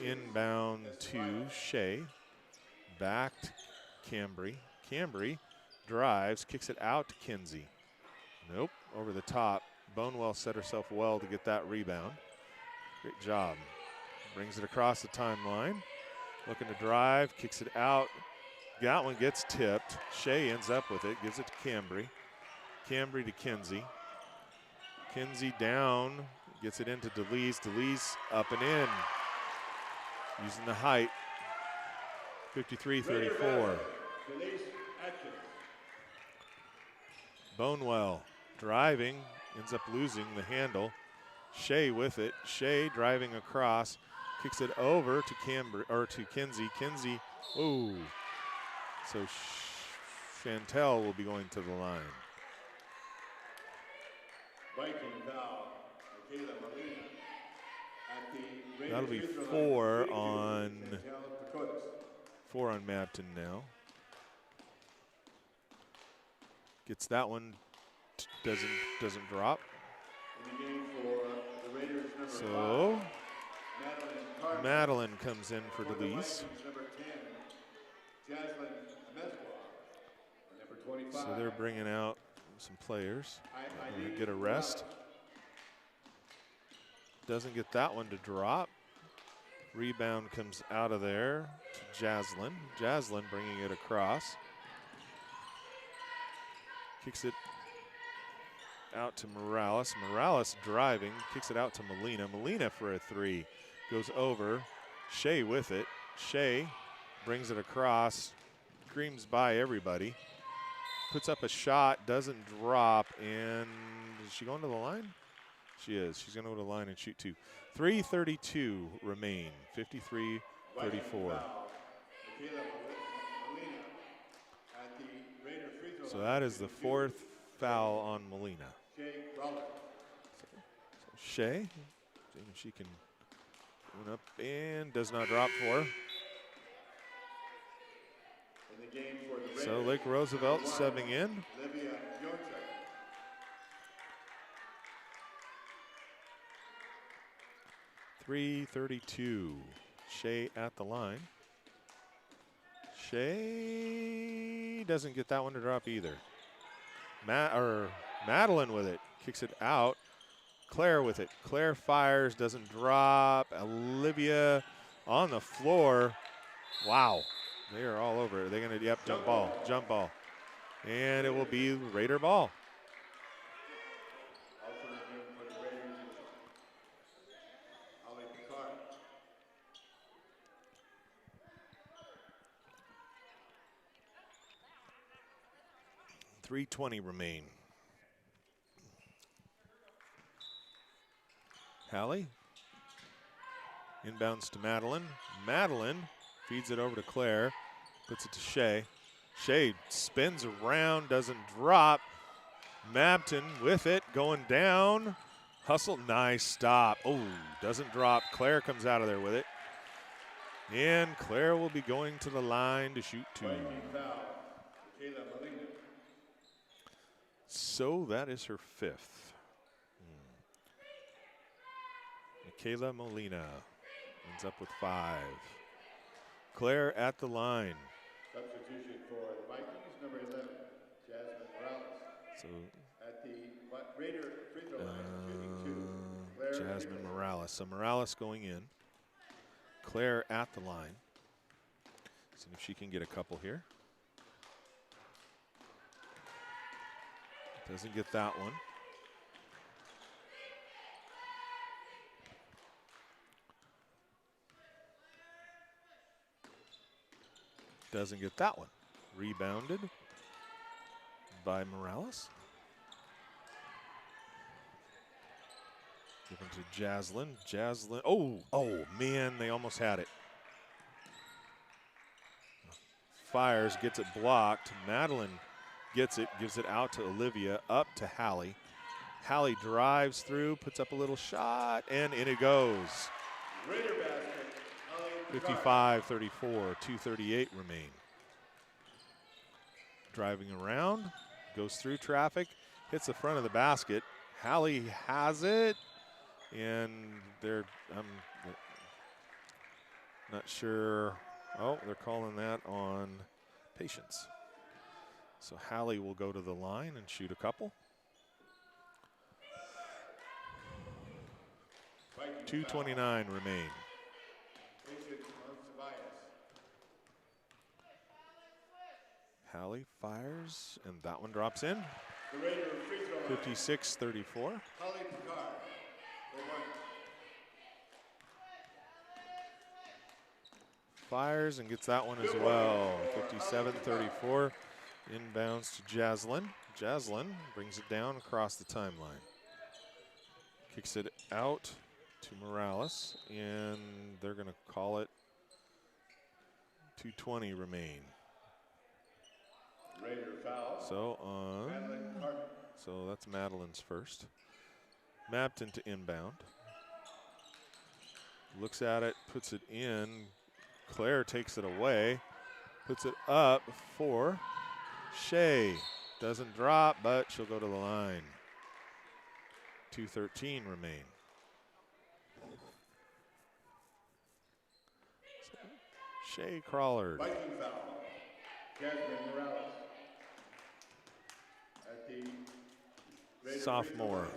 Speaker 1: Inbound to Shea. Back to Cambry. Cambry drives, kicks it out to Kinsey. Nope, over the top. Bonewell set herself well to get that rebound. Great job. Brings it across the timeline. Looking to drive, kicks it out. That one gets tipped. Shea ends up with it, gives it to Cambry. Cambry to Kinsey. Kinsey down, gets it into DeLees. DeLees up and in. Using the height. 53-34. Bonewell driving, ends up losing the handle. Shea with it. Shea driving across, kicks it over to Kinsey. Kinsey, ooh. So Chantel will be going to the line.
Speaker 3: Viking foul, Michaela Molina at the Raiders
Speaker 1: That'll be
Speaker 3: free throw line.
Speaker 1: four on Mabton now. Gets that one, doesn't drop.
Speaker 3: In the game for the Raiders, number
Speaker 1: So
Speaker 3: 5,
Speaker 1: Madeline comes in for
Speaker 3: the
Speaker 1: DeLees.
Speaker 3: Vikings, number 10, Jaslyn Amesqua, and number 25.
Speaker 1: So they're bringing out some players. Get a rest. Doesn't get that one to drop. Rebound comes out of there to Jaslyn. Jaslyn bringing it across. Kicks it out to Morales. Morales driving, kicks it out to Molina. Molina for a three. Goes over. Shea with it. Shea brings it across. Screams by everybody. Puts up a shot, doesn't drop, and is she going to the line? She is. She's going to go to the line and shoot two. 3:32 remain. 53-34. So that is the fourth foul on Molina. So Shea, seeing if she can go up and does not drop for her. So Lake Roosevelt subbing in. 3:32. Shea at the line. Shea doesn't get that one to drop either. Madeline with it, kicks it out. Claire with it. Claire fires, doesn't drop. Olivia on the floor. Wow, they are all over it. They're gonna, yep, jump ball. And it will be Raider ball. .320 remain. Hallie inbounds to Madeline. Madeline feeds it over to Claire, puts it to Shea. Shea spins around, doesn't drop. Mabton with it, going down. Hustle, nice stop. Oh, doesn't drop. Claire comes out of there with it. And Claire will be going to the line to shoot two. So that is her fifth. Michaela Molina ends up with 5. Claire at the line.
Speaker 3: Substitution for the Vikings, number 11, Jasmine Morales.
Speaker 1: So
Speaker 3: at the Raider free throw line, shooting 2.
Speaker 1: Jasmine Morales. So Morales going in. Claire at the line. See if she can get a couple here. Doesn't get that one. Doesn't get that one. Rebounded by Morales. Given to Jaslyn. Jaslyn. Oh man, they almost had it. Fires, gets it blocked. Madeline gets it, gives it out to Olivia, up to Hallie. Hallie drives through, puts up a little shot, and in it goes. 55-34, 2:38 remain. Driving around, goes through traffic, hits the front of the basket. Hallie has it, and they're, I'm not sure. Oh, they're calling that on Patience. So Hallie will go to the line and shoot a couple. 2:29 remain. Hallie fires, and that one drops in. 56-34. Fires and gets that one as well. 57-34. Inbounds to Jaslyn. Jaslyn brings it down across the timeline. Kicks it out to Morales, and they're going to call it 2:20 remain. So that's Madeline's first. Mabton to inbound. Looks at it, puts it in. Claire takes it away, puts it up for Shea. Doesn't drop, but she'll go to the line. 2:13 remain. So, Shea Crawler. Sophomore.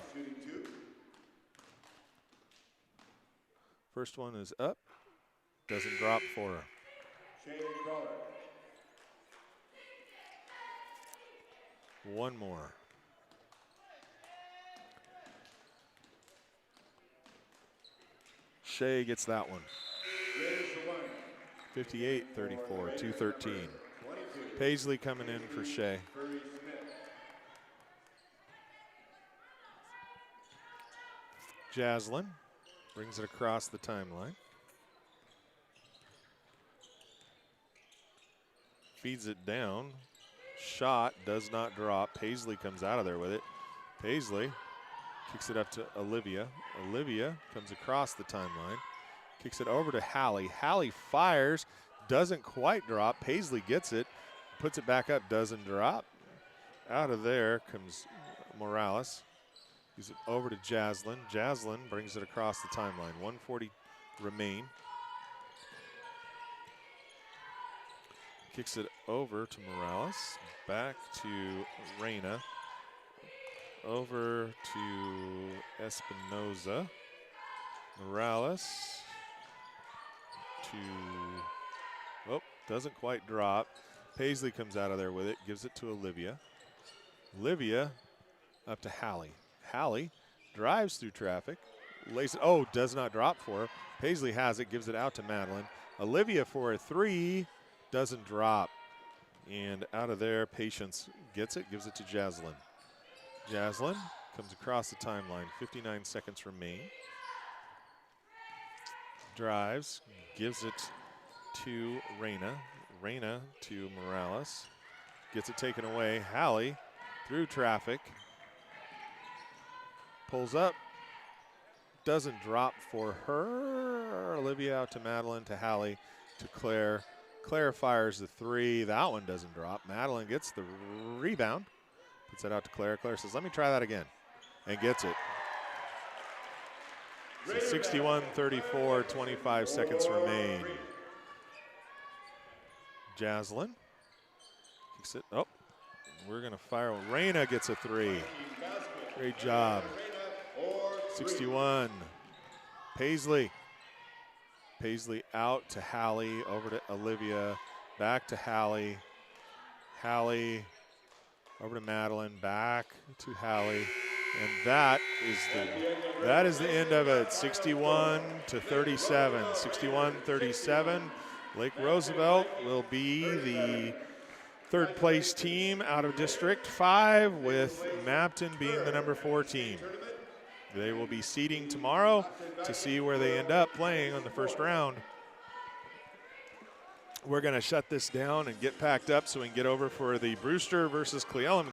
Speaker 1: First one is up. Doesn't drop for her. One more. Shea gets that one. 58-34, 2:13. Paisley coming in for Shea. Jaslyn brings it across the timeline. Feeds it down. Shot does not drop. Paisley comes out of there with it. Paisley kicks it up to Olivia. Olivia comes across the timeline. Kicks it over to Hallie. Hallie fires. Doesn't quite drop. Paisley gets it. Puts it back up. Doesn't drop. Out of there comes Morales. Gives it over to Jaslyn. Jaslyn brings it across the timeline. 1:40 remain. Kicks it over to Morales. Back to Reyna. Over to Espinoza. Morales to, oh, doesn't quite drop. Paisley comes out of there with it, gives it to Olivia. Olivia up to Hallie. Hallie drives through traffic, lays it, oh, does not drop for her. Paisley has it, gives it out to Madeline. Olivia for a three, doesn't drop. And out of there, Patience gets it, gives it to Jaslyn. Jaslyn comes across the timeline, 59 seconds remain. Drives, gives it to Reyna. Reyna to Morales. Gets it taken away. Hallie through traffic. Pulls up. Doesn't drop for her. Olivia out to Madeline, to Hallie, to Claire. Claire fires the three. That one doesn't drop. Madeline gets the rebound. Puts that out to Claire. Claire says, let me try that again. And gets it. So 61-34, 25 seconds remain. Jaslyn kicks it. Oh, we're going to fire. Reyna gets a three. Great job. 61. Paisley. Paisley out to Hallie, over to Olivia, back to Hallie. Hallie over to Madeline, back to Hallie. And that is the end of it. 61-37. 61-37. Lake Roosevelt will be the third place team out of District 5, with Mabton being the number 4 team. They will be seeding tomorrow to see where they end up playing on the first round. We're going to shut this down and get packed up so we can get over for the Brewster versus Cleellum